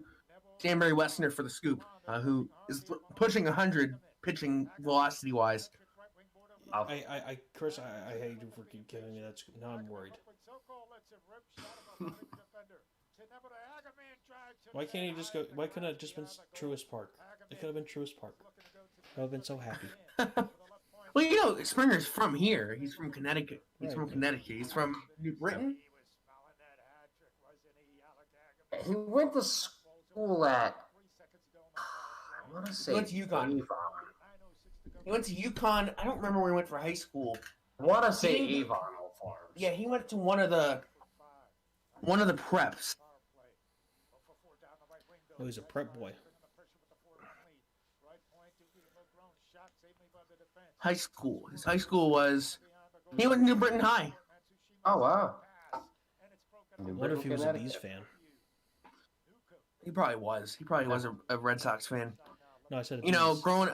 Danbury Westerner for the scoop, who is pushing 100 pitching velocity-wise. Chris, I hate you for keep giving me that scoop. Now I'm worried. Why can't he just go? Why couldn't it just been Truist Park? It could have been Truist Park. I would have been so happy. Well, you know, Springer's from here. He's from Connecticut. He's Right, from but- Connecticut. He's from New Britain. He went to school at, I want to say, He went to UConn. Avon. He went to UConn. I don't remember where he went for high school. I want to say He- Avon Old Farms. Yeah, he went to one of the preps. Oh, he's a prep boy. High school. His high school was. He went to New Britain High. Oh, wow. I wonder if he was a Bees fan. He probably was. He probably was a Red Sox fan. No, I said You know, Bees. growing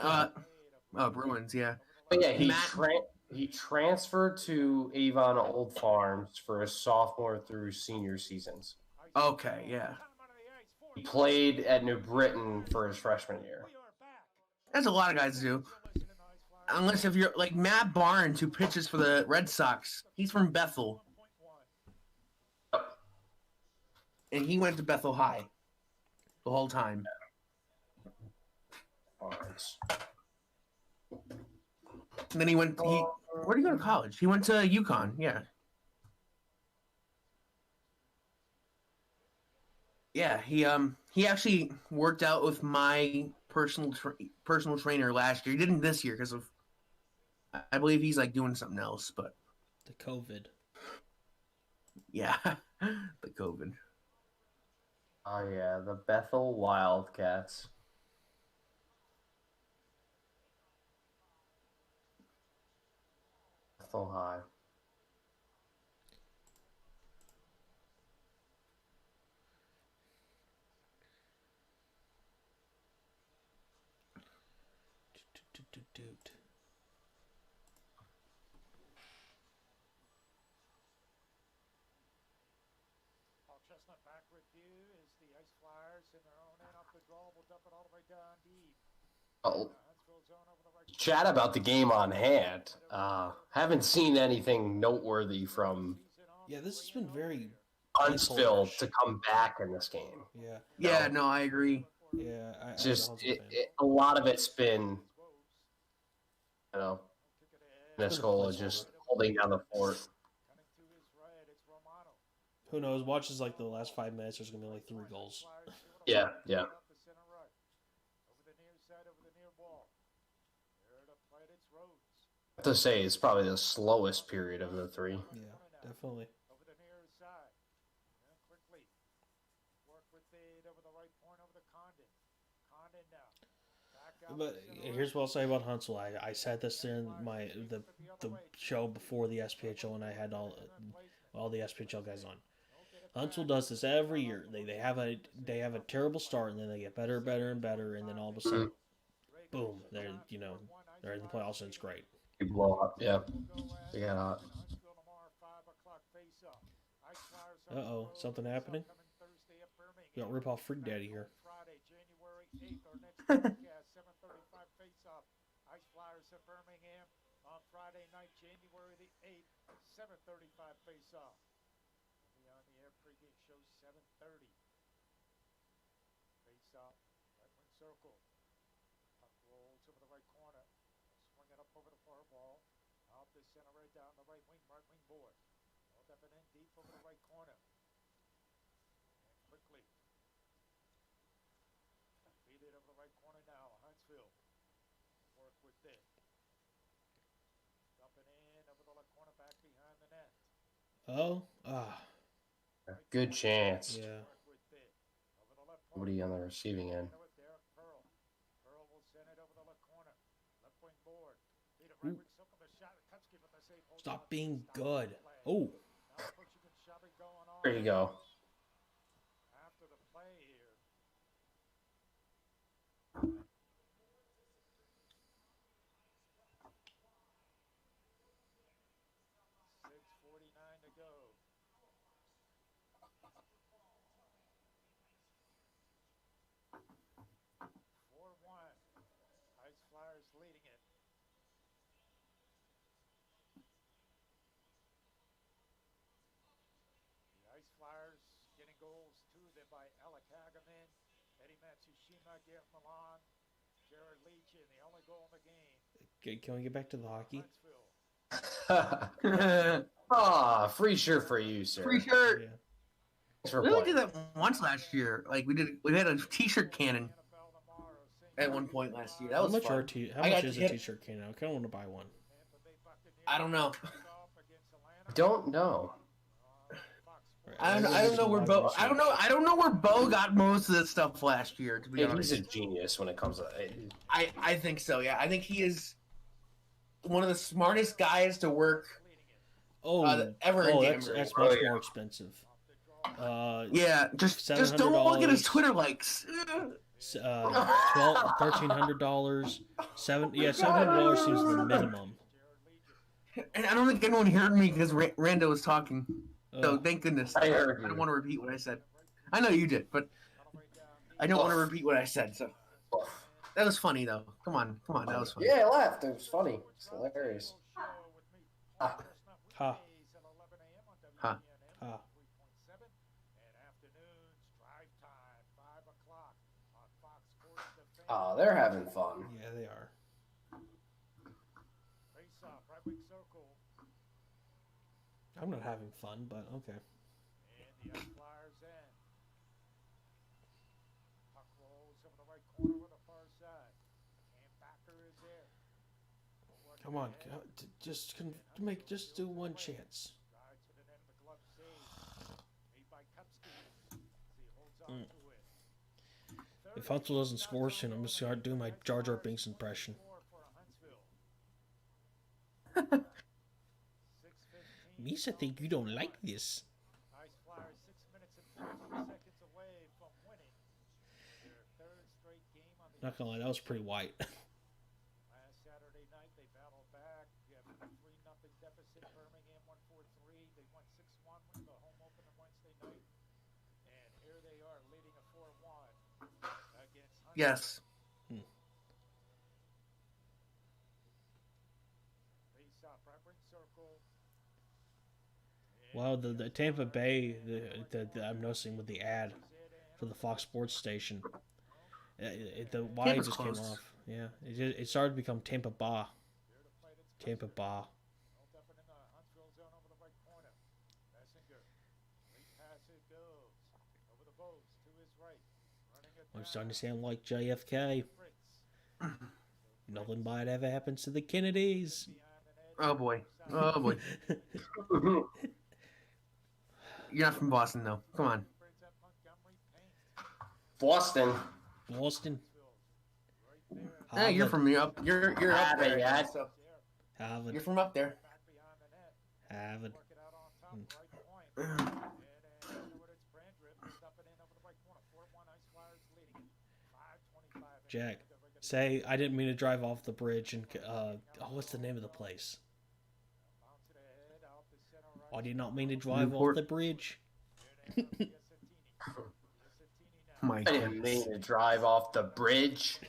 Bruins, yeah. But yeah, Matt- he transferred to Avon Old Farms for his sophomore through senior seasons. Okay, yeah. He played at New Britain for his freshman year. That's a lot of guys do. Unless if you're like Matt Barnes, who pitches for the Red Sox. He's from Bethel. And he went to Bethel High the whole time. Barnes. And then where did he go to college? He went to UConn, yeah. Yeah, he actually worked out with my personal trainer last year. He didn't this year because of I believe he's like doing something else, but The COVID. yeah, the COVID. Oh, yeah, the Bethel Wildcats. Bethel High. Doot. Paul Chestnut back with you is the Ice Flyers in their own end off the draw. We'll dump it all the way down deep. Oh, Huntsville zone over the right. chat about the game on hand. Haven't seen anything noteworthy from Yeah, this has been very. Huntsville to come back in this game. Yeah, Yeah, no, I agree. yeah. I'm Just a Huntsville fan. a lot of it's been, you know, been a Niscola placeholder. just holding down the fort. Coming to his right, it's Romano. Who knows? Watch this like the last 5 minutes. There's gonna be like 3 goals. Yeah, yeah. Up the center right. Over the near side, over the near wall. There to play it, it's Rhodes. I have to say it's probably the slowest period of the three. Yeah, definitely. Over the near side. And quickly. Work with it over the right point, over the Condon. Condon now. Back out But the center here's right. what I'll say about Huntsville. I said this in the show before the SPHL, and I had all the SPHL guys on. Huntsville does this every year. They have a terrible start, and then they get better, and better, and then all of a sudden, boom, they're in the playoffs, and it's great. You blow up, yeah. They got hot. Uh-oh, something happening? We got Rip Off Freak Daddy here. Friday, January 8th, our next broadcast, 7:35 face-off. Ice Flyers of Birmingham on Friday night, January the 8th, 7:35 face-off. We'll be on the air pregame show 7:30. Face-off, right wing circle. Puck rolls over the right corner. Swing it up over the far wall. Out the center right down the right wing board. Hold up and in deep over the right corner. And quickly. Feed it over the right corner now. Huntsville. Work with it. Dumping in over the left corner back behind the net. Oh, Good chance. yeah. Work with it. Over the left point. Nobody on the receiving end. With Derek Pearl. Pearl will send it over the left corner. Left wing board. Feed it right wing circle. The shot. Kutsky with the save. Holds Stop on. being Stop good. the play. Oh, Now pushing and shoving going on. There you go. After the play here. $6:49 to go. 4-1. Ice Flyers leading it. The Ice Flyers not getting Milan. Jared Leach in the only goal in the game. Okay, can we get back to the hockey? Huntsville. Free shirt for you, sir. Free shirt. Yeah. Thanks for We only playing. did that once last year. Like we had a T-shirt cannon at one point last year. That How was much fun. how I much got is to a hit- t-shirt can now? I kind of want to buy one. I don't know. Don't know. Right, I don't everybody's know where gonna buy Bo. one I don't know. I don't know where Bo got most of this stuff last year. To be Yeah, honest, he's a genius when it comes to it. I think so. Yeah, I think he is one of the smartest guys to work. Oh, ever in that's Danbury. that's much Oh, yeah. more expensive. Yeah, just don't look at his $700. Twitter likes. $1,300, $700 seems the minimum. And I don't think anyone heard me because Rando was talking. So Oh, thank goodness. I heard I don't you. want to repeat what I said. I know you did, but I don't want to repeat what I said. So that was funny though. Come on, that was funny. Yeah, I laughed. It was funny. It's hilarious. Ah. ha, Huh. ha. Oh, they're having fun. Yeah, they are. I'm not having fun, but okay. And the Flyers in. Puck rolls over the right corner with the far side. And Backer is there. Come on, just do one chance. Drives to the net of the glove save. Made by Kupski. As he holds on to it. If Huntsville doesn't score soon, I'm just gonna do my Jar Jar Binks impression. For Huntsville. 6:15. Misa think you don't like this. Ice Flyers 6 minutes and 14 seconds away from winning their third straight game on the Not gonna lie, that was pretty white. last Saturday night. They battled back after a 3-0 deficit. Birmingham won 4-3. They won 6-1 with the home opener Wednesday night. And here they are leading a 4-1 against Huntsville. Yes. Face off right wing circle. Wow, the Tampa Bay, the I'm noticing with the ad for the Fox Sports station, the Y Tampa's just close. came off. Yeah, it started to become Tampa Ba. Tampa Ba. Built up in the Huntsville zone over the right corner. Messinger. Late pass it goes. Over the bows to his right. Running it I'm down. starting to sound like JFK. Fritz. Nothing bad ever happens to the Kennedys. Oh boy. Oh boy. You're not from Boston though. Come on. Brings up Montgomery paint. Boston. Boston. Right there. Yeah, you're Harvard. from up. You're up there. Yeah. So you're Harvard. from up there. Back behind the net. Harvard. Work it out on top. Right point. And over it's Brandrip. Dump it in over the right corner. 4-1 Ice Flyers leading it. 5:25. Jack, say I didn't mean to drive off the bridge and what's the name of the place? Bounce it ahead out the center right. I did not mean to drive Newport. off the bridge. My I didn't mean goodness. to drive off the bridge.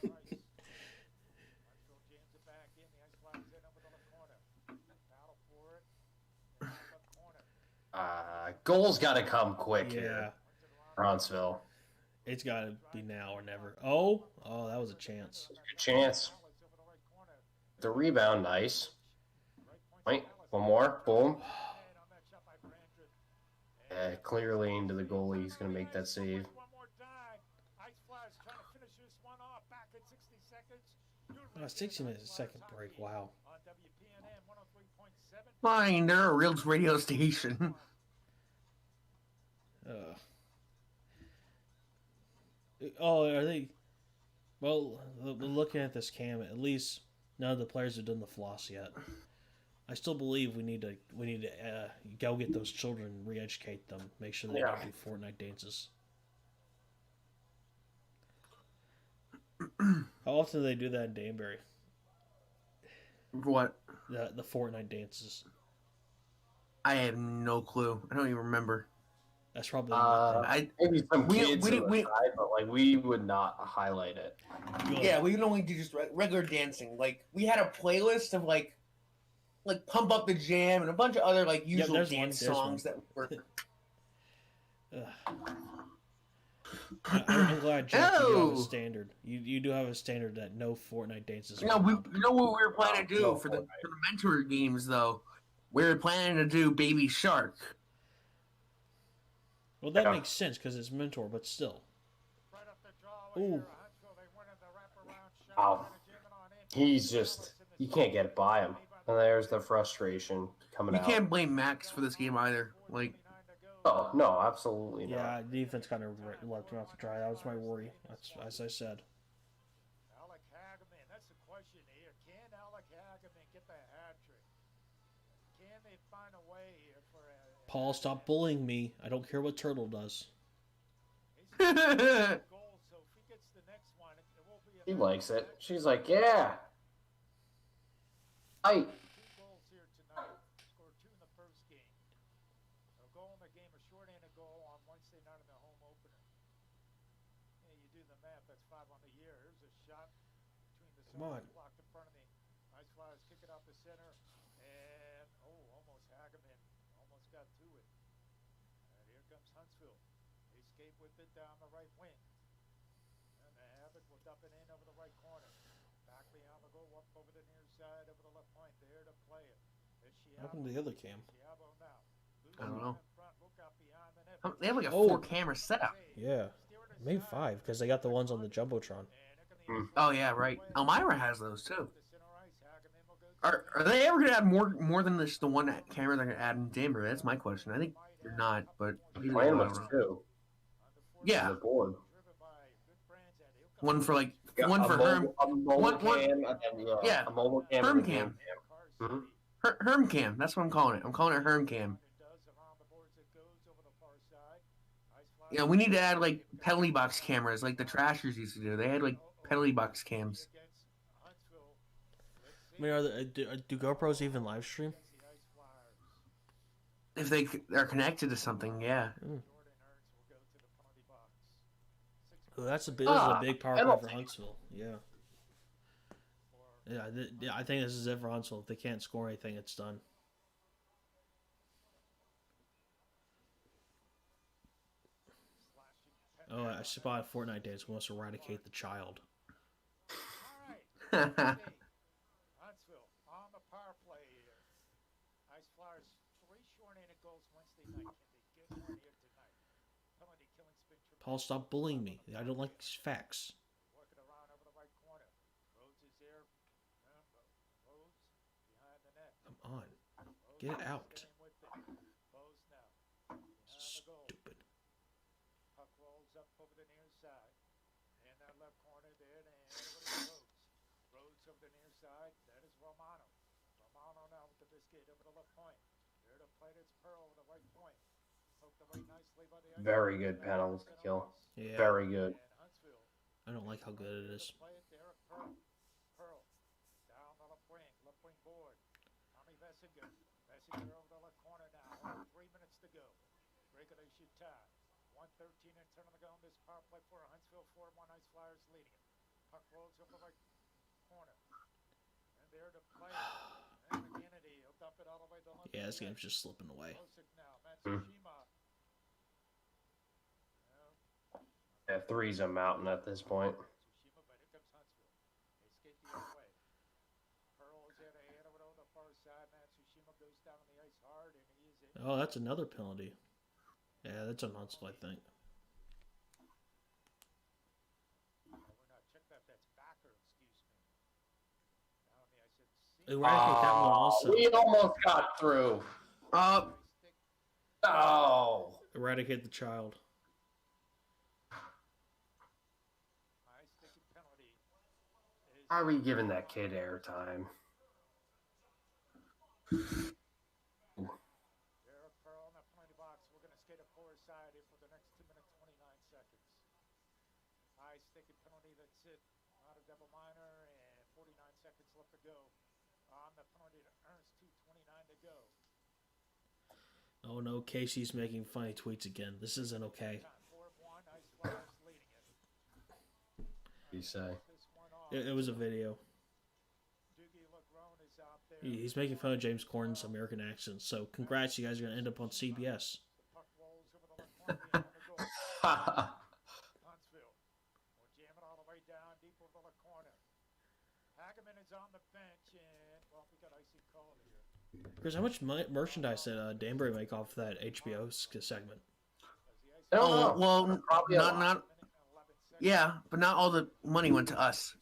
Goals got to come quick Yeah, here, Bronzeville. it's got to be now or never. Oh, that was a chance. Good chance. The rebound, nice. Wait, one more. Boom. Yeah, clearly into the goalie. He's going to make that save. One more time. Ice Flyers trying to finish this one off. Back in 60 seconds. 60 minutes, a second break. Wow. On WPNN 103.7. Fine, they're a real radio station. Are they? Well, looking at this cam, at least none of the players have done the floss yet. I still believe we need to go get those children, and re-educate them, make sure they don't do Fortnite dances. How often do they do that in Danbury? What? The Fortnite dances. I have no clue. I don't even remember. That's probably one thing. I Maybe some We- kids we- on the we- side, but like we would not highlight it. Good. yeah, we can only do just regular dancing. Like we had a playlist of like Pump Up the Jam and a bunch of other like usual there's dance one, there's songs that were. Ugh. I'm glad, Jack, you do have a Oh, standard. You do have a standard that no Fortnite dances. you know, allowed. you know what we were planning to do No for the Fortnite. mentor games though. We were planning to do Baby Shark. Well, that Yeah. makes sense because it's mentor, but still. Right up the draw Ooh. here. Huntsville, they win in the wraparound shot. Ow. Kinda jamming on in. He's just, you can't get by him. And there's the frustration coming You out. can't blame Max for this game either. Like, Oh, no, absolutely not. Yeah, defense kind of left him out to dry. That was my worry. That's as I said. Alec Hageman, that's the question here. Can Alec Hageman get the hat trick? Can they find a way here for a Paul, stop bullying me. I don't care what Turtle does. goal? So if he gets the next one, it will be He likes it. She's like, yeah. I. 2 goals here tonight. Scored 2 in the first game. A goal in the game, a short and a goal on Wednesday night in the home opener. Yeah, you do the math, that's 5 on the year. Here's a shot between the Come on. circles, blocked in front of me. Nice Flyers kick it out the center. And, almost Hageman. Almost got to it. And here comes Huntsville. They skate with it down the right wing. And the Havoc will dump it in over the right corner. Back beyond the goal, up over the near side, over the left point, there to play it. What happened to the other cam? Chiabo now. I don't know. In front, look out beyond the net. They have like a Oh. 4-camera setup. Yeah, maybe 5 because they got the ones on the jumbotron. Oh yeah, right. Elmira has those too. Are they ever gonna add more than this the one camera they're gonna add in Denver? That's my question. I think they're not, but either way, I Plan don't was know. 2. Yeah, The board. one for like Yeah, one a for mobile, Herm. a mobile one- cam, and then Yeah, a mobile cam, Herm and a game cam. cam. Mhm. Herm Cam. That's what I'm calling it. I'm calling it Herm Cam. Yeah, we need to add like penalty box cameras, like the Trashers used to do. They had like penalty box cams. I mean, do GoPros even live stream? If they are connected to something, yeah. Oh, this is a big power play for penalty. Huntsville. Yeah. Yeah, I think this is it for Huntsville. If they can't score anything, it's done. Oh, I spotted Fortnite Dance wants to eradicate the child. Huntsville on the power play here. Ice Flyers 3 short-handed goals Wednesday night. Can they get one here tonight? Penalty killing spin. Paul, stop bullying me. I don't like these facts. Working around over the right corner. Rhodes is there. Rhodes behind the net. Come on. Rhodes Get it is out. getting with it. Bose now. Behind the goal. Stupid. Puck rolls up over the near side. In that left corner there, and over to Rhodes. Rhodes over the near side. That is Romano. Romano now with the biscuit over the left point. There to play it. It's Pearl over the right point. Poked away nicely by the ice. Very good penalty kill. Yeah. Very good. And Huntsville. I don't like how good it is. Play it there. Pearl. Pearl. Down the left wing. Left wing board. Tommy Vessinger. Vessinger over the left corner now. Only 3 minutes to go. Regulation tie. 1:13 and 10 on the go on this power play for Huntsville. 4-1 Ice Flyers leading it. Puck rolls over the right corner. And there to play it. And McKennedy. He'll dump it all the way to the left. Yeah, this game's just slipping away. Klosick now. Matsushima. Yeah, 3's a mountain at this point. Tsushima, but here comes Huntsville. They skate the other way. Pearl is there to hand over to the far side. Matsushima goes down on the ice hard, and he is in. Oh, that's another penalty. Yeah, that's on Huntsville, I think. We're not check that. That's backer. Excuse me. Down on the ice. It's Eradicate that one also. We almost got through. stick. Oh. Eradicate the child. High sticky penalty. Is Are we giving that kid airtime? Derek Pearl in the penalty box. We're going to skate a far side here for the next 2 minutes 29 seconds. High sticky penalty. That's it. Not a double minor, and 49 seconds left to go. On the penalty to Ernst. 2:29 to go. Oh no, Casey's making funny tweets again. This isn't okay. 4-1, Ice Flyers leading it. You say. This one off. It was a video. Doogie Lagrone is out there. He's making fun of James Corden's American accent. So congrats, you guys are gonna end up on CBS. Puck rolls over the left point behind the goal. Chris, how much merchandise did Danbury make off that HBO segment? I don't know. Well, Probably a lot. not. Yeah, but not all the money went to us.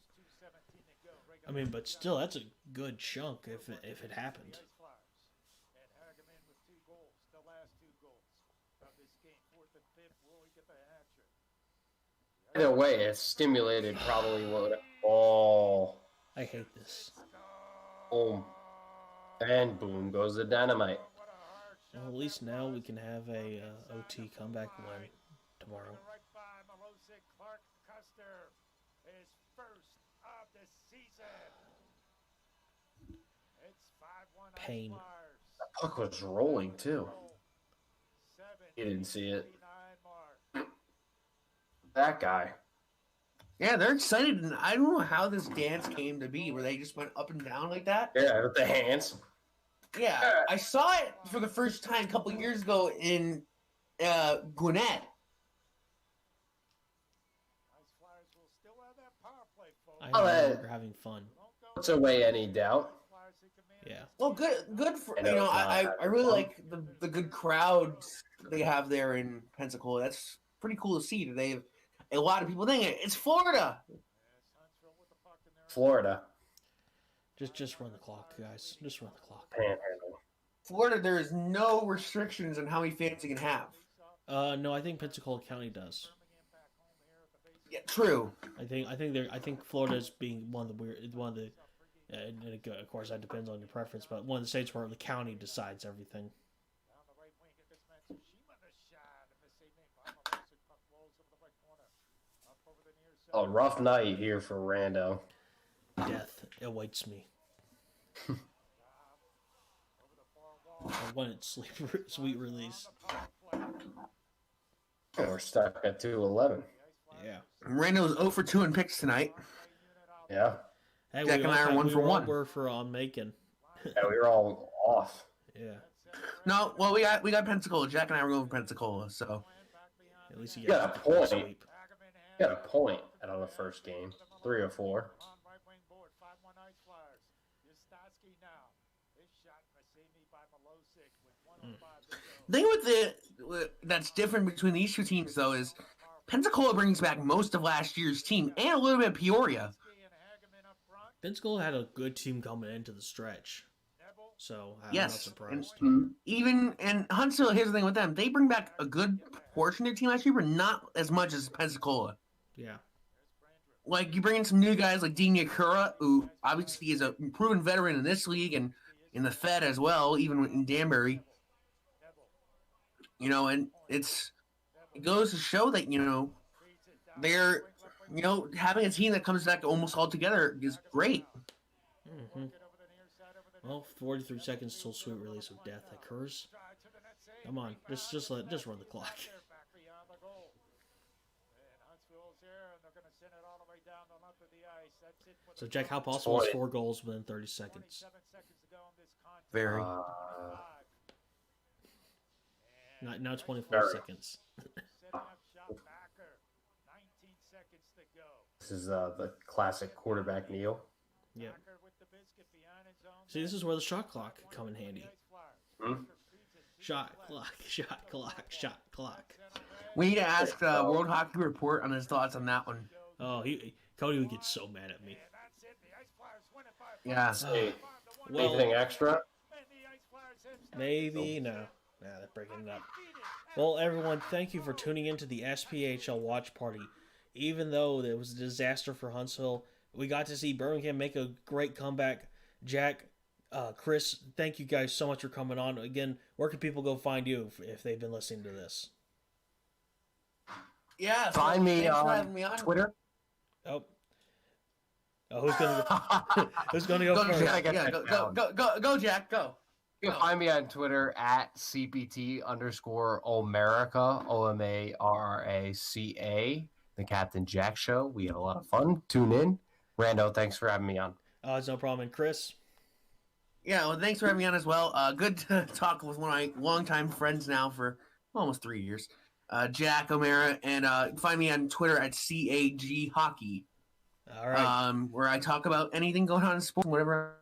I mean, but still, that's a good chunk if it happened. And Hageman with 2 goals, the last 2 goals of this game. 4th and 5th, will he get the hat trick? Either way, it stimulated probably what. Oh, I hate this. boom, and boom goes the dynamite. Well, at least now we can have a OT comeback win tomorrow. Right by Milosik, Clark Custer, his first of the season. It's 5-1 Pain. Flyers. The puck was rolling too. You didn't see it. That guy. Yeah, they're excited, and I don't know how this dance came to be, where they just went up and down like that. Yeah, with the hands. Yeah, I saw it for the first time a couple years ago in Gwinnett. I Oh, know we're having fun. Puts away any doubt. Yeah. Well, good for I know you know. it's not I having really fun. like the good crowds they have there in Pensacola. That's pretty cool to see. That they have a lot of people thinking it's Florida. Florida. Just run the clock, guys. Just run the clock. Panhandle. Florida, there is no restrictions on how many fans you can have. No, I think Pensacola County does. Yeah, true. I think Florida's being one of the and of course that depends on your preference, but one of the states where the county decides everything. A rough night here for Rando. Death awaits me. I wanted sweet release. We're stuck at 211. Yeah. Randall's 0 for 2 in picks tonight. Yeah. Hey, Jack and I are 1 for 1. We're for Macon. Yeah, we were all off. Yeah. No, well we got Pensacola. Jack and I were going for Pensacola, so At least You got a point. You got a point out of the first game. 3 or 4. the thing that's different between these two teams though is Pensacola brings back most of last year's team and a little bit of Peoria. Pensacola had a good team coming into the stretch, so I'm not Yes, surprised. and Huntsville. Here's the thing with them: they bring back a good portion of their team last year, but not as much as Pensacola. Yeah. Like you bring in some new guys like Dean Yakura, who obviously is a proven veteran in this league and in the Fed as well, even in Danbury. You know, and it goes to show that they're having a team that comes back almost all together is great. Mm-hmm. Well, 43 seconds till sweet release of death occurs. Come on, just run the clock. So, Jack, how possible is 4 goals within 30 seconds? Very. Now 24 seconds. This is the classic quarterback kneel. Yeah. See, this is where the shot clock could come in handy. Shot clock. We need to ask World Hockey Report on his thoughts on that one. Oh, Cody would get so mad at me. Yeah. Well, Anything extra? maybe no. Nah, they're breaking it up. Well, everyone, thank you for tuning into the SPHL watch party. Even though it was a disaster for Huntsville, we got to see Birmingham make a great comeback. Jack, Chris, thank you guys so much for coming on. Again, where can people go find you if they've been listening to this? Yeah. Find me on Twitter. Who's gonna go first? Jack, go, Jack, go. You can find me on Twitter at CPT_Omerica, OMARRACA, the Captain Jack Show. We have a lot of fun. Tune in. Rando, thanks for having me on. It's no problem. And Chris? Yeah, well, thanks for having me on as well. Good to talk with one of my longtime friends now for almost 3 years, Jack O'Mara, and find me on Twitter at CAG Hockey. All right. Where I talk about anything going on in sports, whatever.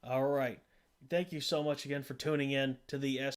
All right. Thank you so much again for tuning in to the